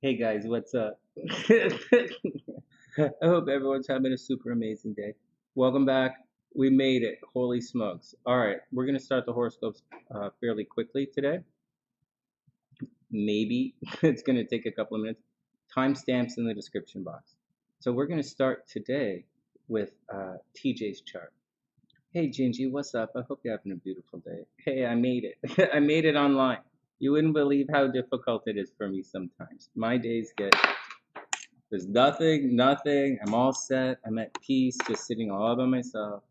Hey guys, what's up? I hope everyone's having a super amazing day. Welcome back. We made it. Holy smokes. All right, we're going to start the horoscopes fairly quickly today. Maybe it's going to take a couple of minutes. Timestamps in the description box. So we're going to start today with TJ's chart. Hey Gingy, what's up? I hope you're having a beautiful day. Hey, I made it. I made it online. You wouldn't believe how difficult it is for me sometimes. My days get there's nothing. I'm all set. I'm at peace, just sitting all by myself.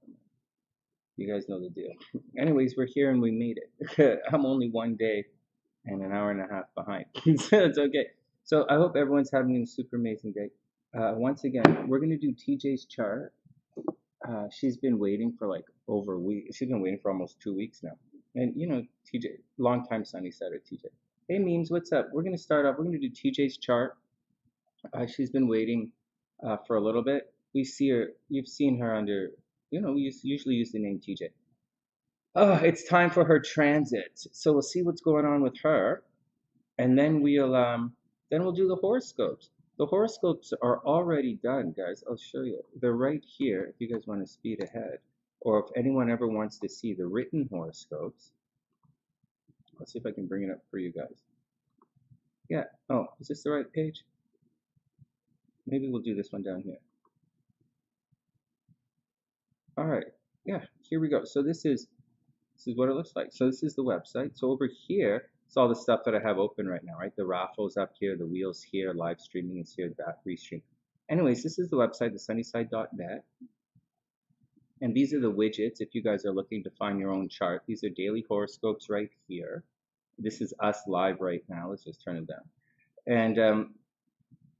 You guys know the deal. Anyways, we're here and we made it. I'm only one day and an hour and a half behind. So it's okay. So I hope everyone's having a super amazing day. Once again, we're going to do TJ's chart. She's been waiting for like over a week. She's been waiting for almost 2 weeks now. And you know, TJ, long time SunnySide at TJ. Hey, Memes, what's up? We're going to start off. We're going to do TJ's chart. She's been waiting for a little bit. We see her. You've seen her under. We usually use the name TJ. Oh, it's time for her transit. So we'll see what's going on with her, and then we'll do the horoscopes. The horoscopes are already done, guys. I'll show you. They're right here. If you guys want to speed ahead, or if anyone ever wants to see the written horoscopes, let's see if I can bring it up for you guys. Yeah. Oh, is this the right page? Maybe we'll do this one down here. All right, yeah, here we go. So this is what it looks like. So this is the website. So over here, it's all the stuff that I have open right now, right? The raffles up here, the wheels here, live streaming is here, that restream. Anyways, this is the website, the SunnySide.net. And these are the widgets if you guys are looking to find your own chart. These are daily horoscopes right here. This is us live right now. Let's just turn it down. And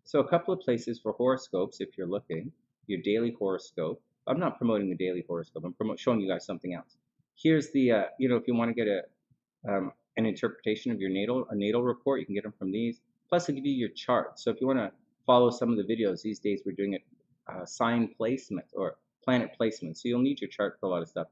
so a couple of places for horoscopes if you're looking. Your daily horoscope. I'm not promoting the daily horoscope. I'm showing you guys something else. Here's the, if you want to get an interpretation of your a natal report, you can get them from these. Plus, it'll give you your chart. So if you want to follow some of the videos, these days we're doing it sign placement or planet placement. So you'll need your chart for a lot of stuff.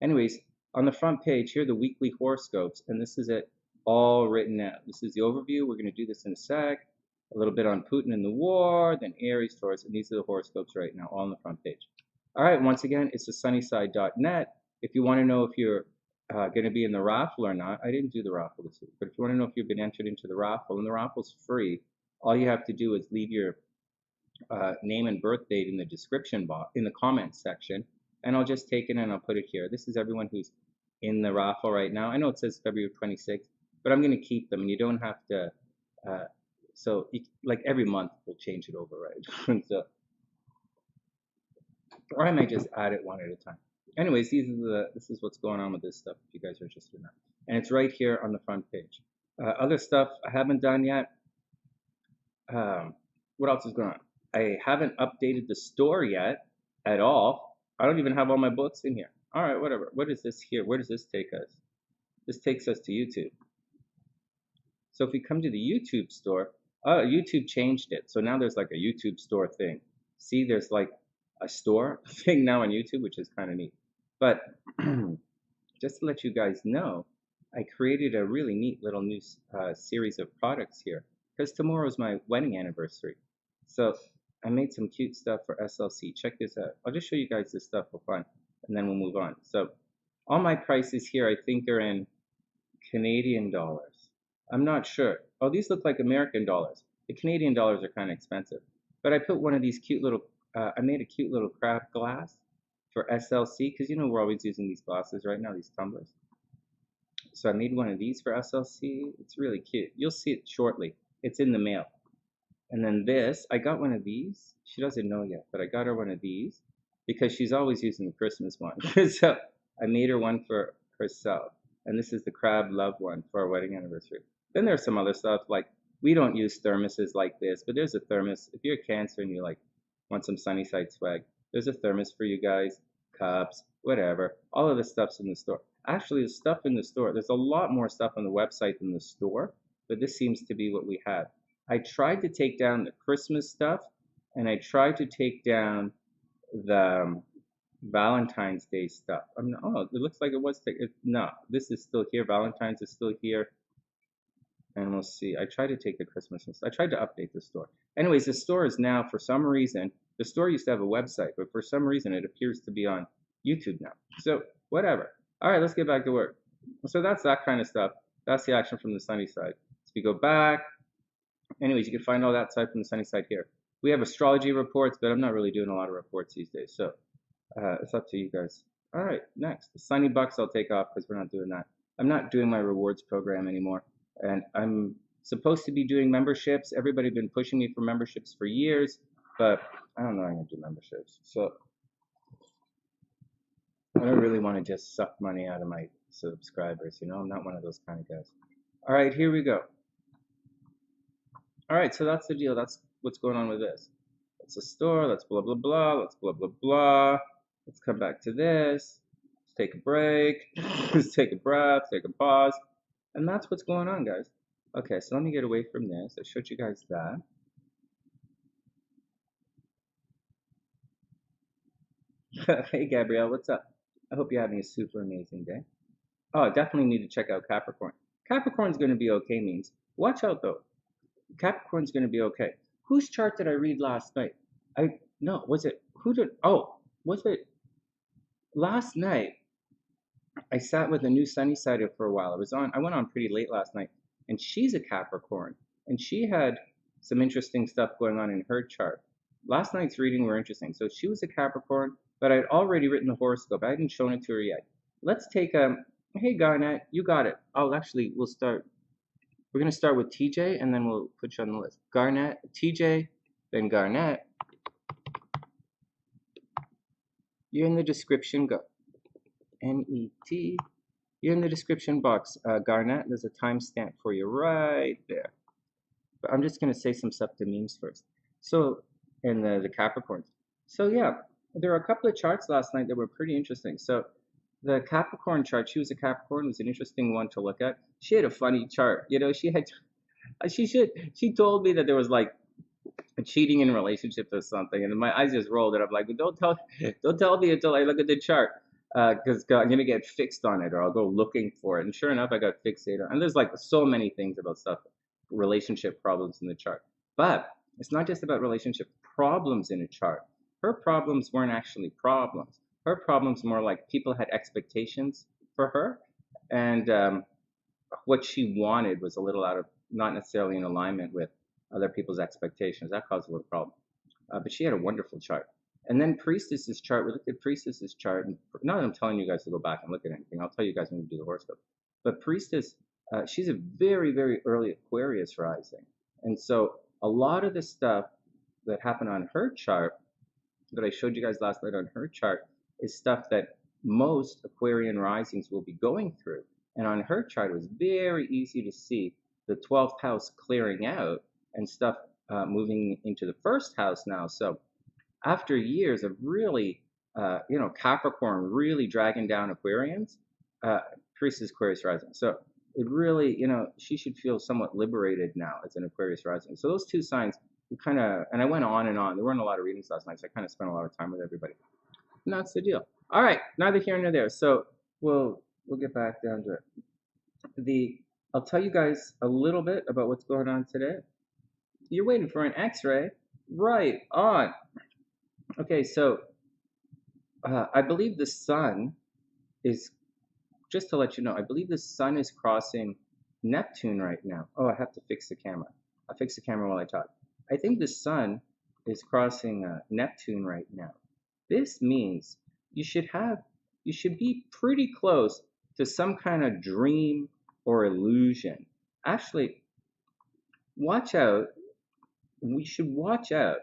Anyways, on the front page, here are the weekly horoscopes, and this is it all written out. This is the overview. We're going to do this in a sec. A little bit on Putin and the war, then Aries, Taurus, and these are the horoscopes right now, all on the front page. All right, once again, it's the SunnySide.net. If you want to know if you're going to be in the raffle or not, I didn't do the raffle this week, but if you want to know if you've been entered into the raffle, and the raffle's free, all you have to do is leave your name and birth date in the description box, in the comments section, and I'll just take it and I'll put it here. This is everyone who's in the raffle right now. I know it says February 26th, but I'm going to keep them, and you don't have to. So, like every month, we'll change it over, right? So, or I might just add it one at a time. Anyways, this is what's going on with this stuff, if you guys are interested in that. And it's right here on the front page. Other stuff I haven't done yet. What else is going on? I haven't updated the store yet at all. I don't even have all my books in here. All right, whatever. What is this here? Where does this take us? This takes us to YouTube. So if we come to the YouTube store, YouTube changed it. So now there's like a YouTube store thing. See, there's like a store thing now on YouTube, which is kind of neat. But just to let you guys know, I created a really neat little new series of products here because tomorrow's my wedding anniversary. So I made some cute stuff for SLC. Check this out. I'll just show you guys this stuff for fun, and then we'll move on. So all my prices here, I think they're in Canadian dollars. I'm not sure. Oh, these look like American dollars. The Canadian dollars are kind of expensive. But I put one of these cute little, I made a cute little crab glass for SLC, because you know we're always using these glasses right now, these tumblers. So I made one of these for SLC. It's really cute. You'll see it shortly. It's in the mail. And then this, I got one of these. She doesn't know yet, but I got her one of these because she's always using the Christmas one. So I made her one for herself. And this is the crab love one for our wedding anniversary. Then there's some other stuff, like we don't use thermoses like this, but there's a thermos. If you're a Cancer and you like want some SunnySide swag, there's a thermos for you guys, cups, whatever. All of this stuff's in the store. Actually, the stuff in the store, there's a lot more stuff on the website than the store, but this seems to be what we have. I tried to take down the Christmas stuff, and I tried to take down the Valentine's Day stuff. Oh, it looks like it was. No, this is still here. Valentine's is still here. And we'll see. I tried to take the Christmas. I tried to update the store. Anyways, the store is now, for some reason, the store used to have a website, but for some reason it appears to be on YouTube now. So whatever. All right, let's get back to work. So that's that kind of stuff. That's the action from the sunny side. So we go back. Anyways, you can find all that side from the sunny side here. We have astrology reports, but I'm not really doing a lot of reports these days. So it's up to you guys. All right, next. The Sunny Bucks I'll take off because we're not doing that. I'm not doing my rewards program anymore. And I'm supposed to be doing memberships. Everybody's been pushing me for memberships for years, but I don't know how I'm going to do memberships. So I don't really want to just suck money out of my subscribers. You know, I'm not one of those kind of guys. All right, here we go. All right, so that's the deal. That's what's going on with this. It's a store. Let's blah, blah, blah. Let's blah, blah, blah. Let's come back to this. Let's take a break. Let's take a breath, take a pause. And that's what's going on, guys. Okay, so let me get away from this. I showed you guys that. Hey, Gabrielle, what's up? I hope you're having a super amazing day. Oh, I definitely need to check out Capricorn. Capricorn's going to be okay means. Watch out, though. Capricorn's going to be okay. Whose chart did I read last night? Was it last night? I sat with a new SunnySider for a while. I went on pretty late last night, and she's a Capricorn, and she had some interesting stuff going on in her chart. Last night's reading were interesting. So she was a Capricorn, but I'd already written the horoscope. I hadn't shown it to her yet. Let's take hey Garnet, you got it. Oh, actually, we'll start. We're gonna start with TJ, and then we'll put you on the list. Garnet, TJ, then Garnet. You're in the description. Go. N-E-T. You're in the description box, Garnet. There's a timestamp for you right there. But I'm just going to say some stuff to memes first. So, and the Capricorns. So, yeah, there were a couple of charts last night that were pretty interesting. So, the Capricorn chart, she was a Capricorn, was an interesting one to look at. She had a funny chart. You know, she told me that there was like a cheating in relationships or something. And my eyes just rolled. And I'm like, don't tell me until I look at the chart. Because I'm going to get fixed on it, or I'll go looking for it. And sure enough, I got fixated. And there's like so many things about stuff, relationship problems in the chart. But it's not just about relationship problems in a chart. Her problems weren't actually problems. Her problems more like people had expectations for her. And what she wanted was a little out of, not necessarily in alignment with other people's expectations. That caused a little problem. But she had a wonderful chart. And then Priestess's chart, we looked at Priestess's chart, and not that I'm telling you guys to go back and look at anything, I'll tell you guys when we do the horoscope. But Priestess, she's a very, very early Aquarius rising. And so a lot of the stuff that happened on her chart, that I showed you guys last night on her chart, is stuff that most Aquarian risings will be going through. And on her chart, it was very easy to see the 12th house clearing out and stuff moving into the first house now. So after years of really, Capricorn really dragging down Aquarians, Priestess Aquarius rising. So it really, she should feel somewhat liberated now as an Aquarius rising. So those two signs, and I went on and on. There weren't a lot of readings last night, so I kind of spent a lot of time with everybody. And that's the deal. All right, neither here nor there. So we'll get back down to it. I'll tell you guys a little bit about what's going on today. You're waiting for an X-ray? Right on. Okay, so I believe the sun is, just to let you know, I believe the sun is crossing Neptune right now. Oh, I have to fix the camera. I'll fix the camera while I talk. I think the sun is crossing Neptune right now. This means you should be pretty close to some kind of dream or illusion. Actually, watch out. We should watch out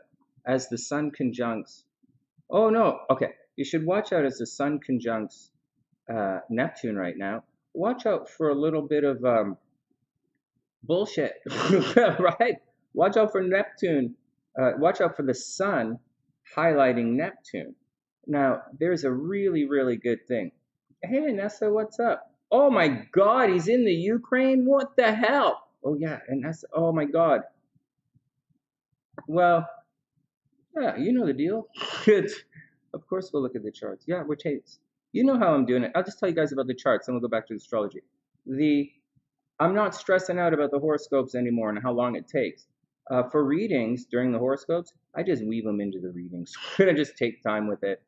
as the sun conjuncts. Oh no, okay. You should watch out as the sun conjuncts Neptune right now. Watch out for a little bit of bullshit, right? Watch out for Neptune. Watch out for the sun highlighting Neptune. Now, there's a really, really good thing. Hey, Inessa, what's up? Oh my God, he's in the Ukraine? What the hell? Oh yeah, Inessa, oh my God. Well, yeah, you know the deal. Of course we'll look at the charts. Yeah, we're tapes. You know how I'm doing it. I'll just tell you guys about the charts, and we'll go back to astrology. I'm not stressing out about the horoscopes anymore and how long it takes. For readings during the horoscopes, I just weave them into the readings. I just take time with it.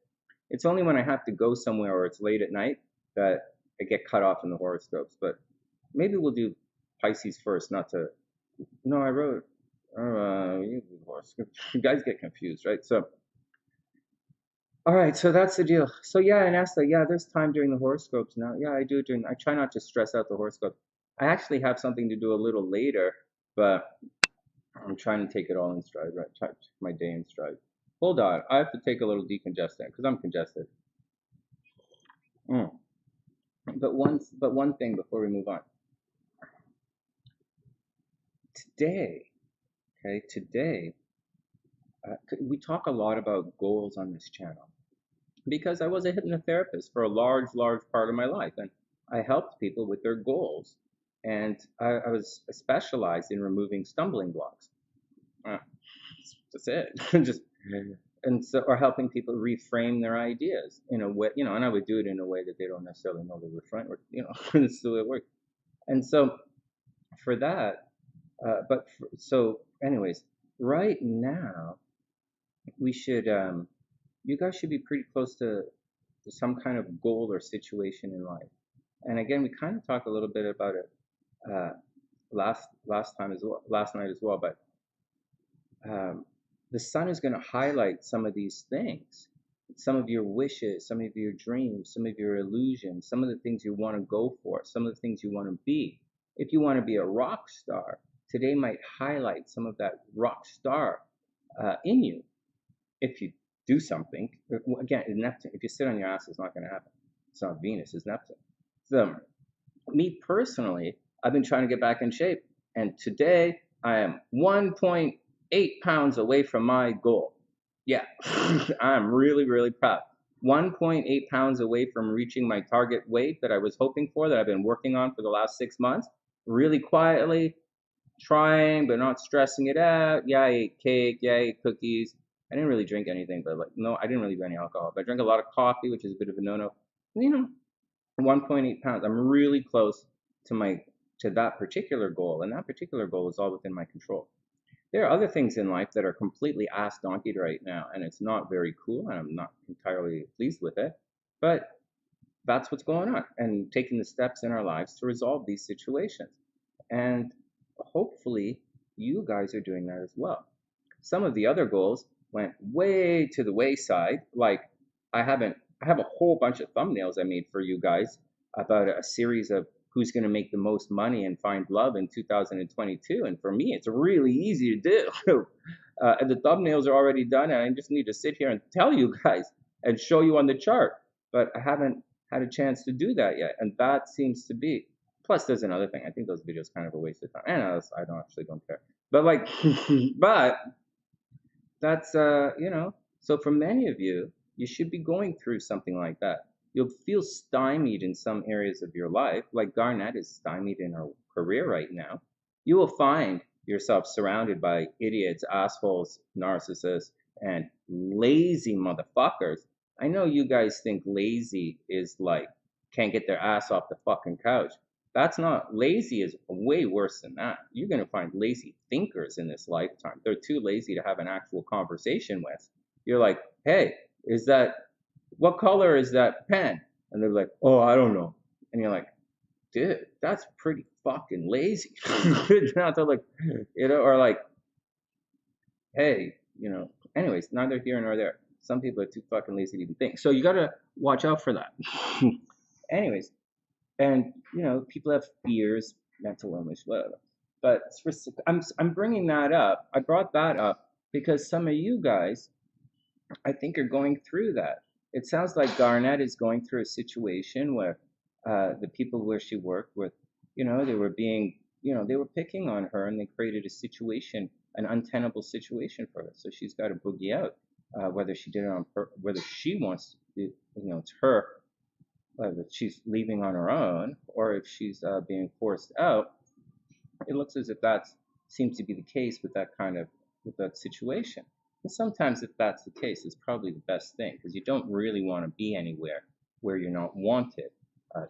It's only when I have to go somewhere or it's late at night that I get cut off in the horoscopes. But maybe we'll do Pisces first, not to. No, I wrote. You guys get confused, right? So, all right, so that's the deal. So yeah, Inessa, yeah, there's time during the horoscopes now. Yeah, I do I try not to stress out the horoscope. I actually have something to do a little later, but I'm trying to take it all in stride, right? Try to take my day in stride. Hold on, I have to take a little decongestant because I'm congested. Mm. But one thing before we move on. Today, okay, today, we talk a lot about goals on this channel because I was a hypnotherapist for a large part of my life, and I helped people with their goals, and I was specialized in removing stumbling blocks. That's it. Just and so, or helping people reframe their ideas in a way, and I would do it in a way that they don't necessarily know they were front, or that's the way it works. And so for that, so anyways, right now we should, you guys should be pretty close to some kind of goal or situation in life. And again, we kind of talked a little bit about it uh, last night as well. But the sun is going to highlight some of these things, some of your wishes, some of your dreams, some of your illusions, some of the things you want to go for, some of the things you want to be. If you want to be a rock star, today might highlight some of that rock star in you. If you do something, again, Neptune, if you sit on your ass, it's not going to happen. It's not Venus, it's Neptune. So, me personally, I've been trying to get back in shape, and today I am 1.8 pounds away from my goal. Yeah, I'm really proud. 1.8 pounds away from reaching my target weight that I was hoping for, that I've been working on for the last 6 months. Really quietly, trying, but not stressing it out. Yeah, I ate cake. Yeah, I ate cookies. I didn't really drink anything, but no, I didn't really do any alcohol. But I drank a lot of coffee, which is a bit of a no-no. 1.8 pounds. I'm really close to that particular goal, and that particular goal is all within my control. There are other things in life that are completely ass donkeyed right now, and it's not very cool, and I'm not entirely pleased with it. But that's what's going on, and taking the steps in our lives to resolve these situations. And hopefully, you guys are doing that as well. Some of the other goals went way to the wayside. Like I have a whole bunch of thumbnails I made for you guys about a series of who's going to make the most money and find love in 2022. And for me, it's really easy to do. And the thumbnails are already done, and I just need to sit here and tell you guys and show you on the chart. But I haven't had a chance to do that yet, and that seems to be. Plus, there's another thing. I think those videos kind of a waste of time. And I don't care. But but that's So for many of you, you should be going through something like that. You'll feel stymied in some areas of your life, like Garnet is stymied in her career right now. You will find yourself surrounded by idiots, assholes, narcissists, and lazy motherfuckers. I know you guys think lazy is like can't get their ass off the fucking couch. That's not, lazy is way worse than that. You're going to find lazy thinkers in this lifetime. They're too lazy to have an actual conversation with. You're like, hey, what color is that pen? And they're like, oh, I don't know. And you're like, dude, that's pretty fucking lazy. They're like, or like, hey, anyways, neither here nor there. Some people are too fucking lazy to even think. So you got to watch out for that. Anyways, and people have fears, mental illness, whatever. But I'm bringing that up. I brought that up because some of you guys, I think, are going through that. It sounds like Garnet is going through a situation where the people where she worked with, they were being, they were picking on her, and they created a situation, an untenable situation for her. So she's got to boogie out, whether she did it on whether she wants to, it's her. Whether she's leaving on her own or if she's being forced out. It looks as if that seems to be the case with that situation. And sometimes if that's the case, it's probably the best thing, because you don't really want to be anywhere where you're not wanted.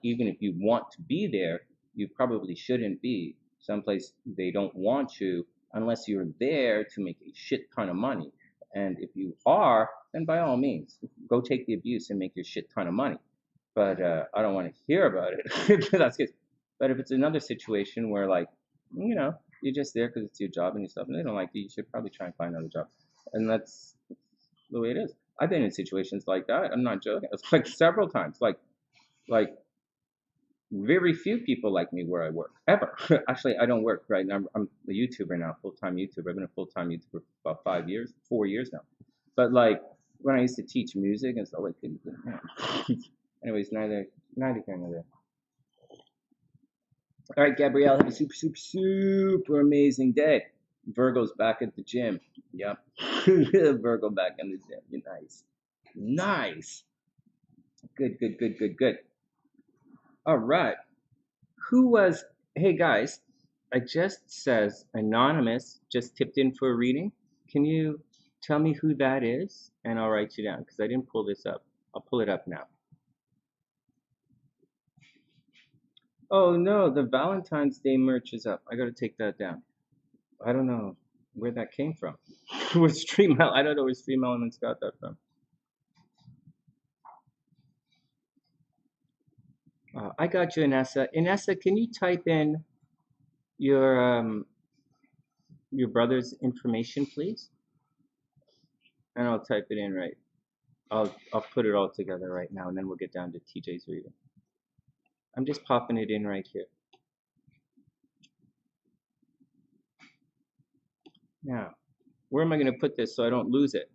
Even if you want to be there, you probably shouldn't be. Someplace they don't want you unless you're there to make a shit ton of money. And if you are, then by all means, go take the abuse and make your shit ton of money. But I don't want to hear about it. That's good. But if it's another situation where, like, you know, you're just there because it's your job and your stuff, and they don't like you, you should probably try and find another job. And that's the way it is. I've been in situations like that. I'm not joking. It's like several times. Like very few people like me where I work ever. Actually, I don't work right now. I'm a YouTuber now, full-time YouTuber. I've been a full-time YouTuber for about 4 years now. But like when I used to teach music and stuff like that. Anyways, neither here nor there. All right, Gabrielle, have a super amazing day. Virgo's back at the gym. Yep. Virgo back in the gym. You're nice. Nice. Good. All right. Who was, hey guys, I just says anonymous just tipped in for a reading. Can you tell me who that is? And I'll write you down because I didn't pull this up. I'll pull it up now. Oh no, the Valentine's Day merch is up. I gotta take that down. I don't know where that came from. Where I don't know where Stream Elements got that from. I got you, Inessa. Inessa, can you type in your brother's information, please? And I'll type it in right. I'll put it all together right now, and then we'll get down to TJ's reading. I'm just popping it in right here. Now, where am I going to put this so I don't lose it?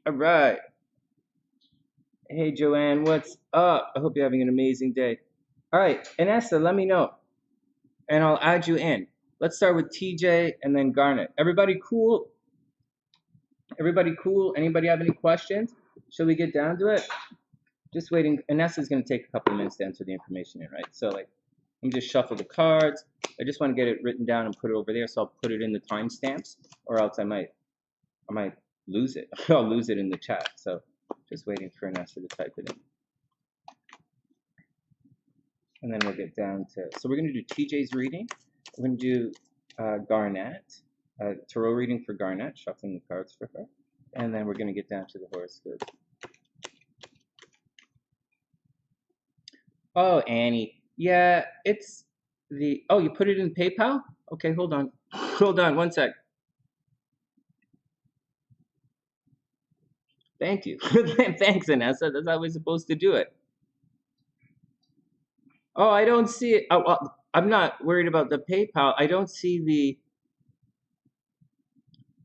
All right. Hey, Joanne, what's up? I hope you're having an amazing day. All right, Inessa, let me know, and I'll add you in. Let's start with TJ and then Garnet. Everybody cool? Everybody cool? Anybody have any questions? Shall we get down to it? Just waiting. Inessa's going to take a couple of minutes to enter the information in, right? So, like, let me just shuffle the cards. I just want to get it written down and put it over there, so I'll put it in the timestamps, or else I might lose it. I'll lose it in the chat. So, just waiting for Inessa to type it in. And then we'll get down to, so we're going to do TJ's reading. We're going to do Garnet, tarot reading for Garnet, shuffling the cards for her. And then we're going to get down to the horoscope. Oh, Annie. Yeah, it's the, oh, you put it in PayPal? Okay, hold on. Hold on, one sec. Thank you. Thanks, Inessa. That's how we're supposed to do it. Oh, I don't see it. Oh, I'm not worried about the PayPal. I don't see the,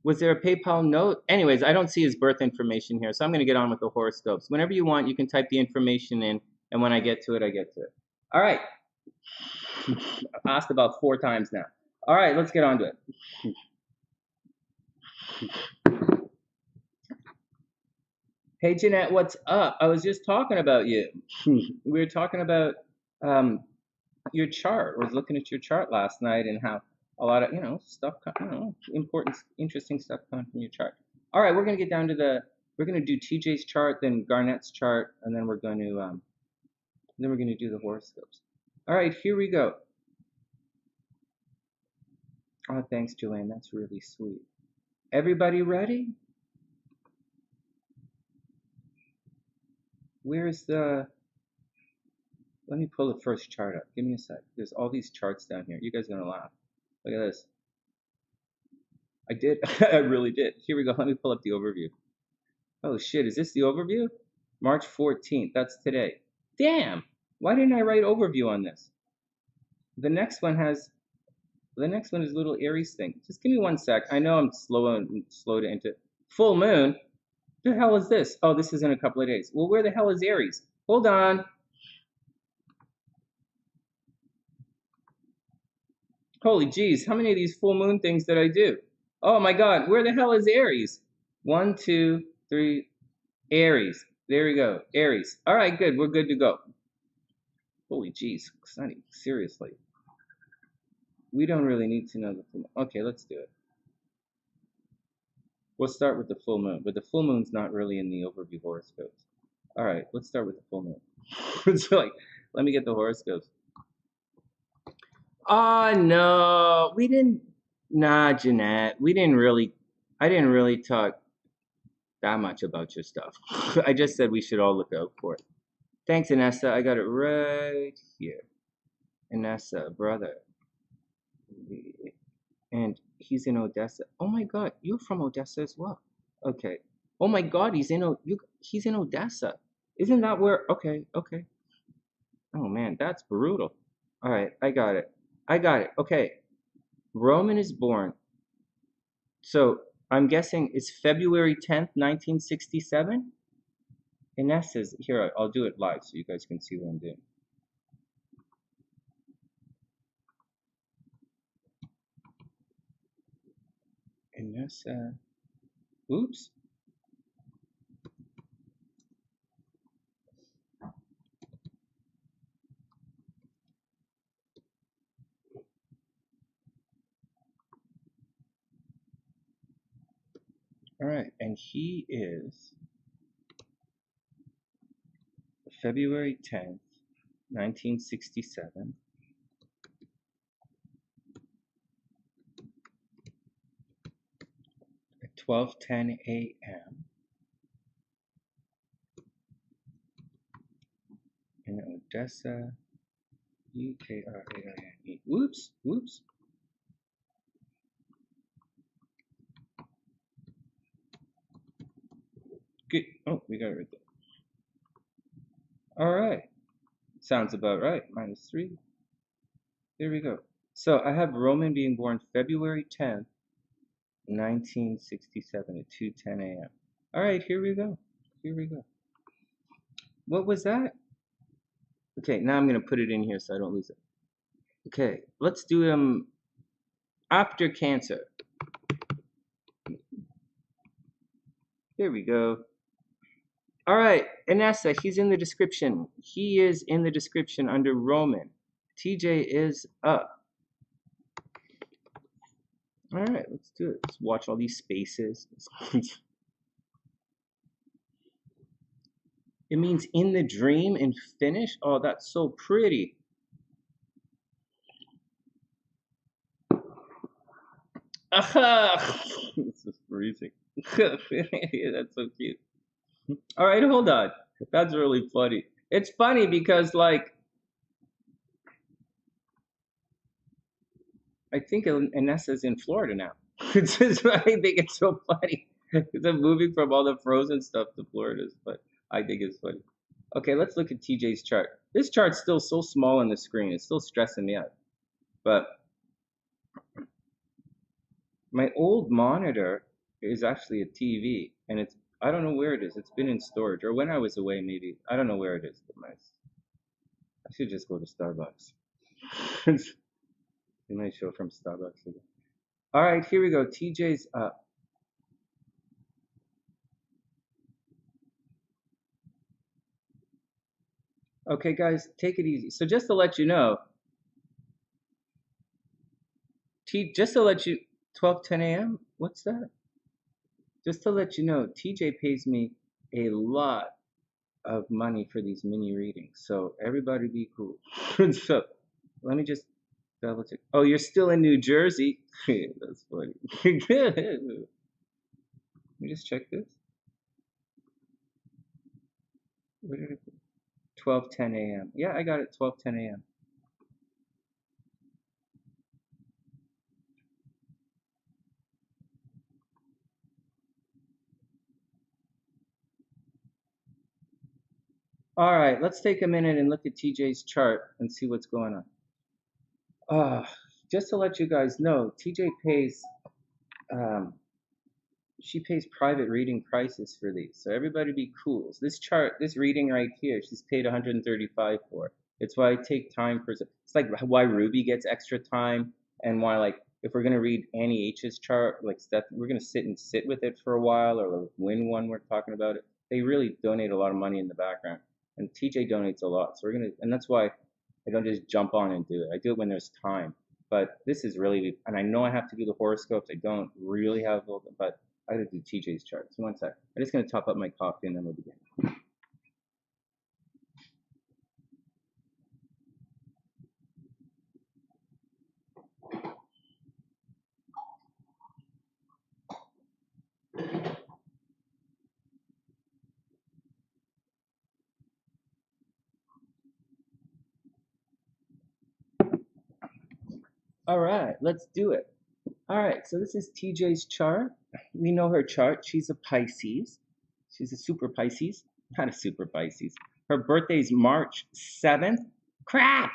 was there a PayPal note? Anyways, I don't see his birth information here, so I'm going to get on with the horoscopes. Whenever you want, you can type the information in, and when I get to it, I get to it. All right. I've asked about 4 times now. All right, let's get on to it. Hey, Jeanette, what's up? I was just talking about you. We were talking about your chart. I was looking at your chart last night and how a lot of, stuff, important, interesting stuff coming from your chart. All right, we're going to get down to we're going to do TJ's chart, then Garnet's chart, and then we're going to do the horoscopes. All right, here we go. Oh, thanks, Joanne. That's really sweet. Everybody ready? Where's the... Let me pull the first chart up. Give me a sec. There's all these charts down here. You guys are going to laugh. Look at this. I did. I really did. Here we go. Let me pull up the overview. Oh, shit. Is this the overview? March 14th. That's today. Damn. Why didn't I write overview on this? The next one is little Aries thing. Just give me one sec. I know I'm slow to enter. Full moon? The hell is this? Oh, this is in a couple of days. Well, where the hell is Aries? Hold on. Holy jeez, how many of these full moon things did I do? Oh my god, where the hell is Aries? 1, 2, 3, Aries. There we go, Aries. All right, good, we're good to go. Holy jeez, Sonny, seriously. We don't really need to know the full moon. Okay, let's do it. We'll start with the full moon, but the full moon's not really in the overview horoscopes. All right, let's start with the full moon. So, like, let me get the horoscopes. Oh, no, we didn't. Nah, Jeanette, I didn't really talk that much about your stuff. I just said we should all look out for it. Thanks, Inessa. I got it right here. Inessa, brother. And he's in Odessa. Oh my God, you're from Odessa as well. Okay. Oh my God, he's in Odessa. Isn't that where? Okay, okay. Oh man, that's brutal. All right, I got it. Okay. Roman is born. So I'm guessing it's February 10th, 1967. Inessa's here. I'll do it live so you guys can see what I'm doing. Inessa. Oops. All right, and he is February 10th, 1967. At 12:10 a.m. in Odessa, Ukraine. Whoops, whoops. Good. Oh, we got it right there. All right. Sounds about right. -3. There we go. So I have Roman being born February 10th, 1967 at 2:10 a.m. All right, here we go. Here we go. What was that? Okay, now I'm going to put it in here so I don't lose it. Okay, let's do them after Cancer. Here we go. All right, Inessa, he's in the description. He is in the description under Roman. TJ is up. All right, let's do it. Let's watch all these spaces. It means in the dream in Finnish. Oh, that's so pretty. This is freezing. That's so cute. All right, hold on. That's really funny. It's funny because, like, I think Inessa's in Florida now. It's just, I think it's so funny. Because I'm moving from all the frozen stuff to Florida, but I think it's funny. Okay, let's look at TJ's chart. This chart's still so small on the screen. It's still stressing me out. But my old monitor is actually a TV, and I don't know where it is. It's been in storage, or when I was away, maybe. I don't know where it is. But I should just go to Starbucks. They might show from Starbucks again. All right, here we go. TJ's up. Okay, guys, take it easy. So just to let you know, just to let you, 12:10 a.m. What's that? Just to let you know, TJ pays me a lot of money for these mini readings. So everybody be cool. So let me just double check. Oh, you're still in New Jersey? That's funny. Let me just check this. Where did it go? 12:10 a.m. Yeah, I got it. 12:10 a.m. All right, let's take a minute and look at TJ's chart and see what's going on. Just to let you guys know, TJ pays, she pays private reading prices for these. So everybody be cool. So this chart, this reading right here, she's paid 135 for. It's why I take time for, it's like why Ruby gets extra time, and why, like, if we're gonna read Annie H's chart, like Steph, we're gonna sit with it for a while, or like win one, we're talking about it. They really donate a lot of money in the background, and TJ donates a lot. So we're gonna, and that's why I don't just jump on and do it. I do it when there's time. But this is really, and I know I have to do the horoscopes. I don't really have, but I gotta do TJ's chart. So one sec. I'm just gonna top up my coffee and then we'll begin. All right, let's do it. All right, so this is TJ's chart. We know her chart. She's a Pisces. She's a super Pisces. Not a super Pisces. Her birthday's March 7th. Crap!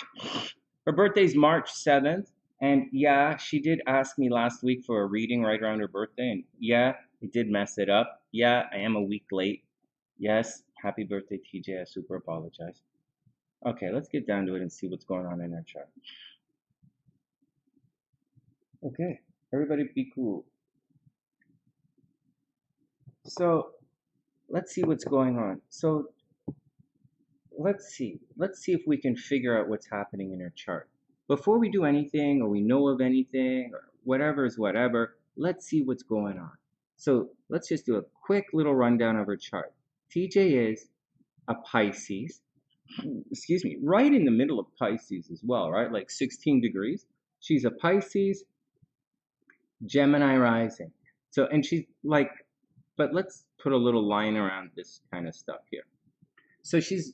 Her birthday's March 7th. And yeah, she did ask me last week for a reading right around her birthday. And yeah, I did mess it up. Yeah, I am a week late. Yes, happy birthday, TJ. I super apologize. Okay, let's get down to it and see what's going on in her chart. Okay, everybody be cool. So let's see what's going on. So let's see if we can figure out what's happening in her chart. Before we do anything or we know of anything or whatever is whatever, let's see what's going on. So let's just do a quick little rundown of her chart. TJ is a Pisces, excuse me, right in the middle of Pisces as well, right? Like 16 degrees. She's a Pisces, Gemini rising. So, and she's like, but let's put a little line around this kind of stuff here. So she's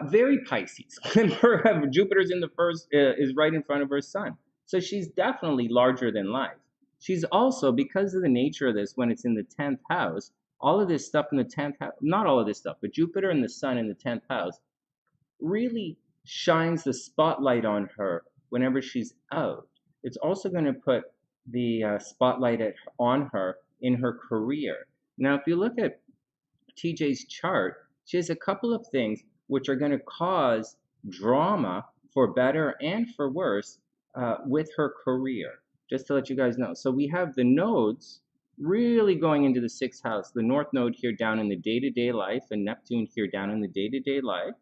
very Pisces. Jupiter's in the first, is right in front of her sun. So she's definitely larger than life. She's also, because of the nature of this, when it's in the 10th house, all of this stuff in the 10th house, not all of this stuff, but Jupiter and the sun in the 10th house really shines the spotlight on her whenever she's out. It's also going to put the spotlight on her in her career. Now, if you look at TJ's chart, she has a couple of things which are going to cause drama for better and for worse with her career, just to let you guys know. So we have the nodes really going into the 6th house, the North Node here down in the day-to-day life and Neptune here down in the day-to-day life,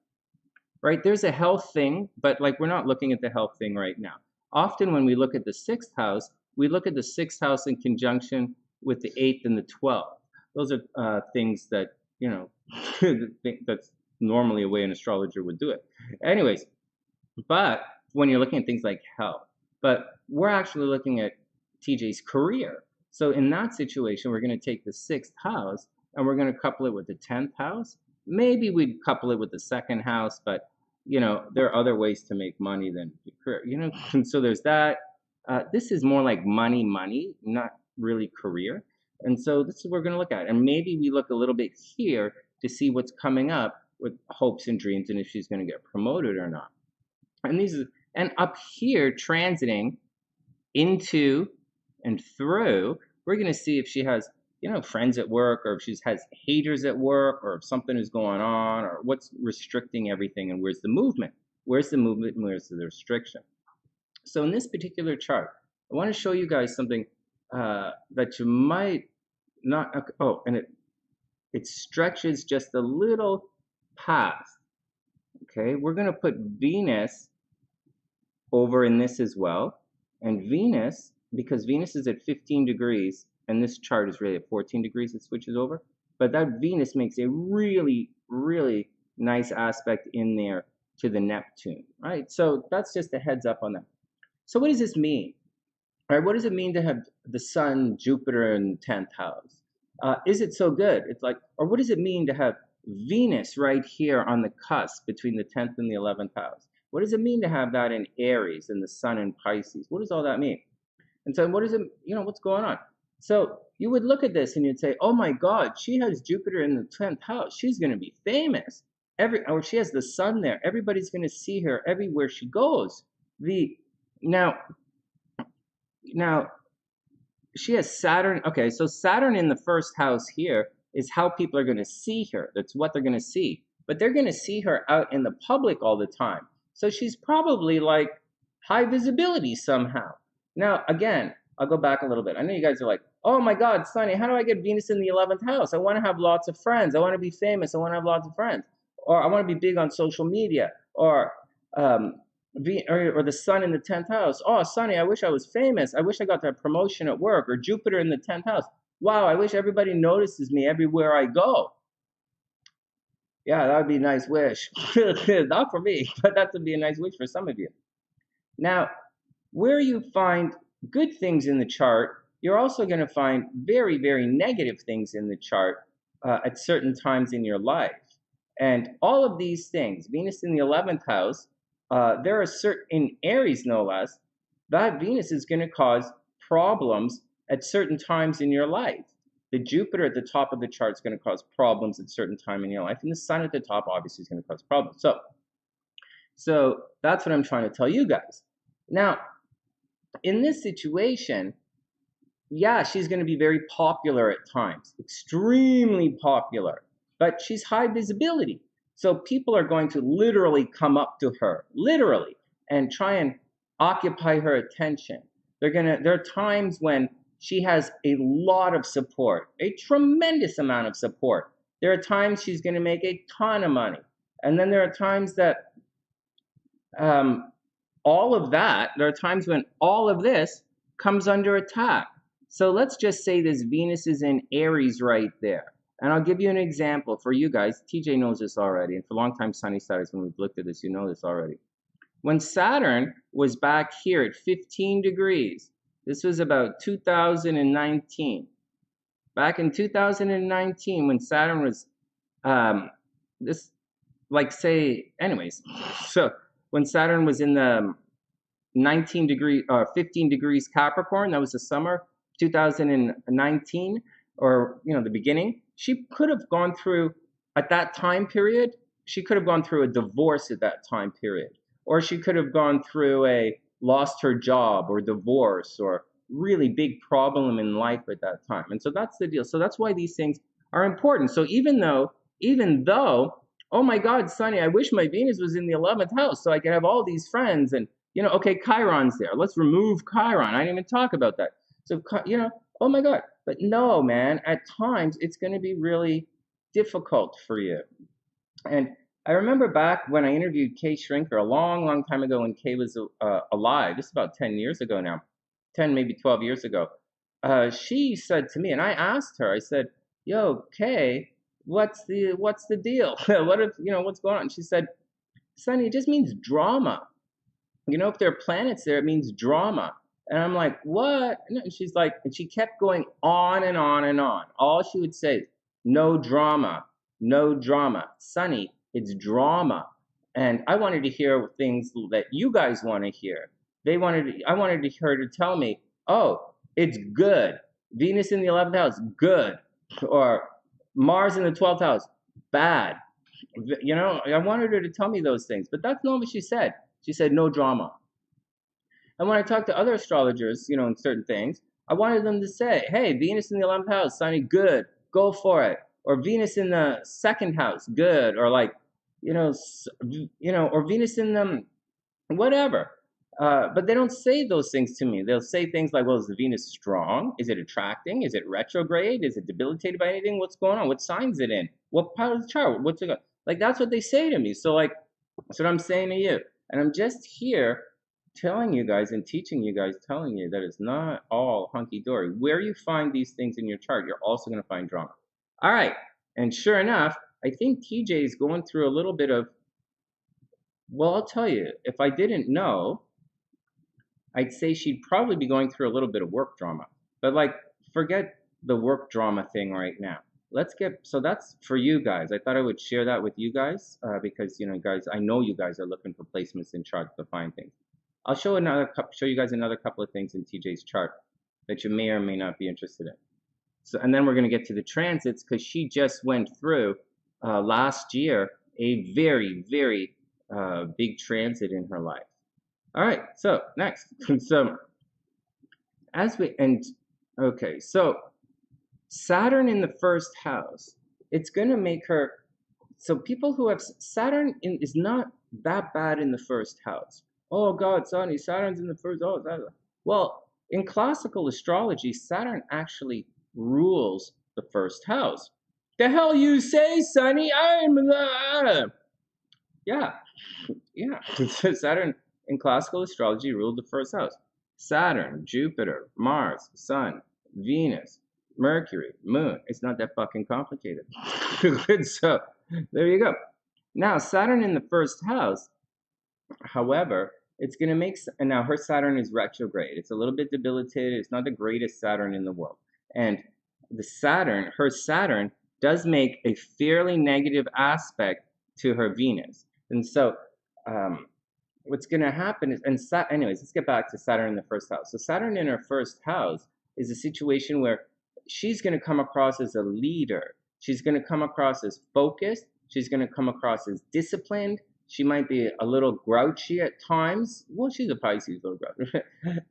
right? There's a health thing, but like we're not looking at the health thing right now. Often when we look at the 6th house, we look at the 6th house in conjunction with the 8th and the 12th. Those are things that, you know, that's normally a way an astrologer would do it. Anyways, but when you're looking at things like health, but we're actually looking at TJ's career. So in that situation, we're going to take the 6th house and we're going to couple it with the 10th house. Maybe we'd couple it with the 2nd house, but you know, there are other ways to make money than your career, you know, and so there's that. This is more like money, not really career. And so this is what we're going to look at. And maybe we look a little bit here to see what's coming up with hopes and dreams and if she's going to get promoted or not. And up here, transiting into and through, we're going to see if she has, you know, friends at work, or if she has haters at work, or if something is going on, or what's restricting everything, and where's the movement? Where's the movement and where's the restriction? So in this particular chart, I want to show you guys something that you might not, oh, and it stretches just a little past. Okay, we're going to put Venus over in this as well. And Venus, because Venus is at 15 degrees, and this chart is really at 14 degrees, it switches over. But that Venus makes a really, really nice aspect in there to the Neptune, right? So that's just a heads up on that. So what does this mean? All right, what does it mean to have the Sun, Jupiter in 10th house? Is it so good? It's like, or what does it mean to have Venus right here on the cusp between the 10th and the 11th house? What does it mean to have that in Aries and the Sun in Pisces? What does all that mean? And so what is it, you know, what's going on? So you would look at this and you'd say, oh my God, she has Jupiter in the 10th house. She's going to be famous. Or she has the Sun there. Everybody's going to see her everywhere she goes. Now, she has Saturn. Okay, so Saturn in the 1st house here is how people are going to see her. That's what they're going to see. But they're going to see her out in the public all the time. So she's probably like high visibility somehow. Now, again, I'll go back a little bit. I know you guys are like, oh my God, Sonny, how do I get Venus in the 11th house? I want to have lots of friends. I want to be famous. I want to have lots of friends. Or I want to be big on social media. Or the Sun in the 10th house. Oh, Sonny, I wish I was famous. I wish I got that promotion at work. Or Jupiter in the 10th house. Wow, I wish everybody notices me everywhere I go. Yeah, that would be a nice wish. Not for me, but that would be a nice wish for some of you. Now, where you find good things in the chart, you're also going to find very, very negative things in the chart at certain times in your life. And all of these things, Venus in the 11th house, there are certain, in Aries no less, that Venus is going to cause problems at certain times in your life. The Jupiter at the top of the chart is going to cause problems at certain time in your life, and the Sun at the top obviously is going to cause problems. So that's what I'm trying to tell you guys. Now, in this situation, yeah, she's going to be very popular at times, extremely popular, but she's high visibility. So people are going to literally come up to her, literally, and try and occupy her attention. There are times when she has a lot of support, a tremendous amount of support. There are times she's going to make a ton of money. And then there are times that all of that, there are times when all of this comes under attack. So let's just say this Venus is in Aries right there. And I'll give you an example for you guys. TJ knows this already. And for a long time, SunnySide Hats, when we've looked at this, you know this already. When Saturn was back here at 15 degrees, this was about 2019. Back in 2019, when Saturn was, so when Saturn was in the 15 degrees Capricorn, that was the summer 2019, or the beginning, she could have gone through, at that time period, she could have gone through a divorce at that time period, or she could have gone through lost her job or divorce or really big problem in life at that time. And so that's the deal. So that's why these things are important. So even though, oh my God, Sonny, I wish my Venus was in the 11th house so I could have all these friends and, okay, Chiron's there. Let's remove Chiron. I didn't even talk about that. So, oh my God. But no, man, at times it's going to be really difficult for you. And I remember back when I interviewed Kay Shrinker a long, long time ago when Kay was alive. This is about 10 years ago now, 10, maybe 12 years ago. She said to me, and I asked her, I said, yo, Kay, what's the deal? What's going on? And she said, Sonny, it just means drama. If there are planets there, it means drama. And I'm like, what? And she's like, and she kept going on and on and on. All she would say, no drama, no drama. Sonny, it's drama. And I wanted to hear things that you guys want to hear. I wanted her to tell me, oh, it's good. Venus in the 11th house, good. Or Mars in the 12th house, bad. I wanted her to tell me those things, but that's not what she said. She said no drama. And when I talked to other astrologers, in certain things, I wanted them to say, hey, Venus in the 11th house, Sonny, good, go for it. Or Venus in the 2nd house, good. Or or Venus in the whatever. But they don't say those things to me. They'll say things like, well, is the Venus strong? Is it attracting? Is it retrograde? Is it debilitated by anything? What's going on? What sign's it in? What part of the chart? What's it got? Like, that's what they say to me. So, that's what I'm saying to you. And I'm just here telling you guys and teaching you guys, telling you that it's not all hunky-dory. Where you find these things in your chart, you're also going to find drama. All right. And sure enough, I think TJ is going through a little bit of, well, I'll tell you, if I didn't know, I'd say she'd probably be going through a little bit of work drama. But forget the work drama thing right now. So that's for you guys. I thought I would share that with you guys because, guys, I know you guys are looking for placements in charts to find things. I'll show you guys another couple of things in TJ's chart that you may or may not be interested in. So, and then we're going to get to the transits because she just went through last year a very, very big transit in her life. All right, so next. So Saturn in the 1st house, it's going to make her, so people who have Saturn is not that bad in the 1st house. Oh God, Sonny, Saturn's in the 1st house. Well, in classical astrology, Saturn actually rules the 1st house. The hell you say, Sonny? Yeah. Saturn in classical astrology ruled the 1st house. Saturn, Jupiter, Mars, Sun, Venus, Mercury, Moon. It's not that fucking complicated. So there you go. Now, Saturn in the first house, however, it's going to make, and now her Saturn is retrograde. It's a little bit debilitated. It's not the greatest Saturn in the world. And the Saturn, her Saturn, does make a fairly negative aspect to her Venus. And so what's going to happen is, anyways, let's get back to Saturn in the first house. So Saturn in her first house is a situation where she's going to come across as a leader. She's going to come across as focused. She's going to come across as disciplined. She might be a little grouchy at times. Well, she's a Pisces, a little grouchy.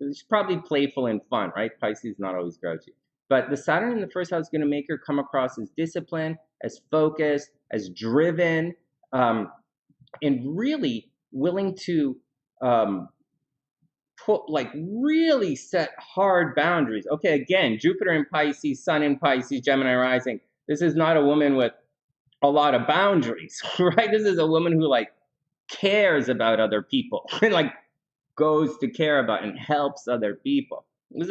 She's probably playful and fun, right? Pisces is not always grouchy. But the Saturn in the first house is going to make her come across as disciplined, as focused, as driven, and really willing to really set hard boundaries. Okay, again, Jupiter in Pisces, Sun in Pisces, Gemini rising. This is not a woman with a lot of boundaries, right? This is a woman who cares about other people and goes to care about and helps other people.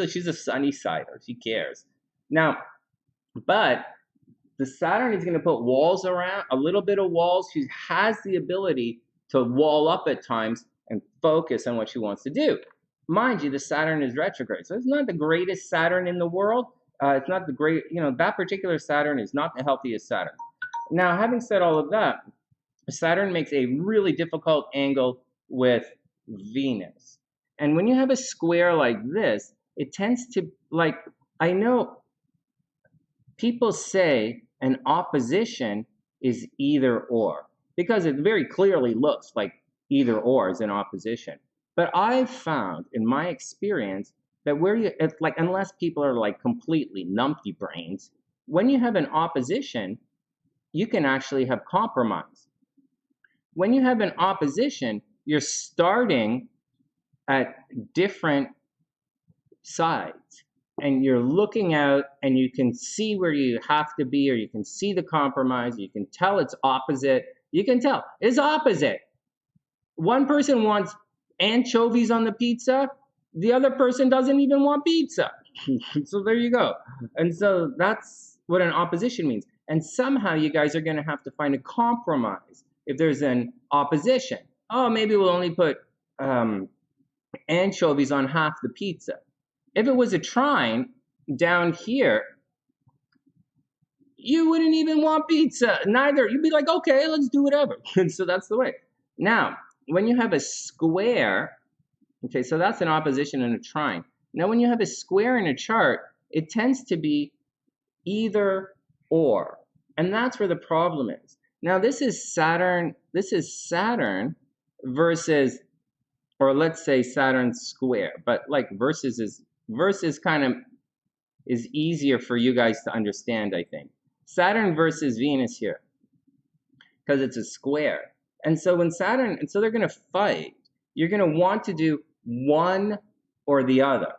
She's a sunny sider. She cares. Now, but the Saturn is going to put walls around, a little bit of walls. She has the ability to wall up at times and focus on what she wants to do. Mind you, the Saturn is retrograde. So it's not the greatest Saturn in the world. It's not the great, that particular Saturn is not the healthiest Saturn. Now, having said all of that, Saturn makes a really difficult angle with Venus. And when you have a square like this, it tends to, I know people say an opposition is either or, because it very clearly looks like either or is an opposition. But I've found in my experience that unless people are completely numpty brains, when you have an opposition, you can actually have compromise. When you have an opposition, you're starting at different sides and you're looking out and you can see where you have to be, or you can see the compromise. You can tell it's opposite. You can tell it's opposite. One person wants anchovies on the pizza. The other person doesn't even want pizza. So there you go. And so that's what an opposition means. And somehow you guys are going to have to find a compromise if there's an opposition. Oh, maybe we'll only put anchovies on half the pizza. If it was a trine down here, you wouldn't even want pizza. Neither. You'd be like, okay, let's do whatever. And so that's the way. Now, when you have a square, okay, so that's an opposition and a trine. Now, when you have a square in a chart, it tends to be either or. And that's where the problem is. Now, this is Saturn versus, or let's say Saturn square, but versus kind of is easier for you guys to understand, I think. Saturn versus Venus here, because it's a square. And so when Saturn, and so they're going to fight. You're going to want to do one or the other.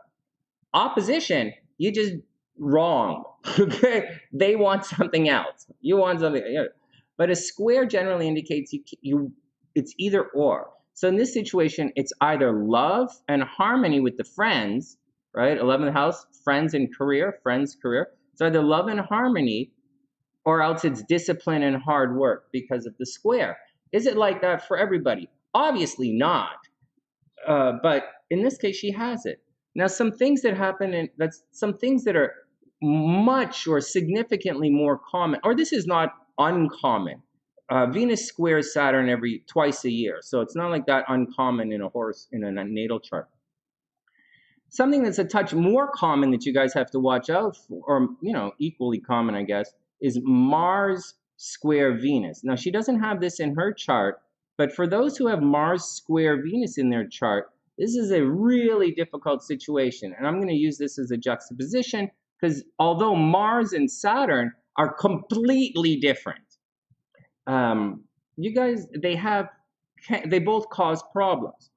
Opposition, you just wrong. Okay, they want something else. You want something. But a square generally indicates it's either or. So in this situation, it's either love and harmony with the friends, right? 11th house, friends and career, friends, career. It's either love and harmony, or else it's discipline and hard work because of the square. Is it like that for everybody? Obviously not. But in this case, she has it. Now, some things that happen, and that's some things that are much or significantly more common, or this is not uncommon. Venus squares Saturn twice a year, so it's not like that uncommon in a natal chart. Something that's a touch more common that you guys have to watch out for, or equally common, I guess, is Mars square Venus. Now, she doesn't have this in her chart, but for those who have Mars square Venus in their chart, this is a really difficult situation. And I'm going to use this as a juxtaposition because although Mars and Saturn are completely different, you guys, they both cause problems.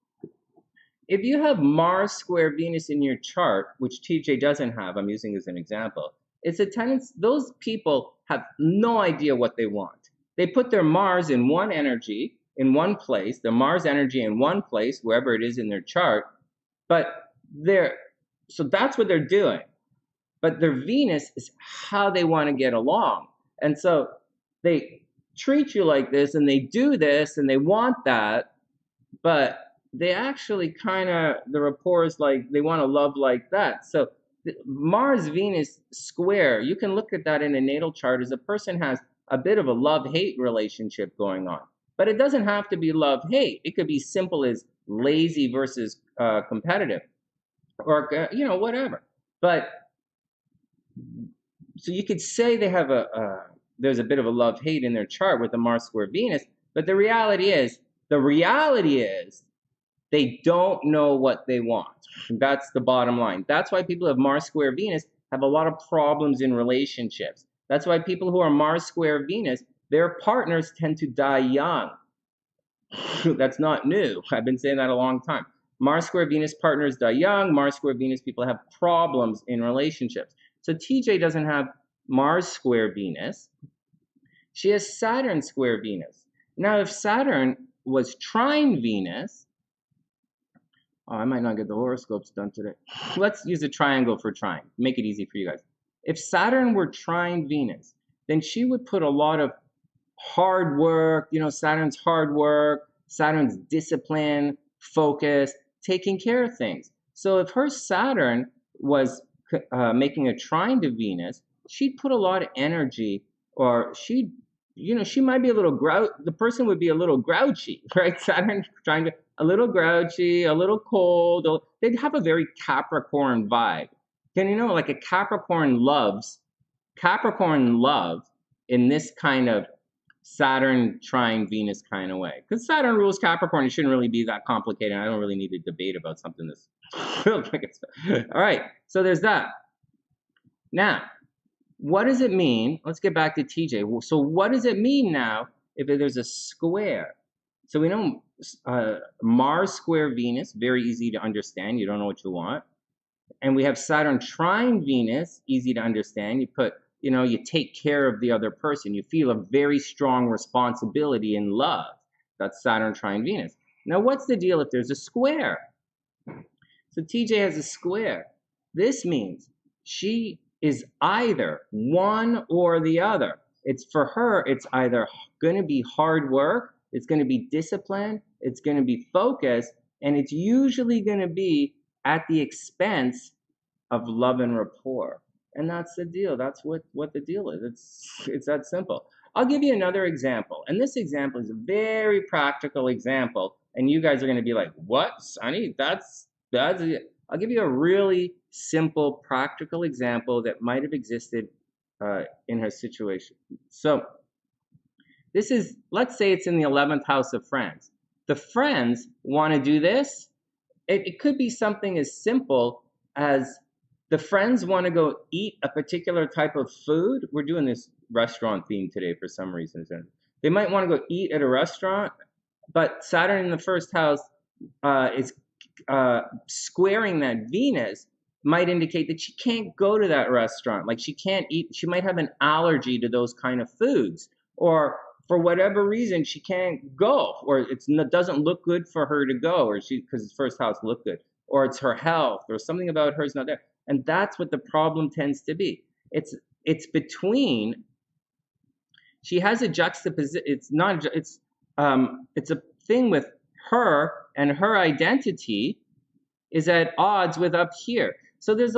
If you have Mars square Venus in your chart, which TJ doesn't have, I'm using as an example, it's a tendency, those people have no idea what they want. They put their Mars in one energy, in one place, the Mars energy in one place, wherever it is in their chart, so that's what they're doing. but their Venus is how they want to get along. And so they treat you like this and they do this and they want that, but they actually kind of, the rapport is like they want to love like that. So Mars Venus square, you can look at that in a natal chart as a person has a bit of a love-hate relationship going on. But it doesn't have to be love-hate. It could be simple as lazy versus competitive, or whatever. But so you could say they have there's a bit of a love-hate in their chart with the Mars square Venus, but the reality is they don't know what they want. That's the bottom line. That's why people who have Mars square Venus have a lot of problems in relationships. That's why people who are Mars square Venus, their partners tend to die young. That's not new. I've been saying that a long time. Mars square Venus partners die young. Mars square Venus people have problems in relationships. So TJ doesn't have Mars square Venus. She has Saturn square Venus. Now, if Saturn was trine Venus, I might not get the horoscopes done today. Let's use a triangle for trine. Make it easy for you guys. If Saturn were trine Venus, then she would put a lot of hard work, Saturn's hard work, Saturn's discipline, focus, taking care of things. So if her Saturn was making a trine to Venus, she'd put a lot of energy, or she might be a little the person would be a little grouchy, right? Saturn trying to, a little grouchy, a little cold. They'd have a very Capricorn vibe. Like a Capricorn love in this kind of Saturn trine Venus kind of way. Because Saturn rules Capricorn, it shouldn't really be that complicated. I don't really need to debate about something this. All right, so there's that. Now, what does it mean? Let's get back to TJ. So what does it mean now if there's a square? So we know Mars square Venus, very easy to understand. You don't know what you want. And we have Saturn trine Venus, easy to understand. You put, you take care of the other person. You feel a very strong responsibility in love. That's Saturn trine Venus. Now, what's the deal if there's a square? So TJ has a square. This means she is either one or the other. It's for her, it's either going to be hard work, it's going to be discipline, it's going to be focus, and it's usually going to be at the expense of love and rapport. And that's the deal. That's what the deal is. It's that simple. I'll give you another example. And this example is a very practical example. And you guys are going to be like, what, Sonny? That's it. I'll give you a really simple, practical example that might have existed in her situation. So this is, let's say it's in the 11th house of friends. The friends want to do this. It could be something as simple as the friends want to go eat a particular type of food. We're doing this restaurant theme today for some reason. They might want to go eat at a restaurant, but Saturn in the first house is squaring that Venus, might indicate that she can't go to that restaurant. Like she can't eat, she might have an allergy to those kind of foods, or for whatever reason she can't go, or it doesn't look good for her to go, or because it's first house look good, or it's her health, or something about her is not there. And that's what the problem tends to be. It's between, she has a juxtaposition, it's a thing with her, and her identity is at odds with up here. So there's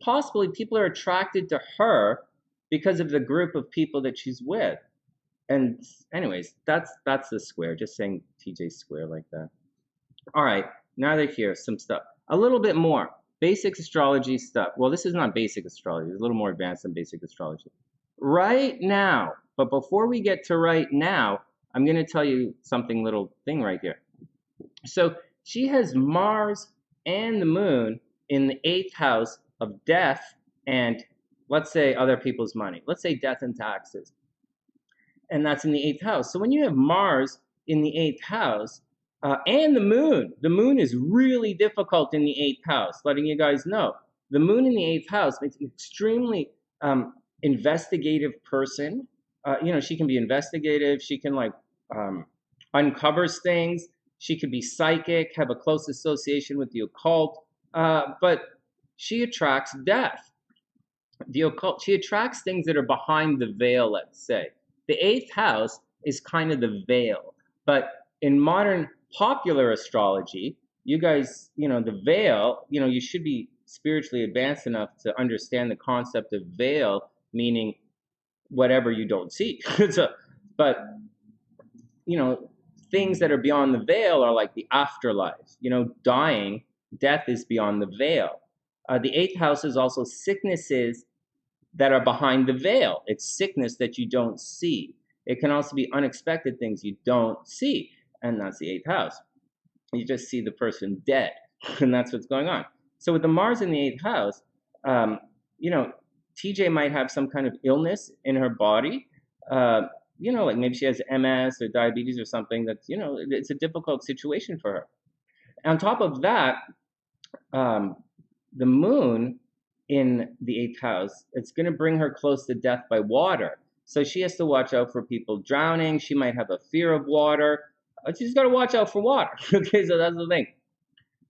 possibly people are attracted to her because of the group of people that she's with. And anyways, that's the square, just saying TJ square like that. All right, now they're here, some stuff. A little bit more, basic astrology stuff. Well, this is not basic astrology, it's a little more advanced than basic astrology. Right now, but before we get to right now, I'm gonna tell you something, little thing right here. So she has Mars and the moon in the 8th house of death and, let's say, other people's money. Let's say death and taxes. And that's in the 8th house. So when you have Mars in the 8th house and the moon is really difficult in the 8th house, letting you guys know. The moon in the 8th house makes an extremely investigative person. She can be investigative. She can uncovers things. She could be psychic, have a close association with the occult, but she attracts death. the occult, she attracts things that are behind the veil, let's say. The 8th house is kind of the veil. But in modern popular astrology, you guys, the veil, you should be spiritually advanced enough to understand the concept of veil, meaning whatever you don't see. But, things that are beyond the veil are like the afterlife. Dying, death is beyond the veil. The 8th house is also sicknesses that are behind the veil. It's sickness that you don't see. It can also be unexpected things you don't see, and that's the 8th house. You just see the person dead, and that's what's going on. So with the Mars in the 8th house, TJ might have some kind of illness in her body. Like maybe she has MS or diabetes or something that's, it's a difficult situation for her. On top of that, the moon in the 8th house, it's going to bring her close to death by water. So she has to watch out for people drowning. She might have a fear of water. She's got to watch out for water. Okay, so that's the thing.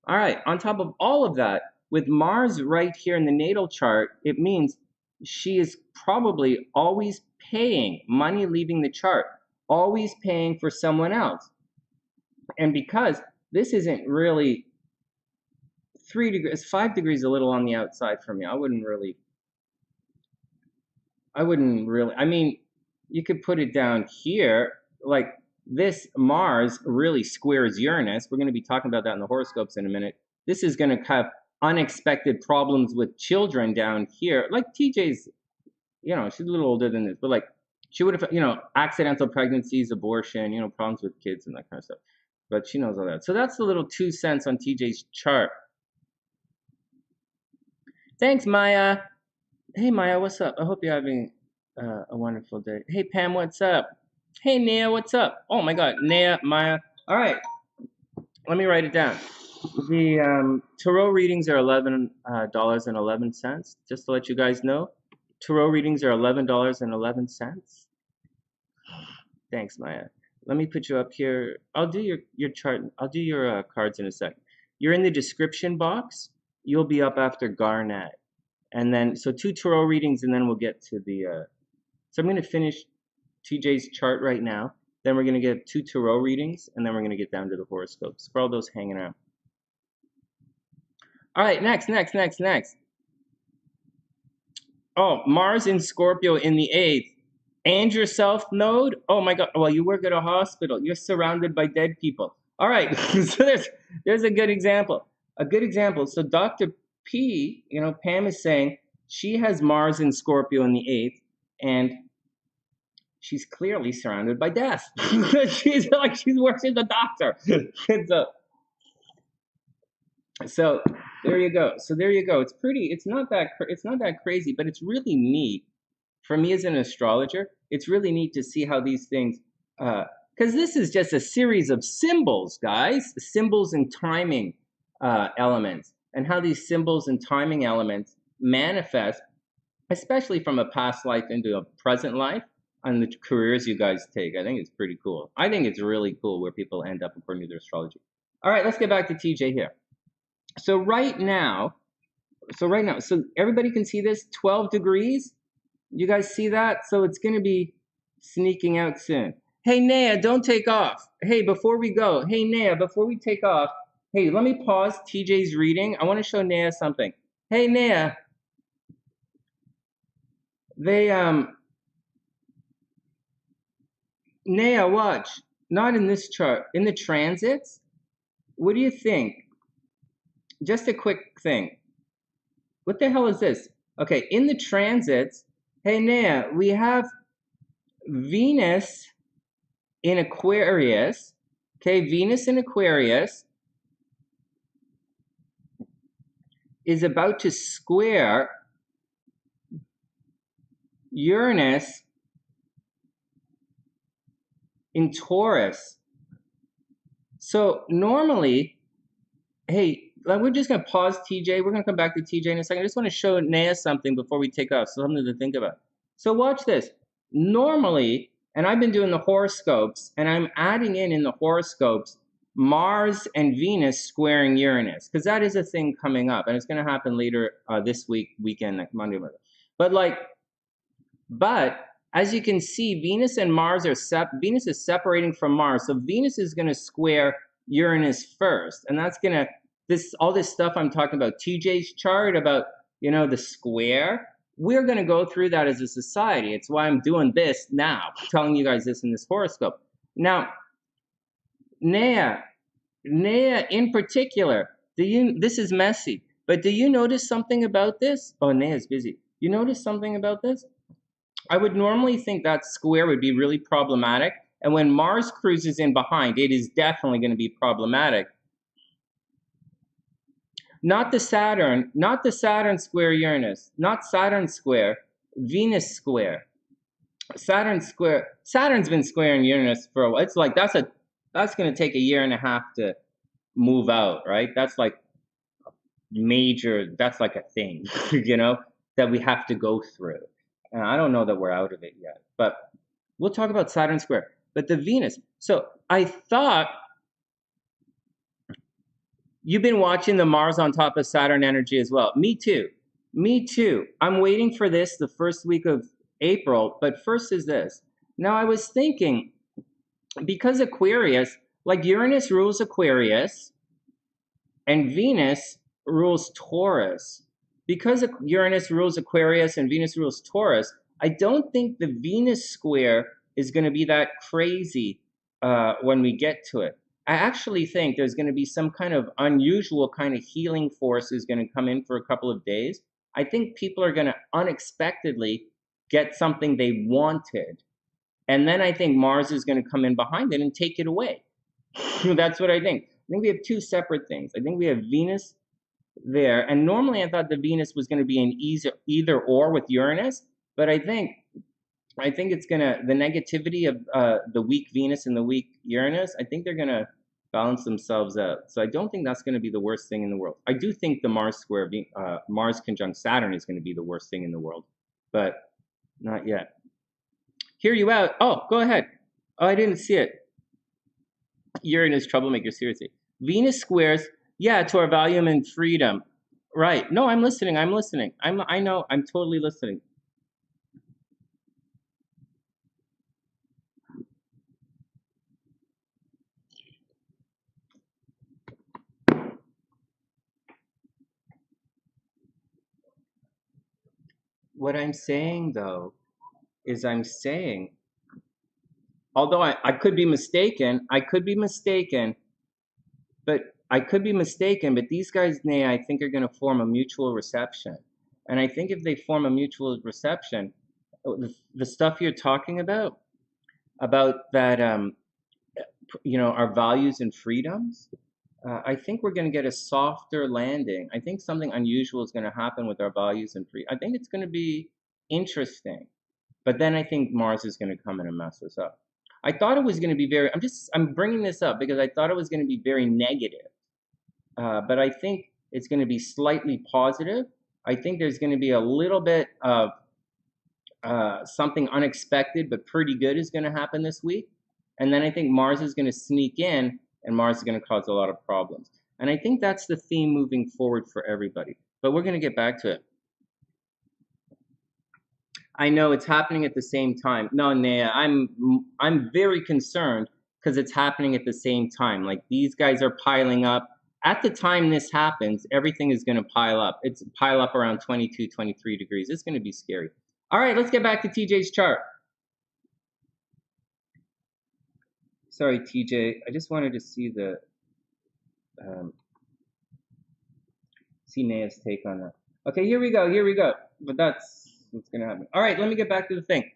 All right, on top of all of that, with Mars right here in the natal chart, it means she is probably always paying, money leaving the chart, always paying for someone else. And because this isn't really 3 degrees, 5 degrees a little on the outside for me. I wouldn't really, I mean, you could put it down here, like this Mars really squares Uranus. We're going to be talking about that in the horoscopes in a minute. This is going to have unexpected problems with children down here. Like TJ's, she's a little older than this, but like she would have, accidental pregnancies, abortion, problems with kids and that kind of stuff. But she knows all that. So that's a little 2 cents on TJ's chart. Thanks, Maya. Hey, Maya, what's up? I hope you're having a wonderful day. Hey, Pam, what's up? Hey, Nea, what's up? Oh, my God. Nea, Maya. All right. Let me write it down. The tarot readings are $11.11, just to let you guys know. Tarot readings are $11.11. Thanks, Maya. Let me put you up here. I'll do your chart. I'll do your cards in a second. You're in the description box. You'll be up after Garnet. And then, so 2 tarot readings, and then we'll get to the, so I'm going to finish TJ's chart right now. Then we're going to get 2 tarot readings, and then we're going to get down to the horoscopes for all those hanging out. All right, next. Oh, Mars in Scorpio in the 8th. And your South Node? Oh my God, well, you work at a hospital. You're surrounded by dead people. All right, so there's a good example. So Dr. P, Pam is saying she has Mars in Scorpio in the 8th, and she's clearly surrounded by death. She's like, she works as a doctor. So there you go. It's not that crazy, but it's really neat. For me as an astrologer, it's really neat to see how these things, because this is just a series of symbols, guys, symbols and timing elements, and how these symbols and timing elements manifest, especially from a past life into a present life, on the careers you guys take. I think it's pretty cool. I think it's really cool where people end up according to their astrology. All right, let's get back to TJ here. So right now, so everybody can see this, 12 degrees. You guys see that? So it's going to be sneaking out soon. Hey, Nea, don't take off. Hey, before we go, hey, Nea, before we take off, hey, let me pause TJ's reading. I want to show Nea something. Hey, Nea, Nea, watch. Not in this chart. In the transits, what do you think? Just a quick thing. What the hell is this? Okay, in the transits, hey, Nea, we have Venus in Aquarius. Okay, Venus in Aquarius is about to square Uranus in Taurus. So normally, hey, we're just going to pause TJ. We're going to come back to TJ in a second. I just want to show Nea something before we take off, something to think about. So watch this. Normally, and I've been doing the horoscopes, and I'm adding in the horoscopes Mars and Venus squaring Uranus, because that is a thing coming up, and it's going to happen later this weekend, like Monday. But as you can see, Venus and Mars are Venus is separating from Mars, so Venus is going to square Uranus first, and that's going to all this stuff I'm talking about, TJ's chart about the square. We're going to go through that as a society. It's why I'm doing this now, telling you guys this in this horoscope. Now, Nea in particular, this is messy, but do you notice something about this? Oh, Nea's busy. You notice something about this? I would normally think that square would be really problematic, and when Mars cruises in behind, it is definitely going to be problematic. Not the Saturn square Uranus, not Saturn square, Venus square. Saturn's been squaring Uranus for a while. It's like that's going to take a year and a half to move out, right? That's like major, that's like a thing, that we have to go through. And I don't know that we're out of it yet, but we'll talk about Saturn square. But the Venus, so I thought you've been watching the Mars on top of Saturn energy as well. Me too. I'm waiting for this the first week of April, but first is this. Now I was thinking, because Aquarius, like Uranus rules Aquarius and Venus rules Taurus. Because Uranus rules Aquarius and Venus rules Taurus, I don't think the Venus square is going to be that crazy when we get to it. I actually think there's going to be some kind of unusual kind of healing force is going to come in for a couple of days. I think people are going to unexpectedly get something they wanted. And then I think Mars is going to come in behind it and take it away. That's what I think. I think we have two separate things. I think we have Venus there, and normally I thought the Venus was going to be an either or with Uranus, but I think it's gonna, the negativity of the weak Venus and the weak Uranus, I think they're gonna balance themselves out. So I don't think that's going to be the worst thing in the world. I do think the Mars square, Mars conjunct Saturn is going to be the worst thing in the world, but not yet. Hear you out. Oh, go ahead. Oh, I didn't see it. Uranus troublemaker, seriously. Venus squares, yeah, to our value and freedom. Right. No, I'm listening. I know. I'm totally listening. What I'm saying, though, is although I could be mistaken, but these guys, I think, are going to form a mutual reception. And I think if they form a mutual reception, the stuff you're talking about that, our values and freedoms, I think we're going to get a softer landing. I think something unusual is going to happen with our values and I think it's going to be interesting. But then I think Mars is going to come in and mess us up. I thought it was going to be I'm bringing this up because I thought it was going to be very negative. But I think it's going to be slightly positive. I think there's going to be a little bit of something unexpected but pretty good is going to happen this week. And then I think Mars is going to sneak in, and Mars is going to cause a lot of problems. And I think that's the theme moving forward for everybody. But we're going to get back to it. I know it's happening at the same time. No, Nea, I'm very concerned because it's happening at the same time. Like, these guys are piling up. At the time this happens, everything is going to pile up. It's pile up around 22, 23 degrees. It's going to be scary. All right, let's get back to TJ's chart. Sorry, TJ. I just wanted to see the see Nea's take on that. Okay, here we go. But that's what's going to happen. All right, let me get back to the thing.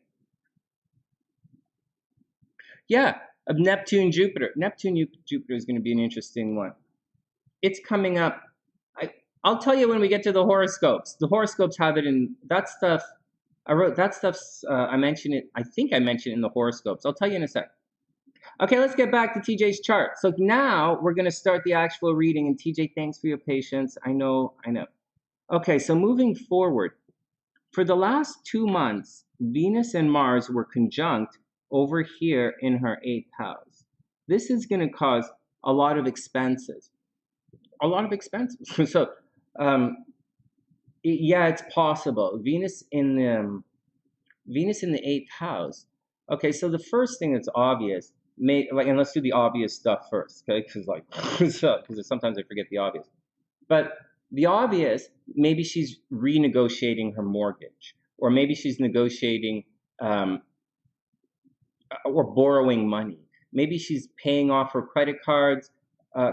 Yeah, of Neptune, Jupiter. Jupiter is going to be an interesting one. It's coming up. I'll tell you when we get to the horoscopes. The horoscopes have it in that stuff. I wrote that stuff. I mentioned it. I think I mentioned it in the horoscopes. I'll tell you in a sec. Okay, let's get back to TJ's chart. So now we're going to start the actual reading. And TJ, thanks for your patience. I know. Okay, so moving forward, for the last 2 months, Venus and Mars were conjunct over here in her 8th house. This is going to cause a lot of expenses. So, Yeah, it's possible. Venus in the 8th house. Okay, so the first thing that's obvious, and let's do the obvious stuff first, okay? Because sometimes I forget the obvious. But the obvious, maybe she's renegotiating her mortgage, or maybe she's negotiating or borrowing money. Maybe she's paying off her credit cards.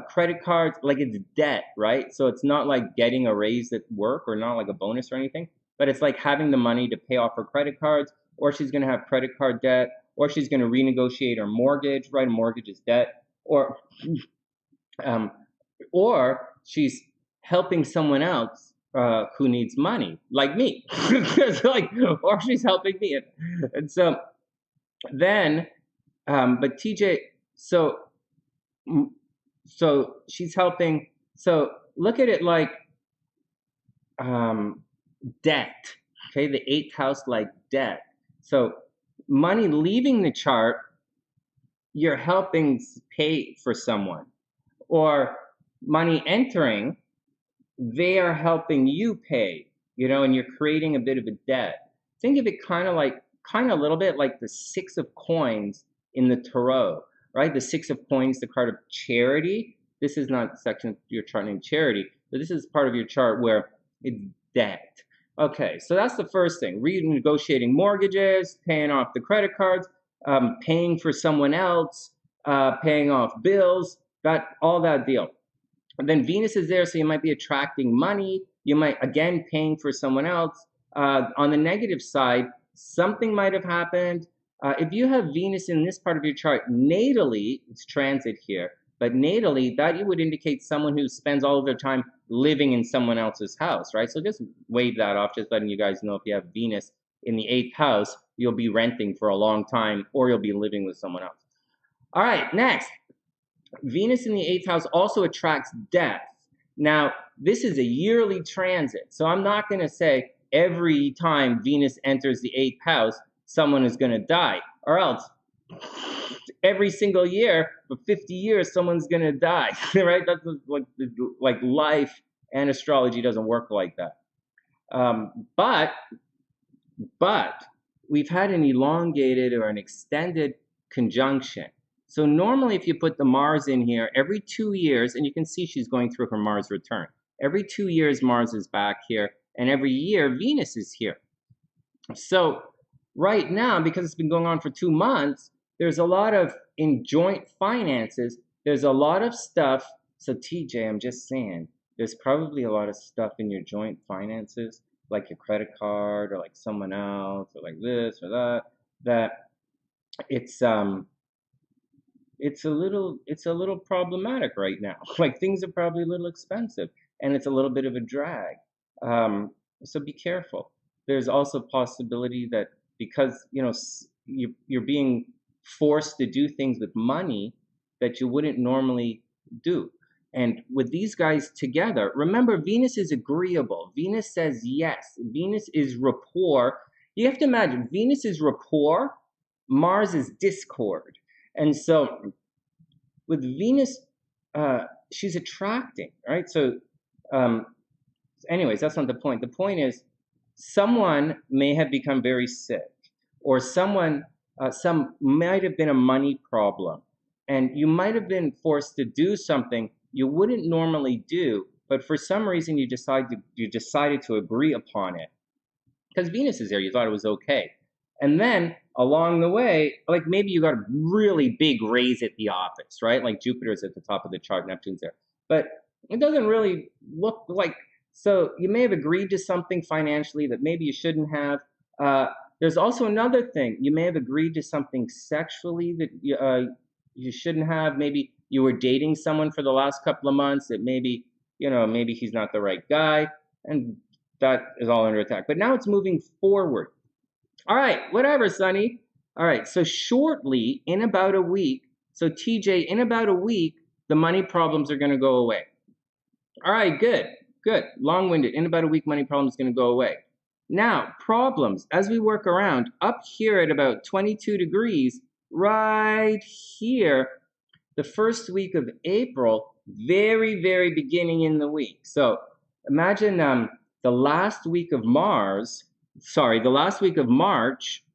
Credit cards, like it's debt, right? So it's not like getting a raise at work or not like a bonus or anything, but it's like having the money to pay off her credit cards, or she's going to have credit card debt, or she's going to renegotiate her mortgage, right? A mortgage is debt, or she's helping someone else who needs money, like me. Or she's helping me, and so then, but TJ, so she's helping. So look at it like debt. Okay, the 8th house like debt. So money leaving the chart, you're helping pay for someone, or money entering, they are helping you pay, and you're creating a bit of a debt. Think of it kind of a little bit like the 6 of coins in the tarot, right? The 6 of coins, the card of charity. This is not a section of your chart named charity, but this is part of your chart where it's debt. Okay, so that's the first thing. Renegotiating mortgages, paying off the credit cards, paying for someone else, paying off bills, all that deal. And then Venus is there, so you might be attracting money. You might, again, paying for someone else. On the negative side, something might have happened. If you have Venus in this part of your chart, natally, it's transit here, but natally, that would indicate someone who spends all of their time living in someone else's house, right? So just wave that off, just letting you guys know if you have Venus in the 8th house, you'll be renting for a long time, or you'll be living with someone else. All right, next. Venus in the 8th house also attracts death. Now, this is a yearly transit, so I'm not going to say every time Venus enters the 8th house, someone is going to die, or else every single year for 50 years, someone's going to die, right? That's like life, and astrology doesn't work like that. But we've had an elongated or an extended conjunction. So normally if you put the Mars in here every 2 years, and you can see she's going through her Mars return. Every 2 years, Mars is back here, and every year, Venus is here. So right now, because it's been going on for 2 months, there's a lot of, in joint finances, there's a lot of stuff. So TJ, I'm just saying, there's probably a lot of stuff in your joint finances, like your credit card, or like someone else, or like this or that it's a little problematic right now. Like things are probably a little expensive, and it's a little bit of a drag. So be careful. There's also possibility that because you're being forced to do things with money that you wouldn't normally do. And with these guys together, remember, Venus is agreeable. Venus says yes. Venus is rapport. You have to imagine, Venus is rapport, Mars is discord. And so with Venus, she's attracting, right? So anyways, that's not the point. The point is someone may have become very sick, or some might have been a money problem, and you might have been forced to do something you wouldn't normally do, but for some reason you decided to agree upon it. Because Venus is there, you thought it was okay. And then along the way, like maybe you got a really big raise at the office, right? Like Jupiter's at the top of the chart, Neptune's there. But it doesn't really look like, so you may have agreed to something financially that maybe you shouldn't have. There's also another thing. You may have agreed to something sexually that you shouldn't have. Maybe you were dating someone for the last couple of months that maybe he's not the right guy, and that is all under attack. But now it's moving forward. All right, whatever, Sonny. All right, so shortly, in about a week, so TJ, in about a week, the money problems are going to go away. All right, good. Long-winded. In about a week, money problems are going to go away. Now, problems, as we work around, up here at about 22 degrees, right here, the first week of April, very, very beginning in the week. So imagine the last week of March,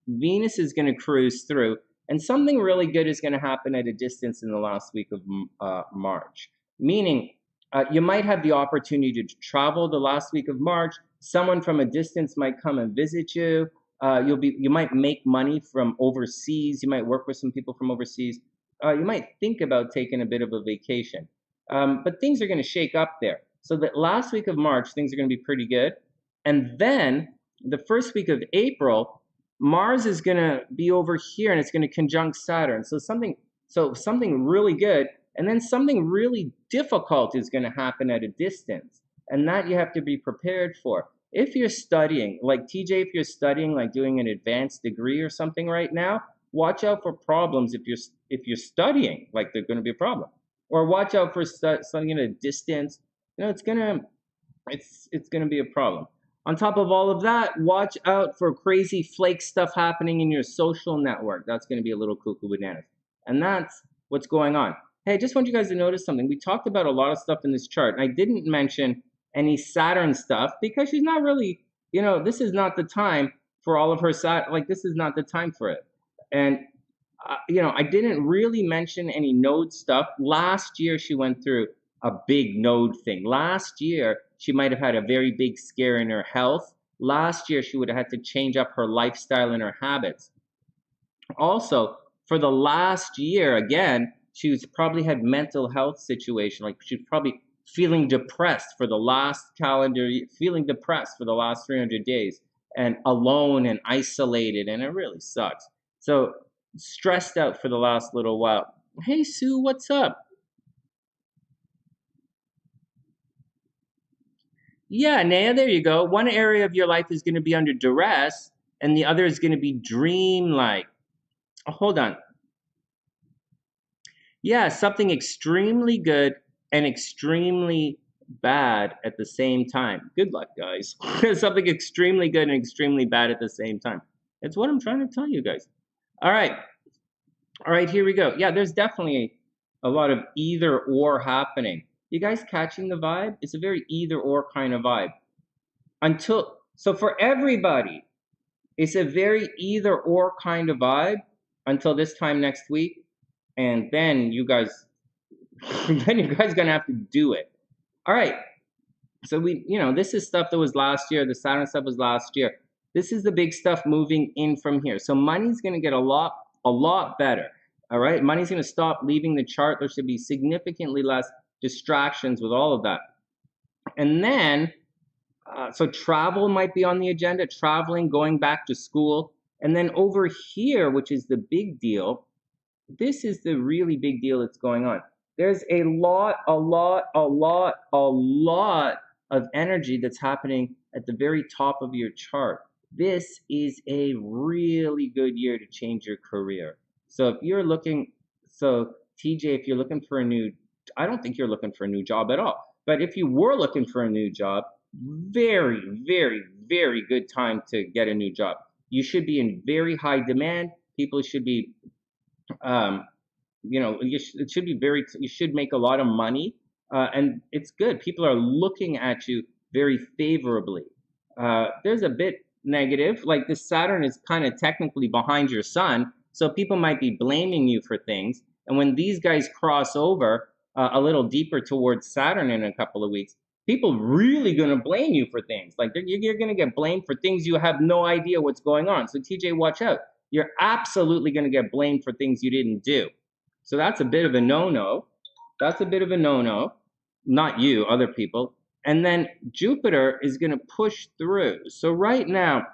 Venus is going to cruise through, and something really good is going to happen at a distance in the last week of March. Meaning, you might have the opportunity to travel the last week of March. Someone from a distance might come and visit you. You might make money from overseas. You might work with some people from overseas. You might think about taking a bit of a vacation. But things are going to shake up there. So the last week of March, things are going to be pretty good. And then the first week of April, Mars is going to be over here and it's going to conjunct Saturn. So something really good. And then something really difficult is going to happen at a distance. And that you have to be prepared for. If you're studying, like TJ, if you're studying, like doing an advanced degree or something right now, watch out for problems if you're studying, like there's going to be a problem. Or watch out for studying at a distance. You know, it's gonna be a problem. On top of all of that, watch out for crazy flake stuff happening in your social network. That's gonna be a little cuckoo bananas. And that's what's going on. Hey, I just want you guys to notice something. We talked about a lot of stuff in this chart, and I didn't mention any Saturn stuff because she's not really, you know, this is not the time for all of her this is not the time for it. And you know, I didn't really mention any node stuff. Last year, she went through a big node thing. Last year, she might have had a very big scare in her health. Last year, she would have had to change up her lifestyle and her habits. Also, for the last year, again, she's probably had mental health situation. Like she's probably feeling depressed for the last calendar year, feeling depressed for the last 300 days and alone and isolated, and it really sucks. So stressed out for the last little while. Hey, Sue, what's up? Yeah, Naya, there you go. One area of your life is going to be under duress, and the other is going to be dreamlike. Oh, hold on. Yeah, something extremely good and extremely bad at the same time. Good luck, guys. Something extremely good and extremely bad at the same time. It's what I'm trying to tell you guys. All right, here we go. Yeah, there's definitely a lot of either or happening. You guys catching the vibe? It's a very either or kind of vibe. So for everybody, it's a very either or kind of vibe until this time next week. And then you guys gonna have to do it. All right. So this is stuff that was last year. The Saturn stuff was last year. This is the big stuff moving in from here. So money's gonna get a lot better. All right, money's gonna stop leaving the chart. There should be significantly less distractions with all of that. And then, so travel might be on the agenda. Traveling, going back to school, and then over here, which is the big deal. This is the really big deal that's going on. There's a lot of energy that's happening at the very top of your chart. This is a really good year to change your career. So if you're looking, TJ, if you're looking for I don't think you're looking for a new job at all. But if you were looking for a new job, very, very, very good time to get a new job. You should be in very high demand. People should be you should make a lot of money, and it's good. People are looking at you very favorably. There's a bit negative, like the Saturn is kind of technically behind your sun, so people might be blaming you for things. And when these guys cross over a little deeper towards Saturn in a couple of weeks, people really gonna blame you for things. Like you're gonna get blamed for things you have no idea what's going on. So TJ, watch out. You're absolutely gonna get blamed for things you didn't do. So that's a bit of a no-no. That's a bit of a no-no. Not you, other people. And then Jupiter is going to push through. So right now,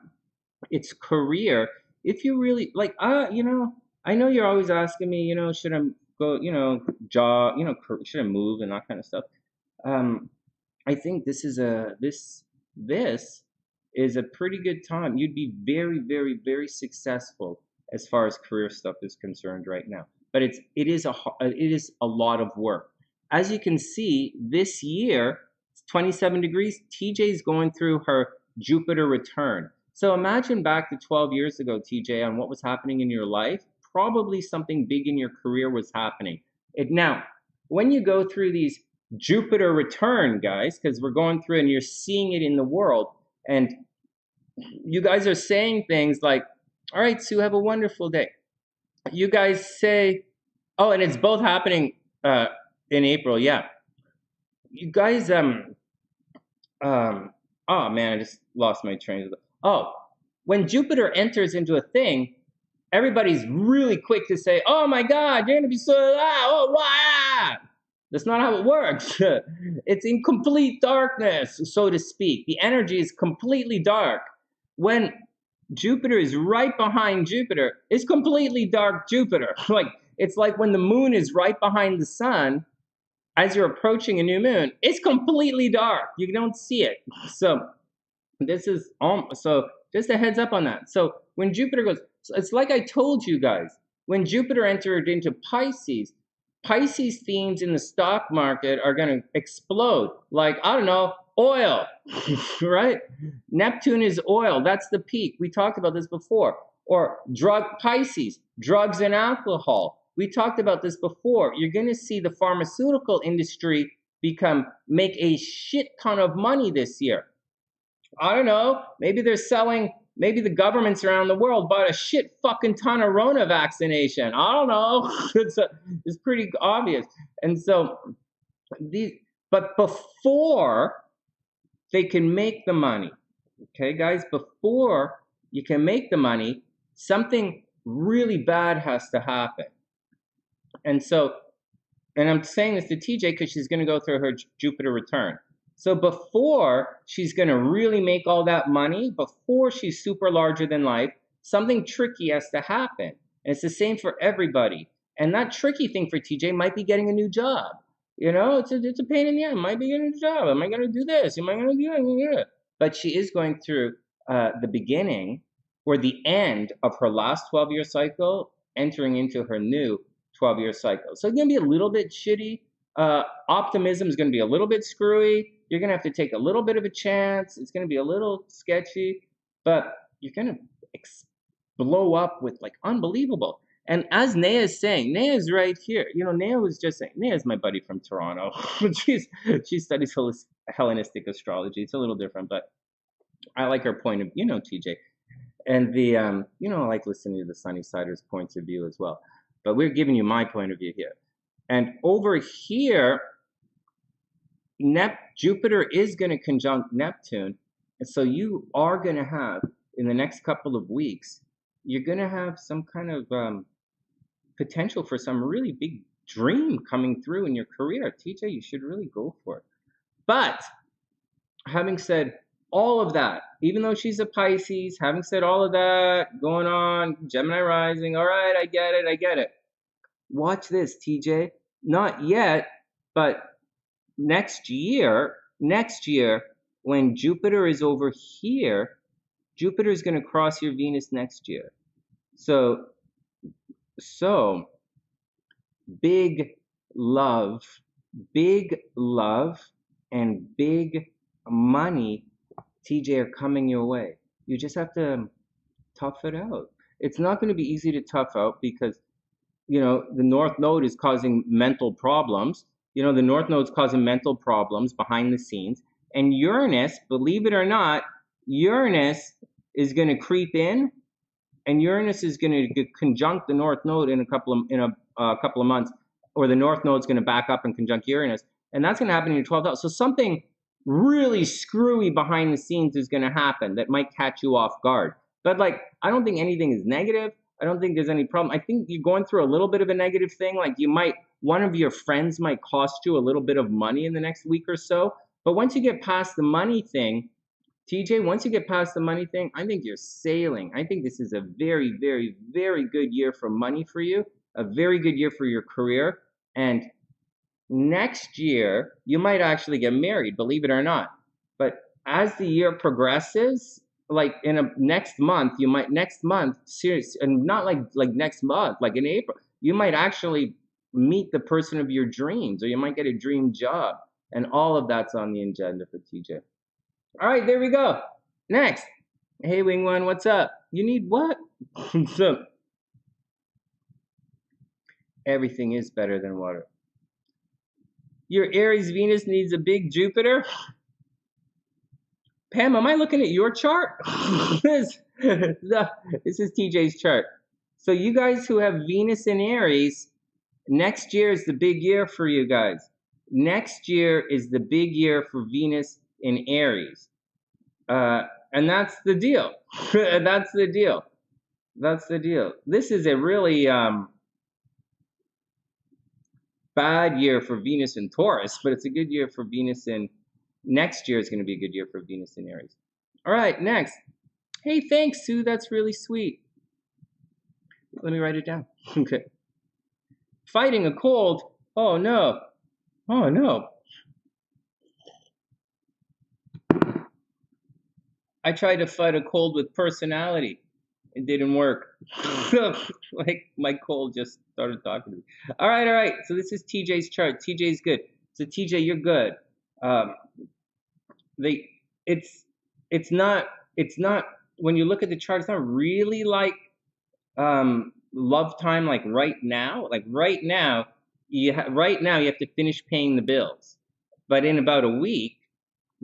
it's career. If you really, like, I know you're always asking me, should I go, job, should I move and that kind of stuff. I think this is a pretty good time. You'd be very, very, very successful as far as career stuff is concerned right now. But it is a lot of work. As you can see, this year, it's 27 degrees. TJ is going through her Jupiter return. So imagine back to 12 years ago, TJ, on what was happening in your life. Probably something big in your career was happening. Now, when you go through these Jupiter return, guys, because we're going through and you're seeing it in the world. And you guys are saying things like, all right, Sue, have a wonderful day. You guys say, oh, and it's both happening in April, yeah. You guys, oh man, I just lost my train of thought. Oh, when Jupiter enters into a thing, everybody's really quick to say, oh my God, you're gonna be so, oh, wow. That's not how it works. It's in complete darkness, so to speak. The energy is completely dark. When Jupiter is right behind Jupiter, it's completely dark Jupiter. Like, it's like when the moon is right behind the sun, as you're approaching a new moon, it's completely dark. You don't see it. So this is so just a heads up on that. So when Jupiter goes, it's like I told you guys, when Jupiter entered into Pisces, Pisces themes in the stock market are going to explode. Like, I don't know, oil, right? Neptune is oil. That's the peak. We talked about this before. Or Pisces, drugs and alcohol. We talked about this before. You're going to see the pharmaceutical industry make a shit ton of money this year. I don't know. Maybe they're selling, maybe the governments around the world bought a shit fucking ton of Rona vaccination. I don't know. It's pretty obvious. And so, but before they can make the money, okay, guys, before you can make the money, something really bad has to happen. And so, and I'm saying this to TJ because she's going to go through her Jupiter return. So before she's going to really make all that money, before she's super larger than life, something tricky has to happen. And it's the same for everybody. And that tricky thing for TJ might be getting a new job. You know, it's a pain in the ass. Might be getting a job. Am I going to do this? Am I going to do that? But she is going through the beginning or the end of her last 12-year cycle, entering into her new 12-year cycle. So it's going to be a little bit shitty. Optimism is going to be a little bit screwy. You're going to have to take a little bit of a chance. It's going to be a little sketchy, but you're going to blow up with like unbelievable. And as Naya is saying, Naya's right here. You know, Naya was just saying, Naya's my buddy from Toronto. she studies Hellenistic astrology. It's a little different, but I like her point of, you know, TJ. And the, you know, I like listening to the SunnySiders' points of view as well. But we're giving you my point of view here. And over here, Jupiter is going to conjunct Neptune. And so you are going to have, in the next couple of weeks, you're going to have some kind of potential for some really big dream coming through in your career. TJ, you should really go for it. But having said all of that, even though she's a Pisces, having said all of that going on, Gemini rising, all right, I get it. Watch this, TJ. Not yet, but next year, when Jupiter is over here, Jupiter is going to cross your Venus next year. So big love and big money, TJ, are coming your way. You just have to tough it out. It's not going to be easy to tough out because, you know, the North Node is causing mental problems. You know, the North Node's causing mental problems behind the scenes. And Uranus, believe it or not, Uranus is going to creep in, and Uranus is going to conjunct the North Node in a couple of months, or the North Node's going to back up and conjunct Uranus, and that's going to happen in your 12th house. So something really screwy behind the scenes is going to happen that might catch you off guard. But like, I don't think anything is negative. I don't think there's any problem. I think you're going through a little bit of a negative thing. Like one of your friends might cost you a little bit of money in the next week or so. But once you get past the money thing, TJ, once you get past the money thing, I think you're sailing. I think this is a very, very, very good year for money for you, a very good year for your career. And next year, you might actually get married, believe it or not. But as the year progresses, like next month, seriously, and not like next month, like in April, you might actually meet the person of your dreams, or you might get a dream job. And all of that's on the agenda for TJ. All right, there we go. Next. Hey, Wing One, what's up? You need what? So, everything is better than water. Your Aries Venus needs a big Jupiter. Pam, am I looking at your chart? this is TJ's chart. So you guys who have Venus in Aries, next year is the big year for you guys. Next year is the big year for Venus in Aries. And that's the deal. That's the deal. That's the deal. This is a really bad year for Venus in Taurus, but it's a good year for Venus in... Next year is going to be a good year for Venus in Aries. All right, next. Hey, thanks, Sue. That's really sweet. Let me write it down. Okay. Fighting a cold. Oh, no. Oh, no. I tried to fight a cold with personality. It didn't work. Like, my cold just started talking to me. All right. So this is TJ's chart. TJ's good. So TJ, you're good. It's not when you look at the chart, it's not really like love time like right now. Like right now you have to finish paying the bills, but in about a week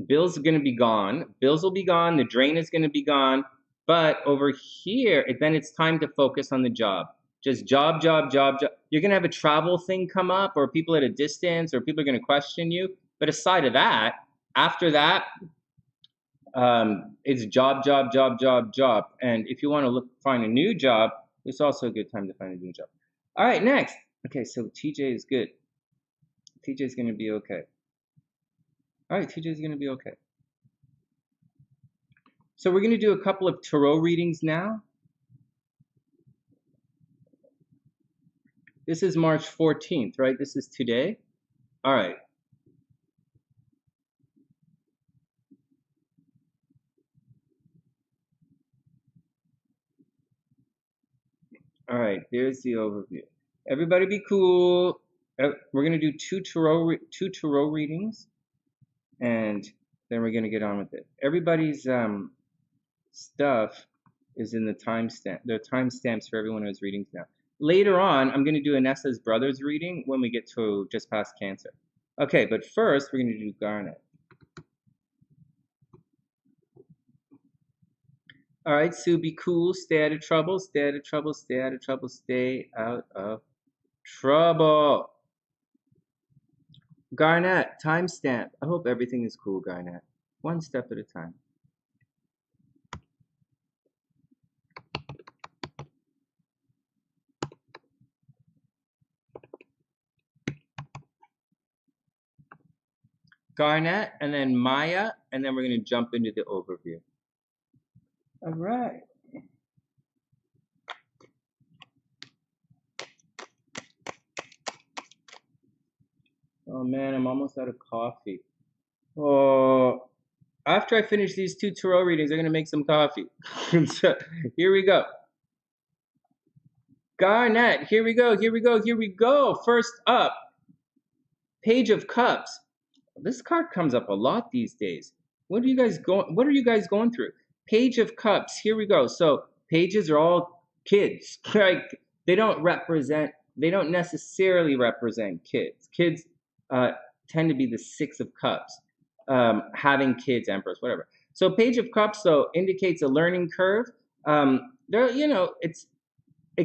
bills are going to be gone. Bills will be gone. The drain is going to be gone. But over here, then it's time to focus on the job. Just job. You're going to have a travel thing come up, or people at a distance, or people are going to question you. But aside of that, after that, it's job. And if you want to find a new job, it's also a good time to find a new job. All right, next. Okay, so TJ is good. TJ is going to be okay. All right, TJ is going to be okay. So we're going to do a couple of tarot readings now. This is March 14th, right? This is today. All right. All right, there's the overview. Everybody be cool. We're going to do two tarot readings, and then we're going to get on with it. Everybody's stuff is in the timestamp. There are timestamps for everyone who has readings now. Later on, I'm going to do Inessa's brother's reading when we get to just past Cancer. Okay, but first, we're going to do Garnet. All right, Sue, be cool. Stay out of trouble. Stay out of trouble. Stay out of trouble. Stay out of trouble. Garnet, timestamp. I hope everything is cool, Garnet. One step at a time. Garnet, and then Maya, and then we're going to jump into the overview. All right. Oh man, I'm almost out of coffee. Oh, after I finish these two tarot readings, I'm going to make some coffee. So, here we go. Garnet, here we go. First up, Page of Cups. This card comes up a lot these days. What are you guys going through? Page of Cups, here we go. So pages are all kids, right? They don't necessarily represent kids. Kids tend to be the Six of Cups, having kids, Empress, whatever. So Page of Cups, though, indicates a learning curve. It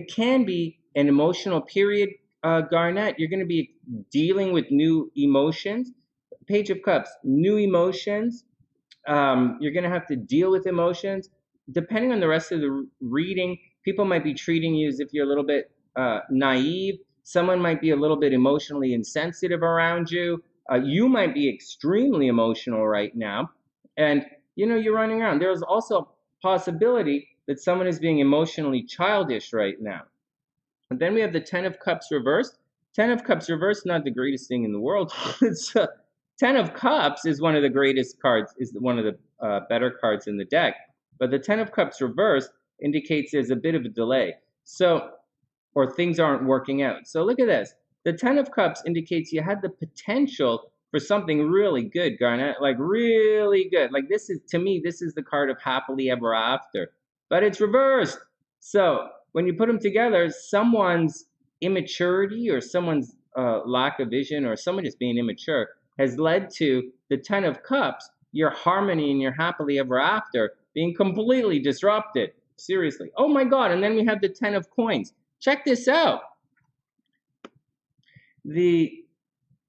can be an emotional period, Garnet. You're going to be dealing with new emotions. Page of Cups, new emotions. You're going to have to deal with emotions. Depending on the rest of the reading, people might be treating you as if you're a little bit naive. Someone might be a little bit emotionally insensitive around you. You might be extremely emotional right now. And, you're running around. There's also a possibility that someone is being emotionally childish right now. And then we have the Ten of Cups reversed. Ten of Cups reversed, not the greatest thing in the world. It's Ten of Cups is one of the greatest cards, is one of the better cards in the deck. But the Ten of Cups reversed indicates there's a bit of a delay. Or things aren't working out. So look at this. The Ten of Cups indicates you had the potential for something really good, Garnet. Like really good. Like this is, to me, this is the card of happily ever after. But it's reversed. So when you put them together, someone's immaturity or someone's lack of vision or someone just being immature has led to the 10 of Cups, your harmony and your happily ever after being completely disrupted. Seriously. Oh my God. And then we have the 10 of Coins. Check this out.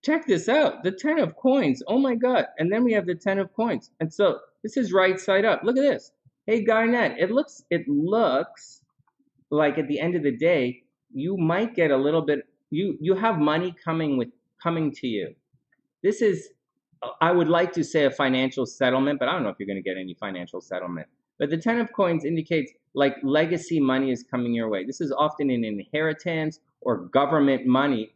Check this out. The 10 of Coins. Oh my God. And then we have the 10 of Coins. And so this is right side up. Look at this. Hey, Garnet, it looks like at the end of the day, you might get a little bit, you have money coming to you. This is, I would like to say a financial settlement, but I don't know if you're going to get any financial settlement. But the 10 of Coins indicates like legacy money is coming your way. This is often an inheritance or government money.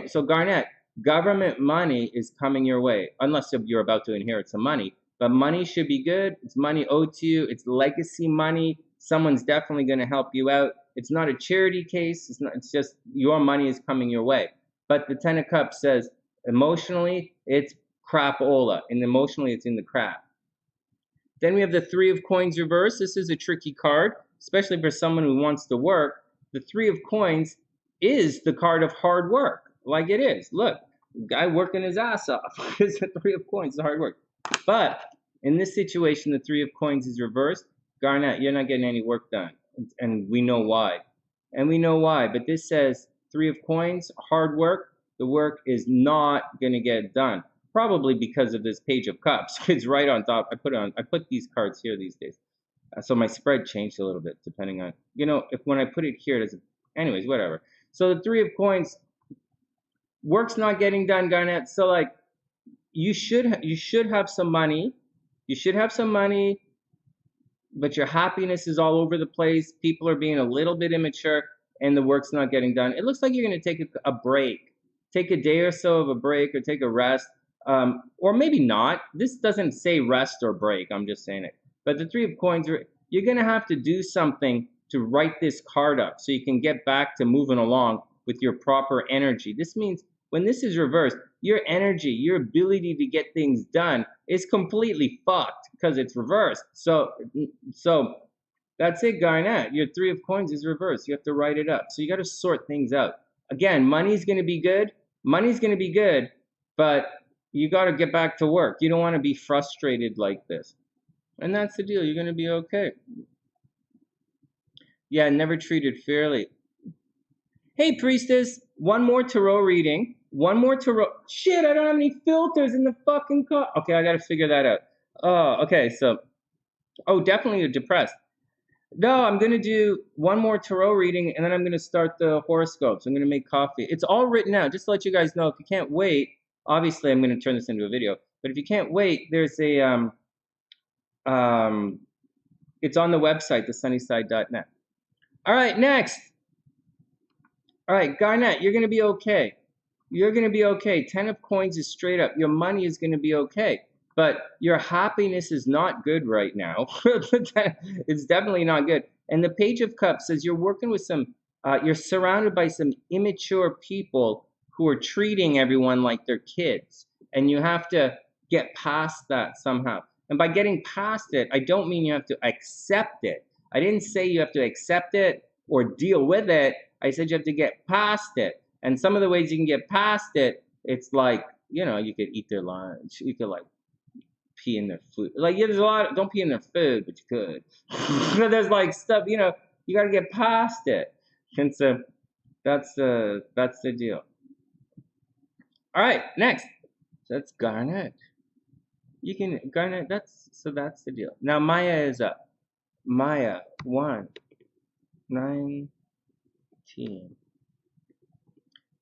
So Garnet, government money is coming your way, unless you're about to inherit some money. But money should be good. It's money owed to you. It's legacy money. Someone's definitely going to help you out. It's not a charity case. It's just your money is coming your way. But the 10 of Cups says emotionally, it's crapola. And emotionally, it's in the crap. Then we have the 3 of Coins reversed. This is a tricky card, especially for someone who wants to work. The 3 of Coins is the card of hard work, like it is. Look, guy working his ass off. It's the 3 of Coins, the hard work. But in this situation, the 3 of Coins is reversed. Garnet, you're not getting any work done. And we know why. But this says 3 of Coins, hard work. The work is not going to get done. Probably because of this Page of Cups. It's right on top. I put these cards here these days. So my spread changed a little bit depending on, when I put it here, anyways, whatever. So the 3 of Coins, work's not getting done, Garnet. So like, you should have some money. You should have some money, but your happiness is all over the place. People are being a little bit immature, and the work's not getting done. It looks like you're going to take a break. Take a day or so of a break, or take a rest. Or maybe not. This doesn't say rest or break. I'm just saying it. But the 3 of Coins, you're going to have to do something to write this card up so you can get back to moving along with your proper energy. This means when this is reversed, your energy, your ability to get things done is completely fucked because it's reversed. So that's it, Garnet. Your 3 of Coins is reversed. You have to write it up. So you got to sort things out. Again, money's going to be good. Money's going to be good, but you got to get back to work. You don't want to be frustrated like this. And that's the deal. You're going to be okay. Yeah, never treated fairly. Hey, Priestess, one more tarot reading. One more tarot. Shit, I don't have any filters in the fucking car. Okay, I got to figure that out. Oh, okay, so. Oh, definitely you're depressed. No, I'm going to do one more tarot reading, and then I'm going to start the horoscopes. I'm going to make coffee. It's all written out. Just to let you guys know, if you can't wait, obviously I'm going to turn this into a video. But if you can't wait, there's a, it's on the website, thessunnyside.net. All right, next. All right, Garnet, you're going to be okay. You're going to be okay. 10 of Coins is straight up. Your money is going to be okay. But your happiness is not good right now. It's definitely not good. And the Page of Cups says you're working with you're surrounded by some immature people who are treating everyone like they're kids. And you have to get past that somehow. And by getting past it, I don't mean you have to accept it. I didn't say you have to accept it or deal with it. I said you have to get past it. And some of the ways you can get past it, it's like, you could eat their lunch. You could pee in their food. Like, there's a lot, don't pee in their food, but you could. But there's like stuff, you got to get past it. And so that's the deal. All right, next. So that's Garnet. You can, Garnet, that's the deal. Now Maya is up. Maya, 1/19.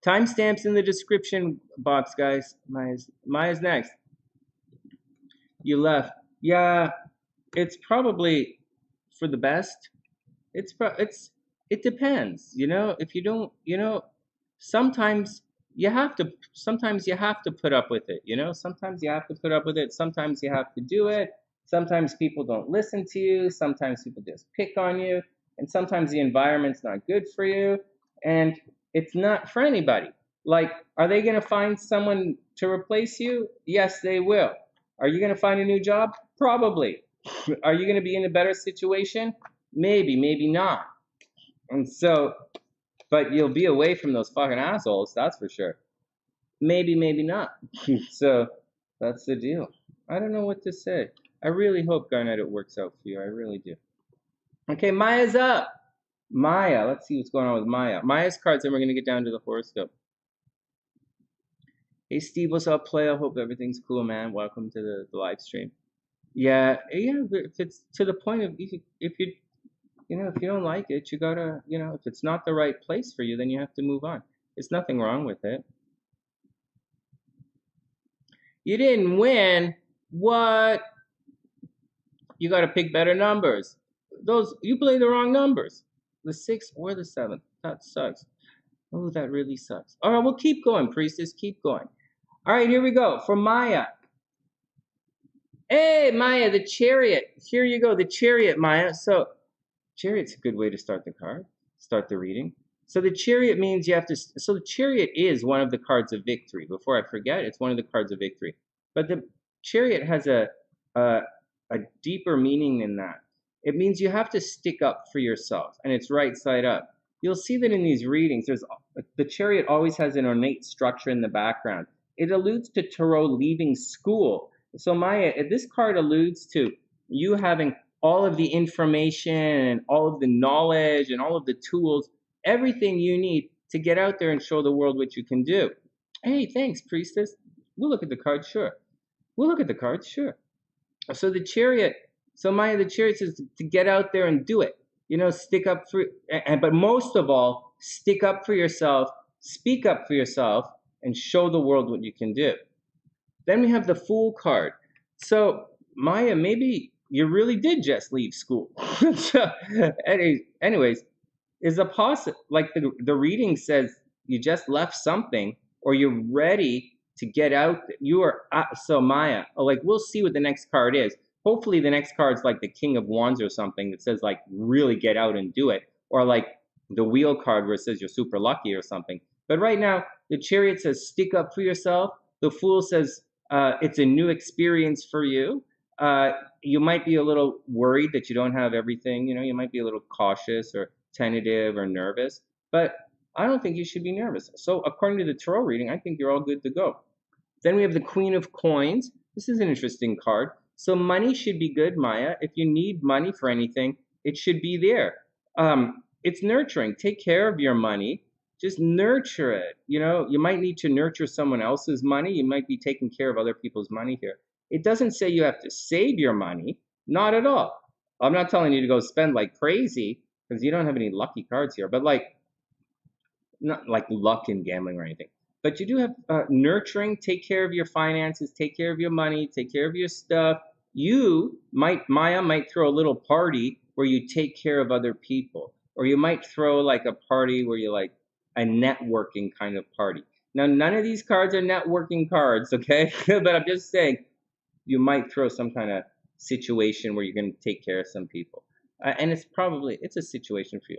Timestamps in the description box, guys. Maya's next. You left. Yeah, it's probably for the best. It depends, if you don't, sometimes you have to put up with it, sometimes you have to put up with it. Sometimes you have to do it. Sometimes people don't listen to you. Sometimes people just pick on you. And sometimes the environment's not good for you. And it's not for anybody. Like, are they going to find someone to replace you? Yes, they will. Are you going to find a new job? Probably. Are you going to be in a better situation? Maybe, maybe not. And so But you'll be away from those fucking assholes, that's for sure. Maybe, maybe not. So that's the deal. I don't know what to say. I really hope, Garnet, it works out for you. I really do. Okay, Maya's up. Maya, let's see what's going on with Maya. Maya's cards, and we're going to get down to the horoscope. Hey, Steve, what's up, play? I hope everything's cool, man. Welcome to the live stream. Yeah, if it's to the point of, if you don't like it, you gotta, if it's not the right place for you, then you have to move on. There's nothing wrong with it. You didn't win. What? You got to pick better numbers. You play the wrong numbers. The 6 or the 7. That sucks. Oh, that really sucks. All right, well, keep going, priestess. Keep going. All right, here we go. For Maya. Hey, Maya, the Chariot. Here you go, the Chariot, Maya. So, Chariot's a good way to start the reading. So the Chariot means you have to, so the Chariot is one of the cards of victory. Before I forget, it's one of the cards of victory. But the Chariot has a deeper meaning than that. It means you have to stick up for yourself, and it's right side up. You'll see that in these readings, the Chariot always has an ornate structure in the background. It alludes to Tarot leaving school. So Maya, this card alludes to you having all of the information and all of the knowledge and all of the tools, everything you need to get out there and show the world what you can do. Hey, thanks, priestess. We'll look at the cards, sure. We'll look at the cards, sure. So the Chariot, so Maya, the Chariot says to get out there and do it. Stick up for, but most of all, stick up for yourself, speak up for yourself, and show the world what you can do. Then we have the Fool card. So Maya, maybe you really did just leave school. Anyways, is a possible, like the reading says, you just left something, or you're ready to get out. You are, so Maya, like, we'll see what the next card is. Hopefully the next card's like the King of Wands or something that says, like, really get out and do it. Or like the Wheel card where it says you're super lucky or something. But right now, the Chariot says stick up for yourself. The Fool says it's a new experience for you. You might be a little worried that you don't have everything. You might be a little cautious or tentative or nervous. But I don't think you should be nervous. So according to the tarot reading, I think you're all good to go. Then we have the Queen of Coins. This is an interesting card. So money should be good, Maya. If you need money for anything, it should be there. It's nurturing. Take care of your money. Just nurture it. You might need to nurture someone else's money. You might be taking care of other people's money here. It doesn't say you have to save your money. Not at all. I'm not telling you to go spend like crazy because you don't have any lucky cards here. But not like luck in gambling or anything. But you do have nurturing. Take care of your finances. Take care of your money. Take care of your stuff. Maya might throw a little party where you take care of other people. Or you might throw like a party where you like a networking kind of party. Now, none of these cards are networking cards, okay? But I'm just saying you might throw some kind of situation where you're going to take care of some people. And it's a situation for you.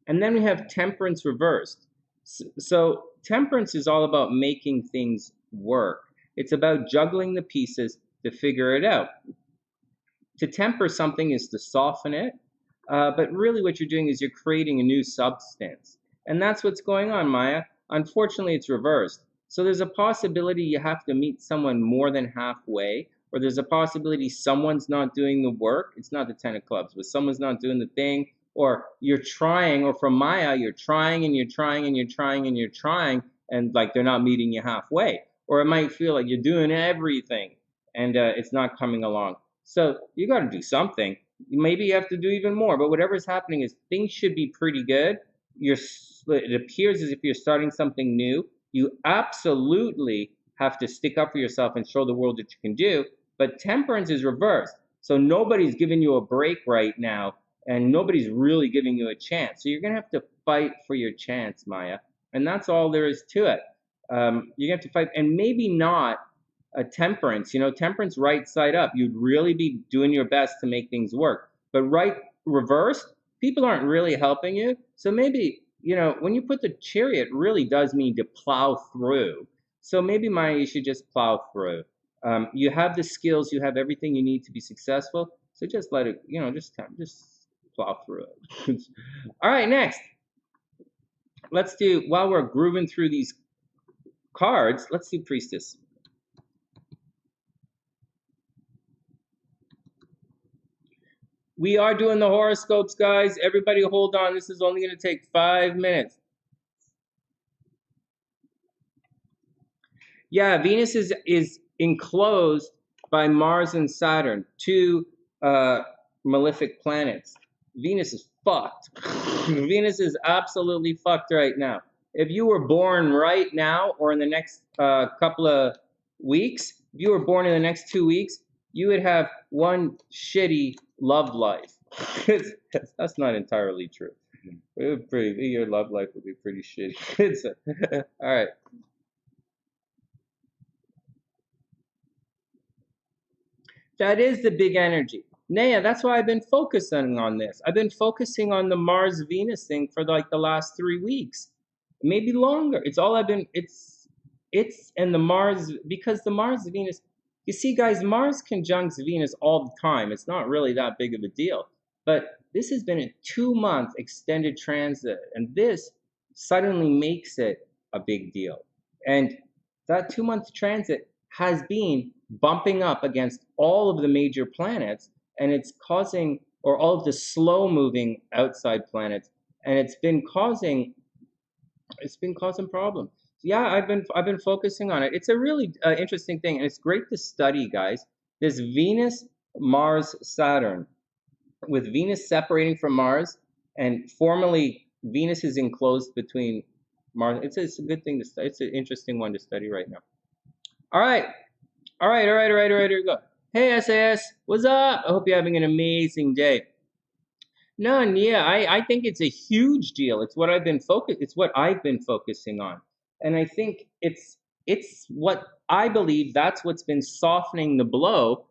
And then we have Temperance Reversed. So Temperance is all about making things work. It's about juggling the pieces to figure it out. To temper something is to soften it, but really what you're doing is you're creating a new substance. And that's what's going on, Maya. Unfortunately, it's reversed. So there's a possibility you have to meet someone more than halfway, or there's a possibility someone's not doing the work. It's not the 10 of clubs, but someone's not doing the thing, or you're trying, or for Maya, you're trying and you're trying and you're trying and you're trying, and like they're not meeting you halfway. Or it might feel like you're doing everything and it's not coming along. So you got to do something. Maybe you have to do even more, but whatever's happening is things should be pretty good. It appears as if you're starting something new. You absolutely have to stick up for yourself and show the world what you can do. But Temperance is reversed. So nobody's giving you a break right now, and nobody's really giving you a chance. So you're going to have to fight for your chance, Maya. And that's all there is to it. You have to fight, and maybe not a Temperance. Temperance right side up. You'd really be doing your best to make things work. But right reversed, people aren't really helping you. So maybe, when you put the Chariot, really does mean to plow through. So maybe, Maya, you should just plow through. You have the skills. You have everything you need to be successful. So just let it, just plow through it. All right, next. let's do, while we're grooving through these cards, let's do Priestess. We are doing the horoscopes, guys. Everybody hold on. This is only going to take 5 minutes. Yeah, Venus is enclosed by Mars and Saturn, two malefic planets. Venus is fucked. Venus is absolutely fucked right now. If you were born right now or in the next couple of weeks, if you were born in the next 2 weeks, you would have one shitty love life. That's not entirely true. Your love life would be pretty shitty. All right. That is the big energy. Naya, that's why I've been focusing on this. I've been focusing on the Mars-Venus thing for like the last 3 weeks. Maybe longer. It's all I've been, it's and the Mars, because the Mars-Venus, you see guys, Mars conjuncts Venus all the time. It's not really that big of a deal. But this has been a 2-month extended transit, and this suddenly makes it a big deal. And that 2-month transit has been bumping up against all of the major planets, and it's causing, or all of the slow moving outside planets, and it's been causing problems. Yeah, I've been focusing on it. It's a really interesting thing, and it's great to study, guys. This Venus, Mars, Saturn, with Venus separating from Mars, and formally Venus is enclosed between Mars. It's a good thing to study. It's an interesting one to study right now. All right. Here we go. Hey, SAS, what's up? I hope you're having an amazing day. None, yeah, I think it's a huge deal. It's what I've been focusing on. And I think it's what I believe that's what's been softening the blow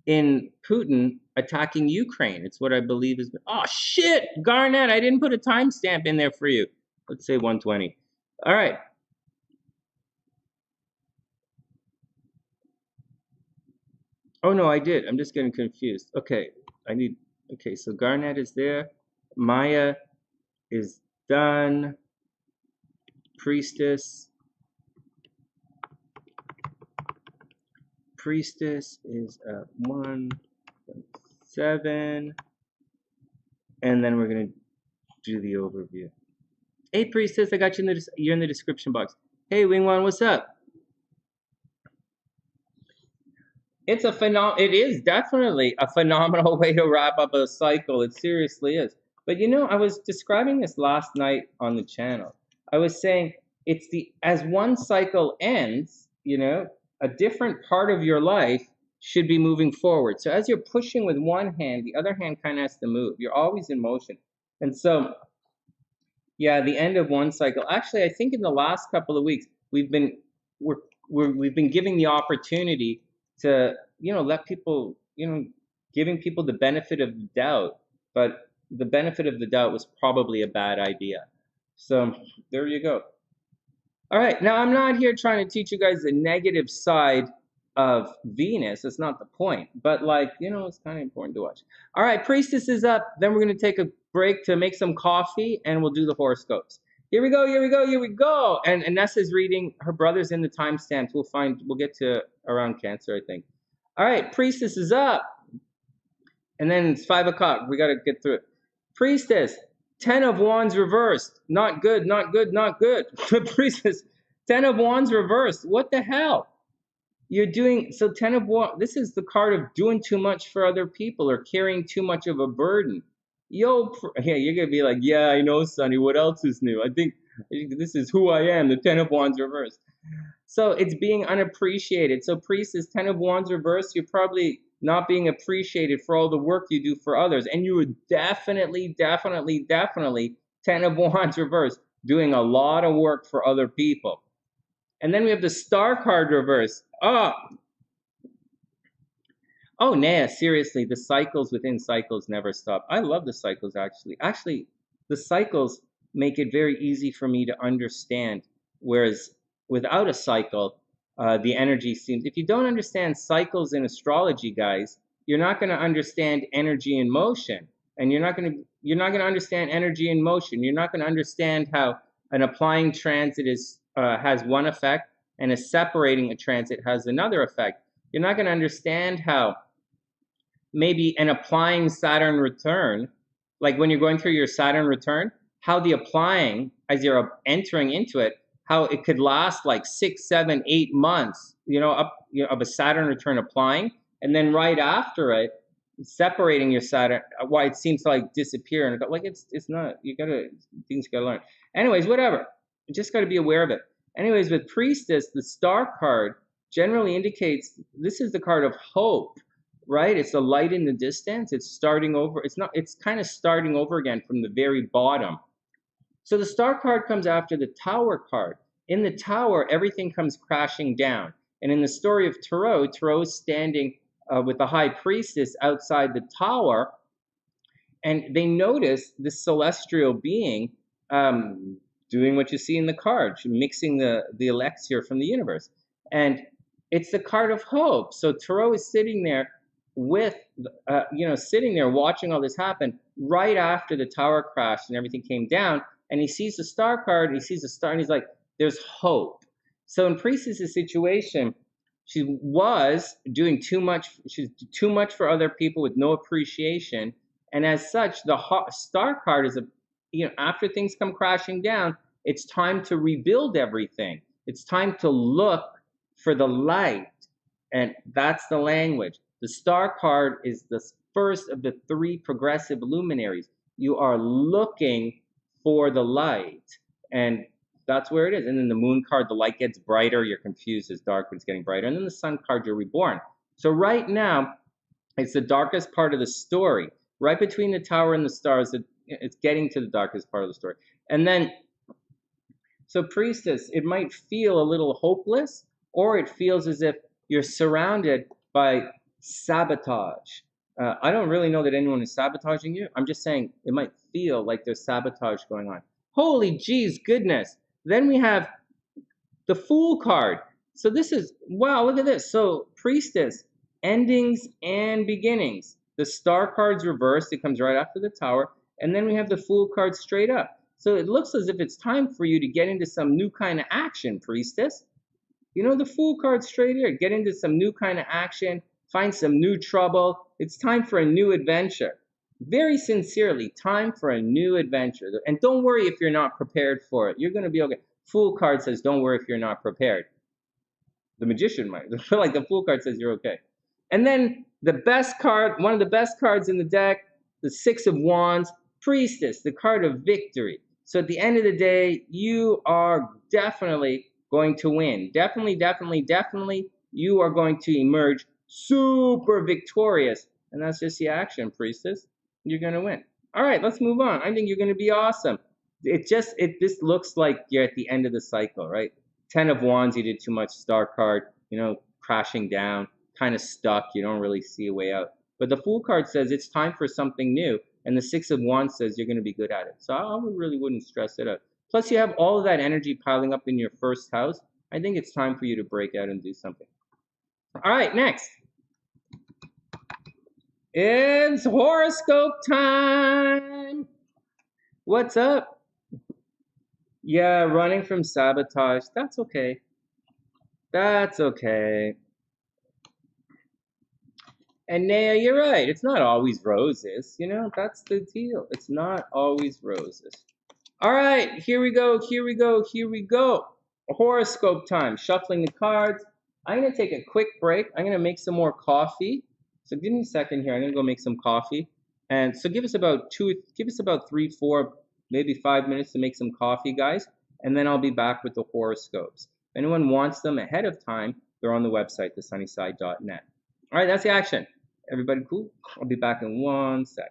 in Putin attacking Ukraine. It's what I believe is, oh shit, Garnet, I didn't put a timestamp in there for you. Let's say 120. All right. Oh no, I did. I'm just getting confused. Okay, okay, so Garnet is there. Maya is done. Priestess. Priestess is at 1.7. And then we're gonna do the overview. Hey Priestess, I got you you're in the description box. Hey Wingwan, what's up? It is definitely a phenomenal way to wrap up a cycle. It seriously is. But you know, I was describing this last night on the channel. I was saying as one cycle ends, you know, a different part of your life should be moving forward. So as you're pushing with one hand, the other hand kind of has to move. You're always in motion. And so, yeah, the end of one cycle. Actually, I think in the last couple of weeks, we've been giving the opportunity to, you know, let people, you know, giving people the benefit of the doubt, but the benefit of the doubt was probably a bad idea. So there you go. All right, now I'm not here trying to teach you guys the negative side of Venus. That's not the point, but like, you know, it's kind of important to watch. All right, Priestess is up. Then we're going to take a break to make some coffee, and we'll do the horoscopes. Here we go. And Inessa's reading. Her brother's in the timestamps. We'll get to around Cancer, I think. All right, Priestess is up. And then it's 5 o'clock. We got to get through it. Priestess, 10 of Wands reversed. Not good. Priestess, 10 of Wands reversed. What the hell? You're doing, so 10 of Wands, this is the card of doing too much for other people or carrying too much of a burden. Yeah, you're going to be like, yeah, I know, Sonny. What else is new? I think this is who I am, the 10 of Wands reversed. So it's being unappreciated. So Priestess, 10 of Wands reversed, you're probably not being appreciated for all the work you do for others. And you would definitely, 10 of Wands reversed, doing a lot of work for other people. And then we have the Star card reversed. Oh, Naya, seriously, the cycles within cycles never stop. I love the cycles, actually. Actually, the cycles make it very easy for me to understand, whereas without a cycle, the energy seems... If you don't understand cycles in astrology, guys, you're not going to understand energy in motion, and you're not going to You're not going to understand energy in motion. You're not going to understand how an applying transit has one effect and a separating a transit has another effect. You're not going to understand how maybe an applying Saturn return, like when you're going through your Saturn return, how the applying, as you're entering into it, how it could last like 6, 7, 8 months, of a Saturn return applying, and then right after it, separating your Saturn, why it seems to like disappear, and like it's not. Things you gotta learn. Anyways, whatever. You just gotta be aware of it. Anyways, with Priestess, the star card generally indicates this is the card of hope, right? It's a light in the distance. It's starting over. It's kind of starting over again from the very bottom. So the star card comes after the tower card. In the tower, everything comes crashing down. And in the story of Tarot is standing with the high priestess outside the tower, and they notice this celestial being doing what you see in the card, mixing the elixir from the universe. And it's the card of hope. So Tarot is sitting there with, sitting there watching all this happen right after the tower crashed and everything came down. And he sees the star card, and he sees the star, and he's like, there's hope. So in Priestess's situation, she was doing too much. She's too much for other people with no appreciation. And as such, the star card is after things come crashing down, it's time to rebuild everything. It's time to look for the light. And that's the language. The star card is the first of the 3 progressive luminaries. You are looking for the light, and that's where it is. And then the moon card, the light gets brighter, you're confused, it's dark, but it's getting brighter. And then the sun card, you're reborn. So right now, it's the darkest part of the story. Right between the tower and the stars, it's getting to the darkest part of the story. And then, so Priestess, it might feel a little hopeless, or it feels as if you're surrounded by sabotage. I don't really know that anyone is sabotaging you. I'm just saying it might feel like there's sabotage going on. Holy geez, goodness. Then we have the Fool card. So this is, wow, look at this. So Priestess, endings and beginnings. The star card's reversed. It comes right after the tower. And then we have the Fool card straight up. So it looks as if it's time for you to get into some new kind of action, Priestess. The Fool card straight here. Get into some new kind of action. Find some new trouble. It's time for a new adventure. Very sincerely, time for a new adventure. And don't worry if you're not prepared for it. You're going to be okay. Fool card says, don't worry if you're not prepared. The Magician might. I feel like the Fool card says you're okay. And then the best card, one of the best cards in the deck, the 6 of Wands, Priestess, the card of victory. So at the end of the day, you are definitely going to win. Definitely, definitely, definitely, you are going to emerge super victorious. And that's just the action, Priestess. You're going to win. All right, let's move on. I think you're going to be awesome. This looks like you're at the end of the cycle, right? 10 of Wands, you did too much star card, crashing down, kind of stuck. You don't really see a way out. But the Fool card says it's time for something new. And the 6 of Wands says you're going to be good at it. So I really wouldn't stress it out. Plus, you have all of that energy piling up in your first house. I think it's time for you to break out and do something. All right, next. It's horoscope time. What's up? Yeah, running from sabotage. That's okay. That's okay. And Naya, you're right. It's not always roses. That's the deal. It's not always roses. All right, here we go. Here we go. Here we go. Horoscope time. Shuffling the cards. I'm going to take a quick break. I'm going to make some more coffee. So give me a second here. I'm going to go make some coffee. And so give us about 3, 4, maybe 5 minutes to make some coffee, guys. And then I'll be back with the horoscopes. If anyone wants them ahead of time, they're on the website, thesunnyside.net. All right, that's the action. Everybody cool? I'll be back in 1 sec.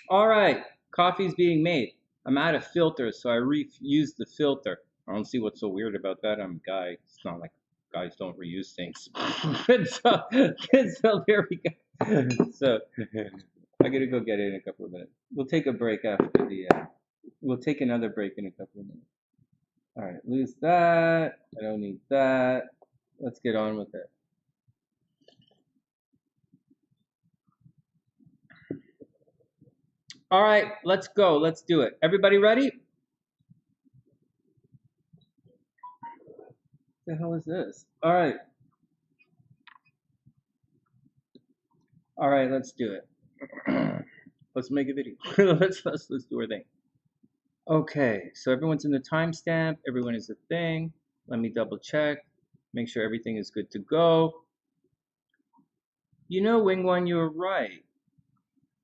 All right, coffee's being made. I'm out of filters, so I reused the filter. I don't see what's so weird about that. I'm a guy. It's not like guys don't reuse things. So there we go. So I gotta go get it in a couple of minutes. We'll take a break after the. We'll take another break in a couple of minutes. All right, lose that. I don't need that. Let's get on with it. All right, let's go. Let's do it. Everybody ready? What the hell is this? All right. All right, let's do it. Let's make a video. let's do our thing. Okay, so everyone's in the timestamp. Everyone is a thing. Let me double check. Make sure everything is good to go. You know, Wing One, you're right.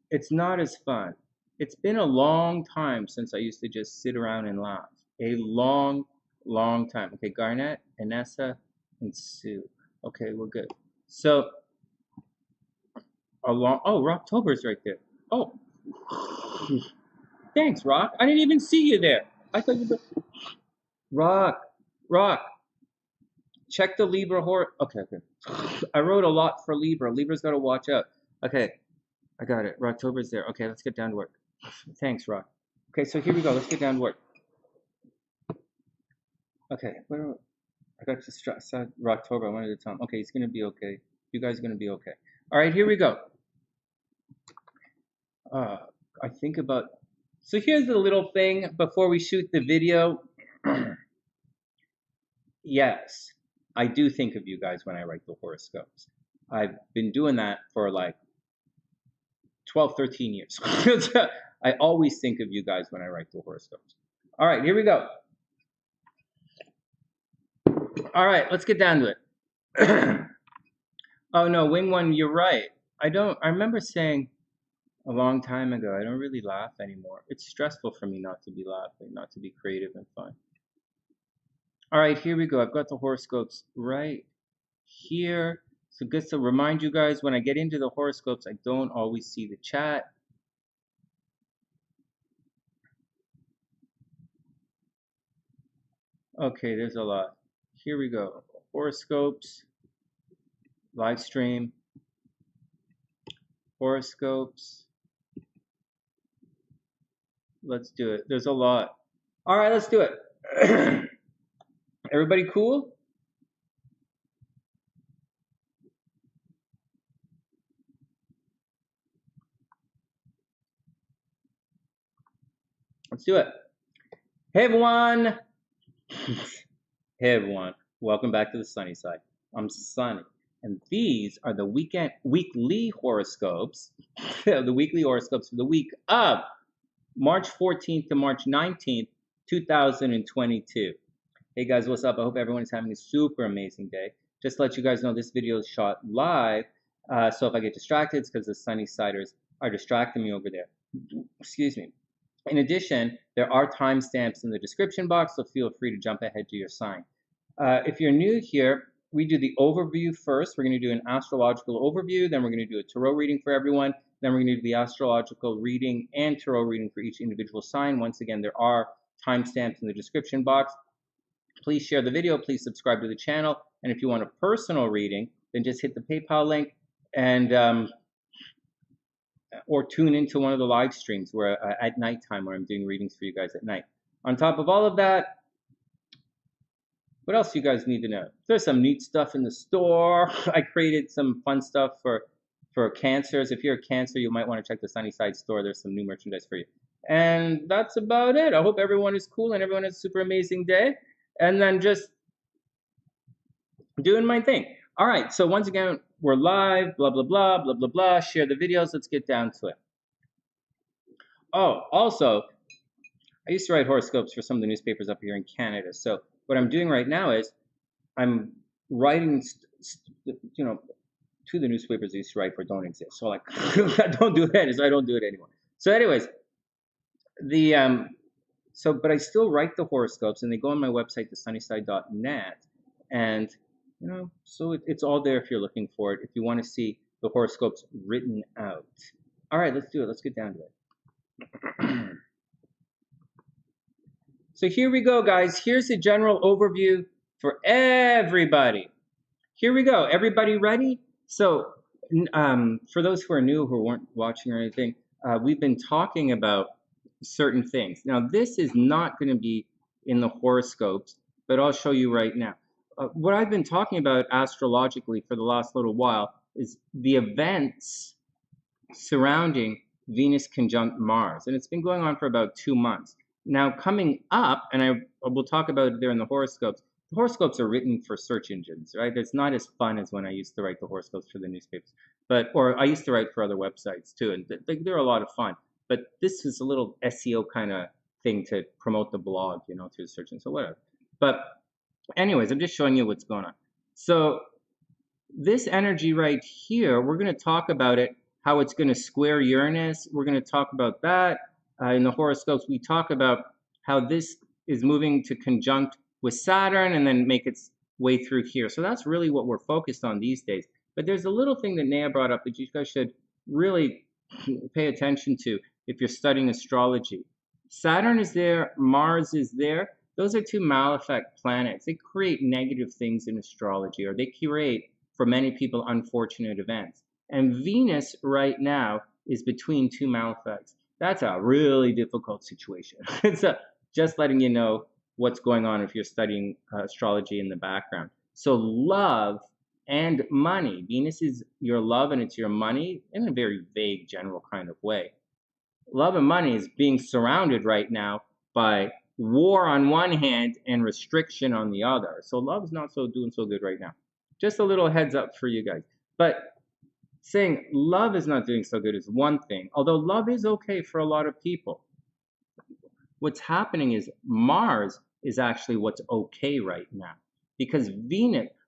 It's not as fun. It's been a long time since I used to just sit around and laugh. A long, long time. Okay, Garnet, Inessa, and Sue. Okay, we're good. So, oh, Rocktober's right there. Oh, thanks, Rock. I didn't even see you there. I thought you were... Rock. Check the Libra Okay. I wrote a lot for Libra. Libra's got to watch out. Okay, I got it. Rocktober's there. Okay, let's get down to work. Thanks, Rock. Okay, so here we go. Let's get down to work. Okay, I got to Rocktober one at a time. Okay, he's gonna be okay. You guys are gonna be okay. All right, here we go. I think about. So here's the little thing before we shoot the video. Yes, I do think of you guys when I write the horoscopes. I've been doing that for like 12, 13 years. I always think of you guys when I write the horoscopes. All right, here we go. All right, let's get down to it. Oh no, Wing One, you're right. I remember saying a long time ago, I don't really laugh anymore. It's stressful for me not to be laughing, not to be creative and fun. All right, here we go. I've got the horoscopes right here. So just to remind you guys, when I get into the horoscopes, I don't always see the chat. Okay, there's a lot. Here we go. Horoscopes, live stream, horoscopes. Let's do it. There's a lot. All right, let's do it. Everybody cool? Let's do it. Hey everyone. Hey everyone. Welcome back to the Sunny Side. I'm Sonny, and these are the weekly horoscopes. The weekly horoscopes for the week of March 14th to March 19th, 2022. Hey guys, what's up? I hope everyone is having a super amazing day. Just to let you guys know, this video is shot live, so if I get distracted, it's because the Sunny Siders are distracting me over there. Excuse me. In addition, there are timestamps in the description box, so feel free to jump ahead to your sign. If you're new here, we do the overview first. We're going to do an astrological overview, then we're going to do a tarot reading for everyone, then we're going to do the astrological reading and tarot reading for each individual sign. Once again, there are timestamps in the description box. Please share the video, please subscribe to the channel, and if you want a personal reading, then just hit the PayPal link and or tune into one of the live streams where at nighttime where I'm doing readings for you guys at night. On top of all of that, what else do you guys need to know? There's some neat stuff in the store. I created some fun stuff for cancers. If you're a cancer, you might want to check the SunnySide store. There's some new merchandise for you. And that's about it. I hope everyone is cool and everyone has a super amazing day. And then just doing my thing. All right, so once again, we're live, blah, blah, blah, blah, blah, blah. Share the videos. Let's get down to it. Oh, also, I used to write horoscopes for some of the newspapers up here in Canada. So what I'm doing right now is I'm writing, to the newspapers I used to write for don't exist. So like, I don't do that, so I don't do it anymore. So anyways, but I still write the horoscopes and they go on my website, thessunnyside.net. And, so it's all there if you're looking for it, if you want to see the horoscopes written out. All right, let's do it. Let's get down to it. So here we go, guys. Here's a general overview for everybody. Here we go. Everybody ready? So for those who are new, who weren't watching or anything, we've been talking about certain things. Now, this is not going to be in the horoscopes, but I'll show you right now. What I've been talking about astrologically for the last little while is the events surrounding Venus conjunct Mars, and it's been going on for about 2 months. Now, coming up, and I will talk about it there in the horoscopes. The horoscopes are written for search engines, right? It's not as fun as when I used to write the horoscopes for the newspapers, or I used to write for other websites too, and they're a lot of fun. But this is a little SEO kind of thing to promote the blog, you know, through search engines, so whatever. But anyways, I'm just showing you what's going on. So this energy right here, we're going to talk about it, how it's going to square Uranus. We're going to talk about that. In the horoscopes, we talk about how this is moving to conjunct with Saturn and then make its way through here. So that's really what we're focused on these days. But there's a little thing that Naya brought up that you guys should really pay attention to if you're studying astrology. Saturn is there, Mars is there. Those are two malefic planets. They create negative things in astrology, or they create, for many people, unfortunate events. And Venus right now is between two malefics. That's a really difficult situation. It's just letting you know what's going on if you're studying astrology in the background. So love and money. Venus is your love and it's your money in a very vague, general kind of way. Love and money is being surrounded right now by war on one hand and restriction on the other. So love is not doing so good right now. Just a little heads up for you guys. But saying love is not doing so good is one thing, although love is okay for a lot of people. What's happening is Mars is actually what's okay right now, because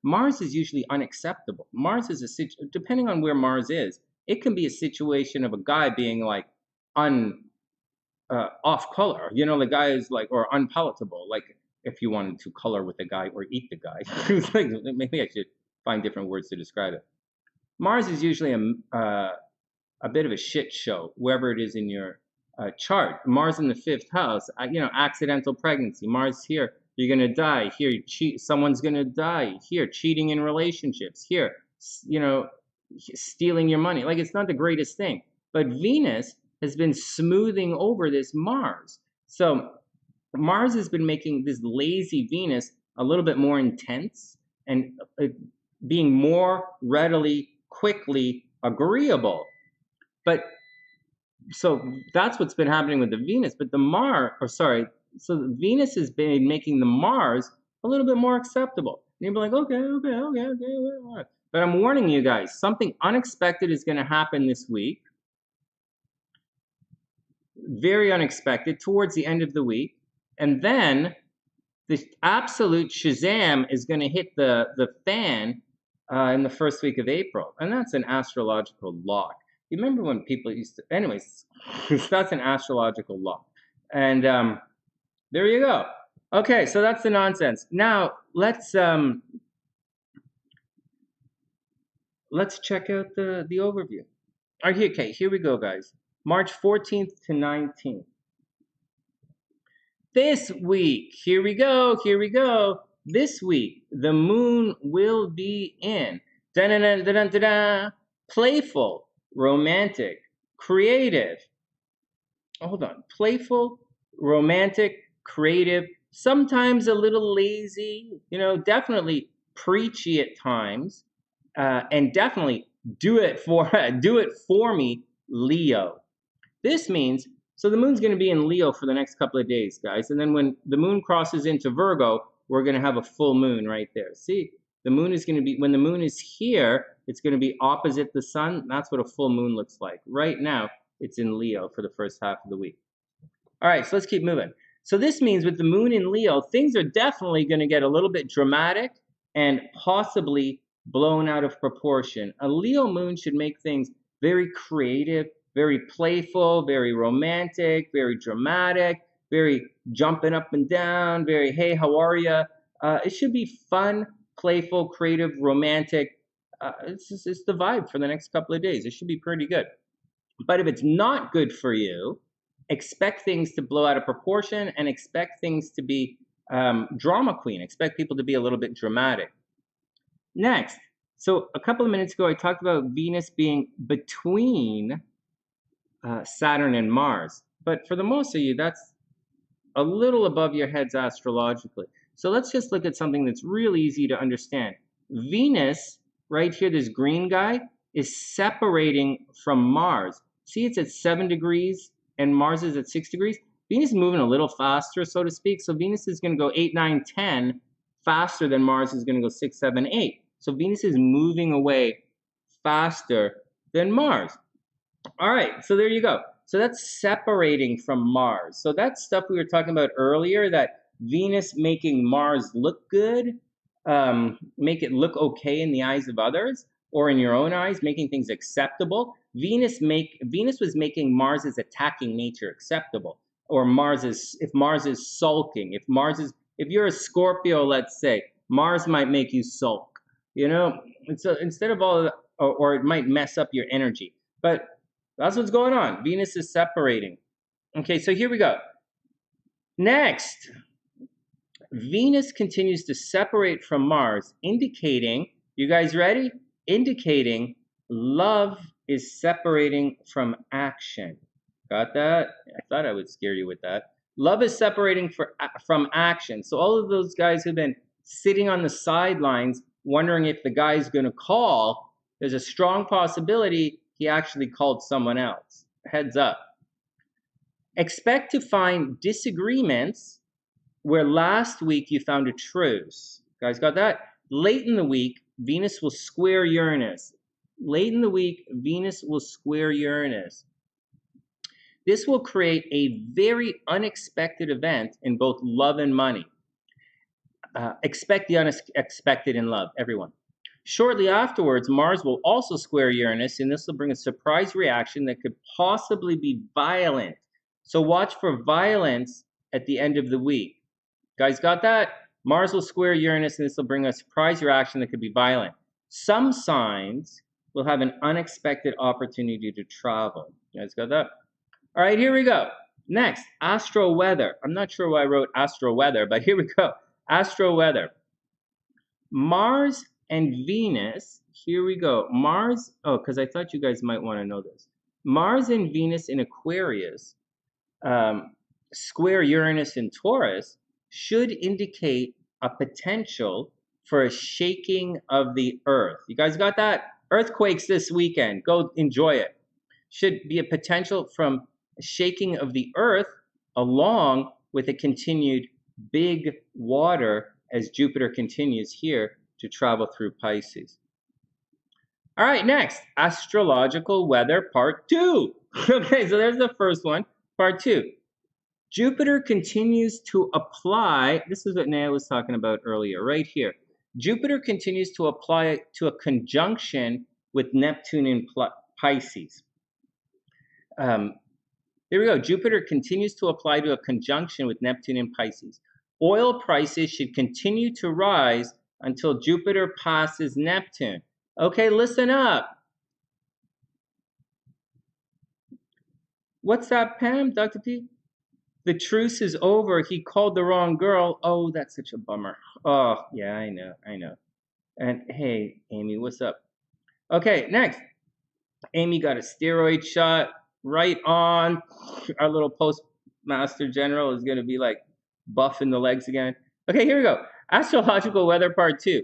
Mars is usually unacceptable. Mars is depending on where Mars is, it can be a situation of a guy being like off color, you know, the guy is like, or unpalatable, like if you wanted to color with a guy or eat the guy. It's like, maybe I should find different words to describe it. Mars is usually a bit of a shit show, wherever it is in your chart. Mars in the 5th house, you know, accidental pregnancy. Mars here, you're going to die. Here, you cheat, someone's going to die. Here, cheating in relationships. Here, you know, stealing your money. Like, it's not the greatest thing. But Venus has been smoothing over this Mars. So Mars has been making this lazy Venus a little bit more intense and being more readily, quickly agreeable. But so that's what's been happening with the Venus. But so the Venus has been making the Mars a little bit more acceptable. And you'll be like, okay. But I'm warning you guys, something unexpected is going to happen this week. Very unexpected towards the end of the week. And then the absolute Shazam is going to hit the fan in the first week of April. And that's an astrological lock. You remember when people used to, anyways, that's an astrological law. And there you go. Okay, so that's the nonsense. Now, let's check out the overview. Okay, here we go, guys. March 14th to 19th. This week, here we go. This week, the moon will be in playful, romantic, creative. Hold on. Playful, romantic, creative, sometimes a little lazy, you know, definitely preachy at times, and definitely do it for me, Leo. This means, so the moon's going to be in Leo for the next couple of days, guys. And then when the moon crosses into Virgo, we're going to have a full moon right there. See, the moon is going to be, when the moon is here, it's going to be opposite the sun. That's what a full moon looks like. Right now, it's in Leo for the first half of the week. All right, so let's keep moving. So this means with the moon in Leo, things are definitely going to get a little bit dramatic and possibly blown out of proportion. A Leo moon should make things very creative, very playful, very romantic, very dramatic, very jumping up and down, very, hey, how are you? It should be fun, playful, creative, romantic. It's the vibe for the next couple of days. It should be pretty good. But if it's not good for you, expect things to blow out of proportion and expect things to be drama queen. Expect people to be a little bit dramatic. Next, so a couple of minutes ago, I talked about Venus being between Saturn and Mars. But for the most of you, that's a little above your heads astrologically. So let's just look at something that's really easy to understand. Venus, right here, this green guy, is separating from Mars. See, it's at 7 degrees and Mars is at 6 degrees. Venus is moving a little faster, so to speak. So Venus is going to go 8, 9, 10 faster than Mars is going to go 6, 7, 8. So Venus is moving away faster than Mars. All right, so there you go. So that's separating from Mars. So that's stuff we were talking about earlier, that Venus making Mars look good, make it look okay in the eyes of others, or in your own eyes, making things acceptable. Venus was making Mars's attacking nature acceptable, or if Mars is sulking, if you're a Scorpio, let's say, Mars might make you sulk, you know. And so instead of all of that, or it might mess up your energy, but that's what's going on. Venus is separating. Okay, so here we go. Next, Venus continues to separate from Mars, indicating, you guys ready? Indicating love is separating from action. Got that? I thought I would scare you with that. Love is separating from action. So all of those guys who've been sitting on the sidelines wondering if the guy's going to call, there's a strong possibility he actually called someone else. Heads up. Expect to find disagreements where last week you found a truce. Guys, got that? Late in the week, Venus will square Uranus. Late in the week, Venus will square Uranus. This will create a very unexpected event in both love and money. Expect the unexpected in love, everyone. Shortly afterwards, Mars will also square Uranus, and this will bring a surprise reaction that could possibly be violent. So watch for violence at the end of the week. Guys, got that? Mars will square Uranus, and this will bring a surprise reaction that could be violent. Some signs will have an unexpected opportunity to travel. You guys got that? All right, here we go. Next, astro weather. I'm not sure why I wrote astro weather, but here we go. Astro weather. Mars and Venus, here we go. Mars, because I thought you guys might want to know this. Mars and Venus in Aquarius, square Uranus in Taurus, should indicate a potential for a shaking of the earth. You guys got that? Earthquakes this weekend. Go enjoy it. Should be a potential from a shaking of the earth along with a continued big water as Jupiter continues here to travel through Pisces. All right, next, astrological weather part 2. Okay, so there's the first one, part 2. Jupiter continues to apply, this is what Naya was talking about earlier, right here. Jupiter continues to apply to a conjunction with Neptune in Pisces. Here we go. Jupiter continues to apply to a conjunction with Neptune in Pisces. Oil prices should continue to rise until Jupiter passes Neptune. Okay, listen up. What's that, Pam? Dr. P? The truce is over. He called the wrong girl. Oh, that's such a bummer. Oh, yeah, I know. And hey, Amy, what's up? Okay, next. Amy got a steroid shot. Right on. Our little postmaster general is going to be like buffing the legs again. Okay, here we go. Astrological weather part 2.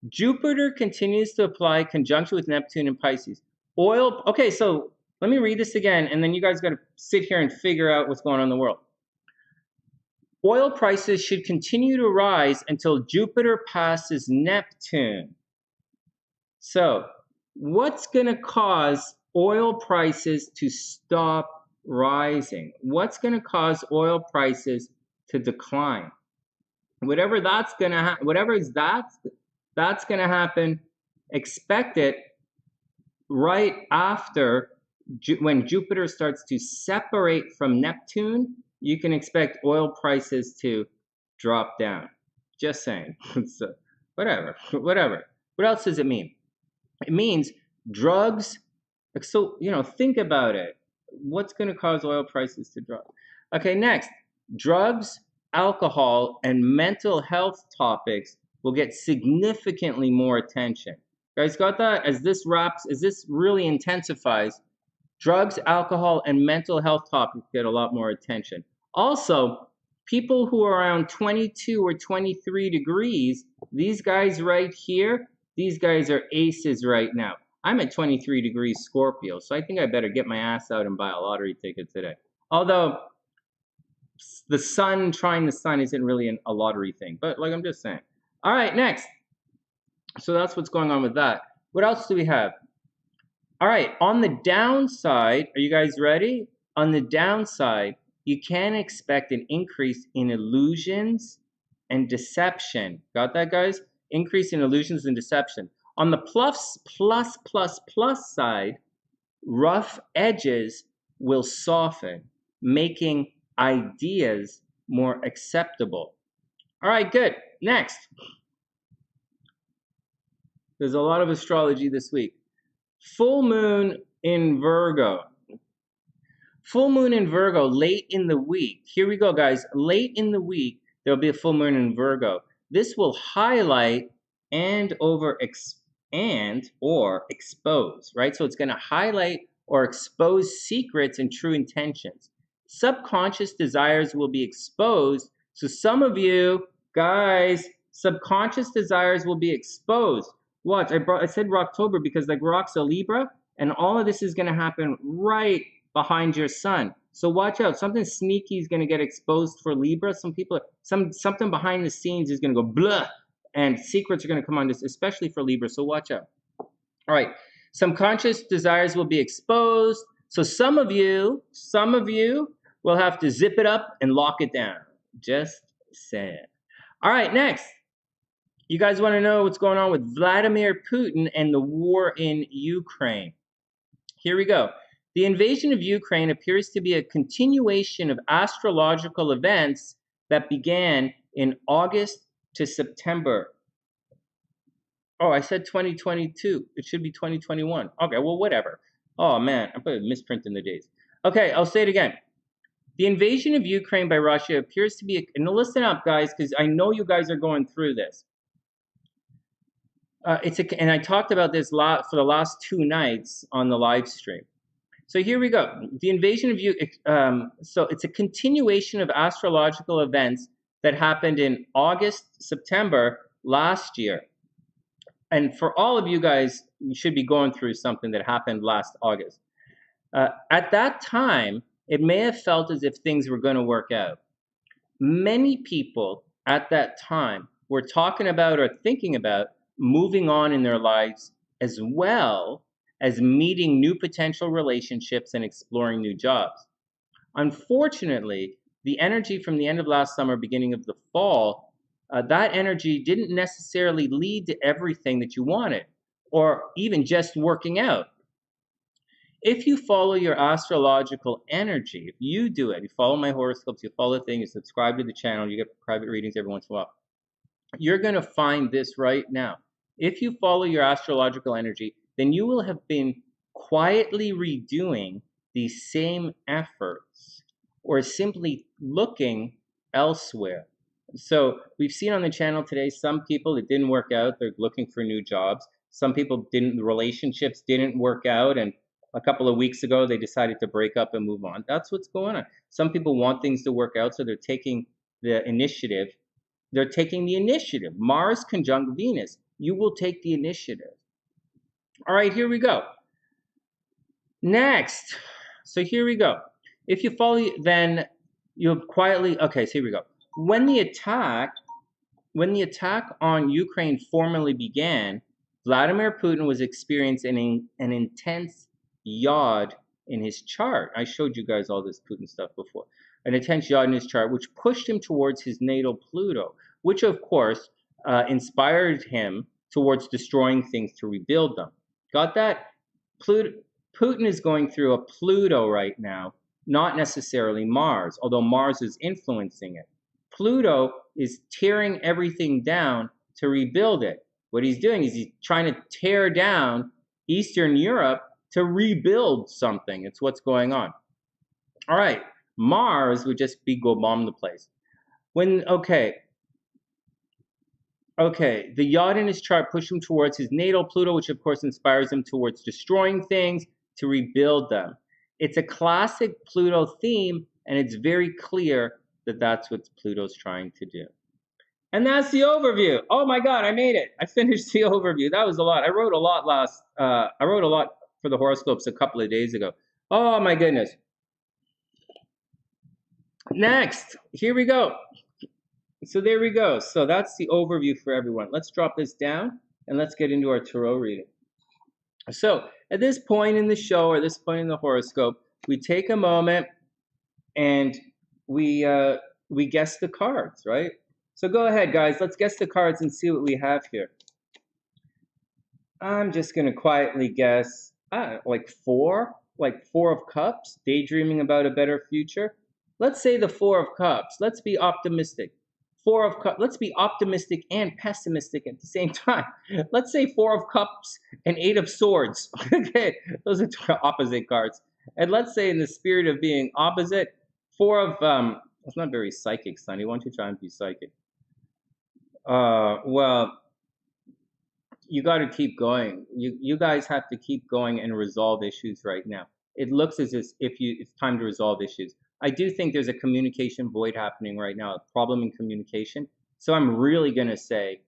Jupiter continues to apply conjunction with Neptune in Pisces. Okay, so let me read this again, and then you guys got to sit here and figure out what's going on in the world. Oil prices should continue to rise until Jupiter passes Neptune. So, what's going to cause oil prices to stop rising? What's going to cause oil prices to decline? Whatever that's going to happen, that's going to happen. Expect it right after when Jupiter starts to separate from Neptune. You can expect oil prices to drop down. Just saying. So, whatever. What else does it mean? It means drugs. So, think about it. What's going to cause oil prices to drop? Okay, next, drugs, alcohol, and mental health topics will get significantly more attention. Guys, got that? As this really intensifies, drugs, alcohol, and mental health topics get a lot more attention. Also, people who are around 22 or 23 degrees, these guys right here, these guys are aces right now. I'm at 23 degrees Scorpio, so I think I better get my ass out and buy a lottery ticket today. Although, the sun, trying the sun isn't really a lottery thing, but like I'm just saying. All right, next. So that's what's going on with that. What else do we have? All right, on the downside, are you guys ready? On the downside, you can expect an increase in illusions and deception. Got that, guys? Increase in illusions and deception. On the plus side, rough edges will soften, making ideas more acceptable. All right, good. Next. There's a lot of astrology this week. Full moon in Virgo. Full moon in Virgo late in the week. Here we go, guys. Late in the week, there'll be a full moon in Virgo. This will highlight or expose, right? So it's going to highlight or expose secrets and true intentions. Subconscious desires will be exposed. So some of you guys, subconscious desires will be exposed. Watch, I said Rocktober because like Rock's a Libra, and all of this is going to happen right behind your sun. So watch out. Something sneaky is going to get exposed for Libra. Something behind the scenes is going to go blah, and secrets are going to come on this, especially for Libra. So watch out. All right. Some conscious desires will be exposed. So some of you will have to zip it up and lock it down. Just saying. All right, next. You guys want to know what's going on with Vladimir Putin and the war in Ukraine? Here we go. The invasion of Ukraine appears to be a continuation of astrological events that began in August to September. Oh, I said 2022. It should be 2021. Okay, well, whatever. Oh, man, I put a misprint in the days. Okay, I'll say it again. The invasion of Ukraine by Russia appears to be, and listen up, guys, because I know you guys are going through this. And I talked about this for the last 2 nights on the live stream. So here we go. The invasion of Ukraine. So it's a continuation of astrological events that happened in August, September last year. And for all of you guys, you should be going through something that happened last August. At that time, it may have felt as if things were going to work out. Many people at that time were talking about or thinking about moving on in their lives, as well as meeting new potential relationships and exploring new jobs. Unfortunately, the energy from the end of last summer, beginning of the fall, that energy didn't necessarily lead to everything that you wanted, or even just working out. If you follow your astrological energy, if you do it, you follow my horoscopes, you follow the thing, you subscribe to the channel, you get private readings every once in a while, you're going to find this right now. If you follow your astrological energy, then you will have been quietly redoing these same efforts or simply looking elsewhere. So we've seen on the channel today, some people, it didn't work out. They're looking for new jobs. Some people relationships didn't work out. And a couple of weeks ago, they decided to break up and move on. That's what's going on. Some people want things to work out, so they're taking the initiative. Mars conjunct Venus. You will take the initiative. All right, here we go. Next. So here we go. If you follow, then you'll quietly, okay, so here we go. When the attack on Ukraine formally began, Vladimir Putin was experiencing an intense yod in his chart. I showed you guys all this Putin stuff before. An intense yod in his chart, which pushed him towards his natal Pluto, which of course inspired him towards destroying things to rebuild them. Got that? Putin is going through a Pluto right now, not necessarily Mars, although Mars is influencing it. Pluto is tearing everything down to rebuild it. What he's doing is he's trying to tear down Eastern Europe to rebuild something. It's what's going on. All right, Mars would just be go bomb the place. Okay, the yacht in his chart pushed him towards his natal Pluto, which of course inspires him towards destroying things to rebuild them. It's a classic Pluto theme, and it's very clear that that's what Pluto's trying to do. And that's the overview. Oh my God, I made it. I finished the overview. That was a lot. I wrote a lot for the horoscopes a couple of days ago. Oh my goodness. Next, here we go. So there we go. So that's the overview for everyone. Let's drop this down and let's get into our tarot reading. So at this point in the show, or this point in the horoscope, we take a moment and we guess the cards, right? So go ahead, guys. Let's guess the cards and see what we have here. I'm just going to quietly guess like four of cups, daydreaming about a better future. Let's say the Four of Cups. Let's be optimistic. Four of Cups. Let's be optimistic and pessimistic at the same time. Let's say Four of Cups and Eight of Swords. Okay, those are two opposite cards. And let's say in the spirit of being opposite, Four of, it's not very psychic, Sonny. Why don't you try and be psychic? Well, you got to keep going. You guys have to keep going and resolve issues right now. It looks as if it's time to resolve issues. I do think there's a communication void happening right now, a problem in communication. So I'm really gonna say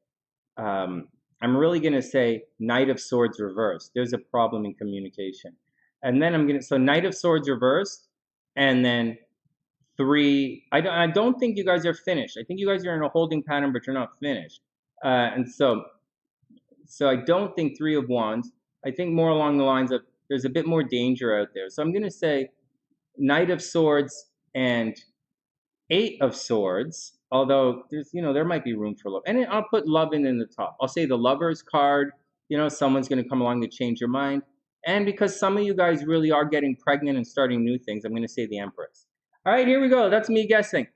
Knight of Swords reversed. There's a problem in communication, and then so Knight of Swords reversed, and then three. I don't think you guys are finished. I think you guys are in a holding pattern, but you're not finished. And so I don't think Three of Wands. I think more along the lines of there's a bit more danger out there. So I'm gonna say Knight of Swords and Eight of Swords, although there's, there might be room for love. And I'll put love in the top. I'll say the Lovers card, someone's going to come along to change your mind. And because some of you guys really are getting pregnant and starting new things, I'm going to say the Empress. All right, here we go. That's me guessing.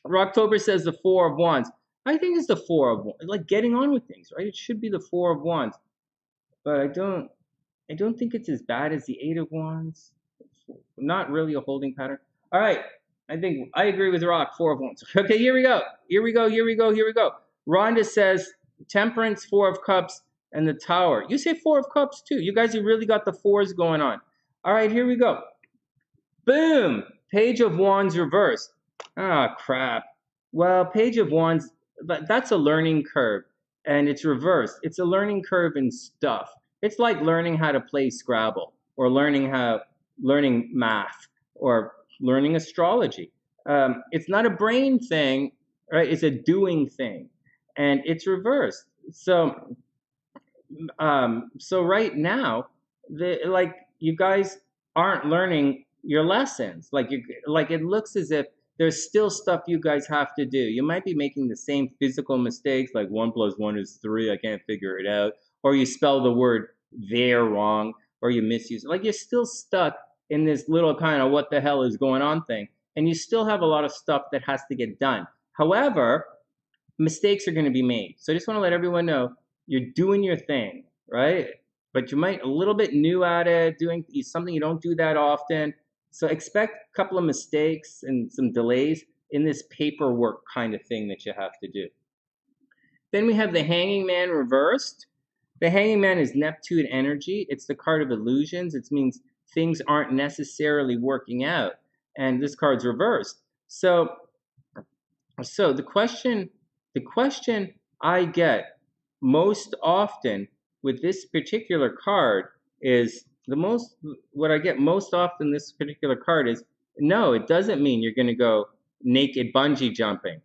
Rocktober says the Four of Wands. I think it's the Four of Wands, like getting on with things, right? It should be the Four of Wands. But I don't think it's as bad as the Eight of Wands. Not really a holding pattern. All right, I think I agree with Rock. Four of Wands. Okay, here we go. Rhonda says Temperance, Four of Cups, and the Tower. You say Four of Cups too. You guys have really got the fours going on. All right, here we go. Boom. Page of Wands reversed. Ah, crap. Well, Page of Wands, that's a learning curve, and it's reversed. It's a learning curve in stuff. It's like learning how to play Scrabble, or learning math, or learning astrology. It's not a brain thing, right? It's a doing thing, and it's reversed. So right now, you guys aren't learning your lessons. It looks as if there's still stuff you guys have to do. You might be making the same physical mistakes, like 1 + 1 is 3. I can't figure it out, or you spell the word there wrong, or you misuse it. Like you're still stuck in this little kind of what the hell is going on thing. And you still have a lot of stuff that has to get done. However, mistakes are going to be made. So I just want to let everyone know you're doing your thing, right? But you might a little bit new at it, doing something you don't do that often. So expect a couple of mistakes and some delays in this paperwork kind of thing that you have to do. Then we have the Hanging Man reversed. The Hanging Man is Neptune energy. It's the card of illusions. It means things aren't necessarily working out, and this card's reversed. So the question I get most often with this particular card is what I get most often this particular card is, no, it doesn't mean you're going to go naked bungee jumping.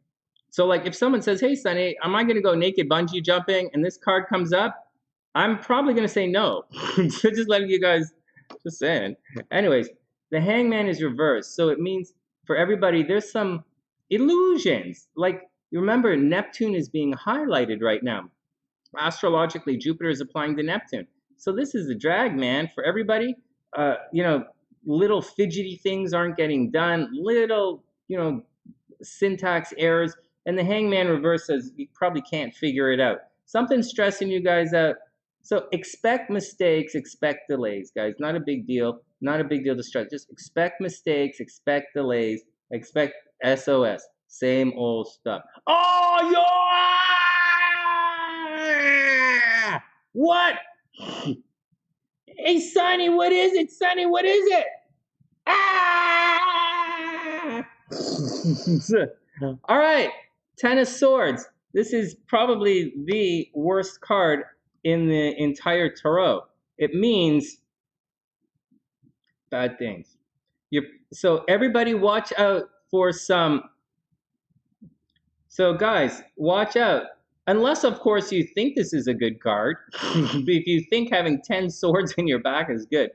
So like if someone says, hey Sonny, am I going to go naked bungee jumping, and this card comes up, I'm probably going to say no. So just letting you guys, just saying. Anyways, the Hangman is reversed. So it means for everybody, there's some illusions. Like, you remember, Neptune is being highlighted right now. Astrologically, Jupiter is applying to Neptune. So this is the drag, man, for everybody. Little fidgety things aren't getting done. Little, syntax errors. And the Hangman reverse says you probably can't figure it out. Something's stressing you guys out. So expect mistakes, expect delays, guys. Not a big deal. Not a big deal to stress. Just expect mistakes, expect delays, expect SOS. Same old stuff. Oh, yeah! What? Hey, Sonny, what is it? Sonny, what is it? Ah! All right, Ten of Swords. This is probably the worst card in the entire tarot. It means bad things. So everybody watch out for some. So guys, watch out. Unless, of course, you think this is a good card. If you think having 10 swords in your back is good,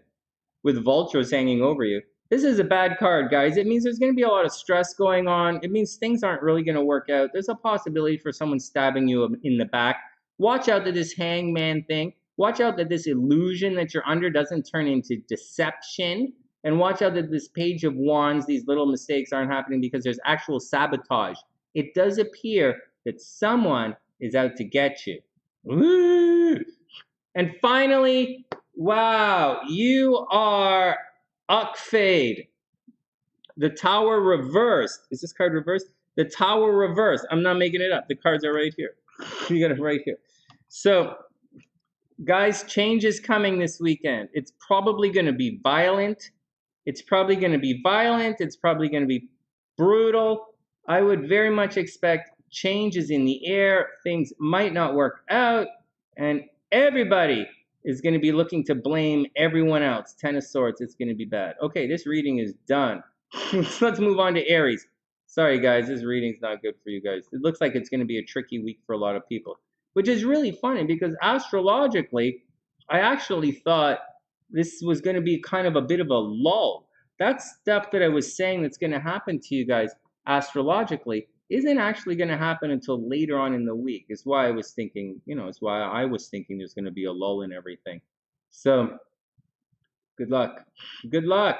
with vultures hanging over you, this is a bad card, guys. It means there's going to be a lot of stress going on. It means things aren't really going to work out. There's a possibility for someone stabbing you in the back. Watch out that this hangman thing. Watch out that this illusion that you're under doesn't turn into deception. And watch out that this page of wands, these little mistakes aren't happening because there's actual sabotage. It does appear that someone is out to get you. Woo! And finally, wow, you are Uckfade. The Tower Reversed. Is this card reversed? The Tower Reversed. I'm not making it up. The cards are right here. You got it right here. So, guys, change is coming this weekend. It's probably going to be violent. It's probably going to be violent. It's probably going to be brutal. I would very much expect changes in the air. Things might not work out. And everybody is going to be looking to blame everyone else. Ten of Swords, it's going to be bad. Okay, this reading is done. Let's move on to Aries. Sorry, guys, this reading's not good for you guys. It looks like it's going to be a tricky week for a lot of people, which is really funny because astrologically, I actually thought this was going to be kind of a bit of a lull. That stuff that I was saying that's going to happen to you guys astrologically isn't actually going to happen until later on in the week. It's why I was thinking, it's why I was thinking there's going to be a lull in everything. So, good luck. Good luck.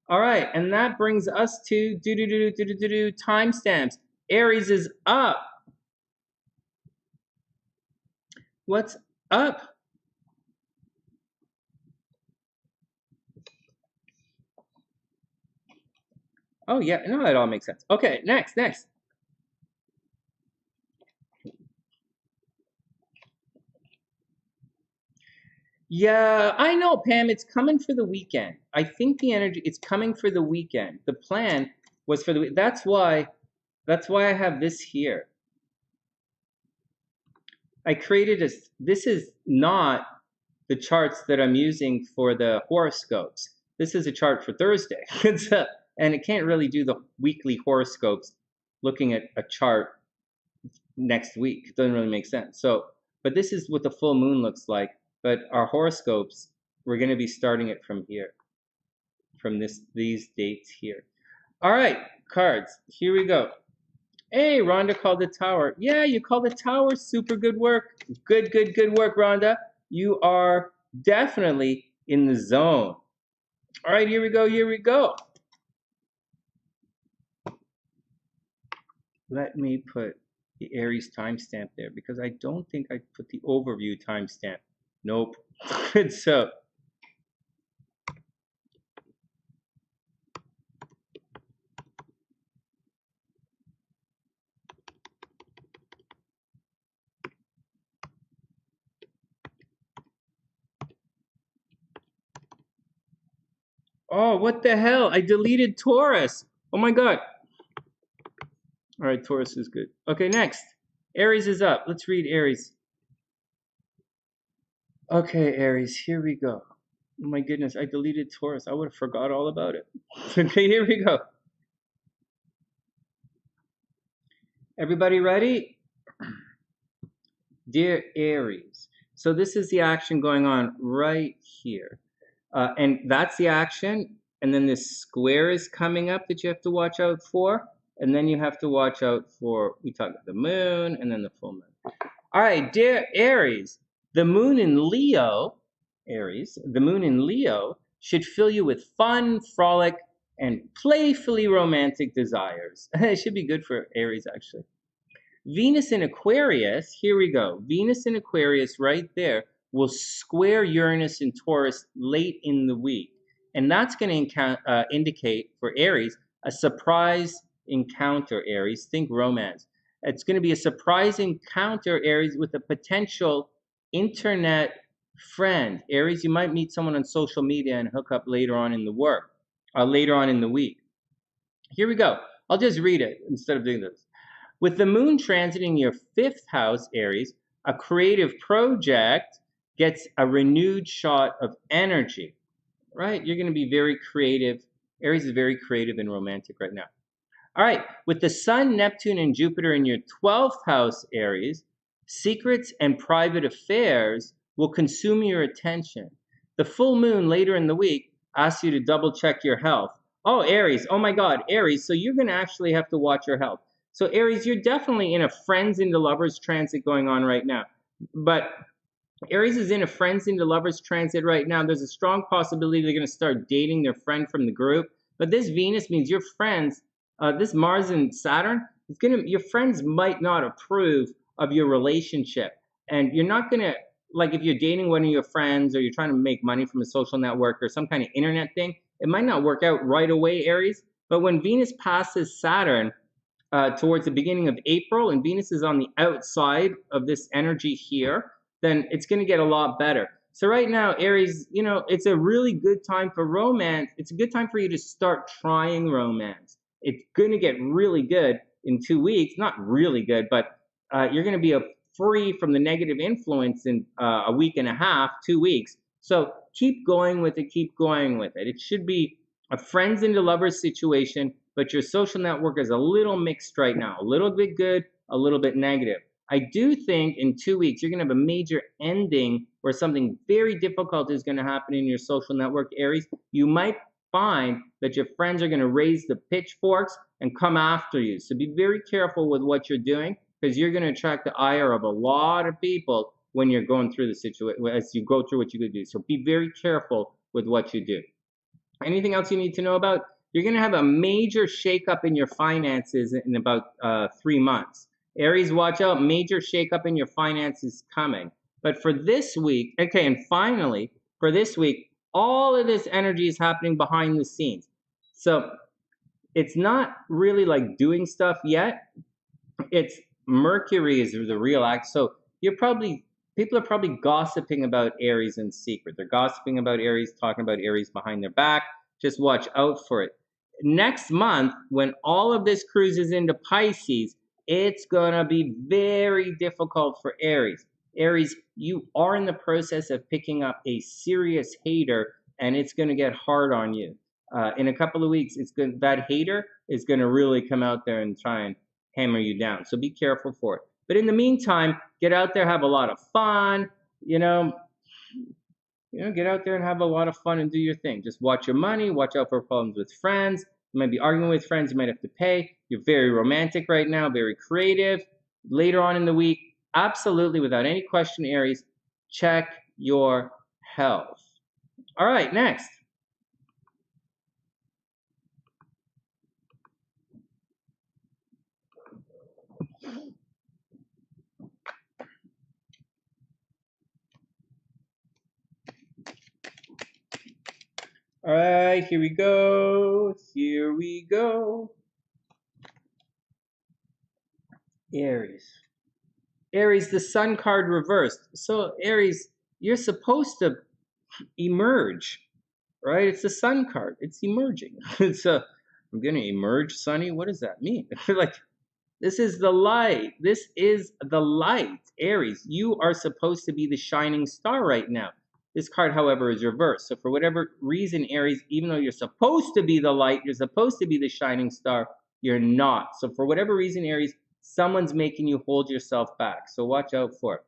All right, and that brings us to timestamps. Aries is up. What's up? Oh, yeah, no, it all makes sense. Okay, next. Yeah, I know, Pam. It's coming for the weekend. I think the energy, it's coming for the weekend. The plan was for the week. That's why I have this here. I created this is not the charts that I'm using for the horoscopes. This is a chart for Thursday. And it can't really do the weekly horoscopes looking at a chart next week. It doesn't really make sense. So, but this is what the full moon looks like. But our horoscopes, we're going to be starting it from here, from these dates here. All right, cards. Here we go. Hey, Rhonda called the tower. Yeah, you called the tower. Super good work. Good work, Rhonda. You are definitely in the zone. All right, here we go. Let me put the Aries timestamp there because I don't think I put the overview timestamp. Nope. So, oh, what the hell? I deleted Taurus. Oh my God. All right, Taurus is good. Okay, next. Aries is up. Let's read Aries. Okay, Aries, here we go. Oh my goodness, I deleted Taurus. I would have forgot all about it. Okay, here we go. Everybody ready? Dear Aries. So this is the action going on right here. And that's the action. And then this square is coming up that you have to watch out for. And then you have to watch out for, we talked about the moon and then the full moon. All right, dear Aries, the moon in Leo, Aries, the moon in Leo should fill you with fun, frolic, and playfully romantic desires. It should be good for Aries, actually. Venus in Aquarius, here we go. Venus in Aquarius right there will square Uranus and Taurus late in the week. and that's going to indicate for Aries a surprise encounter. Aries, think romance. It's going to be a surprise encounter, Aries, with a potential internet friend. Aries, you might meet someone on social media and hook up later on in the later on in the week. Here we go. I'll just read it instead of doing this. With the moon transiting your 5th house, Aries, a creative project gets a renewed shot of energy, right? You're going to be very creative. Aries is very creative and romantic right now. All right, with the Sun, Neptune, and Jupiter in your 12th house, Aries, secrets and private affairs will consume your attention. The full moon later in the week asks you to double check your health. Oh, Aries, oh my God, Aries, so you're going to actually have to watch your health. So Aries, you're definitely in a friends into lovers transit going on right now. But Aries is in a friends into lovers transit right now. There's a strong possibility they're going to start dating their friend from the group. But this Venus means your friends, this Mars and Saturn, your friends might not approve of your relationship. And you're not going to, like if you're dating one of your friends or you're trying to make money from a social network or some kind of internet thing, it might not work out right away, Aries. But when Venus passes Saturn towards the beginning of April, and Venus is on the outside of this energy here, then it's going to get a lot better. So right now, Aries, you know, it's a really good time for romance. It's a good time for you to start trying romance. It's going to get really good in 2 weeks. Not really good, but you're going to be free from the negative influence in a week and a half, 2 weeks. So keep going with it. Keep going with it. It should be a friends into lovers situation, but your social network is a little mixed right now. A little bit good, a little bit negative. I do think in 2 weeks, you're going to have a major ending where something very difficult is going to happen in your social network, Aries. You might find that your friends are going to raise the pitchforks and come after you. So be very careful with what you're doing, because you're going to attract the ire of a lot of people when you're going through the situation, as you go through what you could do. So be very careful with what you do. Anything else you need to know about? You're going to have a major shakeup in your finances in about 3 months. Aries, watch out, major shakeup in your finances coming. But for this week, okay, and finally, for this week, all of this energy is happening behind the scenes. So it's not really like doing stuff yet. It's Mercury is the real act. So people are probably gossiping about Aries in secret. They're gossiping about Aries, talking about Aries behind their back. Just watch out for it. Next month, when all of this cruises into Pisces, it's going to be very difficult for Aries. Aries, you are in the process of picking up a serious hater, and it's going to get hard on you. In a couple of weeks, that hater is going to really come out there and try and hammer you down. So be careful for it. But in the meantime, get out there, have a lot of fun, get out there and have a lot of fun and do your thing. Just watch your money, watch out for problems with friends. You might be arguing with friends, you might have to pay. You're very romantic right now, very creative. Later on in the week, absolutely, without any question, Aries, check your health. All right, next. All right, here we go. Here we go. Aries. Aries, the Sun card reversed. So Aries, you're supposed to emerge, right? It's the Sun card. It's emerging. I'm going to emerge, Sonny. What does that mean? Like, this is the light. This is the light. Aries, you are supposed to be the shining star right now. This card, however, is reversed. So for whatever reason, Aries, even though you're supposed to be the light, you're supposed to be the shining star, you're not. So for whatever reason, Aries, someone's making you hold yourself back. So watch out for it.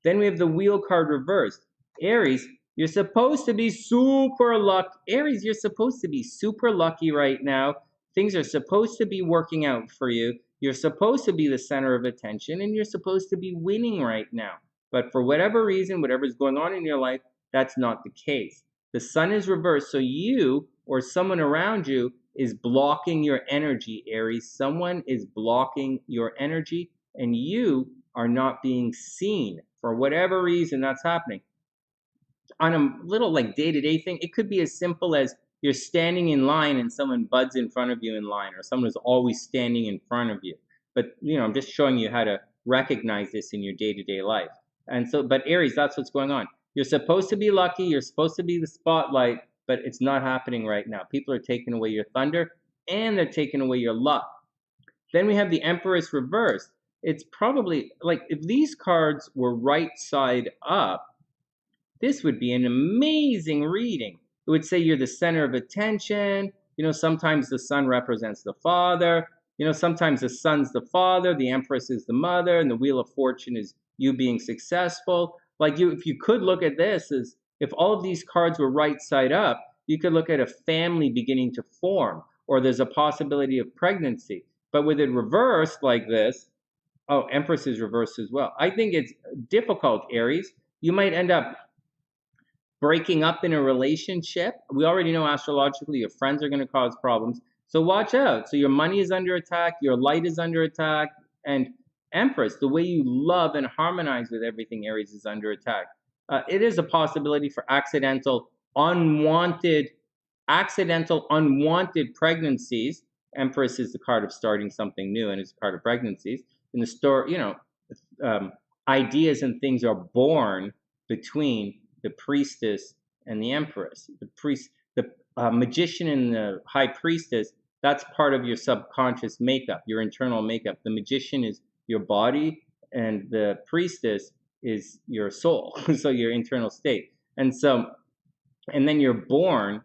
Then we have the wheel card reversed. Aries, you're supposed to be super lucky. Aries, you're supposed to be super lucky right now. Things are supposed to be working out for you. You're supposed to be the center of attention, and you're supposed to be winning right now. But for whatever reason, whatever's going on in your life, that's not the case. The Sun is reversed, so you or someone around you is blocking your energy, Aries. Someone is blocking your energy, and you are not being seen. For whatever reason, that's happening. on a little like day-to-day thing, it could be as simple as you're standing in line and someone buds in front of you in line, or someone is always standing in front of you. But I'm just showing you how to recognize this in your day-to-day life. And so, but Aries, that's what's going on. You're supposed to be lucky, you're supposed to be the spotlight, but it's not happening right now. People are taking away your thunder and they're taking away your luck. Then we have the Empress reversed. It's probably like if these cards were right side up, this would be an amazing reading. It would say you're the center of attention. Sometimes the sun represents the father. Sometimes the sun's the father, the Empress is the mother, and the Wheel of Fortune is you being successful. Like if you could look at this as if all of these cards were right side up, you could look at a family beginning to form, or there's a possibility of pregnancy. But with it reversed like this, Empress is reversed as well. I think it's difficult, Aries. You might end up breaking up in a relationship. We already know astrologically your friends are going to cause problems. So watch out. So your money is under attack, your light is under attack, and Empress, the way you love and harmonize with everything, Aries, is under attack. It is a possibility for accidental, unwanted pregnancies. Empress is the card of starting something new, and it's a card of pregnancies. In the story, ideas and things are born between the priestess and the Empress. The magician and the high priestess, that's part of your subconscious makeup, your internal makeup. The magician is your body, and the priestess is your soul, so your internal state. And then you're born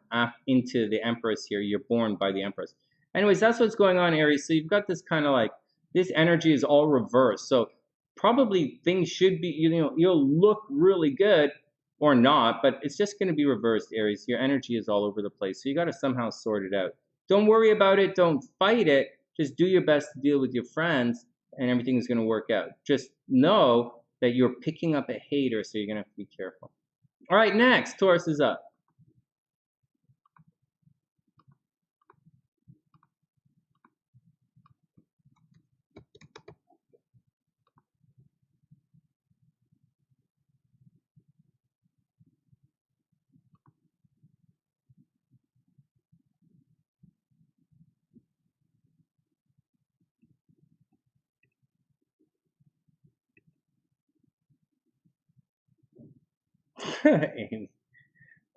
into the Empress here. You're born by the Empress. Anyways, that's what's going on, Aries. So you've got this kind of like, this energy is all reversed. So probably things should be, you'll look really good or not, but it's just going to be reversed, Aries. Your energy is all over the place. So you got to somehow sort it out. Don't worry about it. Don't fight it. Just do your best to deal with your friends, and everything is going to work out. Just know that you're picking up a hater, so you're going to have to be careful. All right, next, Taurus is up.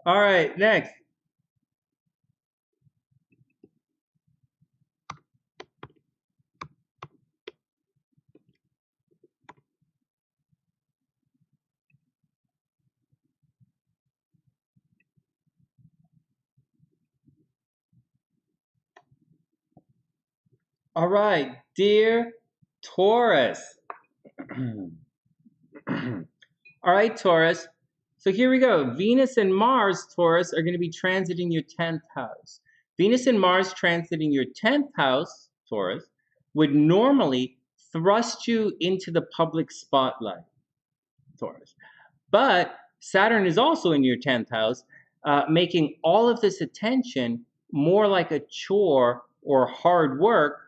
All right, next. All right, dear Taurus. All right, Taurus. So here we go. Venus and Mars, Taurus, are going to be transiting your 10th house. Venus and Mars transiting your 10th house, Taurus, would normally thrust you into the public spotlight, Taurus. But Saturn is also in your 10th house, making all of this attention more like a chore or hard work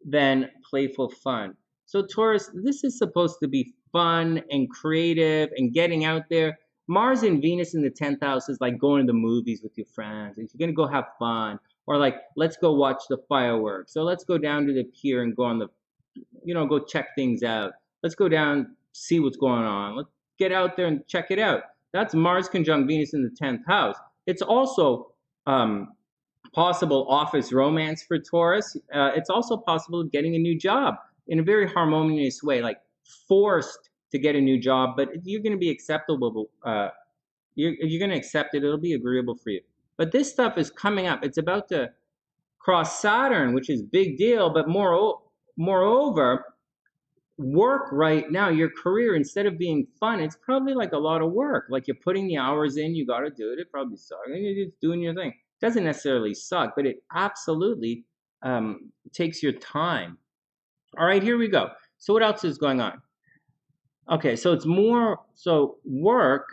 than playful fun. So Taurus, this is supposed to be fun and creative and getting out there. Mars and Venus in the 10th house is like going to the movies with your friends. If you're going to go have fun, or like, let's go watch the fireworks. So let's go down to the pier and go on the, go check things out. Let's go down, see what's going on. Let's get out there and check it out. That's Mars conjunct Venus in the 10th house. It's also possible office romance for Taurus. It's also possible getting a new job in a very harmonious way, like forced to get a new job, but you're going to be acceptable. You're going to accept it. It'll be agreeable for you. But this stuff is coming up. It's about to cross Saturn, which is big deal. But moreover, work right now, your career, instead of being fun, it's probably like a lot of work. Like you're putting the hours in, you got to do it. It probably sucks. And you're just doing your thing. It doesn't necessarily suck, but it absolutely takes your time. All right, here we go. So what else is going on? Okay, so it's more, work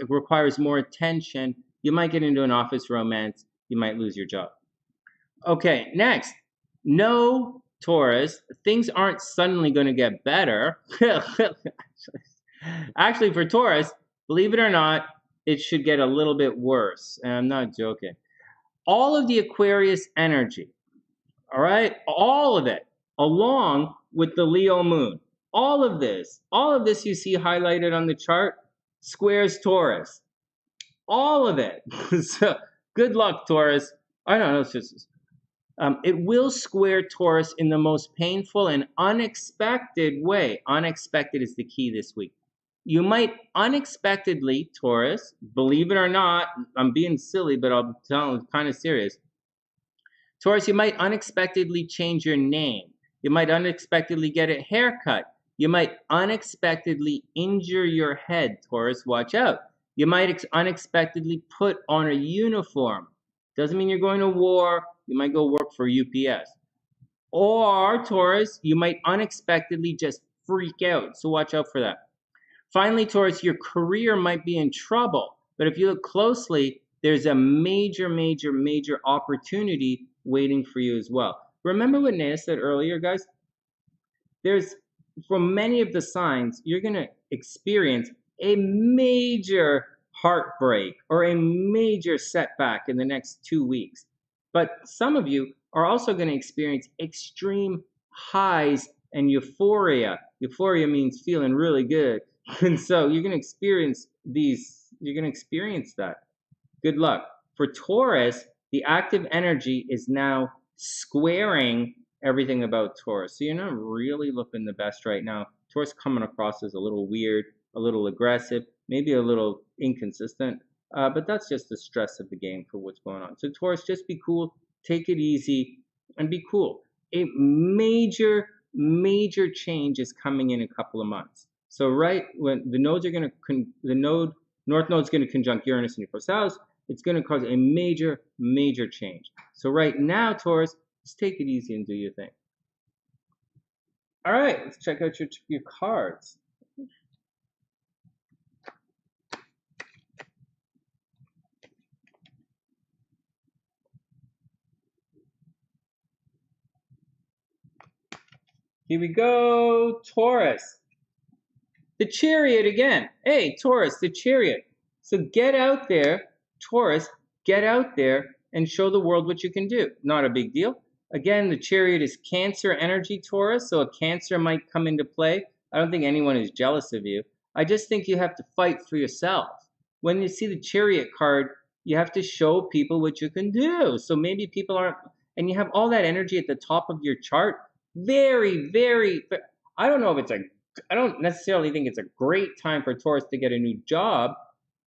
requires more attention. You might get into an office romance. You might lose your job. Okay, next. No, Taurus, things aren't suddenly going to get better. Actually, for Taurus, Believe it or not, it should get a little bit worse. And I'm not joking. All of the Aquarius energy, all right, all of it, along with the Leo moon, all of this you see highlighted on the chart, squares Taurus. All of it. So good luck, Taurus. I don't know, it's just it will square Taurus in the most painful and unexpected way. Unexpected is the key this week. You might unexpectedly, Taurus, believe it or not, I'm being silly, but I'm kind of serious. Taurus, you might unexpectedly change your name. You might unexpectedly get a haircut. You might unexpectedly injure your head, Taurus, watch out. You might unexpectedly put on a uniform. Doesn't mean you're going to war. You might go work for UPS. Or, Taurus, you might unexpectedly just freak out. So watch out for that. Finally, Taurus, your career might be in trouble. But if you look closely, there's a major, major, major opportunity waiting for you as well. Remember what Naya said earlier, guys? For many of the signs, you're going to experience a major heartbreak or a major setback in the next 2 weeks. But some of you are also going to experience extreme highs and euphoria. Euphoria means feeling really good. And so you're going to experience that. Good luck. For Taurus, the active energy is now squaring everything about Taurus. So you're not really looking the best right now. Taurus coming across as a little weird, a little aggressive, maybe a little inconsistent. But that's just the stress of the game for what's going on. So Taurus, just be cool, take it easy, and be cool. A major, major change is coming in a couple of months. So right when the nodes are going to, North Node is going to conjunct Uranus in your first house, it's going to cause a major, major change. So right now, Taurus, just take it easy and do your thing. All right, let's check out your cards. Here we go, Taurus. The Chariot again. Hey, Taurus, the Chariot. So get out there, Taurus, get out there and show the world what you can do. Not a big deal. Again, the Chariot is Cancer energy, Taurus, so a Cancer might come into play. I don't think anyone is jealous of you. I just think you have to fight for yourself. When you see the Chariot card, you have to show people what you can do. So maybe people aren't, and you have all that energy at the top of your chart. Very, very, I don't know if I don't necessarily think it's a great time for Taurus to get a new job,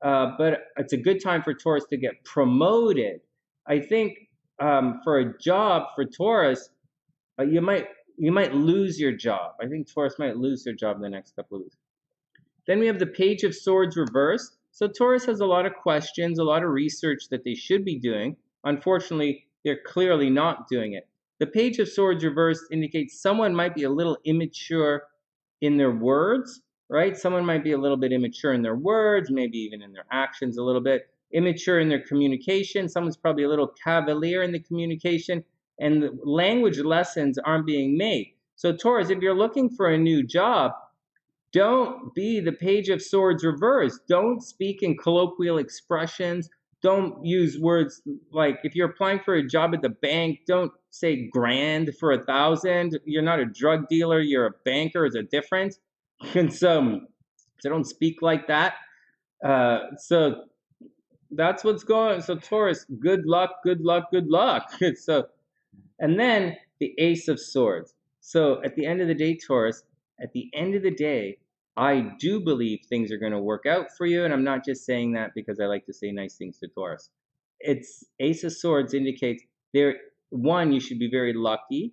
but it's a good time for Taurus to get promoted. I think for a job for Taurus, you might lose your job. I think Taurus might lose their job in the next couple of weeks. Then we have the Page of Swords reversed. So Taurus has a lot of questions, a lot of research that they should be doing. Unfortunately, they're clearly not doing it. The Page of Swords reversed indicates someone might be a little immature in their words, right? Someone might be a little bit immature in their words, maybe even in their actions a little bit, immature in their communication. Someone's probably a little cavalier in the communication, and the language lessons aren't being made. So Taurus, if you're looking for a new job, don't be the Page of Swords reversed. Don't speak in colloquial expressions. Don't use words like, if you're applying for a job at the bank, don't say grand for 1,000. You're not a drug dealer, you're a banker, is a difference. And so don't speak like that. So that's what's going on. So Taurus, good luck, good luck, good luck. So, and then the Ace of Swords. So at the end of the day, Taurus, at the end of the day, I do believe things are going to work out for you, and I'm not just saying that because I like to say nice things to Taurus. It's Ace of Swords indicates one, you should be very lucky.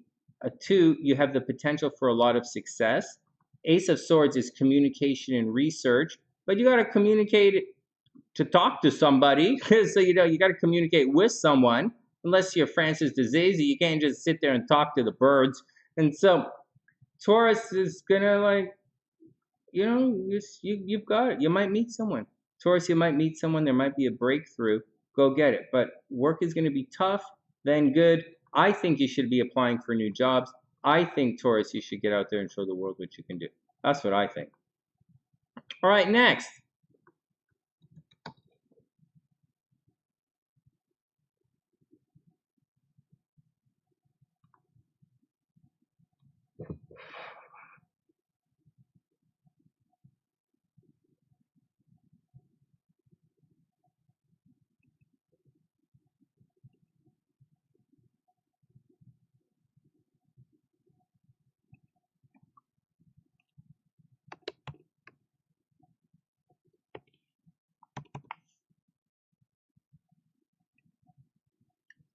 Two, you have the potential for a lot of success. Ace of Swords is communication and research, but you got to communicate to talk to somebody. So you got to communicate with someone. Unless you're Francis DeZazy, you can't just sit there and talk to the birds. And so Taurus is gonna you've got it. You might meet someone. Taurus, you might meet someone. There might be a breakthrough. Go get it. But work is going to be tough, then good. I think you should be applying for new jobs. I think, Taurus, you should get out there and show the world what you can do. That's what I think. All right, next.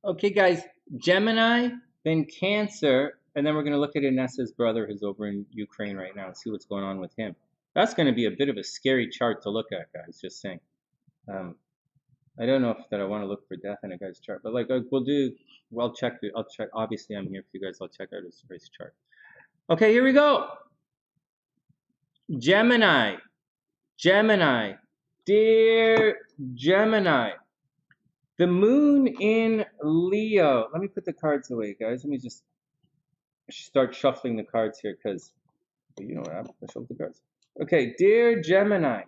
Okay, guys, Gemini, then Cancer, and then we're going to look at Inessa's brother who's over in Ukraine right now and see what's going on with him. That's going to be a bit of a scary chart to look at, guys, just saying. I don't know if that I want to look for death in a guy's chart, but like I'll check, obviously I'm here for you guys, I'll check out his race chart. Okay, here we go. Gemini, dear Gemini, the moon in Leo. Let me put the cards away, guys. Let me just start shuffling the cards here because you know what happened. I shuffled the cards. Okay, dear Gemini,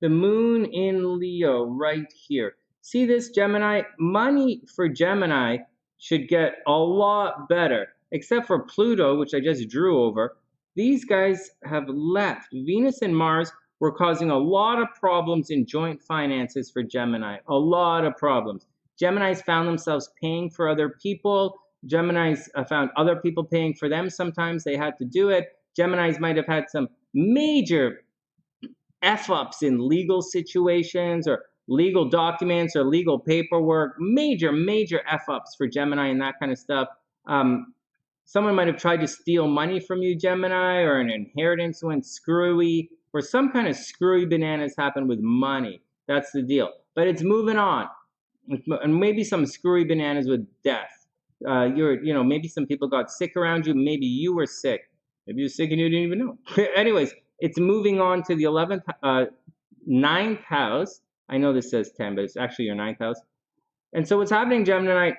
the moon in Leo right here. See this, Gemini? Money for Gemini should get a lot better, except for Pluto, which I just drew over. These guys have left. Venus and Mars were causing a lot of problems in joint finances for Gemini. A lot of problems. Geminis found themselves paying for other people. Geminis found other people paying for them. Sometimes they had to do it. Geminis might have had some major F-ups in legal situations or legal documents or legal paperwork. Major F-ups for Gemini and that kind of stuff. Someone might have tried to steal money from you, Gemini, or an inheritance went screwy, or some kind of screwy bananas happened with money. That's the deal. But it's moving on. And maybe some screwy bananas with death. Maybe some people got sick around you. Maybe you were sick. Maybe you were sick and you didn't even know. Anyways, it's moving on to the 9th house. I know this says 10, but it's actually your 9th house. And so what's happening, Gemini,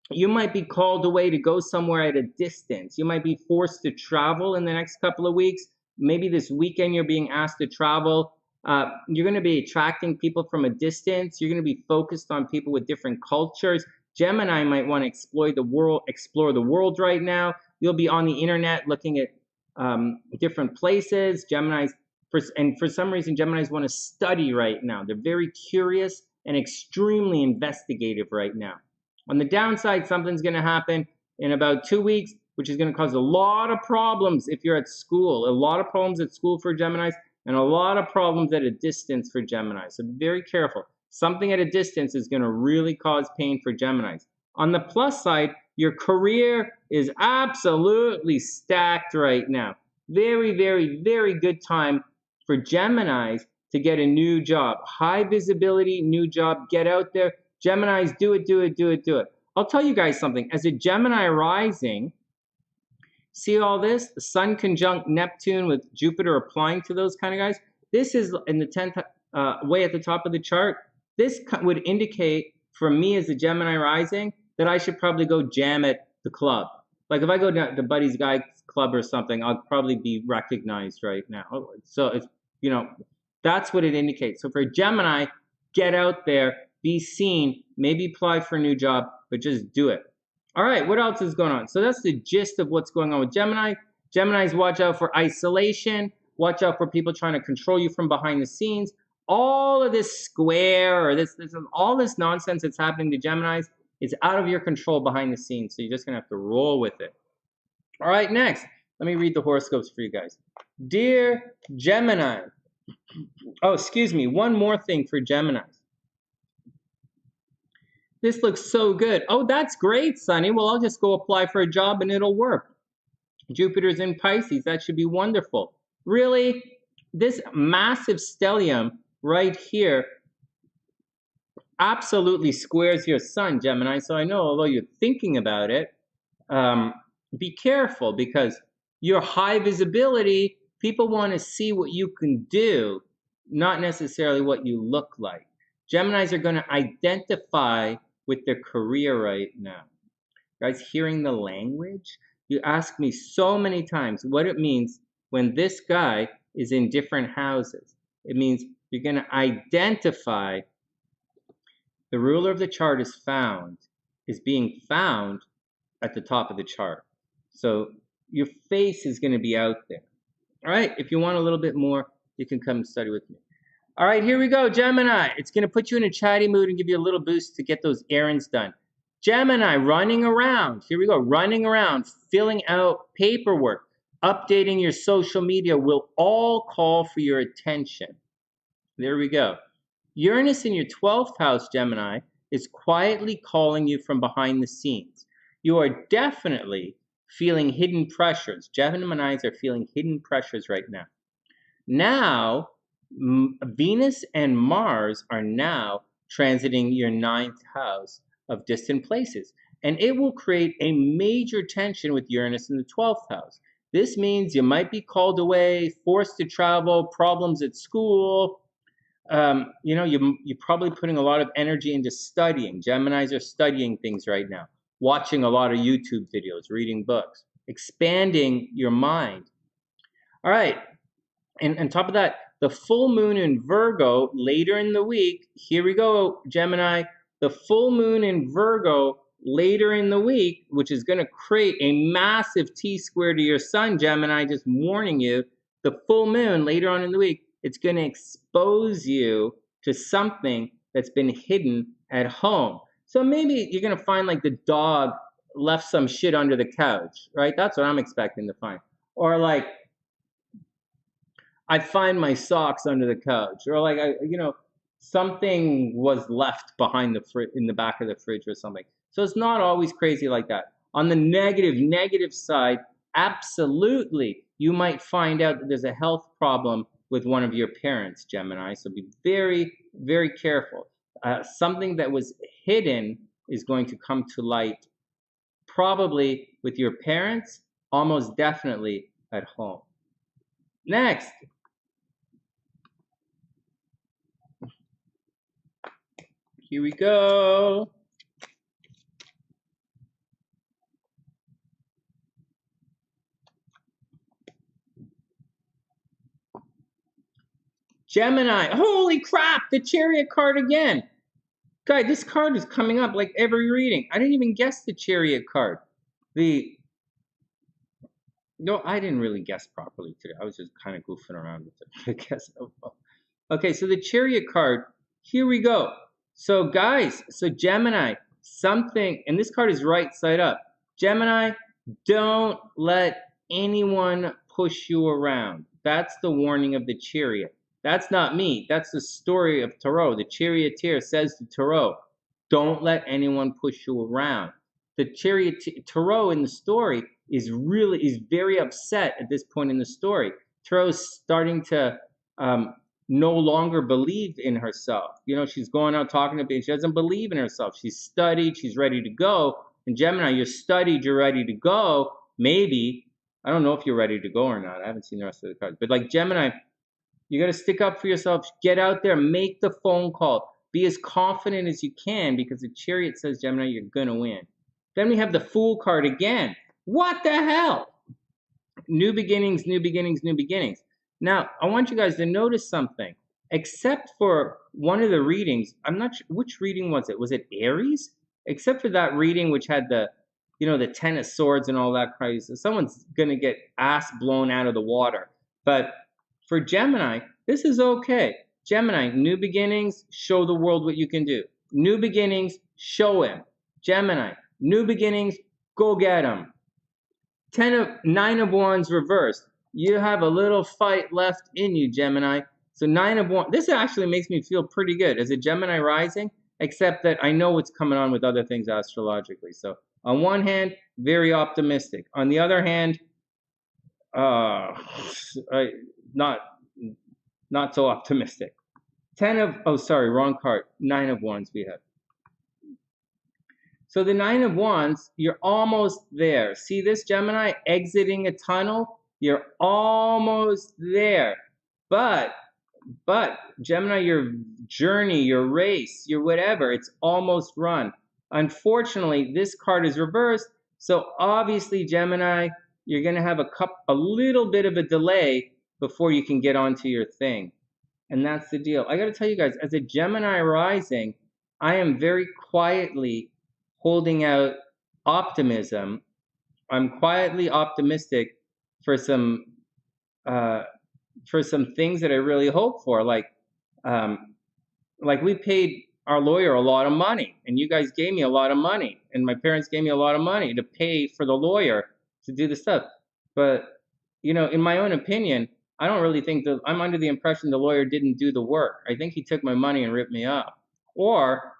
you might be called away to go somewhere at a distance. You might be forced to travel in the next couple of weeks. Maybe this weekend you're being asked to travel. You're going to be attracting people from a distance. You're going to be focused on people with different cultures. Gemini might want to explore the world right now. You'll be on the internet looking at different places. Geminis, for some reason, Geminis want to study right now. They're very curious and extremely investigative right now. On the downside, something's going to happen in about 2 weeks, which is going to cause a lot of problems if you're at school. A lot of problems at school for Geminis, and a lot of problems at a distance for Geminis. So be very careful. Something at a distance is going to really cause pain for Geminis. On the plus side, your career is absolutely stacked right now. Very good time for Geminis to get a new job. High visibility, new job, get out there. Geminis, do it. I'll tell you guys something. As a Gemini rising, see all this? The Sun conjunct Neptune with Jupiter applying to those kind of guys. This is in the 10th way at the top of the chart. This would indicate for me as a Gemini rising that I should probably go jam at the club. Like if I go to the Buddy's Guy Club or something, I'll probably be recognized right now. So it's, that's what it indicates. So for Gemini, get out there, be seen, maybe apply for a new job, but just do it. All right, what else is going on? So that's the gist of what's going on with Gemini. Geminis, watch out for isolation. Watch out for people trying to control you from behind the scenes. All of this square or all this nonsense that's happening to Geminis is out of your control behind the scenes. So you're just going to have to roll with it. All right, next, let me read the horoscopes for you guys. Dear Gemini. Oh, excuse me. One more thing for Geminis. This looks so good. Oh, that's great, Sonny. Well, I'll just go apply for a job and it'll work. Jupiter's in Pisces. That should be wonderful. Really? This massive stellium right here absolutely squares your sun, Gemini. So I know, although you're thinking about it, be careful because your high visibility, people want to see what you can do, not necessarily what you look like. Geminis are going to identify with their career right now. Guys, hearing the language? You ask me so many times what it means when this guy is in different houses. It means you're going to identify. The ruler of the chart is being found at the top of the chart. So your face is going to be out there. All right, if you want a little bit more, you can come study with me. All right, here we go, Gemini. It's going to put you in a chatty mood and give you a little boost to get those errands done. Gemini, running around. Here we go, running around, filling out paperwork, updating your social media will all call for your attention. There we go. Uranus in your 12th house, Gemini, is quietly calling you from behind the scenes. You are definitely feeling geminis are feeling hidden pressures right now. Now, Venus and Mars are now transiting your 9th house of distant places, and it will create a major tension with Uranus in the 12th house. This means you might be called away, forced to travel, problems at school. You're probably putting a lot of energy into studying. Geminis are studying things right now, watching a lot of YouTube videos, reading books, expanding your mind. All right. And on top of that, the full moon in Virgo later in the week, here we go, Gemini, the full moon in Virgo later in the week, which is going to create a massive T-square to your sun, Gemini, just warning you, the full moon later on in the week, it's going to expose you to something that's been hidden at home. So maybe you're going to find like the dog left some shit under the couch, right? That's what I'm expecting to find. Or like, I find my socks under the couch, or like something was left behind in the back of the fridge or something. So it's not always crazy like that. On the negative side, absolutely, you might find out that there's a health problem with one of your parents, Gemini. So be very, very careful. Something that was hidden is going to come to light, probably with your parents, almost definitely at home. Next. Here we go. Gemini. Holy crap, the Chariot card again. Guys, this card is coming up like every reading. I didn't even guess the Chariot card. No, I didn't really guess properly today. I was just kind of goofing around with it. I guess. Okay, so the Chariot card, here we go. So guys, Gemini, something, and this card is right side up. Gemini, don't let anyone push you around. That's the warning of the Chariot. That's not me. That's the story of Tarot. The Charioteer says to Tarot, don't let anyone push you around. The Tarot in the story is very upset at this point in the story. Tarot's starting to no longer believe in herself. She's going out talking to people. She doesn't believe in herself. She's studied. She's ready to go. And Gemini, you're studied. You're ready to go. Maybe. I don't know if you're ready to go or not. I haven't seen the rest of the cards. But like Gemini, you got to stick up for yourself. Get out there. Make the phone call. Be as confident as you can, because the Chariot says, Gemini, you're going to win. Then we have the Fool card again. What the hell? New beginnings, new beginnings, new beginnings. Now, I want you guys to notice something. Except for one of the readings, I'm not sure, which reading was it? Was it Aries? Except for that reading which had the, the 10 of Swords and all that crazy. Someone's going to get ass blown out of the water. But for Gemini, this is okay. Gemini, new beginnings, show the world what you can do. New beginnings, show him. Gemini, new beginnings, go get him. 9 of Wands reversed. You have a little fight left in you, Gemini. So 9 of Wands. This actually makes me feel pretty good as a Gemini rising, except that I know what's coming on with other things astrologically. So on one hand, very optimistic. On the other hand, not so optimistic. 10 of, oh, sorry, wrong card. 9 of Wands we have. So the 9 of Wands, you're almost there. See this, Gemini? Exiting a tunnel? You're almost there. But Gemini, your journey, your race, your whatever, it's almost run. Unfortunately, this card is reversed. So obviously, Gemini, you're going to have a little bit of a delay before you can get onto your thing. And that's the deal. I got to tell you guys, as a Gemini rising, I am very quietly holding out optimism. I'm quietly optimistic for some things that I really hope for. Like we paid our lawyer a lot of money, and you guys gave me a lot of money, and my parents gave me a lot of money to pay for the lawyer to do the stuff. But in my own opinion, I don't really think that I'm under the impression the lawyer didn't do the work. I think he took my money and ripped me off. Or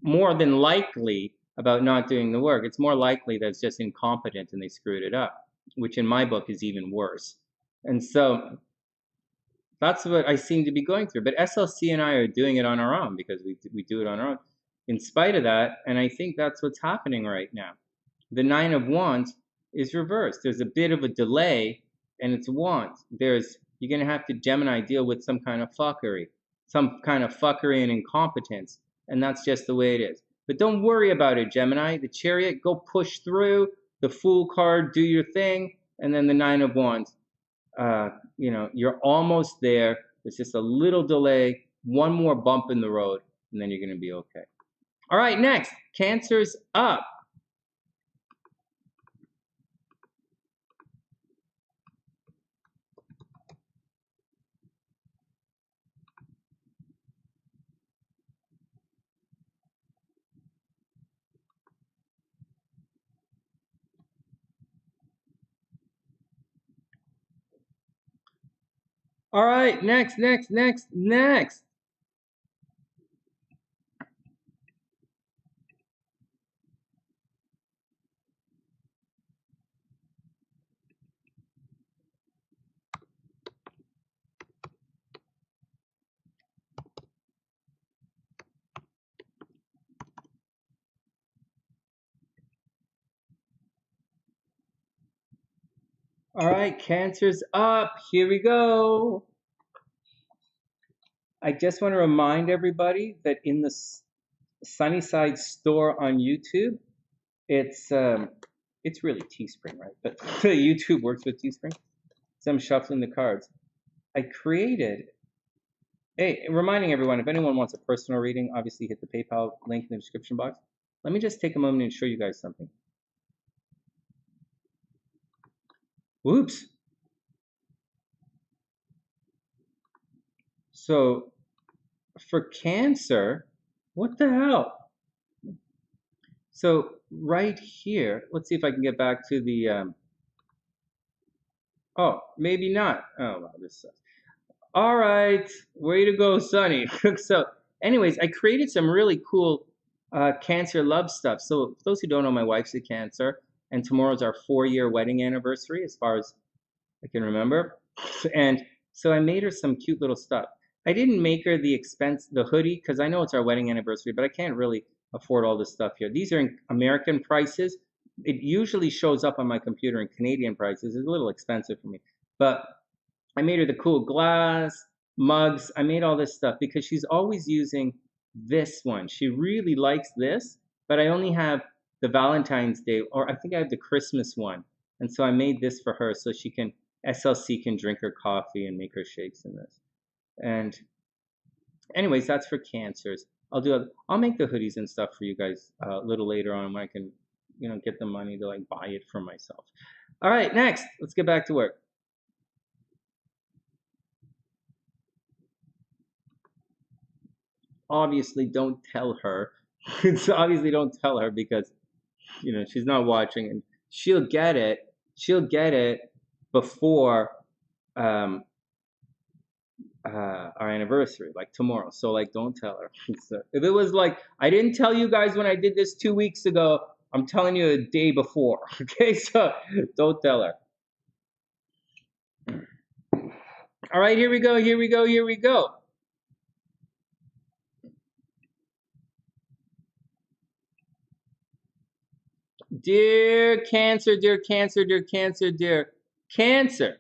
more than likely about not doing the work. It's more likely that it's just incompetent and they screwed it up, which in my book is even worse. And so that's what I seem to be going through. But SLC and I are doing it on our own because we do it on our own in spite of that. And I think that's what's happening right now. The Nine of Wands is reversed. There's a bit of a delay, and it's Wands. You're going to have to, Gemini, deal with some kind of fuckery and incompetence. And that's just the way it is. But don't worry about it, Gemini. The Chariot, go push through. The Fool card, do your thing. And then the Nine of Wands. You're almost there. There's just a little delay, one more bump in the road, and then you're going to be okay. All right, next, Cancer's up. All right, next. All right, Cancer's up. Here we go. I just want to remind everybody that in the SunnySide store on YouTube, it's really Teespring, right? But YouTube works with Teespring. So I'm shuffling the cards. I created, hey, reminding everyone, if anyone wants a personal reading, obviously hit the PayPal link in the description box. Let me just take a moment and show you guys something. Whoops. So for Cancer, what the hell? So right here, let's see if I can get back to the, oh, maybe not. Oh, wow, this sucks. All right, way to go, Sonny. So anyways, I created some really cool Cancer love stuff. So for those who don't know, my wife's a Cancer, and tomorrow's our 4-year wedding anniversary, as far as I can remember. And so I made her some cute little stuff. I didn't make her the hoodie, because I know it's our wedding anniversary, but I can't really afford all this stuff here. These are in American prices. It usually shows up on my computer in Canadian prices. It's a little expensive for me. But I made her the cool glass, mugs. I made all this stuff because she's always using this one. She really likes this, but I only have the Valentine's Day, or I think I have the Christmas one. And so I made this for her so she can, SLC can drink her coffee and make her shakes in this. And anyways, that's for Cancers. I'll make the hoodies and stuff for you guys a little later on when I can, get the money to like buy it for myself. All right, next, let's get back to work. Obviously, don't tell her. Obviously, don't tell her because, she's not watching, and she'll get it. She'll get it before our anniversary, like tomorrow. So like, don't tell her. So if it was like, I didn't tell you guys when I did this 2 weeks ago, I'm telling you a day before. Okay, so don't tell her. All right, here we go. Dear Cancer, dear Cancer, dear Cancer, dear Cancer.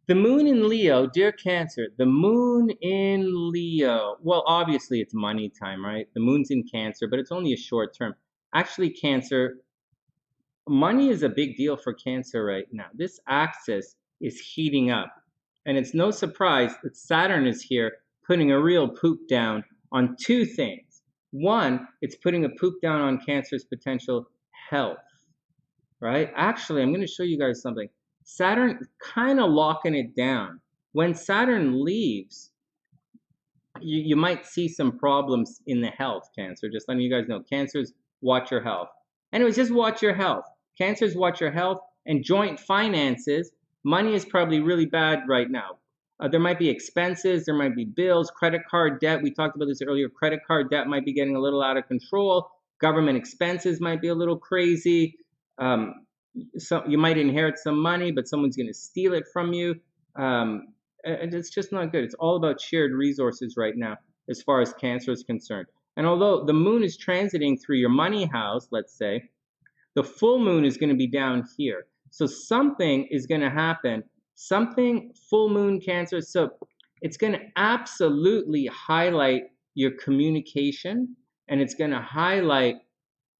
The moon in Leo, dear Cancer, the moon in Leo. Well, obviously it's money time, right? The moon's in Cancer, but it's only a short term. Actually, Cancer, money is a big deal for Cancer right now. This axis is heating up. And it's no surprise that Saturn is here putting a real poop down on two things. One, it's putting a poop down on Cancer's potential health, right? Actually, I'm going to show you guys something. Saturn kind of locking it down. When Saturn leaves, you might see some problems in the health, Cancer. Just letting you guys know. Cancers, watch your health. Anyways, just watch your health. Cancers, watch your health. And joint finances, money is probably really bad right now. There might be expenses, there might be bills, credit card debt. We talked about this earlier. Credit card debt might be getting a little out of control. Government expenses might be a little crazy. So you might inherit some money, but someone's going to steal it from you. And it's just not good. It's all about shared resources right now as far as Cancer is concerned. And although the moon is transiting through your money house, let's say, the full moon is going to be down here. So something is going to happen. Something full moon Cancer. So it's going to absolutely highlight your communication, and it's going to highlight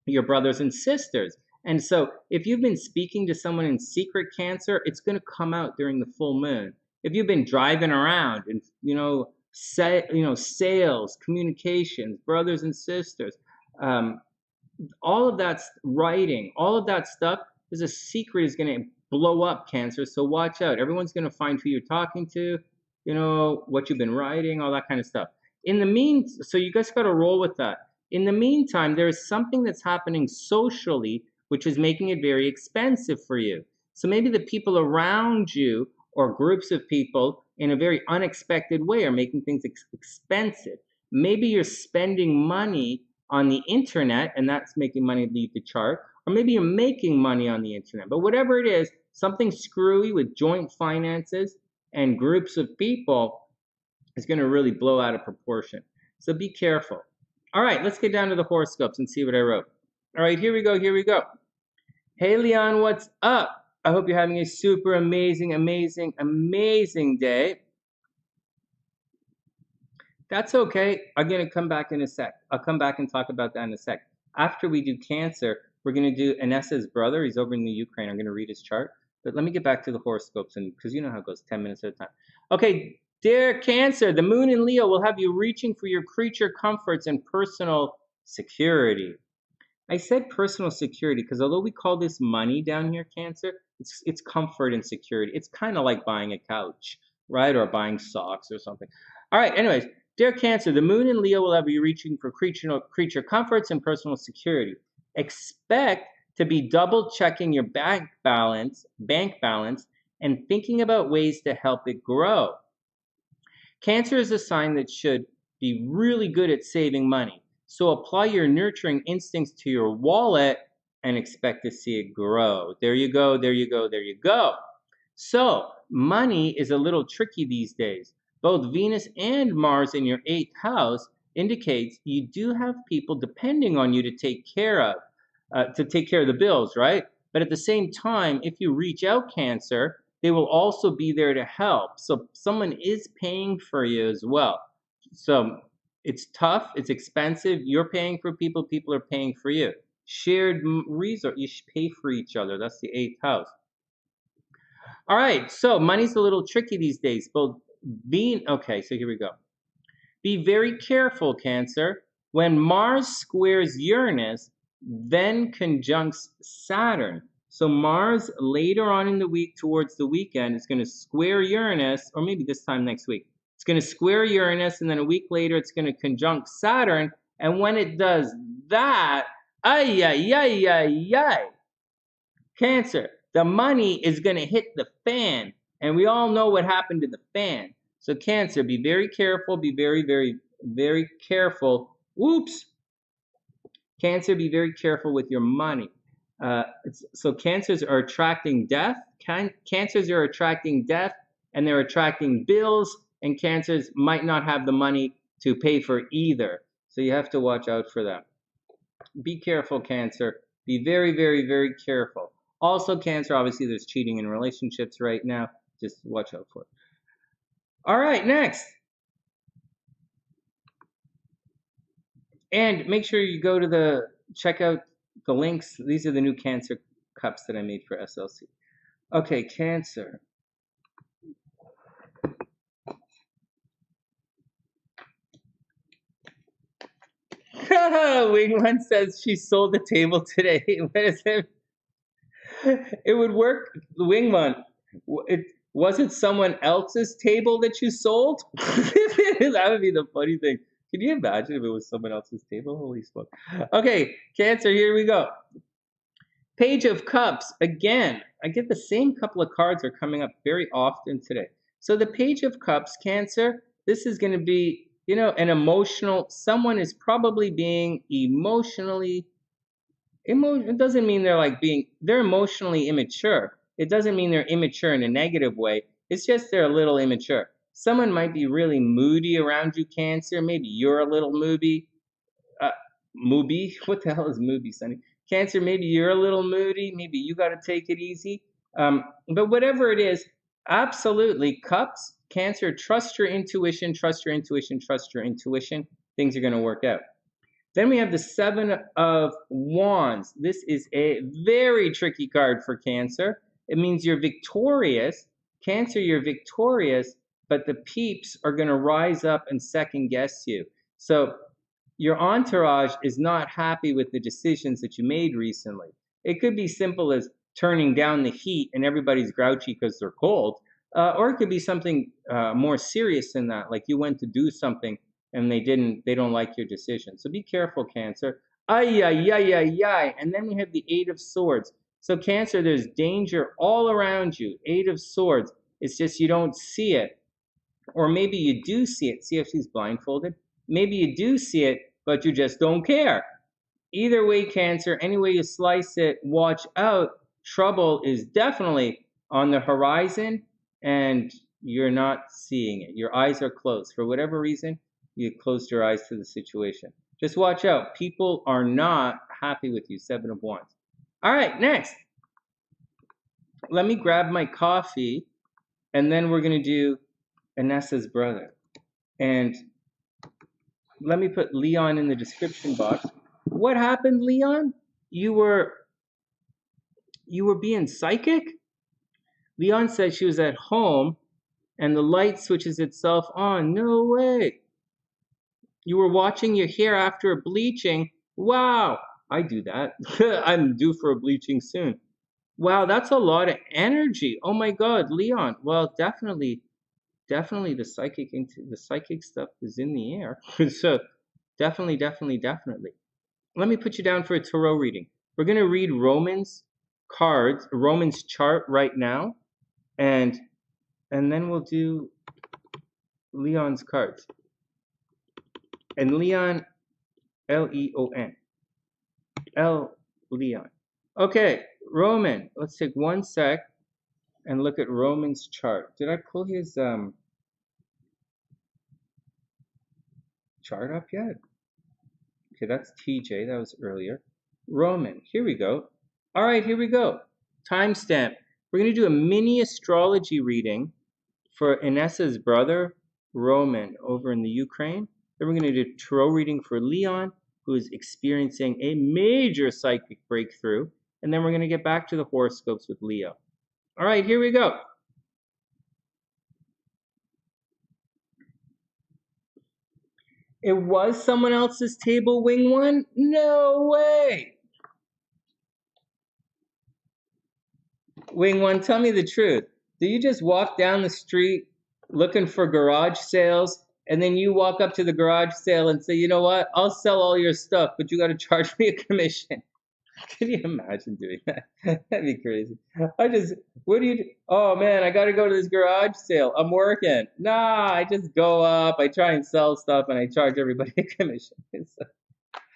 your brothers and sisters. And so if you've been speaking to someone in secret, Cancer, it's going to come out during the full moon. If you've been driving around and, sales, communications, brothers and sisters, all of that's writing, all of that stuff is a secret is going to blow up, Cancer. So watch out. Everyone's going to find who you're talking to, what you've been writing, all that kind of stuff. So you guys got to roll with that. In the meantime, there is something that's happening socially, which is making it very expensive for you. So maybe the people around you or groups of people in a very unexpected way are making things expensive. Maybe you're spending money on the internet, and that's making money leave the chart, or maybe you're making money on the internet. But whatever it is, something screwy with joint finances and groups of people is going to really blow out of proportion. So be careful. All right, let's get down to the horoscopes and see what I wrote. All right, here we go. Hey, Leon, what's up? I hope you're having a super amazing day. That's okay. I'm going to come back in a sec. I'll come back and talk about that in a sec. After we do Cancer, we're going to do Inessa's brother. He's over in the Ukraine. I'm going to read his chart. But let me get back to the horoscopes, and because you know how it goes, 10 minutes at a time. Okay, dear Cancer, the moon in Leo will have you reaching for your creature comforts and personal security. I said personal security because although we call this money down here, Cancer, it's comfort and security. It's kind of like buying a couch, right? Or buying socks or something. All right, anyways, dear Cancer, the moon in Leo will have you reaching for creature comforts and personal security. Expect to be double checking your bank balance, and thinking about ways to help it grow. Cancer is a sign that should be really good at saving money. So apply your nurturing instincts to your wallet and expect to see it grow. There you go. So money is a little tricky these days. Both Venus and Mars in your 8th house indicates you do have people depending on you to take care of the bills, right? But at the same time, if you reach out, Cancer, they will also be there to help. So someone is paying for you as well. So it's tough, it's expensive. You're paying for people, people are paying for you. Shared resource, you should pay for each other. That's the 8th house. All right, so money's a little tricky these days. Okay, so here we go. Be very careful, Cancer. When Mars squares Uranus, then conjuncts Saturn. So Mars later on in the week towards the weekend is going to square Uranus, or maybe this time next week. It's going to square Uranus, and then a week later it's going to conjunct Saturn. And when it does that, Cancer, the money is going to hit the fan. And we all know what happened to the fan. So Cancer, be very careful. Be very, very, very careful. Whoops. Cancer, be very careful with your money. So Cancers are attracting death. Cancers are attracting death, and they're attracting bills. And Cancers might not have the money to pay for either. So you have to watch out for them. Be careful, Cancer. Be very, very, very careful. Also, Cancer, obviously there's cheating in relationships right now. Just watch out for it. All right, next. And make sure you go to check out the links. These are the new Cancer cups that I made for SLC. Okay, Cancer. Wingman says she sold the table today. What is it? It would work, Wingman. Was it someone else's table that you sold? That would be the funny thing. Can you imagine if it was someone else's table? Holy smoke. Okay, Cancer, here we go. Page of Cups. Again, I get the same couple of cards are coming up very often today. So the Page of Cups, Cancer, this is going to be, you know, an emotional, someone is probably being emotionally, it doesn't mean they're like being, they're emotionally immature. It doesn't mean they're immature in a negative way. It's just they're a little immature. Someone might be really moody around you, Cancer. Maybe you're a little moody. Moody? What the hell is moody, Sonny? Cancer, maybe you're a little moody. Maybe you got to take it easy. But whatever it is, absolutely. Cups, Cancer, trust your intuition, trust your intuition, trust your intuition. Things are going to work out. Then we have the Seven of Wands. This is a very tricky card for Cancer. It means you're victorious. Cancer, you're victorious, but the peeps are going to rise up and second guess you. So your entourage is not happy with the decisions that you made recently. It could be simple as turning down the heat and everybody's grouchy because they're cold. Or it could be something more serious than that, like you went to do something and they don't like your decision. So be careful, Cancer. Ay, ay, ay, ay, ay. And then we have the Eight of Swords. So Cancer, there's danger all around you. Eight of Swords. It's just you don't see it. Or maybe you do see it. See if she's blindfolded? Maybe you do see it, but you just don't care. Either way, Cancer, any way you slice it, watch out. Trouble is definitely on the horizon, and you're not seeing it. Your eyes are closed. For whatever reason, you closed your eyes to the situation. Just watch out. People are not happy with you. Seven of Wands. All right, next. Let me grab my coffee, and then we're going to do Inessa's brother. And let me put Leon in the description box. What happened, Leon? You were being psychic? Leon said she was at home and the light switches itself on. No way. You were watching your hair after a bleaching. Wow. I do that. I'm due for a bleaching soon. Wow, that's a lot of energy. Oh my God, Leon. Well, definitely the psychic stuff is in the air. So definitely. Let me put you down for a tarot reading. We're going to read Roman's chart right now, and then we'll do Leon's cards. And Leon, L-E-O-N. LLeon. Okay, Roman. Let's take 1 sec and look at Roman's chart. Did I pull his chart up yet? Okay, that's TJ. That was earlier. Roman. Here we go. All right, here we go. Timestamp. We're going to do a mini astrology reading for Inessa's brother, Roman, over in the Ukraine. Then we're going to do a tarot reading for Leon, who is experiencing a major psychic breakthrough. And then we're going to get back to the horoscopes with Leo. All right, here we go. It was someone else's table, Wing One? No way. Wing One, tell me the truth. Do you just walk down the street looking for garage sales, and then you walk up to the garage sale and say, you know what, I'll sell all your stuff, but you got to charge me a commission? Can you imagine doing that? That'd be crazy. What do you do? Oh man, I got to go to this garage sale. I'm working. Nah, I just go up, I try and sell stuff, and I charge everybody a commission.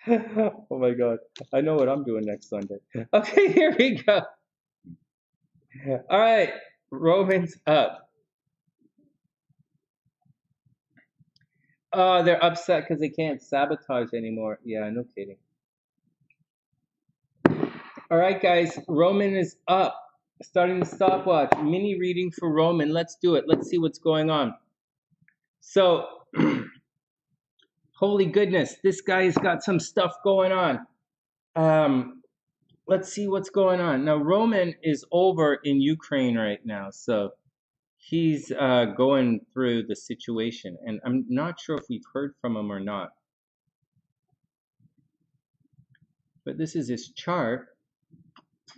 Oh my God. I know what I'm doing next Sunday. Okay, here we go. All right, Roman's up. Oh, they're upset because they can't sabotage anymore. Yeah, no kidding. All right, guys, Roman is up. Starting the stopwatch. Mini reading for Roman. Let's do it. Let's see what's going on. So, holy goodness, this guy's got some stuff going on. Let's see what's going on. Now, Roman is over in Ukraine right now, so he's going through the situation, and I'm not sure if we've heard from him or not. But this is his chart.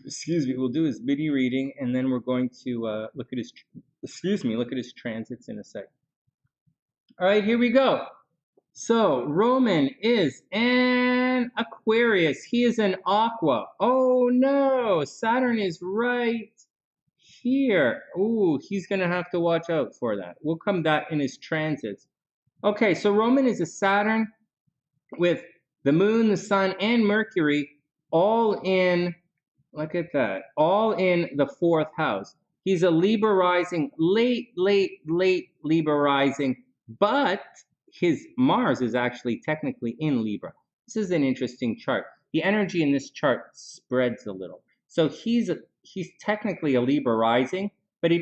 Excuse me, we'll do his mini reading, and then we're going to look at his transits in a sec. All right, here we go. So Roman is an Aquarius. He is an Aqua. Oh no, Saturn is right here. Ooh, he's going to have to watch out for that. We'll come that in his transits. Okay, so Roman is a Saturn with the moon, the sun, and Mercury all in, look at that, all in the 4th house. He's a Libra rising, late Libra rising, but his Mars is actually technically in Libra. This is an interesting chart. The energy in this chart spreads a little. So he's technically a Libra rising, but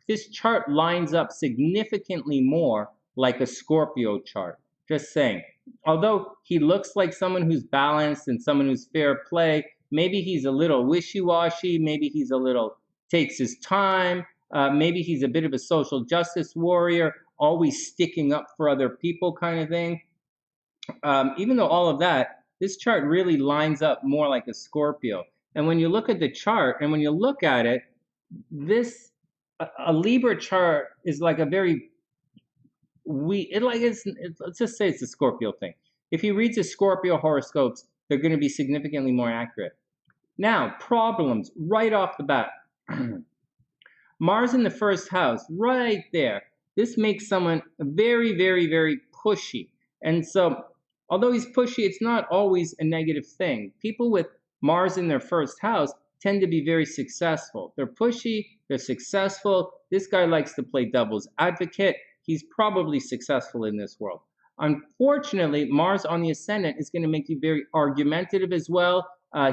this chart lines up significantly more like a Scorpio chart. Just saying. Although he looks like someone who's balanced and someone who's fair play, maybe he's a little wishy-washy, maybe he's a little takes his time, maybe he's a bit of a social justice warrior, always sticking up for other people kind of thing. Even though all of that, this chart really lines up more like a Scorpio. And when you look at the chart and when you look at it, a Libra chart is like a very let's just say it's a Scorpio thing. If he reads his Scorpio horoscopes, they're going to be significantly more accurate. Now, problems right off the bat. Mars in the 1st house, right there. This makes someone very, very, very pushy. And so, although he's pushy, it's not always a negative thing. People with Mars in their 1st house tend to be very successful. They're pushy, they're successful. This guy likes to play devil's advocate. He's probably successful in this world. Unfortunately, Mars on the ascendant is going to make you very argumentative as well.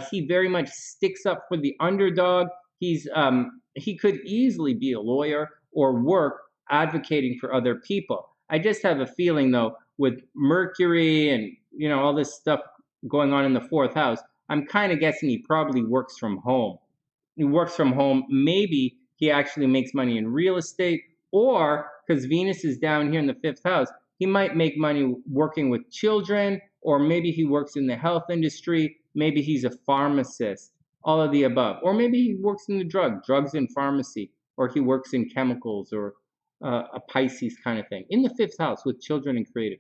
He very much sticks up for the underdog. He could easily be a lawyer or work advocating for other people. I just have a feeling, though, with Mercury and all this stuff going on in the 4th house, I'm kind of guessing he probably works from home. He works from home. Maybe he actually makes money in real estate, or because Venus is down here in the 5th house, he might make money working with children, or maybe he works in the health industry. Maybe he's a pharmacist, all of the above. Or maybe he works in the drugs and pharmacy, or he works in chemicals, or a Pisces kind of thing. In the 5th house with children and creative.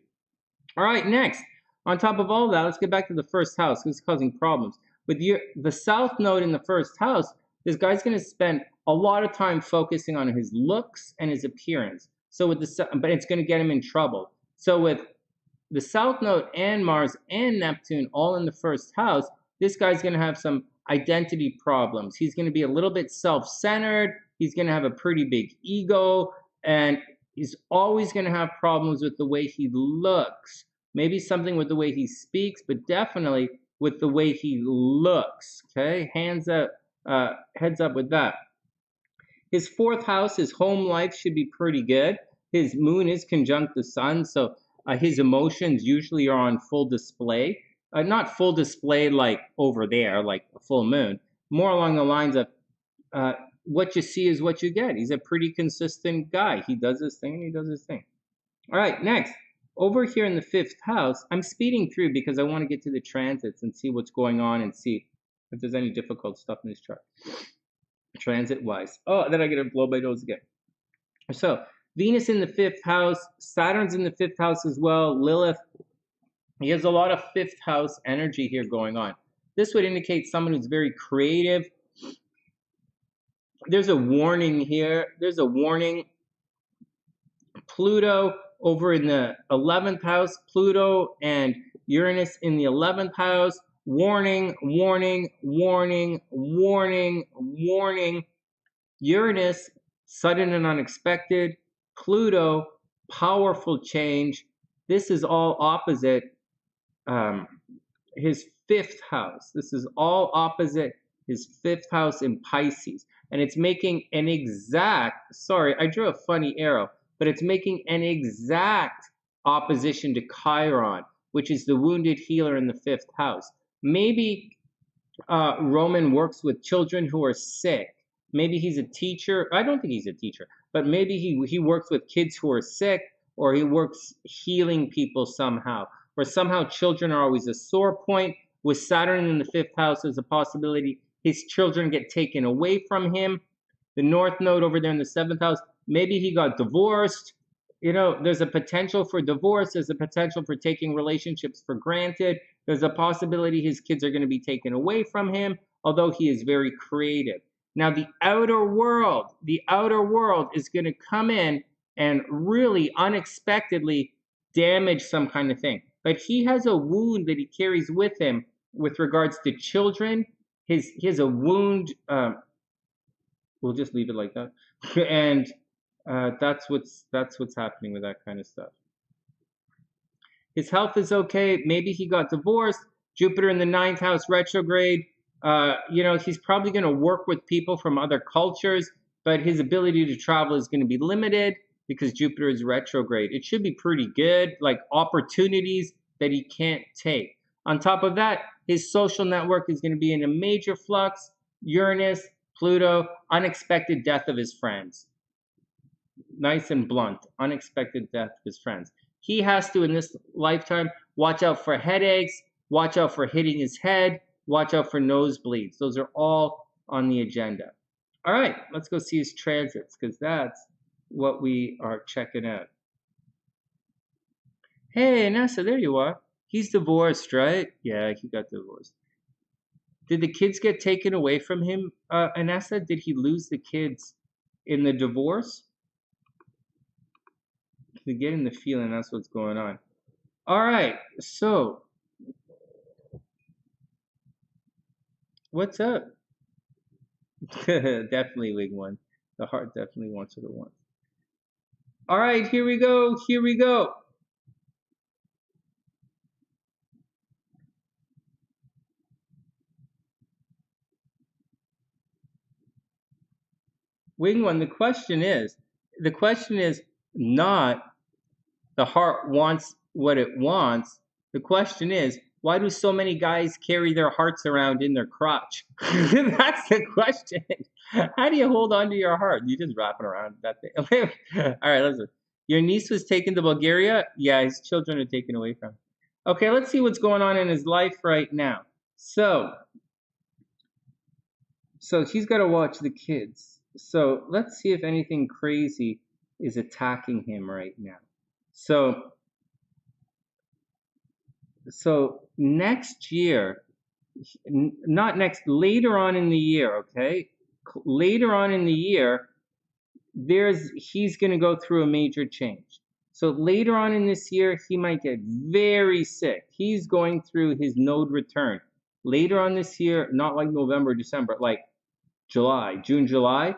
All right, next. On top of all that, let's get back to the 1st house. Who's causing problems? With the South Node in the 1st house, this guy's going to spend a lot of time focusing on his looks and his appearance. But it's going to get him in trouble. So with the South Node and Mars and Neptune all in the 1st house, this guy's going to have some identity problems. He's going to be a little bit self-centered. He's going to have a pretty big ego, and he's always going to have problems with the way he looks. Maybe something with the way he speaks, but definitely with the way he looks. Okay, heads up with that. His 4th house, his home life, should be pretty good. His moon is conjunct the sun, so his emotions usually are on full display. Not full display like over there, like a full moon. More along the lines of what you see is what you get. He's a pretty consistent guy. He does his thing and he does his thing. All right, next. Over here in the 5th house, I'm speeding through because I want to get to the transits and see what's going on and see if there's any difficult stuff in this chart. Transit-wise. Oh, then I get to blow my nose again. So, Venus in the 5th house, Saturn's in the 5th house as well, Lilith. He has a lot of 5th house energy here going on. This would indicate someone who's very creative. There's a warning here. There's a warning. Pluto over in the 11th house, Pluto and Uranus in the 11th house. Warning, warning, warning, warning, warning. Uranus, sudden and unexpected. Pluto, powerful change. This is all opposite his 5th house. This is all opposite his 5th house in Pisces. And it's making an exact, sorry, I drew a funny arrow, but it's making an exact opposition to Chiron, which is the wounded healer in the 5th house. Maybe Roman works with children who are sick. Maybe he's a teacher. I don't think he's a teacher, but maybe he works with kids who are sick, or he works healing people somehow, or somehow children are always a sore point. With Saturn in the 5th house, there's a possibility his children get taken away from him. The North Node over there in the 7th house, maybe he got divorced. There's a potential for divorce. There's a potential for taking relationships for granted. There's a possibility his kids are going to be taken away from him, although he is very creative. Now the outer world is going to come in and really unexpectedly damage some kind of thing. But he has a wound that he carries with him with regards to children. He has a wound. We'll just leave it like that, and that's what's happening with that kind of stuff. His health is okay. Maybe he got divorced. Jupiter in the 9th house retrograde. He's probably going to work with people from other cultures, but his ability to travel is going to be limited because Jupiter is retrograde. It should be pretty good, like opportunities that he can't take. On top of that, his social network is going to be in a major flux. Uranus, Pluto, unexpected death of his friends. Nice and blunt, unexpected death of his friends. He has to, in this lifetime, watch out for headaches, watch out for hitting his head, watch out for nosebleeds. Those are all on the agenda. All right, let's go see his transits, because that's what we are checking out. Hey, Inessa, there you are. He's divorced, right? Yeah, he got divorced. Did the kids get taken away from him, Inessa? Did he lose the kids in the divorce? I'm getting the feeling that's what's going on. All right, so what's up? Definitely wing one. The heart definitely wants it at once. All right, here we go. Here we go. Wing one, the question is not the heart wants what it wants. The question is, why do so many guys carry their hearts around in their crotch? That's the question. How do you hold on to your heart? You just wrap it around that thing. All right, listen. Your niece was taken to Bulgaria? Yeah, his children are taken away from him. Okay, let's see what's going on in his life right now. So he's got to watch the kids. So let's see if anything crazy is attacking him right now. So next year, later on in the year, okay? Later on in the year, he's going to go through a major change. So later on in this year, he might get very sick. He's going through his node return. Later on this year, not like November, December, like June, July,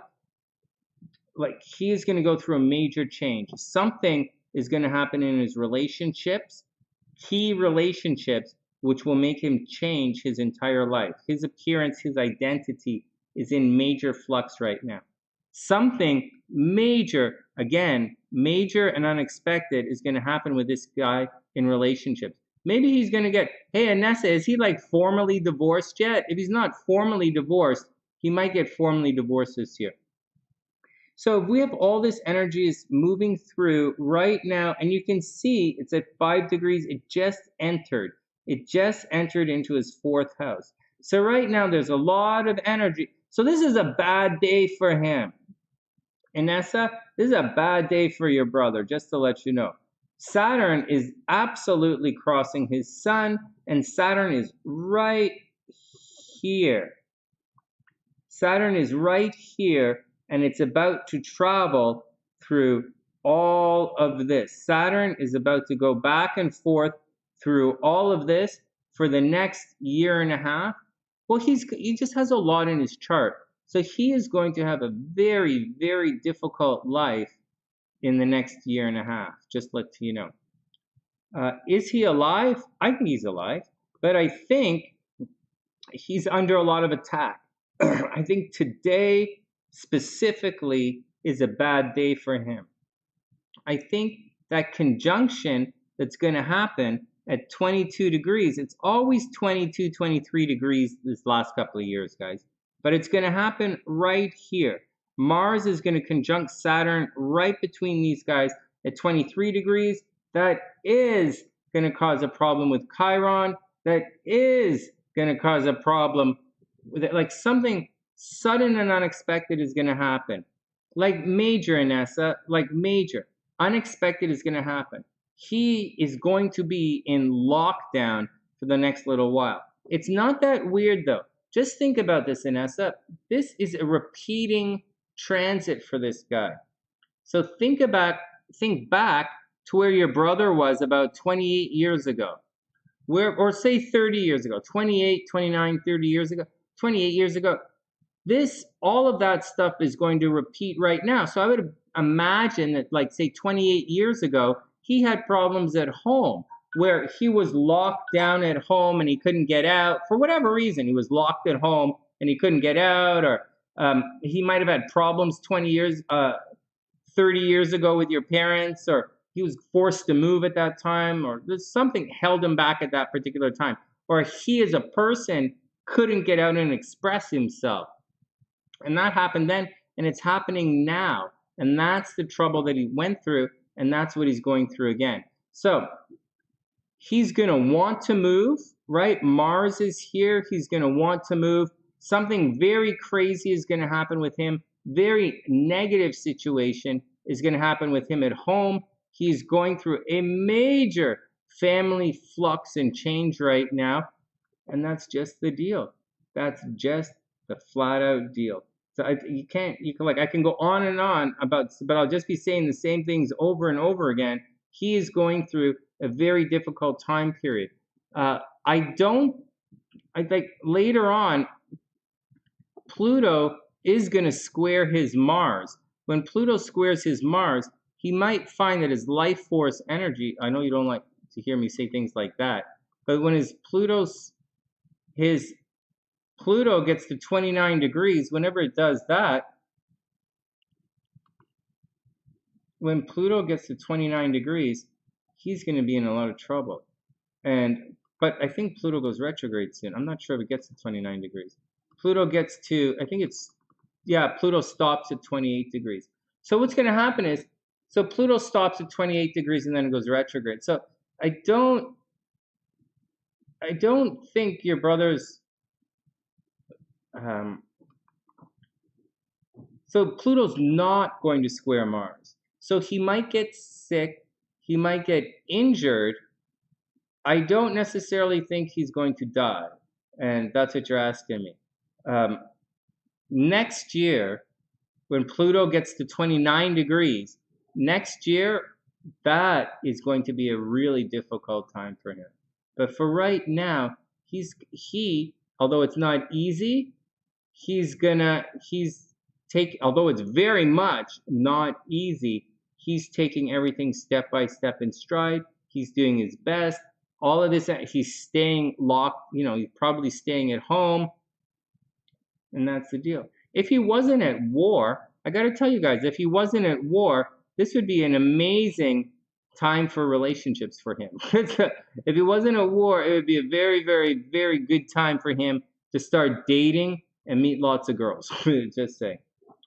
like he is going to go through a major change. Something is going to happen in his relationships, key relationships, which will make him change his entire life. His appearance, his identity is in major flux right now. Something major, again, major and unexpected is going to happen with this guy in relationships. Maybe he's going to get, hey, Inessa, is he like formally divorced yet? If he's not formally divorced, he might get formally divorced this year. So if we have all this energy is moving through right now, and you can see it's at 5 degrees, it just entered. It just entered into his 4th house. So right now there's a lot of energy. So this is a bad day for him. Inessa, this is a bad day for your brother, just to let you know. Saturn is absolutely crossing his sun, and Saturn is right here. Saturn is right here, and it's about to travel through all of this. Saturn is about to go back and forth through all of this for the next year and a half. Well, he just has a lot in his chart. So he is going to have a very, very difficult life in the next year and a half, just let you know. Is he alive? I think he's alive, but I think he's under a lot of attack. I think today specifically is a bad day for him. I think that conjunction that's going to happen at 22 degrees, it's always 22, 23 degrees this last couple of years, guys. But it's going to happen right here. Mars is going to conjunct Saturn right between these guys at 23 degrees. That is going to cause a problem with Chiron. That is going to cause a problem with it. Like something sudden and unexpected is going to happen. Like major, Inessa, like major. Unexpected is going to happen. He is going to be in lockdown for the next little while. It's not that weird though. Just think about this, Inessa. This is a repeating transit for this guy. So think back to where your brother was about 28 years ago. Or say 30 years ago, 28, 29, 30 years ago, 28 years ago. All of that stuff is going to repeat right now. So I would imagine that, like, say 28 years ago, he had problems at home where he was locked down at home and he couldn't get out for whatever reason. He was locked at home and he couldn't get out, or he might have had problems 30 years ago with your parents, or he was forced to move at that time, or there's something held him back at that particular time, or he as a person couldn't get out and express himself. And that happened then, and it's happening now. And that's the trouble that he went through, and that's what he's going through again. So he's going to want to move, right? Mars is here. He's going to want to move. Something very crazy is going to happen with him. Very negative situation is going to happen with him at home. He's going through a major family flux and change right now. And that's just the deal. That's just the flat out deal. So I can go on and on but I'll just be saying the same things over and over again. He is going through a very difficult time period. Later on, Pluto is going to square his Mars. When Pluto squares his Mars, he might find that his life force energy, I know you don't like to hear me say things like that, but when his Pluto gets to 29 degrees, whenever it does that, when Pluto gets to 29 degrees, he's going to be in a lot of trouble. But I think Pluto goes retrograde soon. I'm not sure if it gets to 29 degrees. Pluto gets to, Pluto stops at 28 degrees. So what's going to happen is, Pluto stops at 28 degrees and then it goes retrograde. So I don't think your brother's, so Pluto's not going to square Mars. So he might get sick, he might get injured. I don't necessarily think he's going to die. And that's what you're asking me. Next year, when Pluto gets to 29 degrees, next year, that is going to be a really difficult time for him. But for right now, although it's not easy, although it's very much not easy, he's taking everything step by step in stride. He's doing his best. All of this, he's staying locked, he's probably staying at home. And that's the deal. If he wasn't at war, I got to tell you guys, if he wasn't at war, this would be an amazing time for relationships for him. If he wasn't at war, it would be a very, very, very good time for him to start dating and meet lots of girls. Just saying.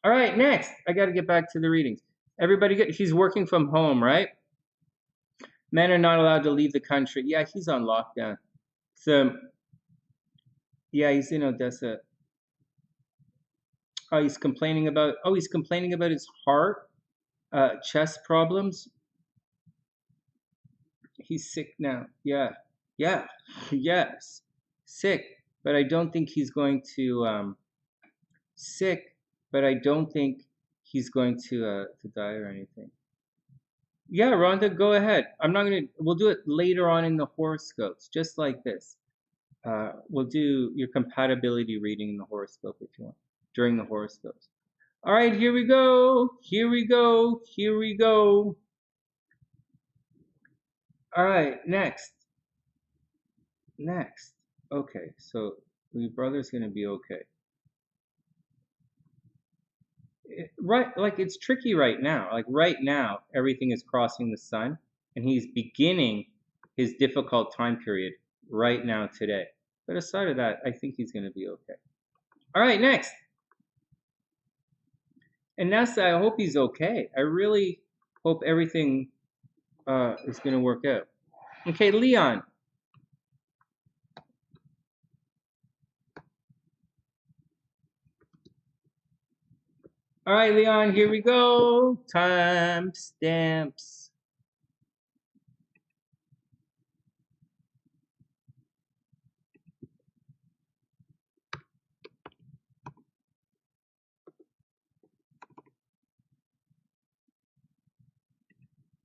All right, next. I got to get back to the readings. Everybody good? He's working from home, right? Men are not allowed to leave the country. Yeah, he's on lockdown. So, yeah, he's in Odessa. Oh, he's complaining about his heart, chest problems. He's sick now. Yeah, yes, sick. But I don't think he's going to But I don't think he's going to die or anything. Yeah, Rhonda, go ahead. We'll do it later on in the horoscopes, just like this. We'll do your compatibility reading in the horoscope if you want, during the horoscopes. All right, here we go. All right, next. Okay, so your brother's going to be okay. It's tricky right now. Like right now, everything is crossing the sun, and he's beginning his difficult time period right now today. But aside of that, I think he's going to be okay. All right, next. Inessa, I hope he's okay. I really hope everything is going to work out. Okay, Leon. All right, Leon, here we go. Time stamps.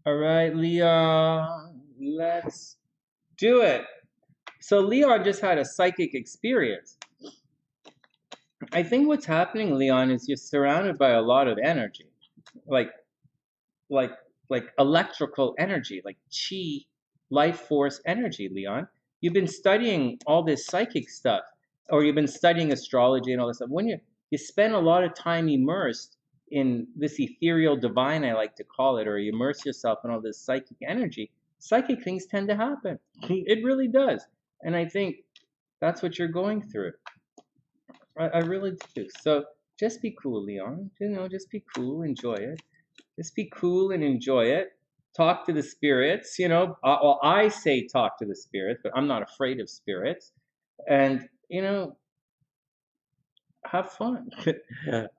All right, Leon, let's do it. So Leon just had a psychic experience. I think what's happening, Leon, is you're surrounded by a lot of energy, like like like electrical energy, like chi, life force energy, Leon. You've been studying all this psychic stuff, or you've been studying astrology and all this stuff. When you spend a lot of time immersed in this ethereal divine, I like to call it, or you immerse yourself in all this psychic energy, psychic things tend to happen. It really does. And I think that's what you're going through. I really do. So just be cool, Leon. Just be cool, enjoy it. Just be cool and enjoy it. Talk to the spirits, Well, I say talk to the spirits, but I'm not afraid of spirits. And, have fun.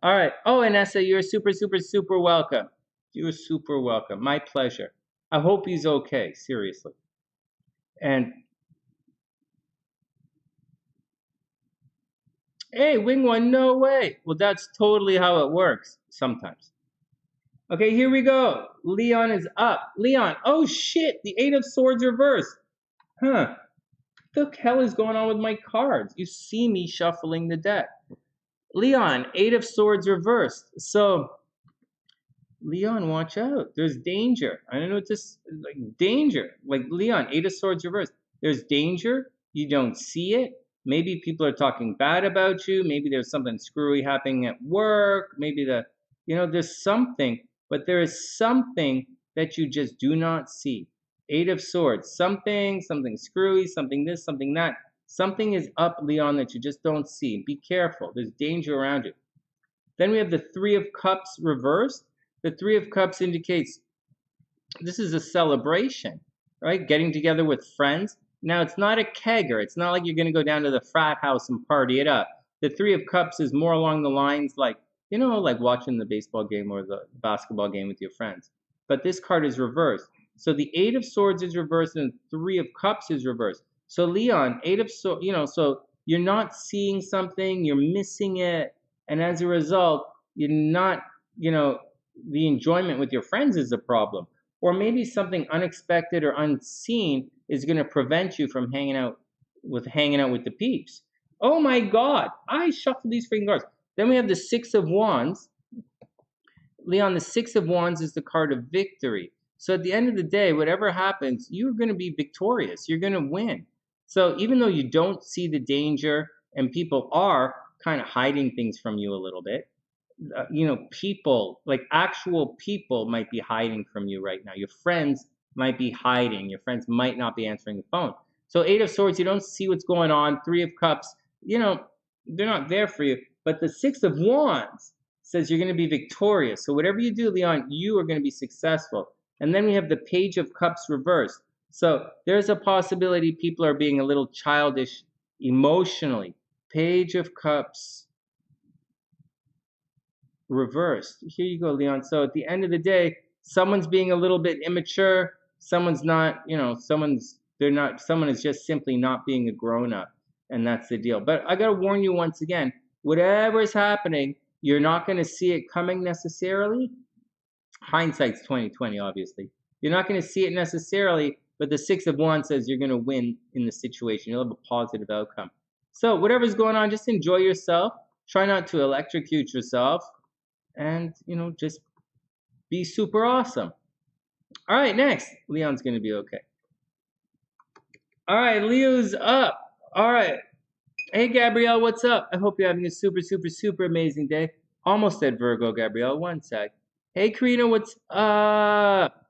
All right. Oh, Inessa, you're super, super, super welcome. You're super welcome. My pleasure. I hope he's okay, seriously. And, hey, Wing One, no way. Well, that's totally how it works sometimes. Okay, here we go. Leon is up. Leon, oh shit, the Eight of Swords reversed. Huh. What the hell is going on with my cards? You see me shuffling the deck. Leon, Eight of Swords reversed. So, Leon, watch out. There's danger. I don't know what this, like, danger. Like, Leon, Eight of Swords reversed. There's danger. You don't see it. Maybe people are talking bad about you. Maybe there's something screwy happening at work. Maybe there's something, but there is something that you just do not see. Eight of Swords, something screwy, something this, something that. Something is up, Leon, that you just don't see. Be careful. There's danger around you. Then we have the Three of Cups reversed. The Three of Cups indicates this is a celebration, right? Getting together with friends. Now, it's not a kegger. It's not like you're going to go down to the frat house and party it up. The Three of Cups is more along the lines like, like watching the baseball game or the basketball game with your friends. But this card is reversed. So the Eight of Swords is reversed and Three of Cups is reversed. So Leon, Eight of Swords, so you're not seeing something, you're missing it. And as a result, you're not, the enjoyment with your friends is a problem. Or maybe something unexpected or unseen is going to prevent you from hanging out with the peeps. Oh my God, I shuffled these freaking cards. Then we have the Six of Wands. Leon, the Six of Wands is the card of victory. So at the end of the day, whatever happens, you're going to be victorious. You're going to win. So even though you don't see the danger and people are kind of hiding things from you a little bit, people, like actual people might be hiding from you right now. Your friends might be hiding. Your friends might not be answering the phone. So Eight of Swords, you don't see what's going on. Three of Cups, they're not there for you. But the Six of Wands says you're going to be victorious. So whatever you do, Leon, you are going to be successful. And then we have the Page of Cups reversed. So there's a possibility people are being a little childish emotionally. Page of Cups reversed. Here you go, Leon. So at the end of the day, someone's being a little bit immature. Someone's not, someone is just simply not being a grown-up. And that's the deal. But I got to warn you once again, whatever is happening, you're not going to see it coming necessarily. Hindsight's 2020, obviously. You're not going to see it necessarily, but the Six of Wands says you're going to win in the situation. You'll have a positive outcome. So whatever's going on, just enjoy yourself. Try not to electrocute yourself. And, just be super awesome. All right, next. Leon's going to be okay. All right, Leo's up. All right. Hey, Gabrielle, what's up? I hope you're having a super, super, super amazing day. Almost at Virgo, Gabrielle. One sec. Hey, Karina, what's up?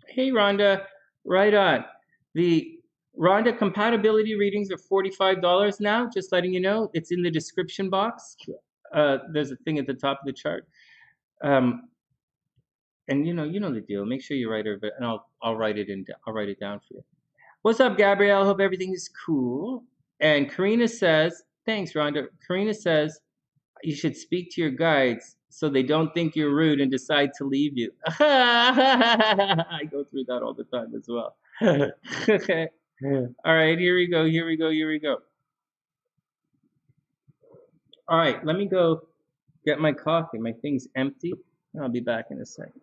Hey, Rhonda. Right on. The Rhonda compatibility readings are $45 now. Just letting you know. It's in the description box. There's a thing at the top of the chart. And you know the deal. Make sure you write it, and I'll write it in. I'll write it down for you. What's up, Gabrielle? Hope everything is cool. And Karina says, thanks, Rhonda. Karina says you should speak to your guides so they don't think you're rude and decide to leave you. I go through that all the time as well. All right, here we go. Here we go. Here we go. All right, let me go get my coffee. My thing's empty. I'll be back in a second.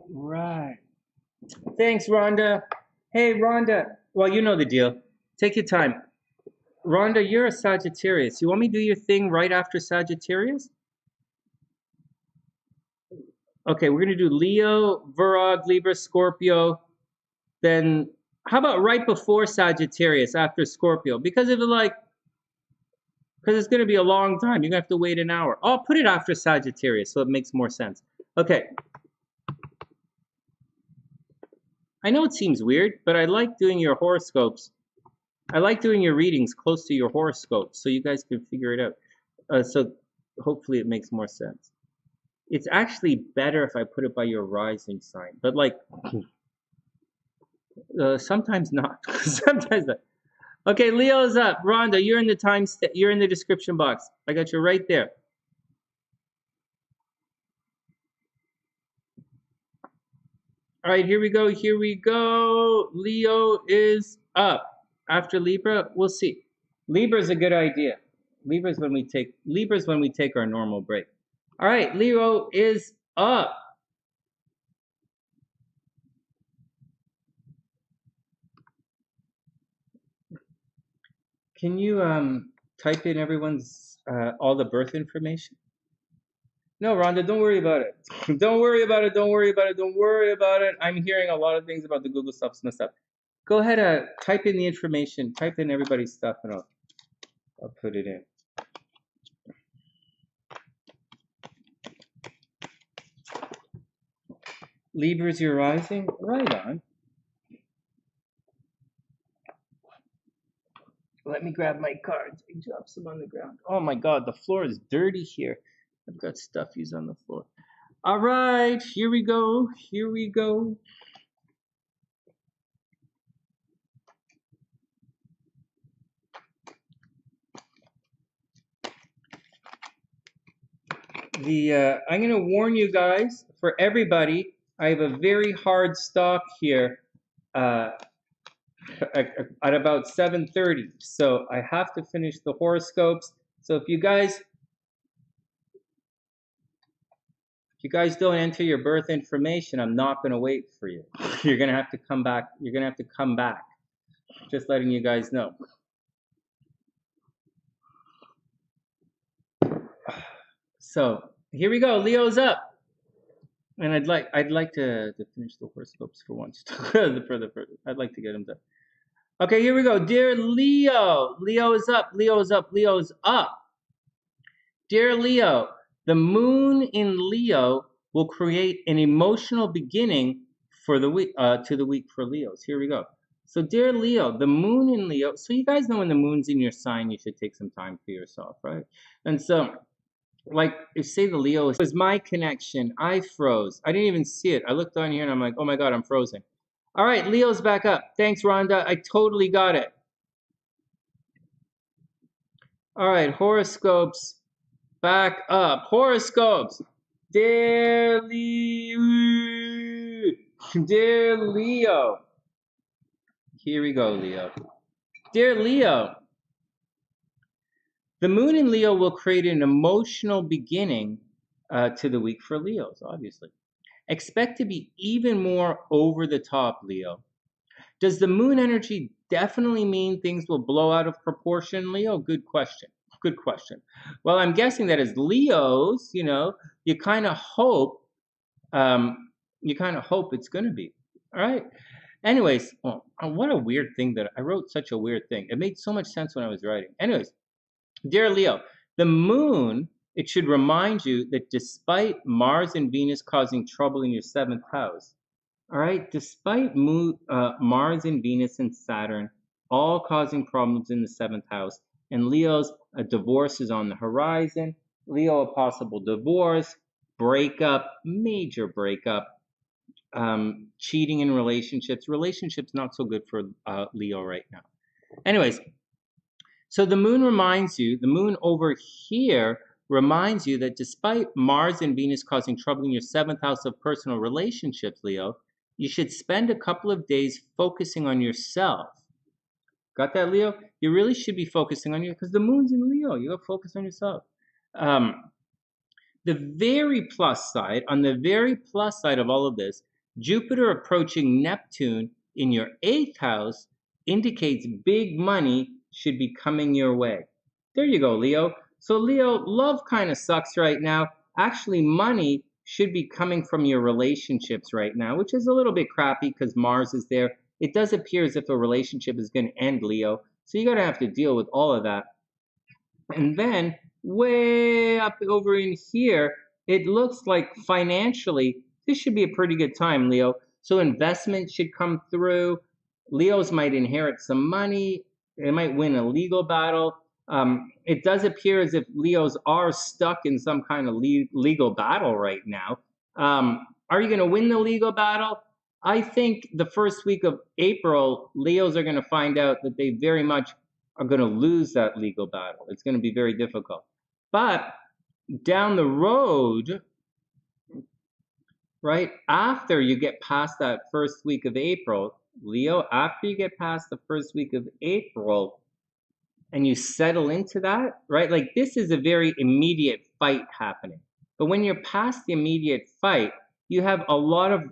Right. Thanks, Rhonda. Hey, Rhonda. Well, you know the deal. Take your time. Rhonda, you're a Sagittarius. You want me to do your thing right after Sagittarius? Okay, we're going to do Leo, Virog, Libra, Scorpio. Then how about right before Sagittarius after Scorpio? Because it's going to be a long time. You're going to have to wait an hour. I'll put it after Sagittarius so it makes more sense. Okay. I know it seems weird, but I like doing your horoscopes. I like doing your readings close to your horoscopes so you guys can figure it out. So hopefully it makes more sense. It's actually better if I put it by your rising sign, but sometimes not. Sometimes not. Okay, Leo's up. Rhonda, you're in the you're in the description box. I got you right there. All right, here we go. Here we go. Leo is up. After Libra, we'll see. Libra's a good idea. Libra's when we take our normal break. All right, Leo is up. Can you type in everyone's all the birth information? No, Rhonda, don't worry about it. Don't worry about it. Don't worry about it. Don't worry about it. I'm hearing a lot of things about the Google stuff, messed up. Go ahead, type in the information. Type in everybody's stuff, and I'll put it in. Libra's your rising? Right on. Let me grab my cards. I dropped some on the ground. Oh my God, the floor is dirty here. I've got stuffies on the floor. All right, here we go. Here we go. I'm going to warn you guys, for everybody, I have a very hard stop here at about 7:30. So I have to finish the horoscopes. So if you guys don't enter your birth information, I'm not going to wait for you. You're going to have to come back. You're going to have to come back. Just letting you guys know. So here we go. Leo's up. And I'd like to finish the horoscopes for once. I'd like to get them done. Okay, here we go. Dear Leo, Leo is up. Leo is up. Leo is up. Dear Leo, the moon in Leo will create an emotional beginning for the week to the week for Leos. Here we go. So, dear Leo, the moon in Leo. So you guys know when the moon's in your sign, you should take some time for yourself, right? And so, like, if say the Leo was my connection, I froze. I didn't even see it. I looked on here and I'm like, oh my God, I'm frozen. All right, Leo's back up. Thanks, Rhonda. I totally got it. All right, horoscopes back up. Horoscopes. Dear Leo. Dear Leo. Here we go, Leo. Dear Leo. The moon in Leo will create an emotional beginning to the week for Leos, obviously. Expect to be even more over the top, Leo. Does the moon energy definitely mean things will blow out of proportion, Leo? Good question. Good question. Well, I'm guessing that as Leos, you know, you kind of hope it's going to be. All right. Anyways, well, what a weird thing that I wrote such a weird thing. It made so much sense when I was writing. Anyways, dear Leo, the moon, it should remind you that despite Mars and Venus causing trouble in your 7th house, all right, despite Mars and Venus and Saturn all causing problems in the 7th house, and Leo's, a divorce is on the horizon, Leo, a possible divorce, breakup, major breakup, cheating in relationships not so good for Leo right now. Anyways, so the moon over here reminds you that despite Mars and Venus causing trouble in your 7th house of personal relationships, Leo, you should spend a couple of days focusing on yourself. Got that, Leo? You really should be focusing on you because the moon's in Leo. You got to focus on yourself. The very plus side of all of this, Jupiter approaching Neptune in your 8th house indicates big money should be coming your way. There you go, Leo. So Leo, love kind of sucks right now. Actually, money should be coming from your relationships right now, which is a little bit crappy because Mars is there. It does appear as if a relationship is going to end, Leo. So you're going to have to deal with all of that. And then way up over in here, it looks like financially, this should be a pretty good time, Leo. So investment should come through. Leos might inherit some money. They might win a legal battle. It does appear as if Leos are stuck in some kind of legal battle right now. Are you going to win the legal battle? I think the first week of April, Leos are going to find out that they very much are going to lose that legal battle. It's going to be very difficult. But down the road, right after you get past that first week of April, Leo, after you get past the first week of April and you settle into that, right? Like this is a very immediate fight happening. But when you're past the immediate fight, you have a lot of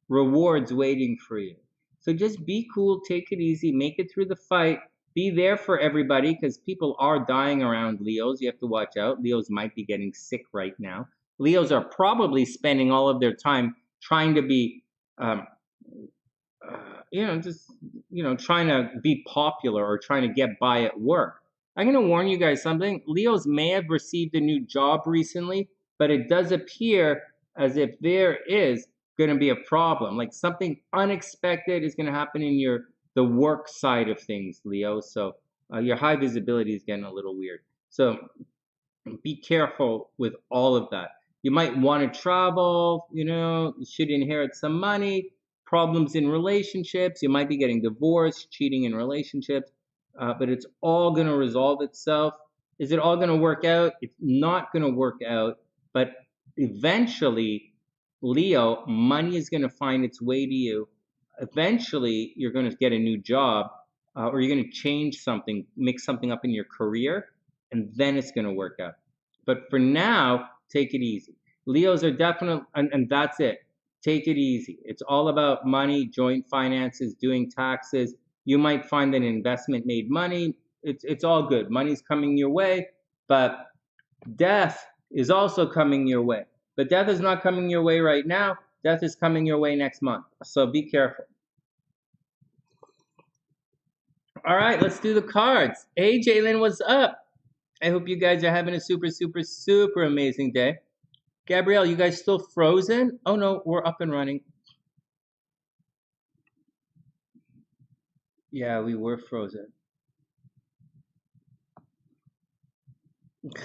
rewards waiting for you. So just be cool, take it easy, make it through the fight. Be there for everybody because people are dying around Leos. You have to watch out. Leos might be getting sick right now. Leos are probably spending all of their time trying to be, trying to be popular or trying to get by at work. I'm going to warn you guys something. Leos may have received a new job recently, but it does appear as if there is going to be a problem. Like something unexpected is going to happen in the work side of things, Leo. So your high visibility is getting a little weird. So be careful with all of that. You might want to travel, you should inherit some money, problems in relationships. You might be getting divorced, cheating in relationships, but it's all going to resolve itself. Is it all going to work out? It's not going to work out, but eventually, Leo, money is going to find its way to you. Eventually, you're going to get a new job or you're going to change something, make something up in your career, and then it's going to work out. But for now, take it easy. Leos are definitely, and that's it. Take it easy. It's all about money, joint finances, doing taxes. You might find that an investment made money. It's all good. Money's coming your way, but death is also coming your way. But death is not coming your way right now. Death is coming your way next month. So be careful. All right, let's do the cards. Hey, Jaylynne, what's up? I hope you guys are having a super, super, super amazing day. Gabrielle, you guys still frozen? Oh, no, we're up and running. Yeah, we were frozen.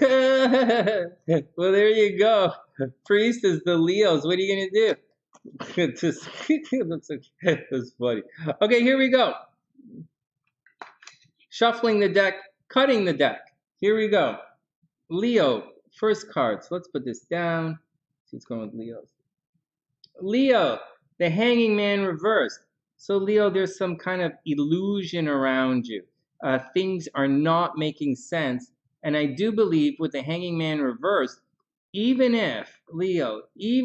Well, there you go. Priestess, the Leos. What are you going to do? That's funny. Okay, here we go. Shuffling the deck, cutting the deck. Here we go. Leo, first card. So let's put this down. See what's going on with Leos. Leo, the Hanging Man reversed. So Leo, there's some kind of illusion around you. Things are not making sense. And I do believe with the Hanging Man reversed, even if, Leo, you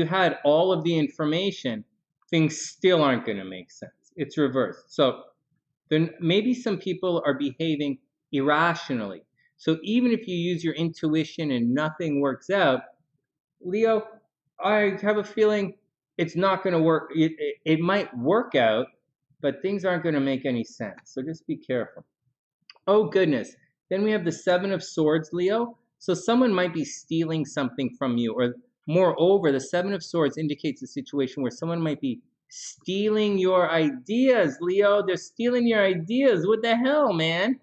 had all of the information, things still aren't going to make sense. It's reversed. So then maybe some people are behaving irrationally. So even if you use your intuition and nothing works out, Leo, I have a feeling it's not going to work. It might work out, but things aren't going to make any sense. So just be careful. Oh, goodness. Then we have the Seven of Swords, Leo. So someone might be stealing something from you. Or moreover, the Seven of Swords indicates a situation where someone might be stealing your ideas, Leo. They're stealing your ideas. What the hell, man?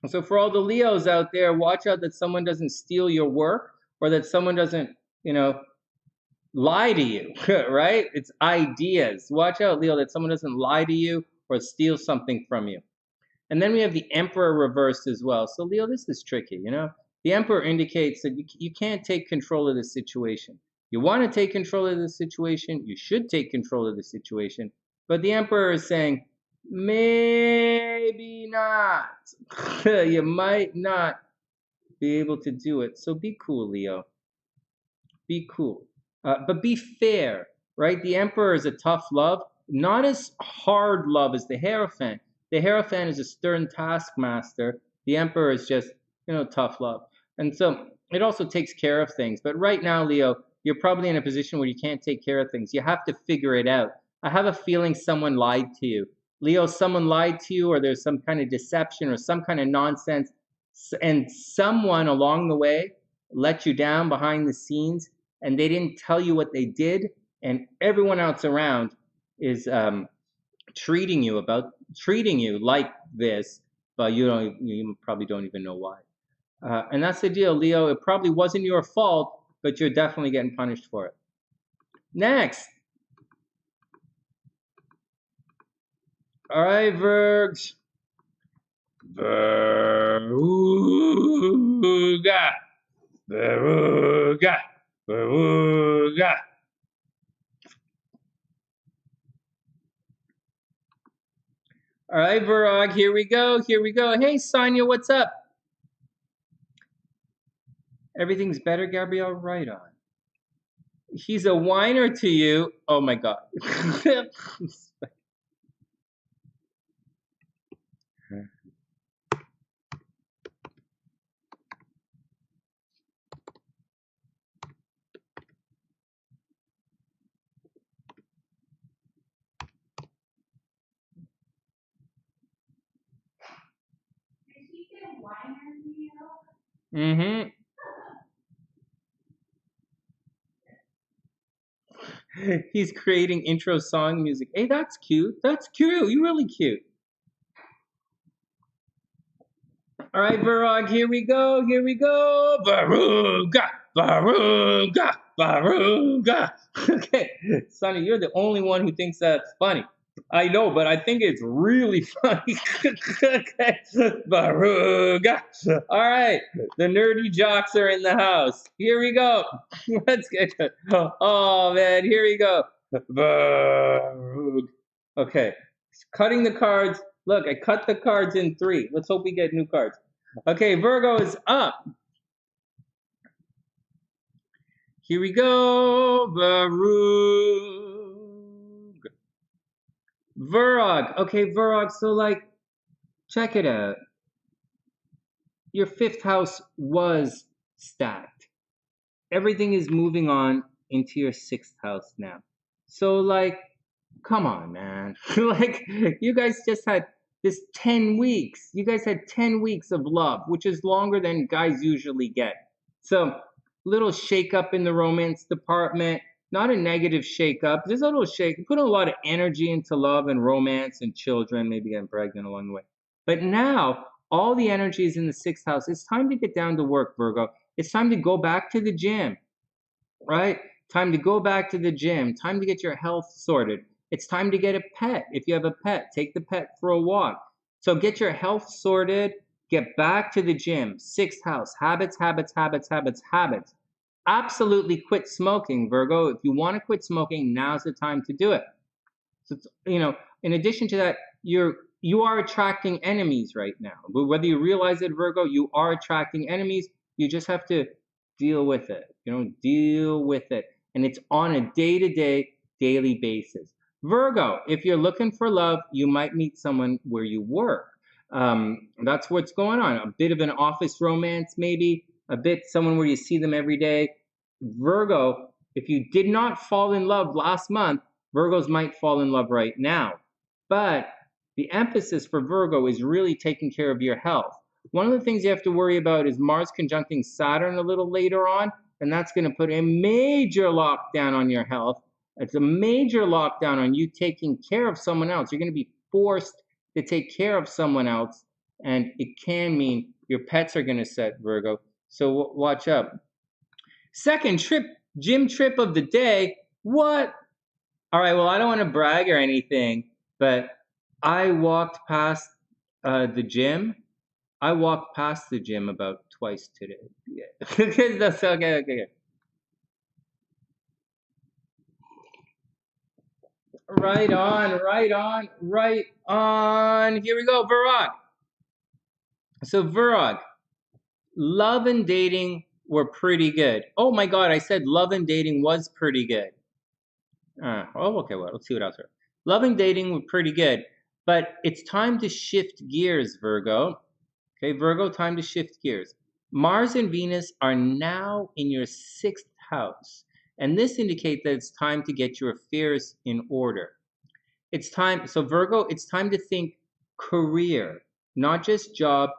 So for all the Leos out there, watch out that someone doesn't steal your work or that someone doesn't, lie to you, right? It's ideas. Watch out, Leo, that someone doesn't lie to you or steal something from you. And then we have the Emperor reversed as well. So Leo, this is tricky, The Emperor indicates that you can't take control of the situation. You want to take control of the situation. You should take control of the situation. But the Emperor is saying, maybe not. You might not be able to do it. So be cool, Leo. Be cool. But be fair, right? The Emperor is a tough love, not as hard love as the Hierophant. The Hierophant is a stern taskmaster. The Emperor is just, tough love. And so it also takes care of things. But right now, Leo, you're probably in a position where you can't take care of things. You have to figure it out. I have a feeling someone lied to you. Leo, someone lied to you, or there's some kind of deception or some kind of nonsense, and someone along the way let you down behind the scenes, and they didn't tell you what they did, and everyone else around is treating you like this, but you probably don't even know why. And that's the deal, Leo. It probably wasn't your fault, but you're definitely getting punished for it. Next. All right, Virgs. Veruga. Veruga. Veruga. All right, Virog, here we go. Hey, Sonia, what's up? Everything's better, Gabrielle? Right on. He's a whiner to you. Oh, my God. Mm-hmm. He's creating intro song music. Hey, that's cute. You're really cute. All right, Virog, here we go. Veruga. Okay, Sonny, you're the only one who thinks that's funny. I know, but I think it's really funny. Okay, Veruga. All right, the nerdy jocks are in the house. Here we go. Let's get it. Oh, man, here we go. Virug. Okay, cutting the cards. Look, I cut the cards in 3. Let's hope we get new cards. Okay, Virgo is up. Here we go. Virog. Okay, Virog, so check it out. Your 5th house was stacked. Everything is moving on into your 6th house now. So come on, man. You guys just had this 10 weeks. You guys had 10 weeks of love, which is longer than guys usually get. So, little shake up in the romance department. Not a negative shake up. Just a little shake. Put a lot of energy into love and romance and children, maybe getting pregnant along the way. But now, all the energy is in the 6th house. It's time to get down to work, Virgo. It's time to go back to the gym, right? Time to go back to the gym. Time to get your health sorted. It's time to get a pet. If you have a pet, take the pet for a walk. So get your health sorted. Get back to the gym. 6th house. Habits. Absolutely quit smoking, Virgo. If you want to quit smoking, now's the time to do it. So, in addition to that, you are attracting enemies right now. But whether you realize it, Virgo, you are attracting enemies. You just have to deal with it. Deal with it. And it's on a day-to-day, daily basis. Virgo, if you're looking for love, you might meet someone where you work. That's what's going on. A bit of an office romance, maybe. A bit someone where you see them every day. Virgo, if you did not fall in love last month, Virgos might fall in love right now. But the emphasis for Virgo is really taking care of your health. One of the things you have to worry about is Mars conjuncting Saturn a little later on, and that's going to put a major lockdown on your health. It's a major lockdown on you taking care of someone else. You're going to be forced to take care of someone else, and it can mean your pets are going to set, Virgo. So watch out. Second gym trip of the day. What? All right, well, I don't want to brag or anything, but I walked past the gym. I walked past the gym about twice today. Yeah. That's okay. Right on. Here we go, Virog. So Virog, love and dating were pretty good. Oh my God, I said love and dating was pretty good. Oh, okay, well, let's see what else. Love and dating were pretty good, but it's time to shift gears, Virgo. Okay, Virgo, time to shift gears. Mars and Venus are now in your 6th house, and this indicates that it's time to get your affairs in order. It's time, so Virgo, it's time to think career, not just job,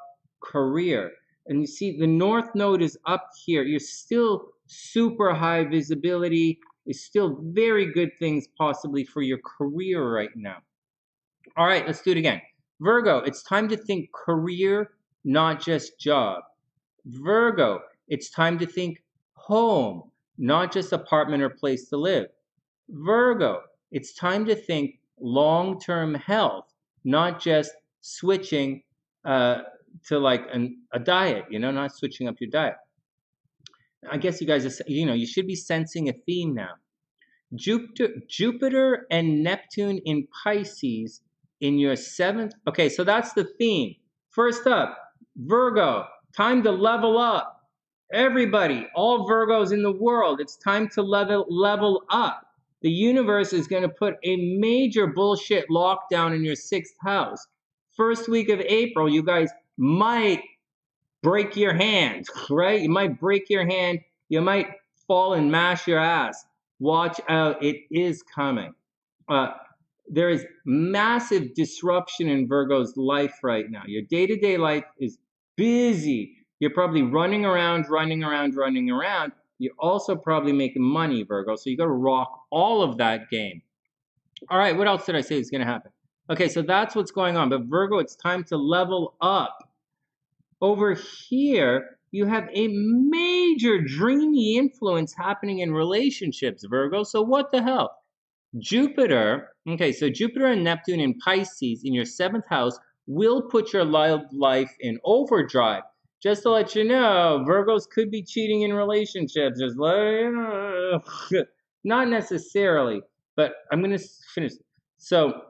career. And you see, the North Node is up here. You're still super high visibility. There's still very good things possibly for your career right now. All right, let's do it again. Virgo, it's time to think career, not just job. Virgo, it's time to think home, not just apartment or place to live. Virgo, it's time to think long-term health, not just switching to like a diet, you know, not switching up your diet. I guess you guys are, you know, you should be sensing a theme now. Jupiter and Neptune in Pisces in your 7th. Okay, so that's the theme. First up, Virgo, time to level up. Everybody, all Virgos in the world, it's time to level up. The universe is going to put a major bullshit lockdown in your 6th house. First week of April, you guys might break your hand, right? You might break your hand. You might fall and mash your ass. Watch out, it is coming. There is massive disruption in Virgo's life right now. Your day-to-day life is busy. You're probably running around. You're also probably making money, Virgo. So you got to rock all of that game. All right, what else did I say is going to happen? Okay, so that's what's going on. But Virgo, it's time to level up. Over here, you have a major dreamy influence happening in relationships, Virgo. So what the hell? Jupiter, okay, so Jupiter and Neptune in Pisces in your 7th house will put your life in overdrive. Just to let you know, Virgos could be cheating in relationships. Just let you know. Not necessarily, but I'm going to finish. So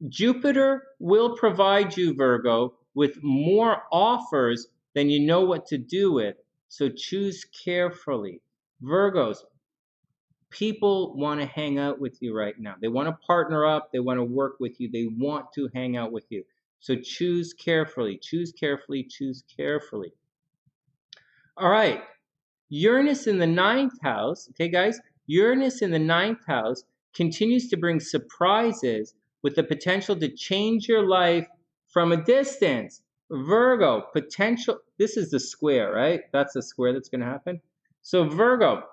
Jupiter will provide you, Virgo, with more offers than you know what to do with. So choose carefully. Virgos, people want to hang out with you right now. They want to partner up. They want to work with you. They want to hang out with you. So choose carefully, choose carefully, choose carefully. All right. Uranus in the 9th house. Okay, guys. Uranus in the 9th house continues to bring surprises with the potential to change your life from a distance. Virgo, potential. This is the square, right? That's the square that's going to happen. So Virgo,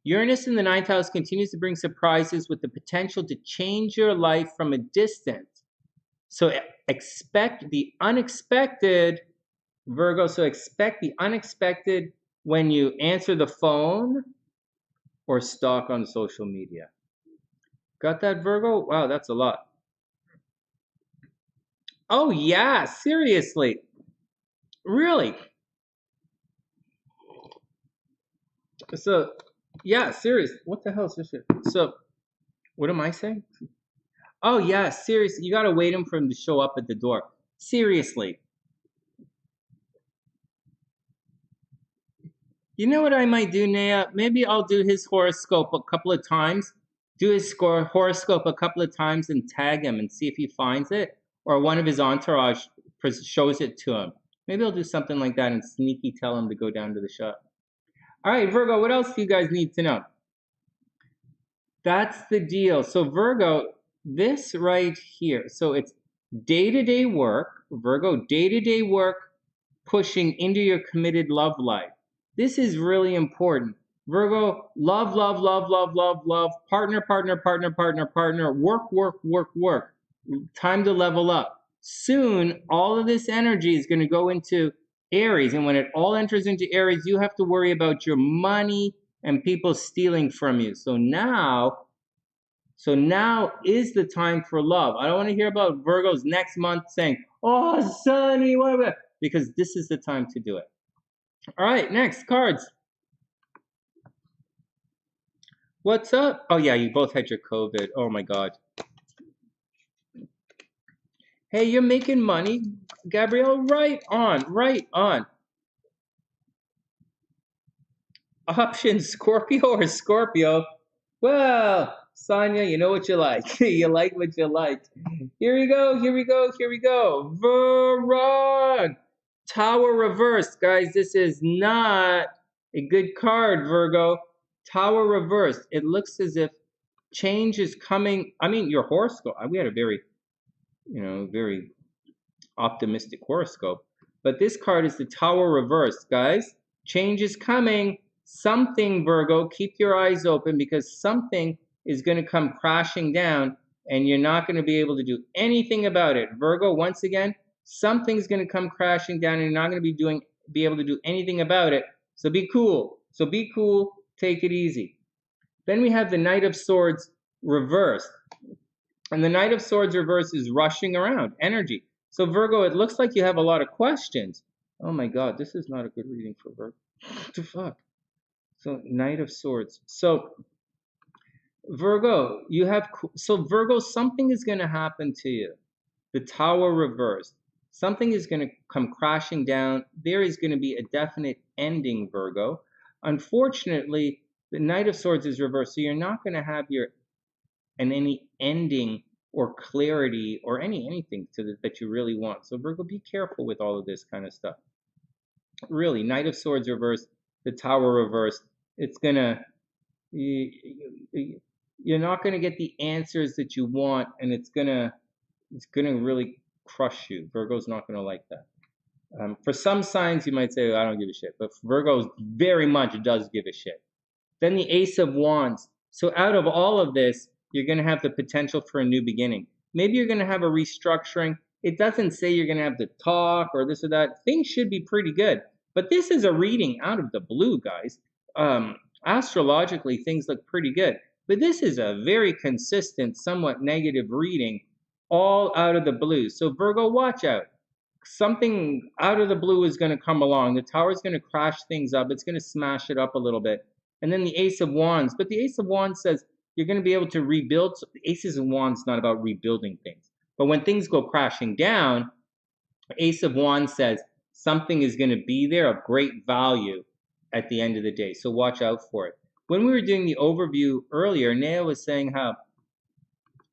Uranus in the 9th house continues to bring surprises with the potential to change your life from a distance. So expect the unexpected, Virgo. So expect the unexpected when you answer the phone or stalk on social media. Got that, Virgo? Wow, that's a lot. Oh, yeah, seriously. Really? So, yeah, serious. What the hell is this shit? So, what am I saying? Oh, yeah, seriously. You got to wait for him to show up at the door. Seriously. You know what I might do, Naya? Maybe I'll do his horoscope a couple of times. Do his horoscope a couple of times and tag him and see if he finds it. Or one of his entourage shows it to him. Maybe I'll do something like that and sneaky tell him to go down to the shop. All right, Virgo, what else do you guys need to know? That's the deal. So Virgo, this right here. So it's day-to-day work. Virgo, day-to-day work pushing into your committed love life. This is really important. Virgo, love, love, love, love, love, love. Partner, partner, partner, partner, partner. Work, work, work, work. Time to level up. Soon, all of this energy is going to go into Aries. And when it all enters into Aries, you have to worry about your money and people stealing from you. So now is the time for love. I don't want to hear about Virgos next month saying, oh, Sonny, what? Because this is the time to do it. All right, next cards. What's up? Oh, yeah, you both had your COVID. Oh, my God. Hey, you're making money, Gabrielle? Right on, right on. option Scorpio or Scorpio? Well, Sonia, you know what you like. You like what you like. Here we go, here we go, here we go. Virog! Tower reversed. Guys, this is not a good card, Virgo. Tower reversed. It looks as if change is coming. I mean, your horoscope. We had a very, very optimistic horoscope. But this card is the Tower reversed, guys. Change is coming. Something, Virgo, keep your eyes open because something is going to come crashing down and you're not going to be able to do anything about it. Virgo, once again, something's going to come crashing down and you're not going to be able to do anything about it. So be cool. So be cool. Take it easy. Then we have the Knight of Swords reversed. And the Knight of Swords reversed is rushing around, energy. So Virgo, it looks like you have a lot of questions. Oh my God, this is not a good reading for Virgo. What the fuck? So Knight of Swords. So Virgo, Virgo, something is going to happen to you. The Tower reversed. Something is going to come crashing down. There is going to be a definite ending, Virgo. Unfortunately, the Knight of Swords is reversed, so you're not going to have any ending or clarity or anything that you really want. So Virgo, be careful with all of this kind of stuff. Really, Knight of Swords reversed, the Tower reversed. It's gonna, you're not gonna get the answers that you want, and it's gonna really crush you. Virgo's not gonna like that. For some signs, you might say, I don't give a shit, but Virgo very much does give a shit. Then the Ace of Wands. So out of all of this, you're going to have the potential for a new beginning. Maybe you're going to have a restructuring. It doesn't say you're going to have to talk or this or that. Things should be pretty good. But this is a reading out of the blue, guys. Astrologically, things look pretty good. But this is a very consistent, somewhat negative reading, all out of the blue. So Virgo, watch out. Something out of the blue is going to come along. The Tower is going to crash things up. It's going to smash it up a little bit. And then the Ace of Wands. But the Ace of Wands says you're going to be able to rebuild. So the Aces of Wands not about rebuilding things. But when things go crashing down, Ace of Wands says something is going to be there of great value at the end of the day. So watch out for it. When we were doing the overview earlier, Naya was saying how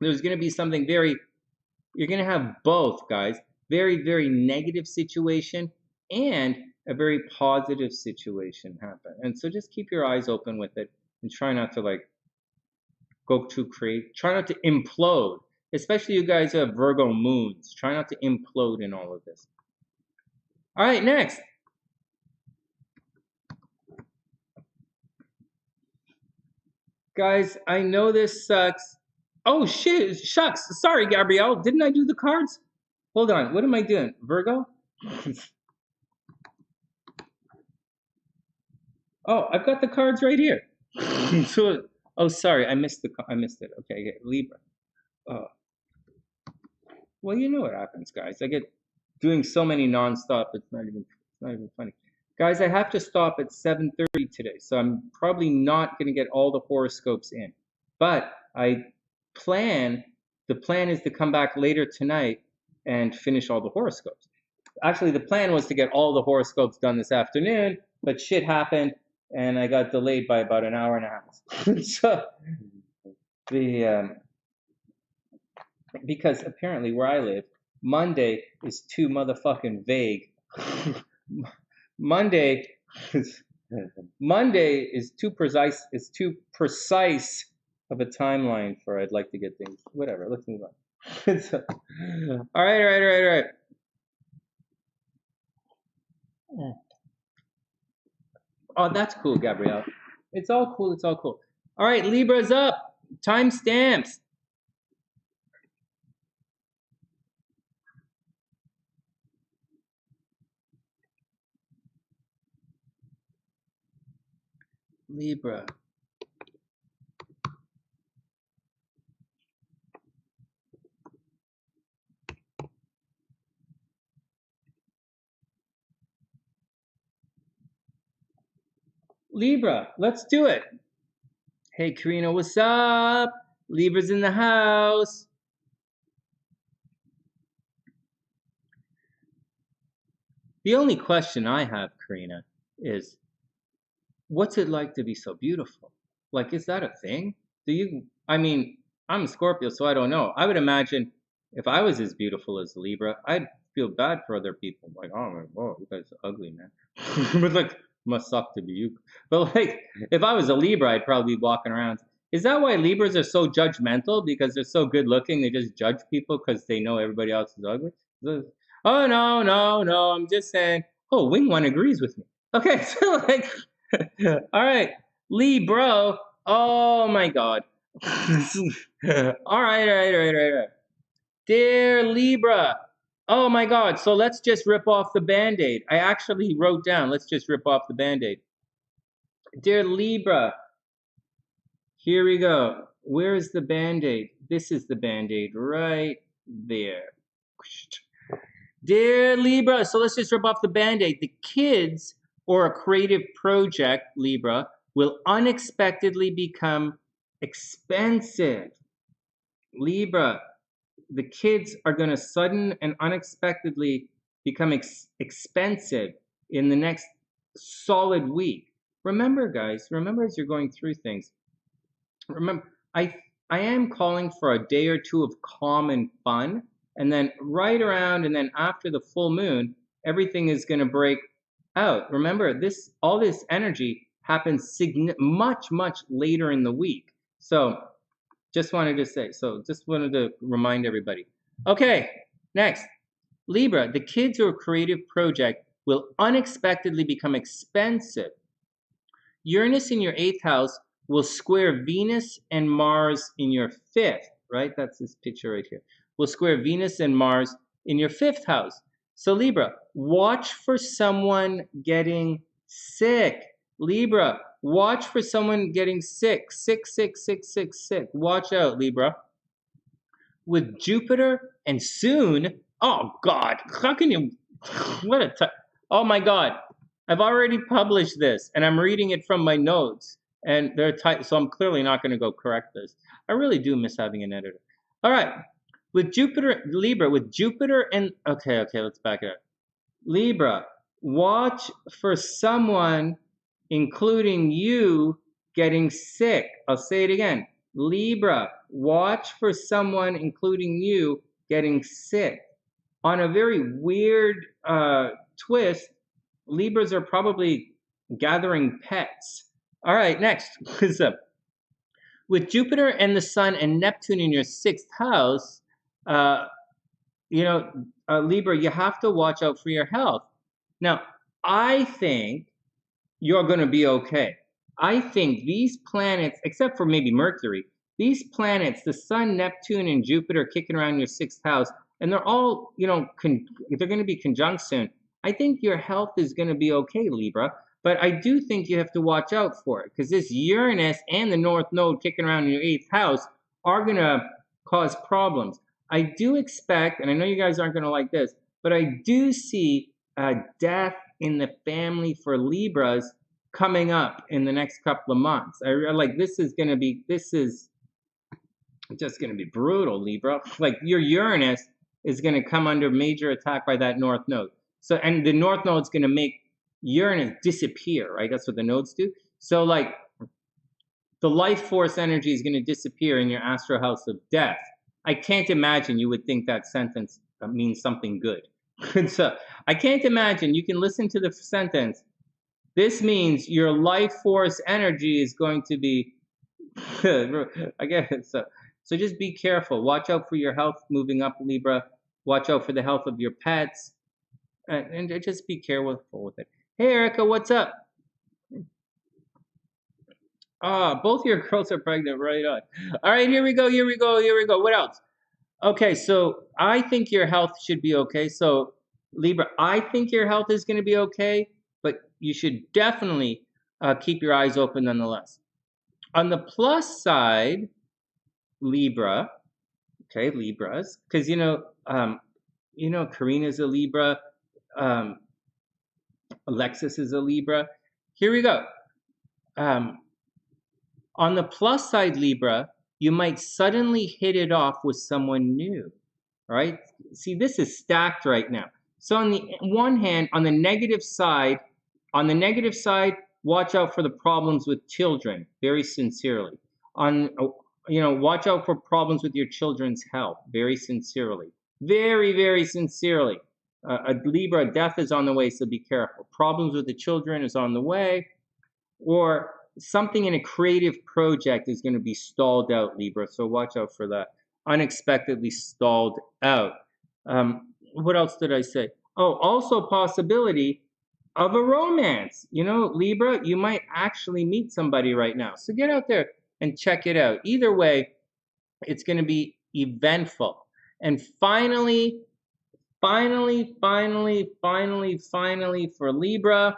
there's going to be something you're going to have both, guys. Very, very negative situation and a very positive situation happen. And so just keep your eyes open with it and try not to go too crazy. Try not to implode, especially you guys who have Virgo moons. Try not to implode in all of this. All right, next. Guys, I know this sucks. Oh, shit, shucks. Sorry, Gabrielle. Didn't I do the cards? Hold on. What am I doing? Virgo? Oh, I've got the cards right here. Oh, sorry, I missed it. Okay, Libra. Well, you know what happens, guys. I get doing so many nonstop. It's not even funny, guys. I have to stop at 7:30 today, so I'm probably not going to get all the horoscopes in. But the plan is to come back later tonight and finish all the horoscopes. Actually, the plan was to get all the horoscopes done this afternoon, but shit happened and I got delayed by about an hour and a half. So because apparently where I live, Monday is too motherfucking vague. Monday is too precise. It's too precise of a timeline for I'd like to get things. Whatever. Let's move on. So, all right. Oh, that's cool, Gabrielle. It's all cool. All right, Libra's up. Timestamps. Libra. Libra, let's do it. Hey, Karina, what's up? Libra's in the house. The only question I have, Karina, is what's it like to be so beautiful? Like, is that a thing? I mean, I'm a Scorpio, so I don't know. I would imagine if I was as beautiful as Libra, I'd feel bad for other people. Like, oh my, whoa, you guys are ugly, man. But like, must suck to be you. But like, if I was a Libra, I'd probably be walking around. Is that why Libras are so judgmental? Because they're so good looking, they just judge people because they know everybody else is ugly? Oh, no, no, no, I'm just saying. Oh, Wing One agrees with me. Okay, so like, all right, Libra. Oh my God. All right. Dear Libra. Oh my God. So let's just rip off the Band-Aid. I actually wrote down, let's just rip off the Band-Aid. Dear Libra. Here we go. Where's the Band-Aid? This is the Band-Aid right there. Dear Libra, so let's just rip off the Band-Aid. The kids or a creative project, Libra, will unexpectedly become expensive. Libra, the kids are going to sudden and unexpectedly become expensive in the next solid week. Remember, guys, remember as you're going through things, remember, I am calling for a day or two of calm and fun, and then right around and then after the full moon, everything is going to break out. Remember, all this energy happens much later in the week. So just wanted to remind everybody. Okay, next. Libra, the kids or creative project will unexpectedly become expensive. Uranus in your 8th house will square Venus and Mars in your 5th, right? That's this picture right here. Will square Venus and Mars in your 5th house. So Libra, watch for someone getting sick. Libra, watch for someone getting sick. Sick. Watch out, Libra. With Jupiter and soon, oh God, how can you, oh my God. I've already published this and I'm reading it from my notes and they're tight, so I'm clearly not going to go correct this. I really do miss having an editor. All right, with Jupiter, Libra, with Jupiter and, okay, let's back it up. Libra, watch for someone, including you, getting sick. I'll say it again. Libra, watch for someone, including you, getting sick. On a very weird twist, Libras are probably gathering pets. All right, next. With Jupiter and the Sun and Neptune in your 6th house, Libra, you have to watch out for your health. Now, I think you're going to be okay. I think these planets, except for maybe Mercury, these planets, the Sun, Neptune, and Jupiter kicking around your 6th house, and they're all, they're going to be conjunct soon. I think your health is going to be okay, Libra, but I do think you have to watch out for it because this Uranus and the North Node kicking around in your 8th house are going to cause problems. I do expect, and I know you guys aren't going to like this, but I do see a death in the family for Libras coming up in the next couple of months. This is just going to be brutal, Libra. Like your Uranus is going to come under major attack by that North Node. So, and the North Node's going to make Uranus disappear, right? That's what the nodes do. So like the life force energy is going to disappear in your astro house of death. I can't imagine you would think that sentence means something good. So I can't imagine. You can listen to the sentence. This means your life force energy is going to be, I get it. So just be careful. Watch out for your health moving up, Libra. Watch out for the health of your pets. And just be careful with it. Hey, Erica, what's up? Both your girls are pregnant, right on. All right, here we go. What else? Okay, so I think your health should be okay. So, Libra, I think your health is going to be okay, but you should definitely keep your eyes open nonetheless. On the plus side, Libra, okay, Libras, because Karina's a Libra, Alexis is a Libra. Here we go. On the plus side, Libra, you might suddenly hit it off with someone new, right? See, this is stacked right now. So on the one hand, on the negative side, watch out for the problems with children, very sincerely. Watch out for problems with your children's health, very sincerely. Very, very sincerely. A Libra, death is on the way, so be careful. Problems with the children is on the way, or something in a creative project is going to be stalled out, Libra, so watch out for that. Unexpectedly stalled out. What else did I say? Oh, also possibility of a romance. Libra, you might actually meet somebody right now. So get out there and check it out. Either way, it's going to be eventful. And finally, for Libra,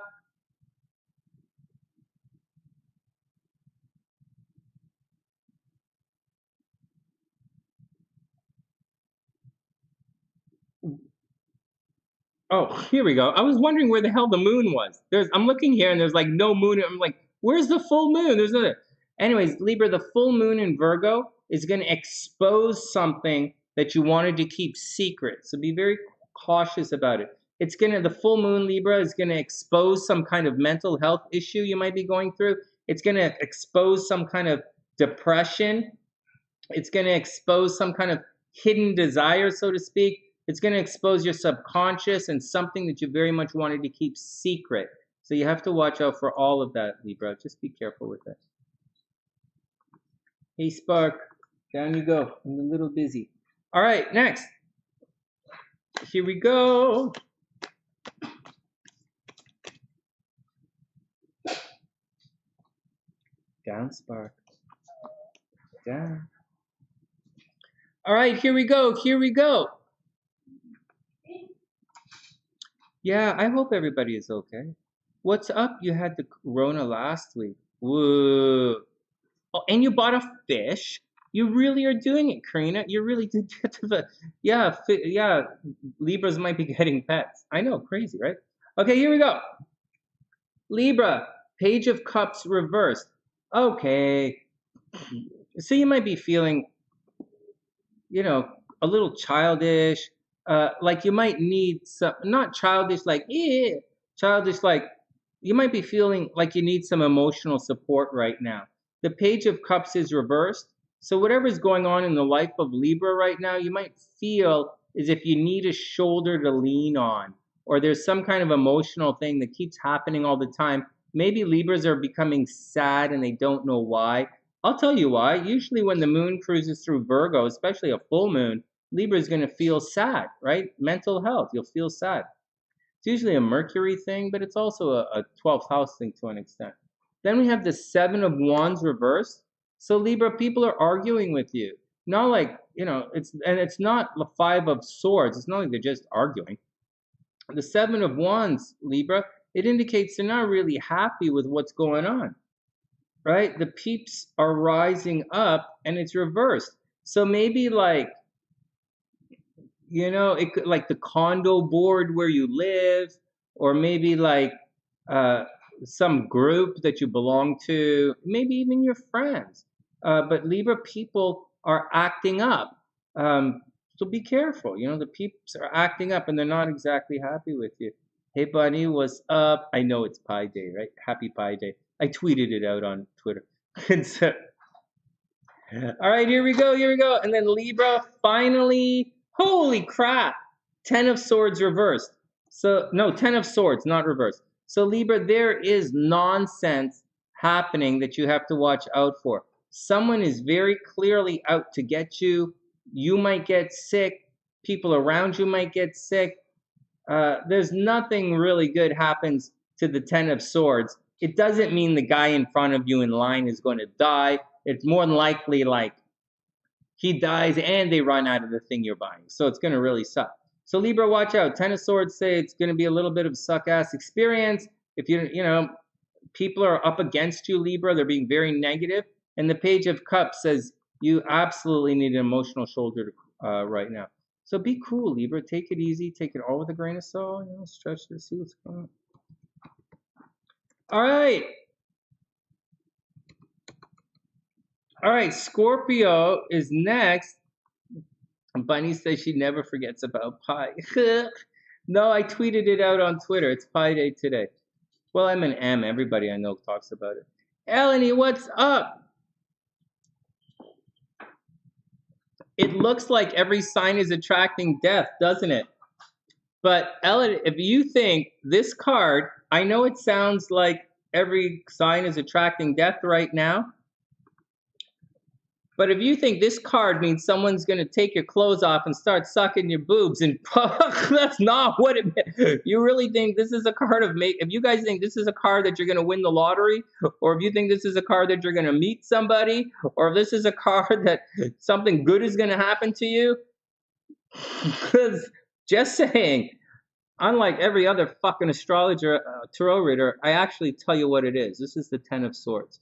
oh, here we go. I was wondering where the hell the moon was. I'm looking here and there's like no moon. I'm like, where's the full moon? There's no. Anyways, Libra, the full moon in Virgo is going to expose something that you wanted to keep secret. So be very cautious about it. The full moon, Libra, is going to expose some kind of mental health issue you might be going through. It's going to expose some kind of depression. It's going to expose some kind of hidden desire, so to speak. It's going to expose your subconscious and something that you very much wanted to keep secret. So you have to watch out for all of that, Libra. Just be careful with it. Hey, Spark. Down you go. I'm a little busy. All right, next. Here we go. Down, Spark. Down. All right, here we go. Yeah, I hope everybody is okay. What's up? You had the corona last week. Whoa. Oh, and you bought a fish? You really are doing it, Karina. You really did get to the... Yeah, Libras might be getting pets. I know, crazy, right? Okay, here we go. Libra, Page of Cups reversed. Okay. So you might be feeling, a little childish. Like you might need some, not childish, childish, like you might be feeling like you need some emotional support right now. The Page of Cups is reversed. So whatever's going on in the life of Libra right now, you might feel as if you need a shoulder to lean on, or there's some kind of emotional thing that keeps happening all the time. Maybe Libras are becoming sad and they don't know why. I'll tell you why. Usually when the moon cruises through Virgo, especially a full moon, Libra is going to feel sad, right? Mental health, you'll feel sad. It's usually a Mercury thing, but it's also a 12th house thing to an extent. Then we have the Seven of Wands reversed. So Libra, people are arguing with you. Not like, it's not the Five of Swords. It's not like they're just arguing. The Seven of Wands, Libra, it indicates they're not really happy with what's going on, right? The peeps are rising up and it's reversed. So maybe like, it could like the condo board where you live, or maybe like some group that you belong to, maybe even your friends. But Libra people are acting up. So be careful. The peeps are acting up and they're not exactly happy with you. Hey, Bunny, what's up? I know it's Pi Day, right? Happy Pi Day. I tweeted it out on Twitter. All right, here we go. And then Libra, finally, holy crap, 10 of Swords reversed. So, no, 10 of Swords, not reversed. So Libra, there is nonsense happening that you have to watch out for. Someone is very clearly out to get you. You might get sick. People around you might get sick. There's nothing really good happens to the 10 of Swords. It doesn't mean the guy in front of you in line is going to die. It's more than likely like he dies and they run out of the thing you're buying. So it's going to really suck. So Libra, watch out. 10 of Swords say it's going to be a little bit of suck-ass experience. If people are up against you, Libra, they're being very negative. And the Page of Cups says you absolutely need an emotional shoulder right now. So be cool, Libra. Take it easy. Take it all with a grain of salt. Stretch to see what's going on. All right. All right, Scorpio is next. Bunny says she never forgets about pie. No, I tweeted it out on Twitter. It's Pi Day today. Well, I'm an M. Everybody I know talks about it. Eleni, what's up? It looks like every sign is attracting death, doesn't it? But Ellen, if you think this card, I know it sounds like every sign is attracting death right now, but if you think this card means someone's going to take your clothes off and start sucking your boobs, and that's not what it meant. You really think this is a card of if you guys think this is a card that you're going to win the lottery, or if you think this is a card that you're going to meet somebody, or if this is a card that something good is going to happen to you, because just saying, unlike every other fucking astrologer, tarot reader, I actually tell you what it is. This is the Ten of Swords.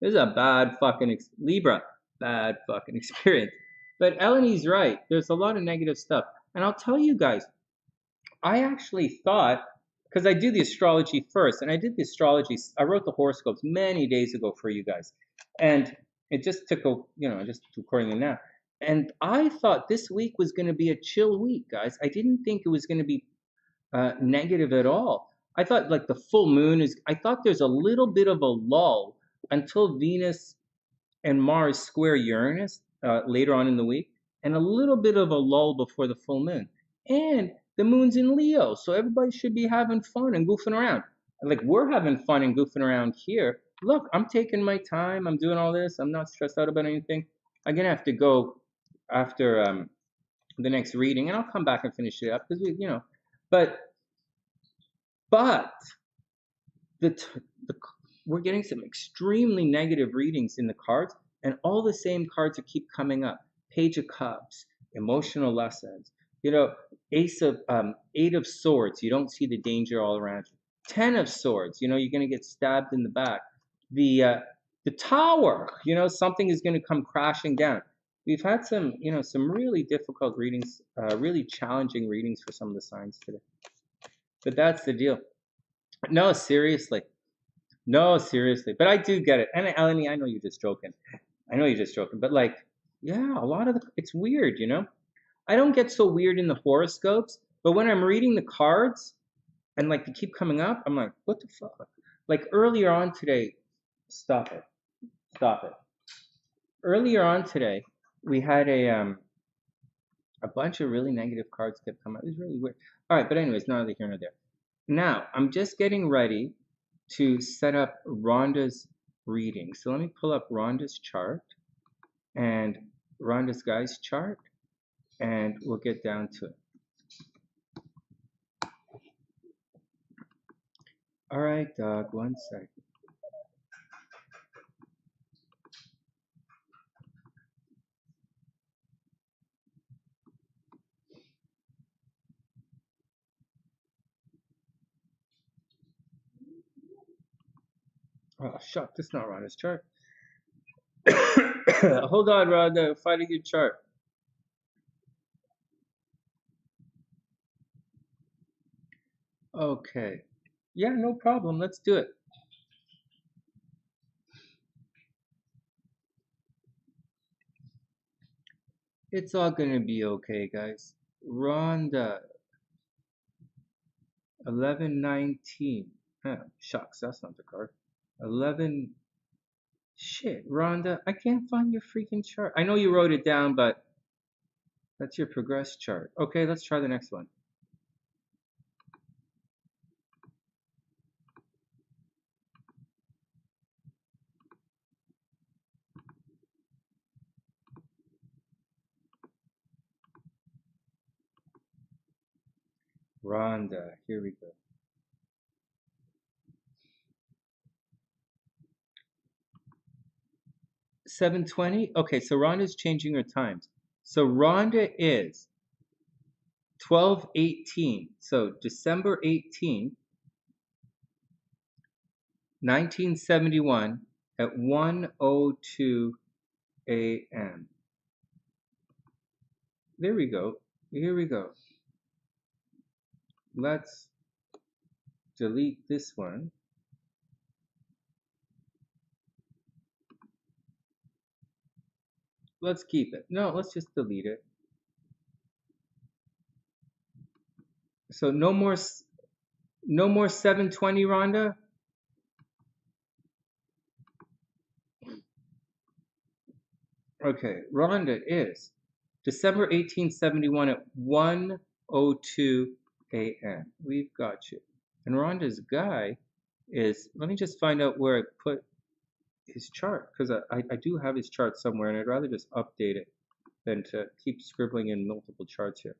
This is a bad fucking Libra, bad fucking experience. But Elenie's right. There's a lot of negative stuff. And I'll tell you guys, I actually thought, because I do the astrology first, and I did the astrology, I wrote the horoscopes many days ago for you guys. And it just took just recording them now. And I thought this week was going to be a chill week, guys. I didn't think it was going to be negative at all. I thought like the full moon I thought there's a little bit of a lull until Venus and Mars square Uranus later on in the week, and a little bit of a lull before the full moon. And the moon's in Leo, so everybody should be having fun and goofing around. Like we're having fun and goofing around here. Look, I'm taking my time. I'm doing all this. I'm not stressed out about anything. I'm gonna have to go after the next reading, and I'll come back and finish it up because but the we're getting some extremely negative readings in the cards, and all the same cards keep coming up. Page of Cups, emotional lessons. Eight of Swords. You don't see the danger all around you. 10 of Swords. You're going to get stabbed in the back. The Tower. Something is going to come crashing down. We've had some really difficult readings, really challenging readings for some of the signs today. But that's the deal. No, seriously. No, seriously. But I do get it. And Eleni, I know you're just joking. But like, yeah, a lot of it's weird, I don't get so weird in the horoscopes, but when I'm reading the cards and like they keep coming up, I'm like, what the fuck? Like earlier on today, stop it. Earlier on today, we had a bunch of really negative cards kept coming up. It was really weird. All right, but anyways, neither here nor there. Now, I'm just getting ready to set up Rhonda's reading. So let me pull up Rhonda's chart and Rhonda's guy's chart, and we'll get down to it. All right, dog, one sec. Oh, shuck, this is not Rhonda's chart. Hold on, Rhonda, find a good chart. Okay. Yeah, no problem. Let's do it. It's all gonna be okay, guys. Rhonda, 1119. Shucks, that's not the card. 11. Shit, Rhonda, I can't find your freaking chart. I know you wrote it down, but that's your progress chart. Okay, let's try the next one. Rhonda, here we go. $7:20. Okay, so Rhonda's changing her times. So Rhonda is 12/18. So December 18th, 1971 at 1:02 a.m. There we go. Here we go. Let's delete this one. Let's keep it. No, let's just delete it. So no more No more 720, Rhonda? Okay, Rhonda is December 1871 at 1:02 a.m. We've got you. And Rhonda's guy is, let me just find out where I put his chart, because I do have his chart somewhere, and I'd rather just update it than to keep scribbling in multiple charts here.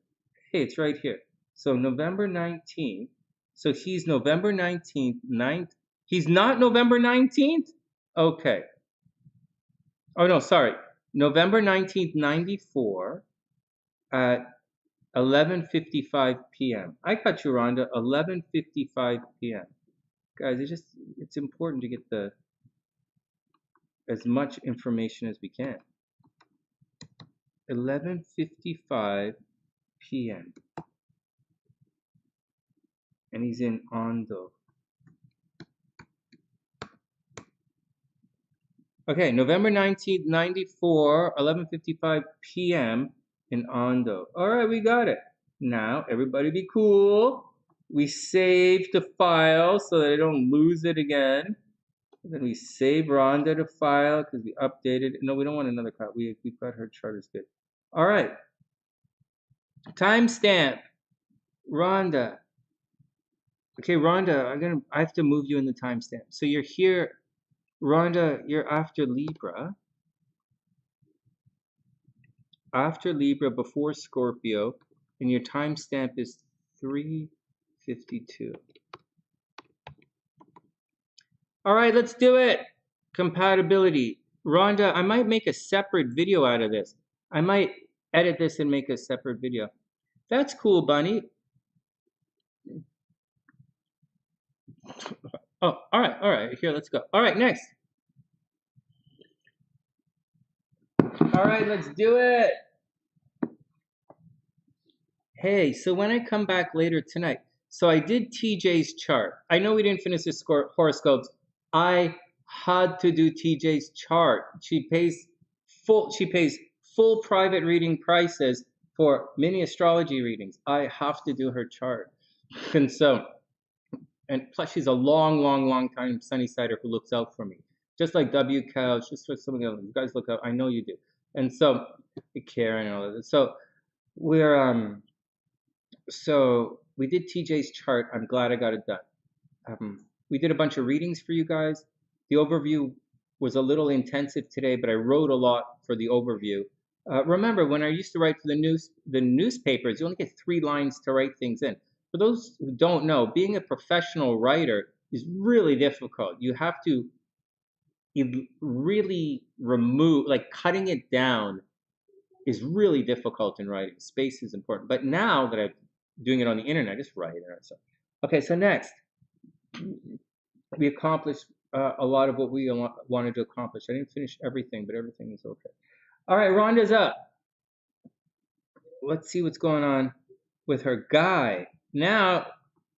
Hey, it's right here. So November 19th. So he's November 19th, 9th. He's not November 19th? Okay. Oh, no, sorry. November 19th, 94 at 11:55 p.m. I got you, Rhonda. 11:55 p.m. Guys, it's important to get as much information as we can. 11:55 p.m. And he's in Ondo. Okay, November 19th, 94, 11:55 p.m. in Ondo. All right, we got it. Now, everybody be cool. We saved the file so that I don't lose it again. And then we save Rhonda the file because we updated. No, we don't want another copy. We've got her chart is good. All right. Timestamp. Rhonda. Okay, Rhonda, I have to move you in the timestamp. So you're here, Rhonda, you're after Libra. After Libra, before Scorpio, and your timestamp is 3:52. All right, let's do it. Compatibility. Rhonda, I might make a separate video out of this. I might edit this and make a separate video. That's cool, Bunny. Oh, all right. Here, let's go. All right, next. All right, let's do it. Hey, so when I come back later tonight, so I did TJ's chart. I know we didn't finish his horoscopes. I had to do TJ's chart. She pays full private reading prices for mini astrology readings. I have to do her chart. And so, and plus she's a long time Sunnysider who looks out for me. Just like W Couch, just for some of the you guys look out. I know you do. And so, Karen and all of this. So we're so we did TJ's chart. I'm glad I got it done. We did a bunch of readings for you guys. The overview was a little intensive today, but I wrote a lot for the overview. Remember, when I used to write for the newspapers, you only get 3 lines to write things in. For those who don't know, being a professional writer is really difficult. You have to really remove, like cutting it down is really difficult in writing. Space is important. But now that I'm doing it on the internet, I just write it. So, okay, so next, we accomplished a lot of what we wanted to accomplish. I didn't finish everything, but everything is okay. All right, Rhonda's up. Let's see what's going on with her guy. Now,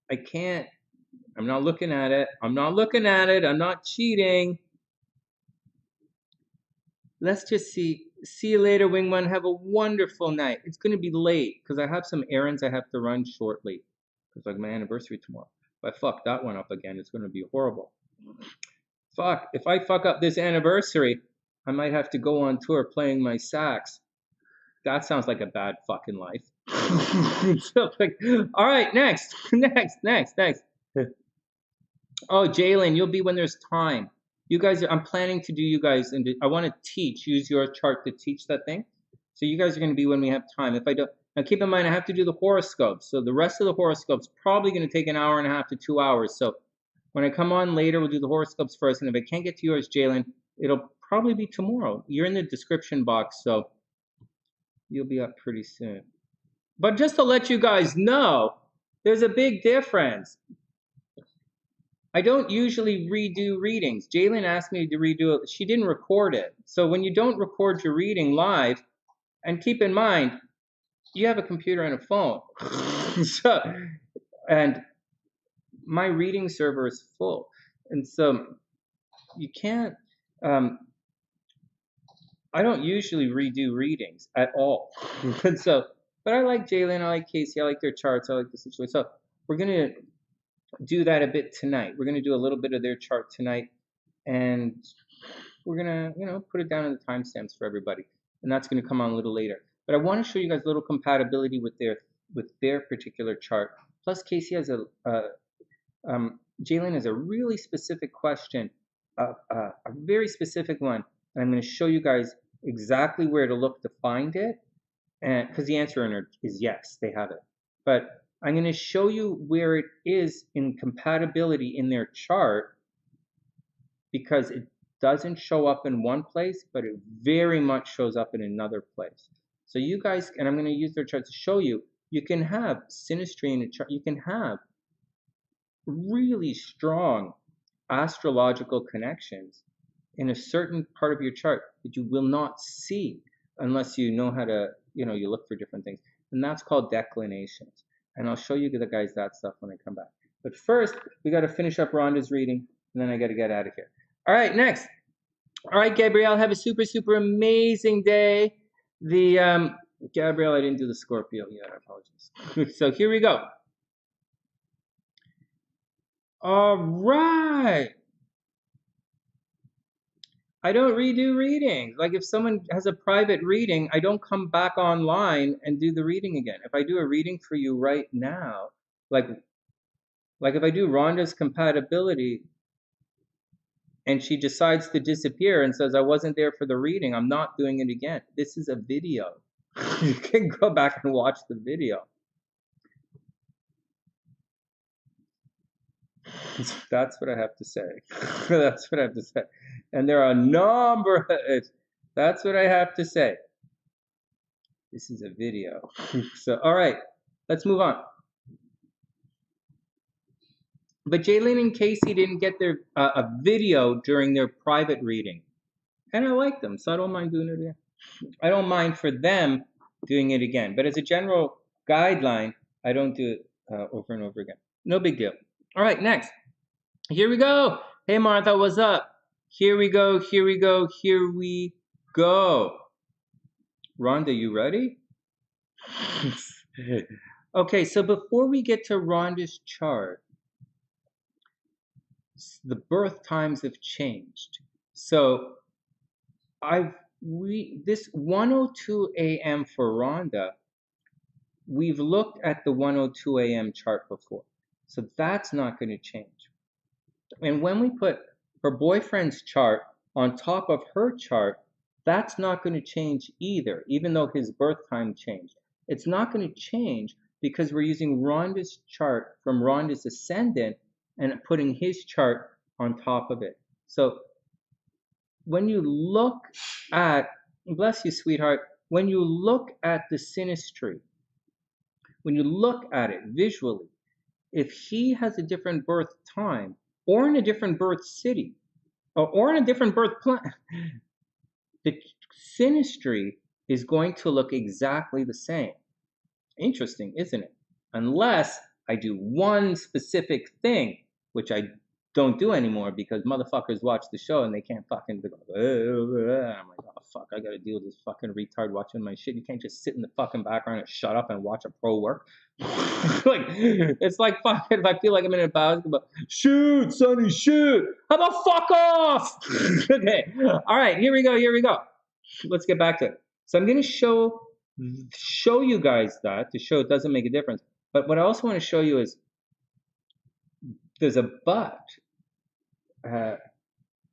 I'm not looking at it. I'm not cheating. Let's just see. See you later, Wing One. Have a wonderful night. It's going to be late because I have some errands I have to run shortly. It's like my anniversary tomorrow. If I fuck that one up again, it's going to be horrible. Fuck. If I fuck up this anniversary, I might have to go on tour playing my sax. That sounds like a bad fucking life. So, like, all right, next. Oh, Jaylynne, you'll be when there's time. You guys, I'm planning to do you guys, and I want to use your chart to teach that thing. So you guys are going to be when we have time. If I don't, now keep in mind, I have to do the horoscopes. So the rest of the horoscopes probably going to take 1.5 hours to 2 hours. So when I come on later, we'll do the horoscopes first. And if I can't get to yours, Jaylynne, it'll probably be tomorrow. You're in the description box, so you'll be up pretty soon. But just to let you guys know, there's a big difference. I don't usually redo readings. Jaylynne asked me to redo it. She didn't record it. So when you don't record your reading live, and keep in mind, you have a computer and a phone. So, and my reading server is full. And so you can't, I don't usually redo readings at all. And so, but I like Jaylynne, I like Casey, I like their charts, I like the situation. So we're going to do that a bit tonight. We're going to do a little bit of their chart tonight, and we're going to, put it down in the timestamps for everybody. And that's going to come on a little later. But I want to show you guys a little compatibility with their particular chart. Plus, Casey has Jaylynne has a really specific question, a very specific one. And I'm going to show you guys exactly where to look to find it. And because the answer is yes, they have it. But I'm going to show you where it is in compatibility in their chart, because it doesn't show up in one place, but it very much shows up in another place. So you guys, and I'm going to use their chart to show you, you can have synastry in a chart. You can have really strong astrological connections in a certain part of your chart that you will not see unless you know how to, you look for different things. And that's called declinations. And I'll show you guys that stuff when I come back. But first, we got to finish up Rhonda's reading, and then I got to get out of here. All right, next. All right, Gabrielle, have a super, super amazing day. Gabrielle, I didn't do the Scorpio yet. I apologize. So here we go. All right. I don't redo readings. Like if someone has a private reading, I don't come back online and do the reading again. If I do a reading for you right now, like if I do Rhonda's compatibility and she decides to disappear and says, I wasn't there for the reading, I'm not doing it again. This is a video. You can go back and watch the video. That's what I have to say. That's what I have to say. And there are a number of it. That's what I have to say. This is a video. So, all right, let's move on. But Jaylynne and Casey didn't get their a video during their private reading. And I like them, so I don't mind doing it again. I don't mind for them doing it again. But as a general guideline, I don't do it over and over again. No big deal. All right, next. Here we go. Hey, Martha, what's up? Here we go, here we go, here we go. Rhonda, you ready? Okay, so before we get to Rhonda's chart, the birth times have changed. So this 1:02 a.m. for Rhonda, we've looked at the 1:02 a.m. chart before. So that's not going to change. And when we put her boyfriend's chart on top of her chart, that's not going to change either, even though his birth time changed. It's not going to change because we're using Rhonda's chart from Rhonda's ascendant and putting his chart on top of it. So when you look at, bless you, sweetheart, when you look at the synastry, when you look at it visually, if he has a different birth time, or in a different birth city, or in a different birth planet, the synastry is going to look exactly the same. Interesting, isn't it? Unless I do one specific thing, which I don't do anymore because motherfuckers watch the show and they can't fucking go, I'm like, oh fuck, I gotta deal with this fucking retard watching my shit. You can't just sit in the fucking background and shut up and watch a pro work. Like, it's like fucking, I feel like I'm in a basketball. Shoot, Sonny, shoot. How about fuck off? Okay, all right, here we go. Let's get back to it. So I'm gonna show you guys that to show it doesn't make a difference. But what I also want to show you is there's a but.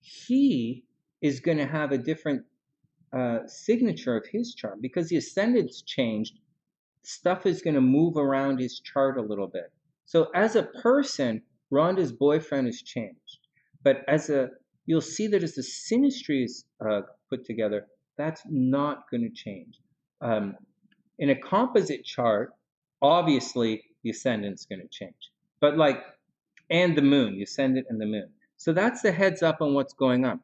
He is going to have a different signature of his chart because the ascendant's changed. Stuff is going to move around his chart a little bit. So as a person, Rhonda's boyfriend has changed. But you'll see that as the synastry is put together, that's not going to change. In a composite chart, obviously the ascendant's going to change. But and the moon, the ascendant and the moon. So that's the heads up on what's going on.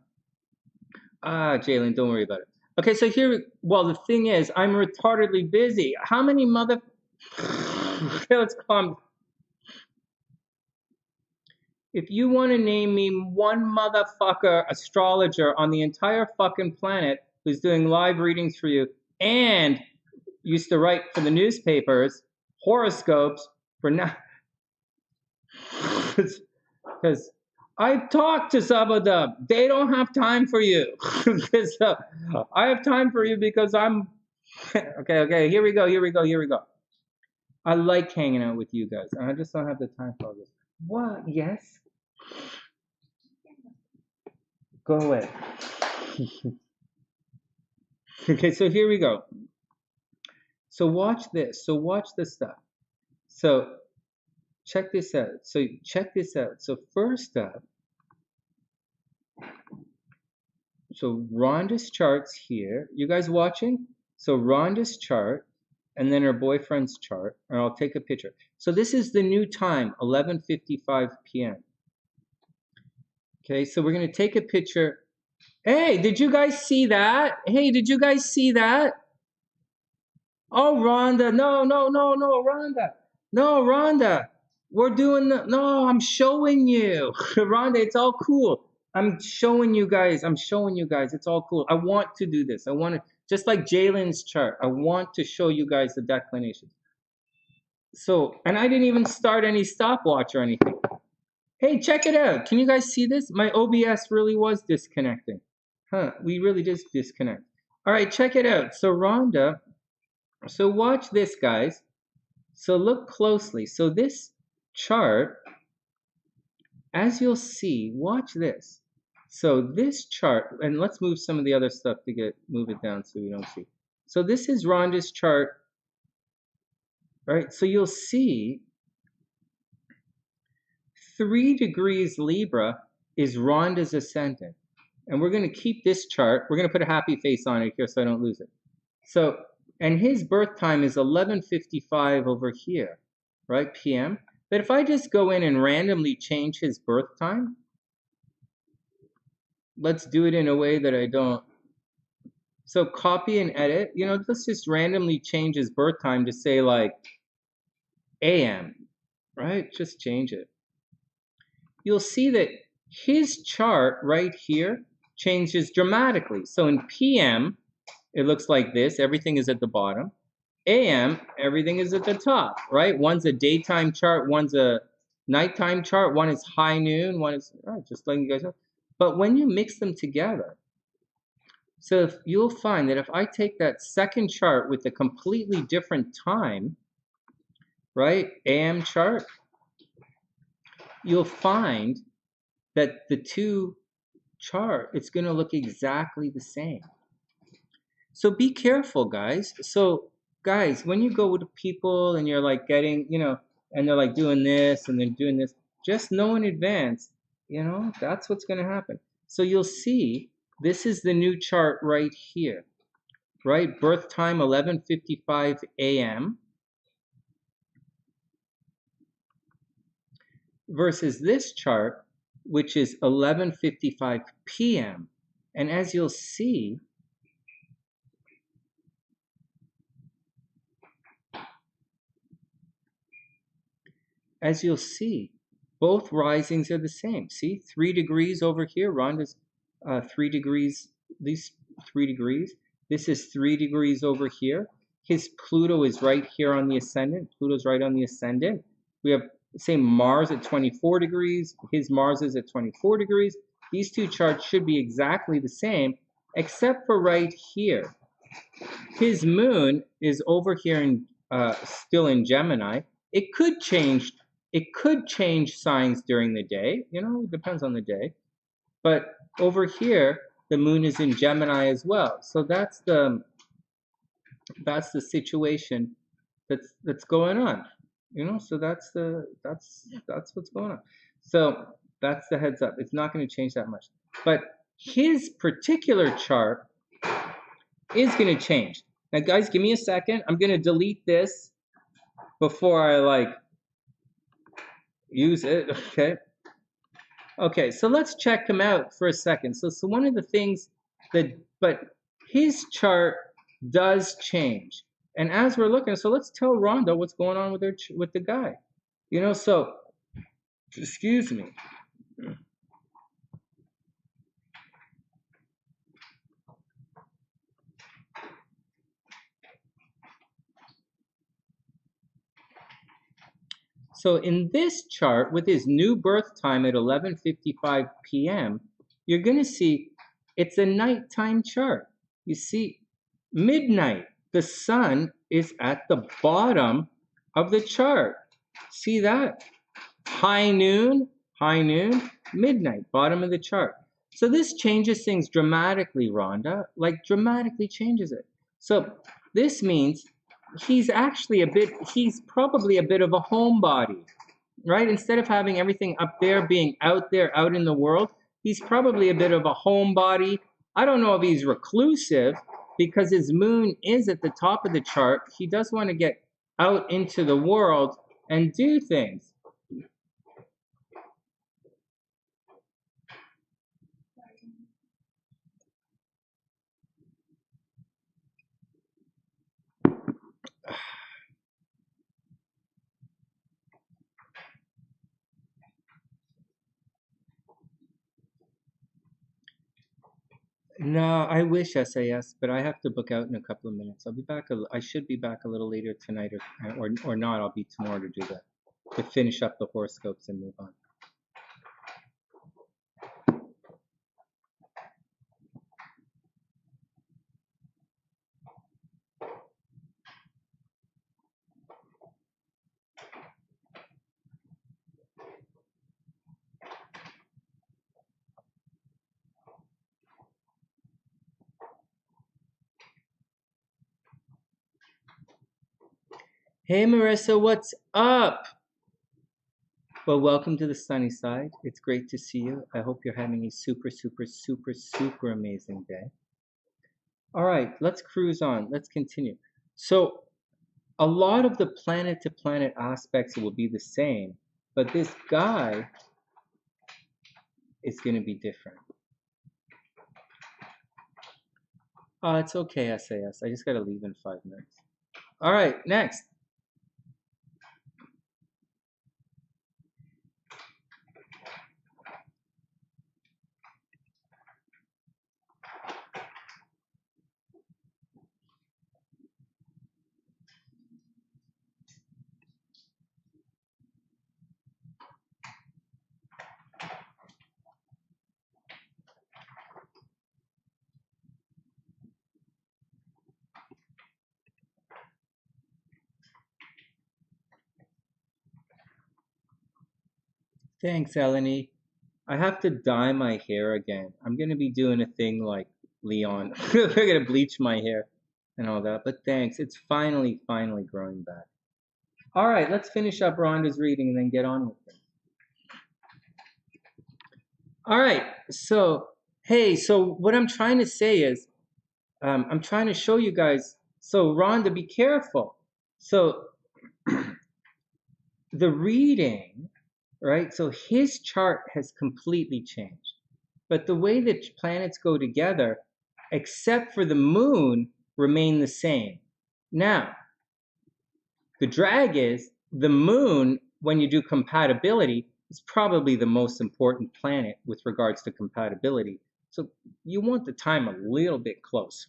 Jaylynne, don't worry about it. Okay, so the thing is, I'm retardedly busy. How many okay, let's calm. If you want to name me one motherfucker astrologer on the entire fucking planet who's doing live readings for you and used to write for the newspapers, horoscopes, for now. Because I've talked to some of them. They don't have time for you. I have time for you because I'm... Okay, here we go. I like hanging out with you guys, and I just don't have the time for all this. What? Yes? Go away. Okay, so here we go. So watch this. So watch this stuff. So check this out. So first up, so Rhonda's chart's here. You guys watching? So Rhonda's chart, and then her boyfriend's chart, and I'll take a picture. So this is the new time, 11:55 p.m. Okay, so we're gonna take a picture. Hey, did you guys see that? Hey, did you guys see that? Oh, Rhonda, no, Rhonda. No, Rhonda. We're doing the, no, I'm showing you. Rhonda, it's all cool. I'm showing you guys. It's all cool. I want to do this. I want to, just like Jaylynne's chart, I want to show you guys the declinations. So, and I didn't even start any stopwatch or anything. Hey, check it out. Can you guys see this? My OBS really was disconnecting. Huh, we really did disconnect. All right, check it out. So Rhonda, so watch this, guys. So look closely. So this chart, as you'll see, watch this. So this chart, and let's move some of the other stuff to move it down so you don't see. So this is Rhonda's chart, right? So you'll see 3 degrees Libra is Rhonda's ascendant. And we're going to keep this chart. We're going to put a happy face on it here so I don't lose it. So, and his birth time is 11:55 over here, right, p.m. But if I just go in and randomly change his birth time, let's do it in a way that I don't. So copy and edit, you know, let's just randomly change his birth time to say like a.m., right? Just change it. You'll see that his chart right here changes dramatically. So in p.m., it looks like this. Everything is at the bottom. AM, everything is at the top, right? One's a daytime chart, one's a nighttime chart, one is high noon, one is, just letting you guys know. But when you mix them together, so if you'll find that if I take that second chart with a completely different time, right, AM chart, you'll find that the two chart, it's going to look exactly the same. So be careful, guys. So guys, when you go to people and you're like getting, you know, and they're like doing this and they're doing this, just know in advance, you know, that's what's going to happen. So you'll see this is the new chart right here, right? Birth time 11:55 a.m. versus this chart, which is 11:55 p.m. And as you'll see, both risings are the same. See, 3 degrees over here. Rhonda's 3 degrees, these 3 degrees. This is 3 degrees over here. His Pluto is right here on the ascendant. Pluto's right on the ascendant. We have the same Mars at 24 degrees. His Mars is at 24 degrees. These two charts should be exactly the same, except for right here. His moon is over here in still in Gemini. It could change signs during the day. You know, it depends on the day. But over here, the moon is in Gemini as well. So that's the situation that's going on. You know, so that's what's going on. So that's the heads up. It's not going to change that much. But his particular chart is going to change. Now, guys, give me a second. I'm going to delete this before I like use it. Okay, so let's check him out for a second. So one of the things but his chart does change. And as we're looking, so let's tell Rhonda what's going on with the guy. You know, so, excuse me. So in this chart, with his new birth time at 11:55 p.m., you're going to see it's a nighttime chart. You see, midnight, the sun is at the bottom of the chart. See that? High noon, midnight, bottom of the chart. So this changes things dramatically, Rhonda, like dramatically changes it. So this means he's probably a bit of a homebody, right? Instead of having everything up there, being out there, out in the world, he's probably a bit of a homebody. I don't know if he's reclusive because his moon is at the top of the chart. He does want to get out into the world and do things. No, I wish SAS, but I have to book out in a couple of minutes. I'll be back. I should be back a little later tonight, or not. I'll be tomorrow to do that, to finish up the horoscopes and move on. Hey Marissa, what's up? Well, welcome to the sunny side. It's great to see you. I hope you're having a super, super, super, super amazing day. All right, let's cruise on. Let's continue. So, a lot of the planet-to-planet aspects will be the same, but this guy is going to be different. It's okay, SAS. I just got to leave in 5 minutes. All right, next. Thanks, Eleni. I have to dye my hair again. I'm going to be doing a thing like Leon. We're going to bleach my hair and all that. But thanks. It's finally growing back. All right, let's finish up Rhonda's reading and then get on with it. All right, so, hey, so what I'm trying to say is, I'm trying to show you guys. So, Rhonda, be careful. So, the reading, right? So his chart has completely changed. But the way that planets go together, except for the moon, remain the same. Now, the drag is the moon, when you do compatibility, is probably the most important planet with regards to compatibility. So you want the time a little bit close.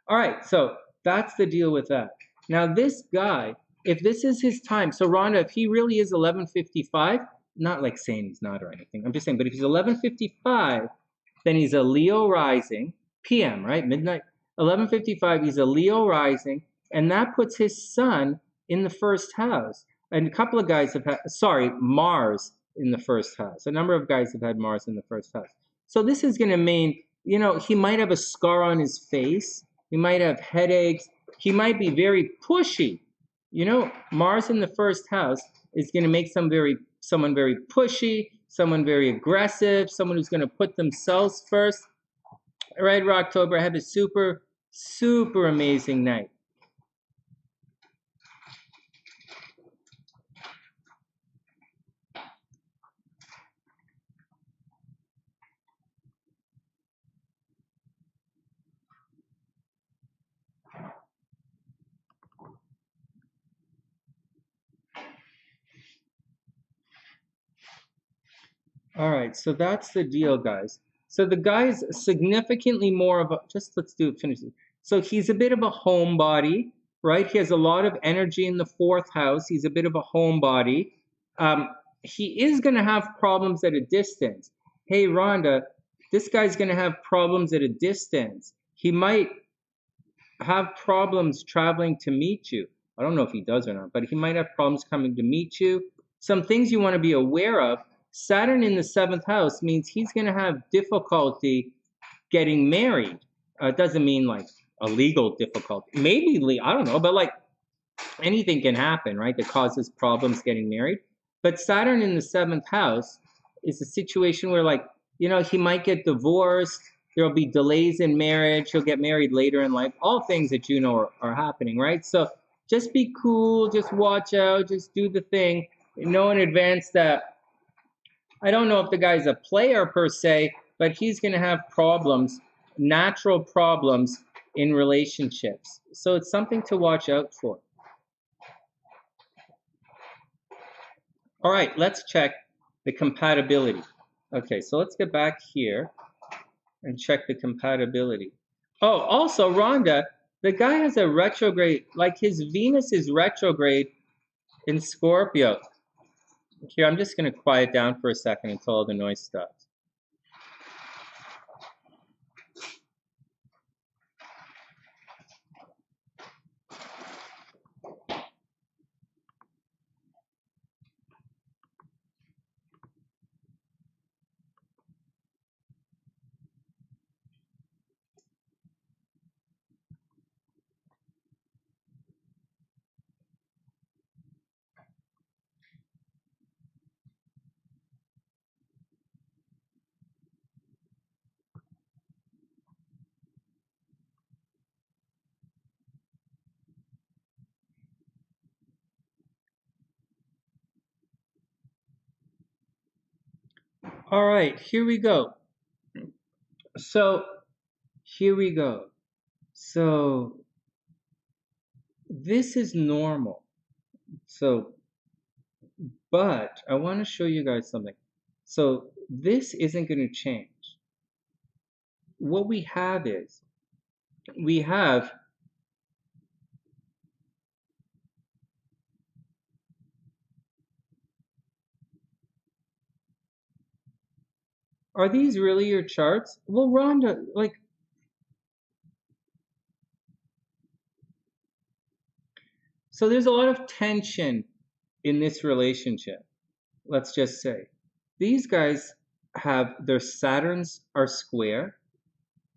All right, so that's the deal with that. Now this guy, if this is his time, so Rhonda, if he really is 11:55, not like saying he's not or anything, I'm just saying, but if he's 11:55, then he's a Leo rising, PM, right? Midnight, 11:55, he's a Leo rising, and that puts his sun in the first house. And a couple of guys have had, Mars in the first house. A number of guys have had Mars in the first house. So this is going to mean, you know, he might have a scar on his face. He might have headaches. He might be very pushy. You know, Mars in the first house is going to make someone very pushy, someone very aggressive, someone who's going to put themselves first. All right, Rocktober, have a super, super amazing night. All right, so that's the deal, guys. So the guy's significantly more of a, let's do it, finish it. So he's a bit of a homebody, right? He has a lot of energy in the fourth house. He's a bit of a homebody. He is going to have problems at a distance. Hey, Rhonda, this guy's going to have problems at a distance. He might have problems traveling to meet you. I don't know if he does or not, but he might have problems coming to meet you. Some things you want to be aware of. Saturn in the 7th house means he's going to have difficulty getting married. It doesn't mean like a legal difficulty. Maybe, I don't know, but like anything can happen, right, that causes problems getting married. But Saturn in the 7th house is a situation where, like, you know, he might get divorced. There'll be delays in marriage. He'll get married later in life. All things that you know are happening, right? So just be cool. Just watch out. Just do the thing. Know in advance that I don't know if the guy's a player per se, but he's going to have problems, natural problems in relationships. So it's something to watch out for. All right, let's check the compatibility. Okay, so let's get back here and check the compatibility. Oh, also, Rhonda, the guy has a retrograde, like his Venus is retrograde in Scorpio. Here, I'm just going to quiet down for a second until all the noise stops. All right, here we go. So, here we go. So, this is normal. So, but I want to show you guys something. So, this isn't going to change. What we have is, we have are these really your charts? Well, Rhonda, like, so there's a lot of tension in this relationship. Let's just say these guys have their Saturns are square,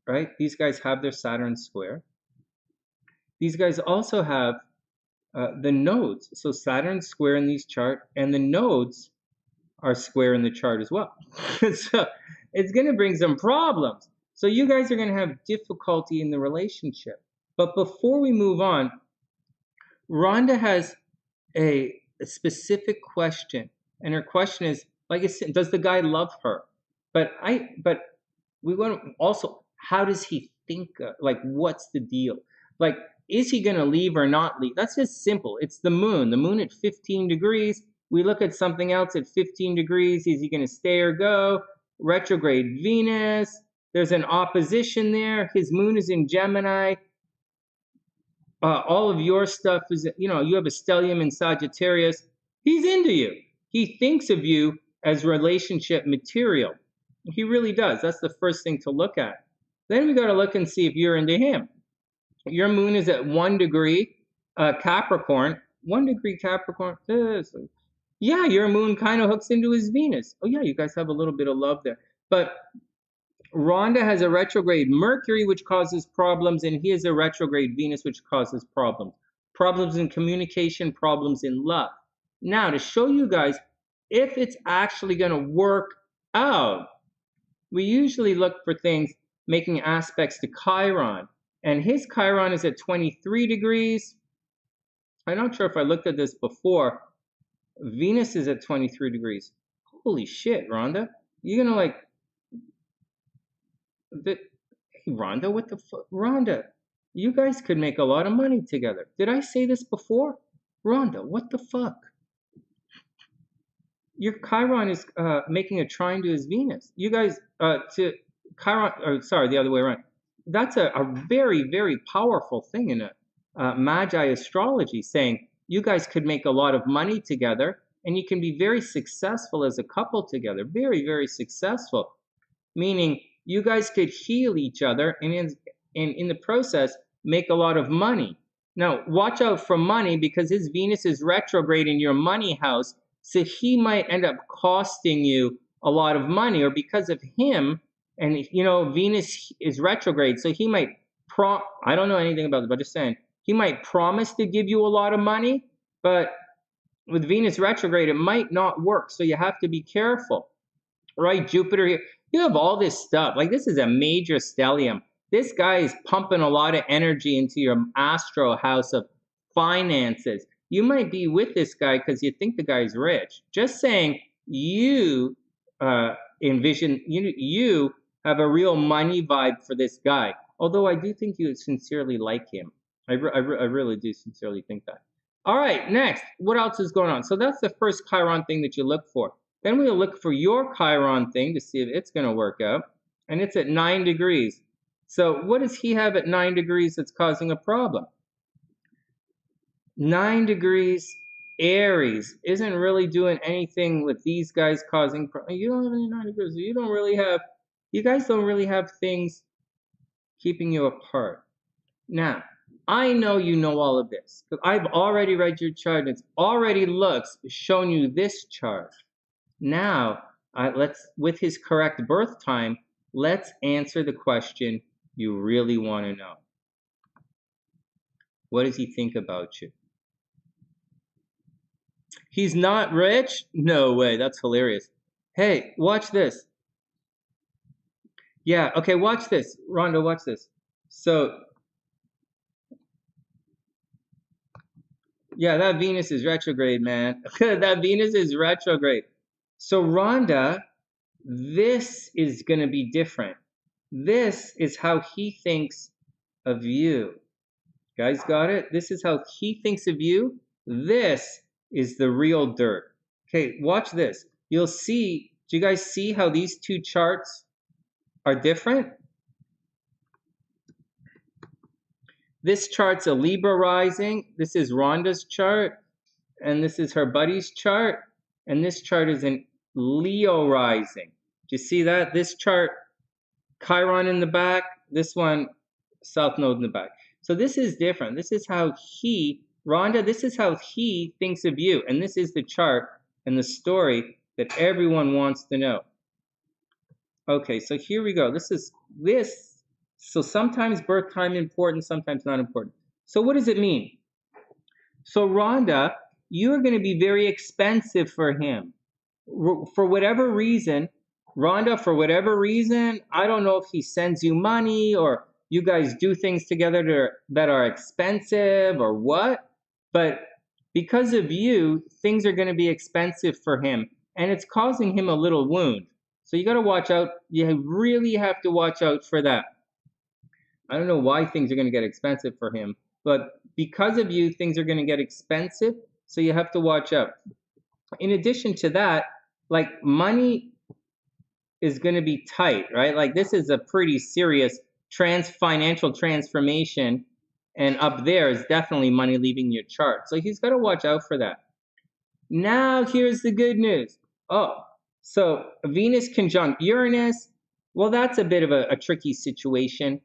right? These guys have their Saturn square. These guys also have the nodes. So Saturn's square in these chart, and the nodes are square in the chart as well. So it's going to bring some problems. So you guys are going to have difficulty in the relationship. But before we move on, Rhonda has a specific question, and her question is, like I said, does the guy love her? But we want to also, how does he think? Like, what's the deal? Like, is he going to leave or not leave? That's just simple. It's the moon. The moon at 15 degrees. We look at something else at 15 degrees. Is he going to stay or go? Retrograde Venus. There's an opposition there. His moon is in Gemini. All of your stuff is, you know, you have a stellium in Sagittarius. He's into you. He thinks of you as relationship material. He really does. That's the first thing to look at. Then we got to look and see if you're into him. Your moon is at 1 degree Capricorn. 1 degree Capricorn. Yeah, your moon kind of hooks into his Venus. Oh yeah, you guys have a little bit of love there. But Rhonda has a retrograde Mercury, which causes problems, and he has a retrograde Venus, which causes problems. Problems in communication, problems in love. Now, to show you guys if it's actually going to work out, we usually look for things making aspects to Chiron. And his Chiron is at 23 degrees. I'm not sure if I looked at this before. Venus is at 23 degrees. Holy shit, Rhonda. You're going to like... Hey, Rhonda, what the fuck? Rhonda, you guys could make a lot of money together. Did I say this before? Rhonda, what the fuck? Your Chiron is making a trine to his Venus. You guys, to Chiron, or sorry, the other way around. That's a very, very powerful thing in a Magi astrology, saying you guys could make a lot of money together. and you can be very successful as a couple together. Very, very successful. Meaning you guys could heal each other and in the process make a lot of money. Now, watch out for money because his Venus is retrograde in your money house. So he might end up costing you a lot of money, or because of him, and Venus is retrograde, so he might I don't know anything about it, but just saying, he might promise to give you a lot of money, but with Venus retrograde, it might not work. So you have to be careful, right? Jupiter here, you have all this stuff. Like, this is a major stellium. This guy is pumping a lot of energy into your Astro house of finances. You might be with this guy because you think the guy's rich. Just saying, you envision, you have a real money vibe for this guy. Although I do think you sincerely like him. I really do sincerely think that. All right, next, what else is going on? So that's the first Chiron thing that you look for. Then we'll look for your Chiron thing to see if it's going to work out. And it's at 9 degrees. So what does he have at 9 degrees that's causing a problem? 9 degrees Aries isn't really doing anything with these guys causing problems. You don't have any 9 degrees. You guys don't really have things keeping you apart. Now, I know you know all of this because I've already read your chart. It's already shown you this chart. Now, with his correct birth time, let's answer the question you really want to know. What does he think about you? He's not rich? No way, that's hilarious. Hey, watch this. Yeah, okay, watch this. Rhonda, watch this. So, yeah, that Venus is retrograde, man. That Venus is retrograde. So, Rhonda, this is going to be different. This is how he thinks of you. Guys, got it? This is how he thinks of you. This is the real dirt. Okay, watch this. You'll see, do you guys see how these two charts are different? This chart's a Libra rising. This is Rhonda's chart. And this is her buddy's chart. And this chart is an Leo rising. Do you see that? This chart, Chiron in the back. This one, South Node in the back. So this is different. This is how Rhonda, this is how he thinks of you. And this is the chart and the story that everyone wants to know. Okay, so here we go. So sometimes birth time important, sometimes not important. So what does it mean? So Rhonda, you're going to be very expensive for him. For whatever reason, Rhonda, for whatever reason, I don't know if he sends you money or you guys do things together that are expensive or what, but because of you, things are going to be expensive for him, and it's causing him a little wound. So you got to watch out. You really have to watch out for that. I don't know why things are going to get expensive for him, but because of you, things are going to get expensive, so you have to watch out. In addition to that, like, money is going to be tight, right? Like, this is a pretty serious financial transformation, and up there is definitely money leaving your chart. So he's got to watch out for that. Now, here's the good news. Oh, so Venus conjunct Uranus, well, that's a bit of a tricky situation.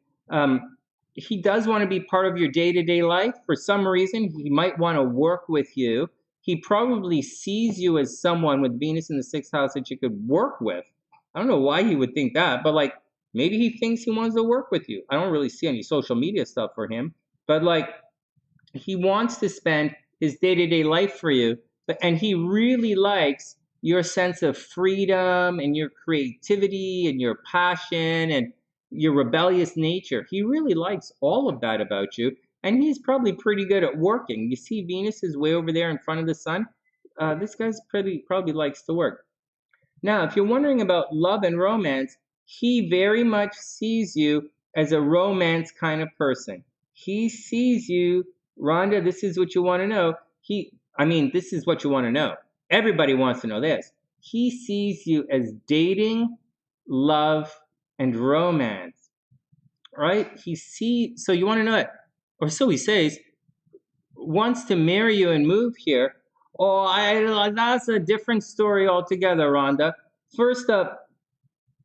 He does want to be part of your day-to-day life. For some reason, he might want to work with you. He probably sees you as someone with Venus in the 6th house that you could work with. I don't know why he would think that, but like, maybe he thinks he wants to work with you. I don't really see any social media stuff for him, but like, he wants to spend his day-to-day life for you, and he really likes your sense of freedom and your creativity and your passion and your rebellious nature. He really likes all of that about you, and he's probably pretty good at working. You see Venus is way over there in front of the sun. This guy's probably likes to work. Now, if you're wondering about love and romance, he very much sees you as a romance kind of person. He sees you, Rhonda, this is what you want to know. This is what you want to know. Everybody wants to know this. He sees you as dating, love, and romance, right? So you want to know it, or so he says, wants to marry you and move here, Oh, that's a different story altogether, Rhonda. First up,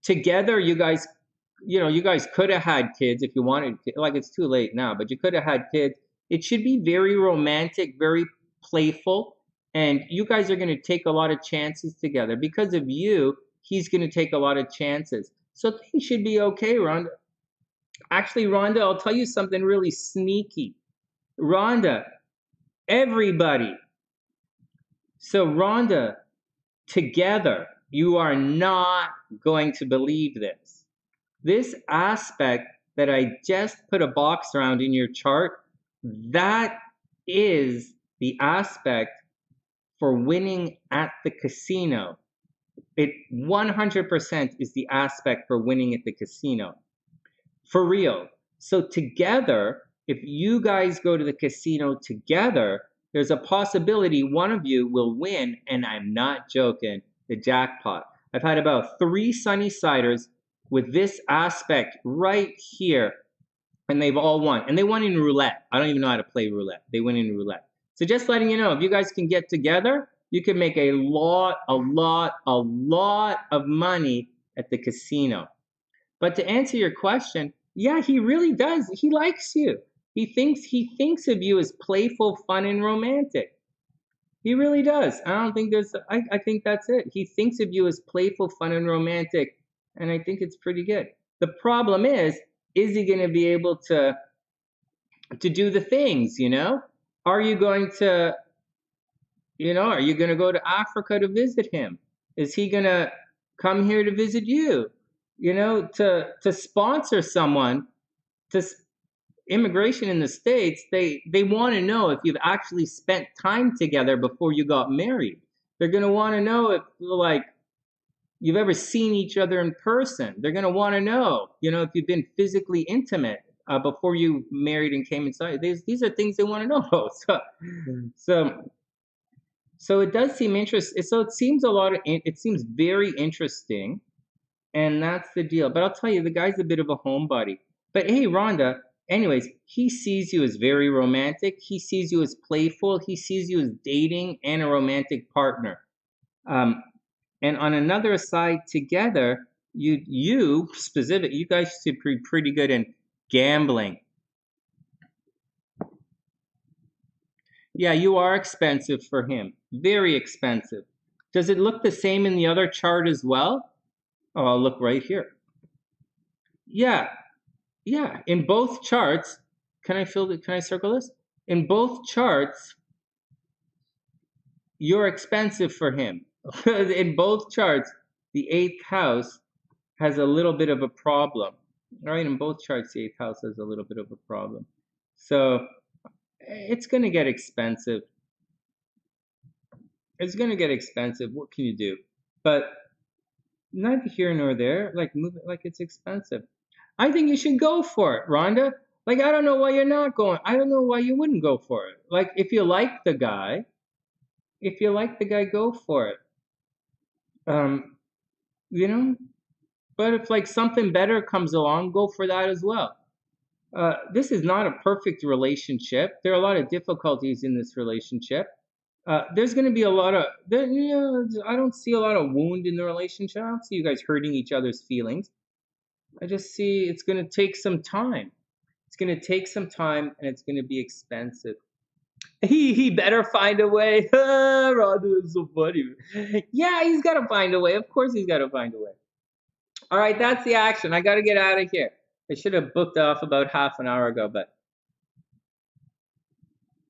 together, you guys could have had kids if you wanted. Like it's too late now, but you could have had kids. It should be very romantic, very playful, and you guys are going to take a lot of chances together. Because of you, he's going to take a lot of chances. So things should be okay, Rhonda. Actually, Rhonda, I'll tell you something really sneaky. Rhonda, everybody. So Rhonda, together, you are not going to believe this. This aspect that I just put a box around in your chart, that is the aspect for winning at the casino. It 100% is the aspect for winning at the casino. For real. So together, if you guys go to the casino together, there's a possibility one of you will win, and I'm not joking, the jackpot. I've had about 3 SunnySiders with this aspect right here, and they've all won. And they won in roulette. I don't even know how to play roulette. They win in roulette. So just letting you know, if you guys can get together, you can make a lot of money at the casino. But to answer your question, yeah, he really does. He likes you. He thinks of you as playful, fun, and romantic. He really does. I don't think there's. I think that's it. He thinks of you as playful, fun, and romantic, and I think it's pretty good. The problem is he going to be able to do the things? Are you going to are you going to go to Africa to visit him? Is he going to come here to visit you? To sponsor someone to immigration in the States, they want to know if you've actually spent time together before you got married. They're going to want to know if you've ever seen each other in person. They're going to want to know, if you've been physically intimate before you married and came inside. These are things they want to know. So it does seem interesting. So it seems it seems very interesting. And that's the deal. But I'll tell you, the guy's a bit of a homebody. But hey, Rhonda, anyways, he sees you as very romantic. He sees you as playful. He sees you as dating and a romantic partner. And on another side, together, you guys should be pretty good in gambling. Yeah, you are expensive for him. Very expensive. Does it look the same in the other chart as well? Oh, I'll look right here. Yeah, in both charts, can I circle this? In both charts, you're expensive for him. In both charts, the 8th house has a little bit of a problem. All right, in both charts, the 8th house has a little bit of a problem. So it's going to get expensive. It's going to get expensive. What can you do? But neither here nor there. Move it like it's expensive. I think you should go for it, Rhonda. I don't know why you're not going. I don't know why you wouldn't go for it. If you like the guy, go for it. But if something better comes along, go for that as well. This is not a perfect relationship. There are a lot of difficulties in this relationship. There's going to be a lot of, I don't see a lot of wound in the relationship. I don't see you guys hurting each other's feelings. I just see it's going to take some time. It's going to take some time, and it's going to be expensive. He better find a way. Rhonda is so funny. Yeah, he's got to find a way. Of course he's got to find a way. All right, that's the action. I got to get out of here. I should have booked off about half an hour ago, but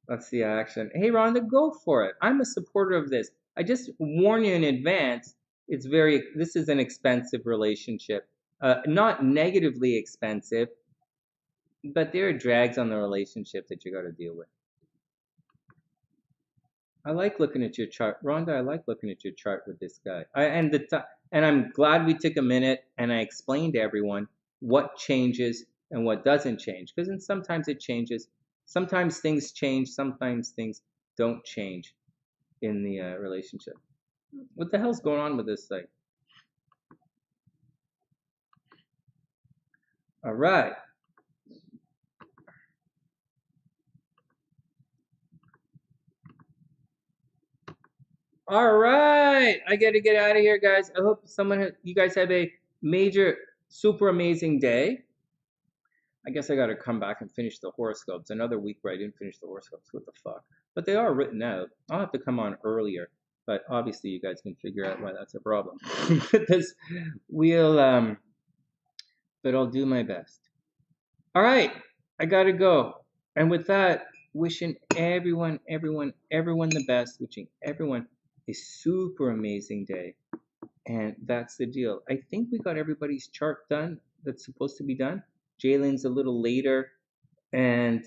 that's the action. Hey, Rhonda, go for it. I'm a supporter of this. I just warn you in advance, this is an expensive relationship. Not negatively expensive, but there are drags on the relationship that you got to deal with. I like looking at your chart, Rhonda. I like looking at your chart with this guy. And I'm glad we took a minute and I explained to everyone what changes and what doesn't change, because sometimes it changes. Sometimes things change. Sometimes things don't change in the relationship. What the hell's going on with this thing? All right. All right, I got to get out of here, guys. I hope you guys have a major, super amazing day. I guess I got to come back and finish the horoscopes. Another week where I didn't finish the horoscopes. What the fuck? But they are written out. I'll have to come on earlier. But obviously, you guys can figure out why that's a problem. Because but I'll do my best. All right, I gotta go. And with that, wishing everyone the best. Wishing everyone a super amazing day. And that's the deal. I think we got everybody's chart done that's supposed to be done. Jaylynne's a little later, and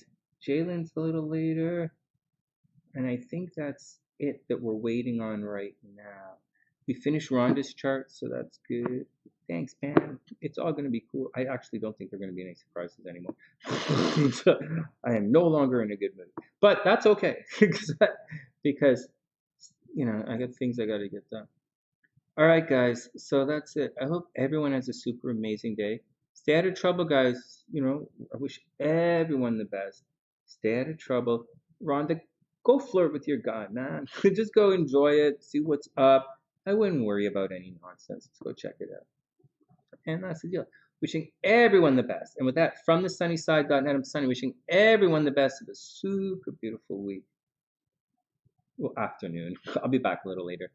and I think that's it that we're waiting on right now. We finished Rhonda's chart, so that's good. Thanks, man. It's all going to be cool. I actually don't think there are going to be any surprises anymore. I am no longer in a good mood, but that's okay because I got things I got to get done. All right, guys. So that's it. I hope everyone has a super amazing day. Stay out of trouble, guys. I wish everyone the best. Stay out of trouble. Rhonda, go flirt with your guy, man. Just go enjoy it. See what's up. I wouldn't worry about any nonsense. Just go check it out. And that's the deal. Wishing everyone the best. And with that, from the SunnySide.net, I'm Sonny, wishing everyone the best of a super beautiful week. Well, afternoon. I'll be back a little later.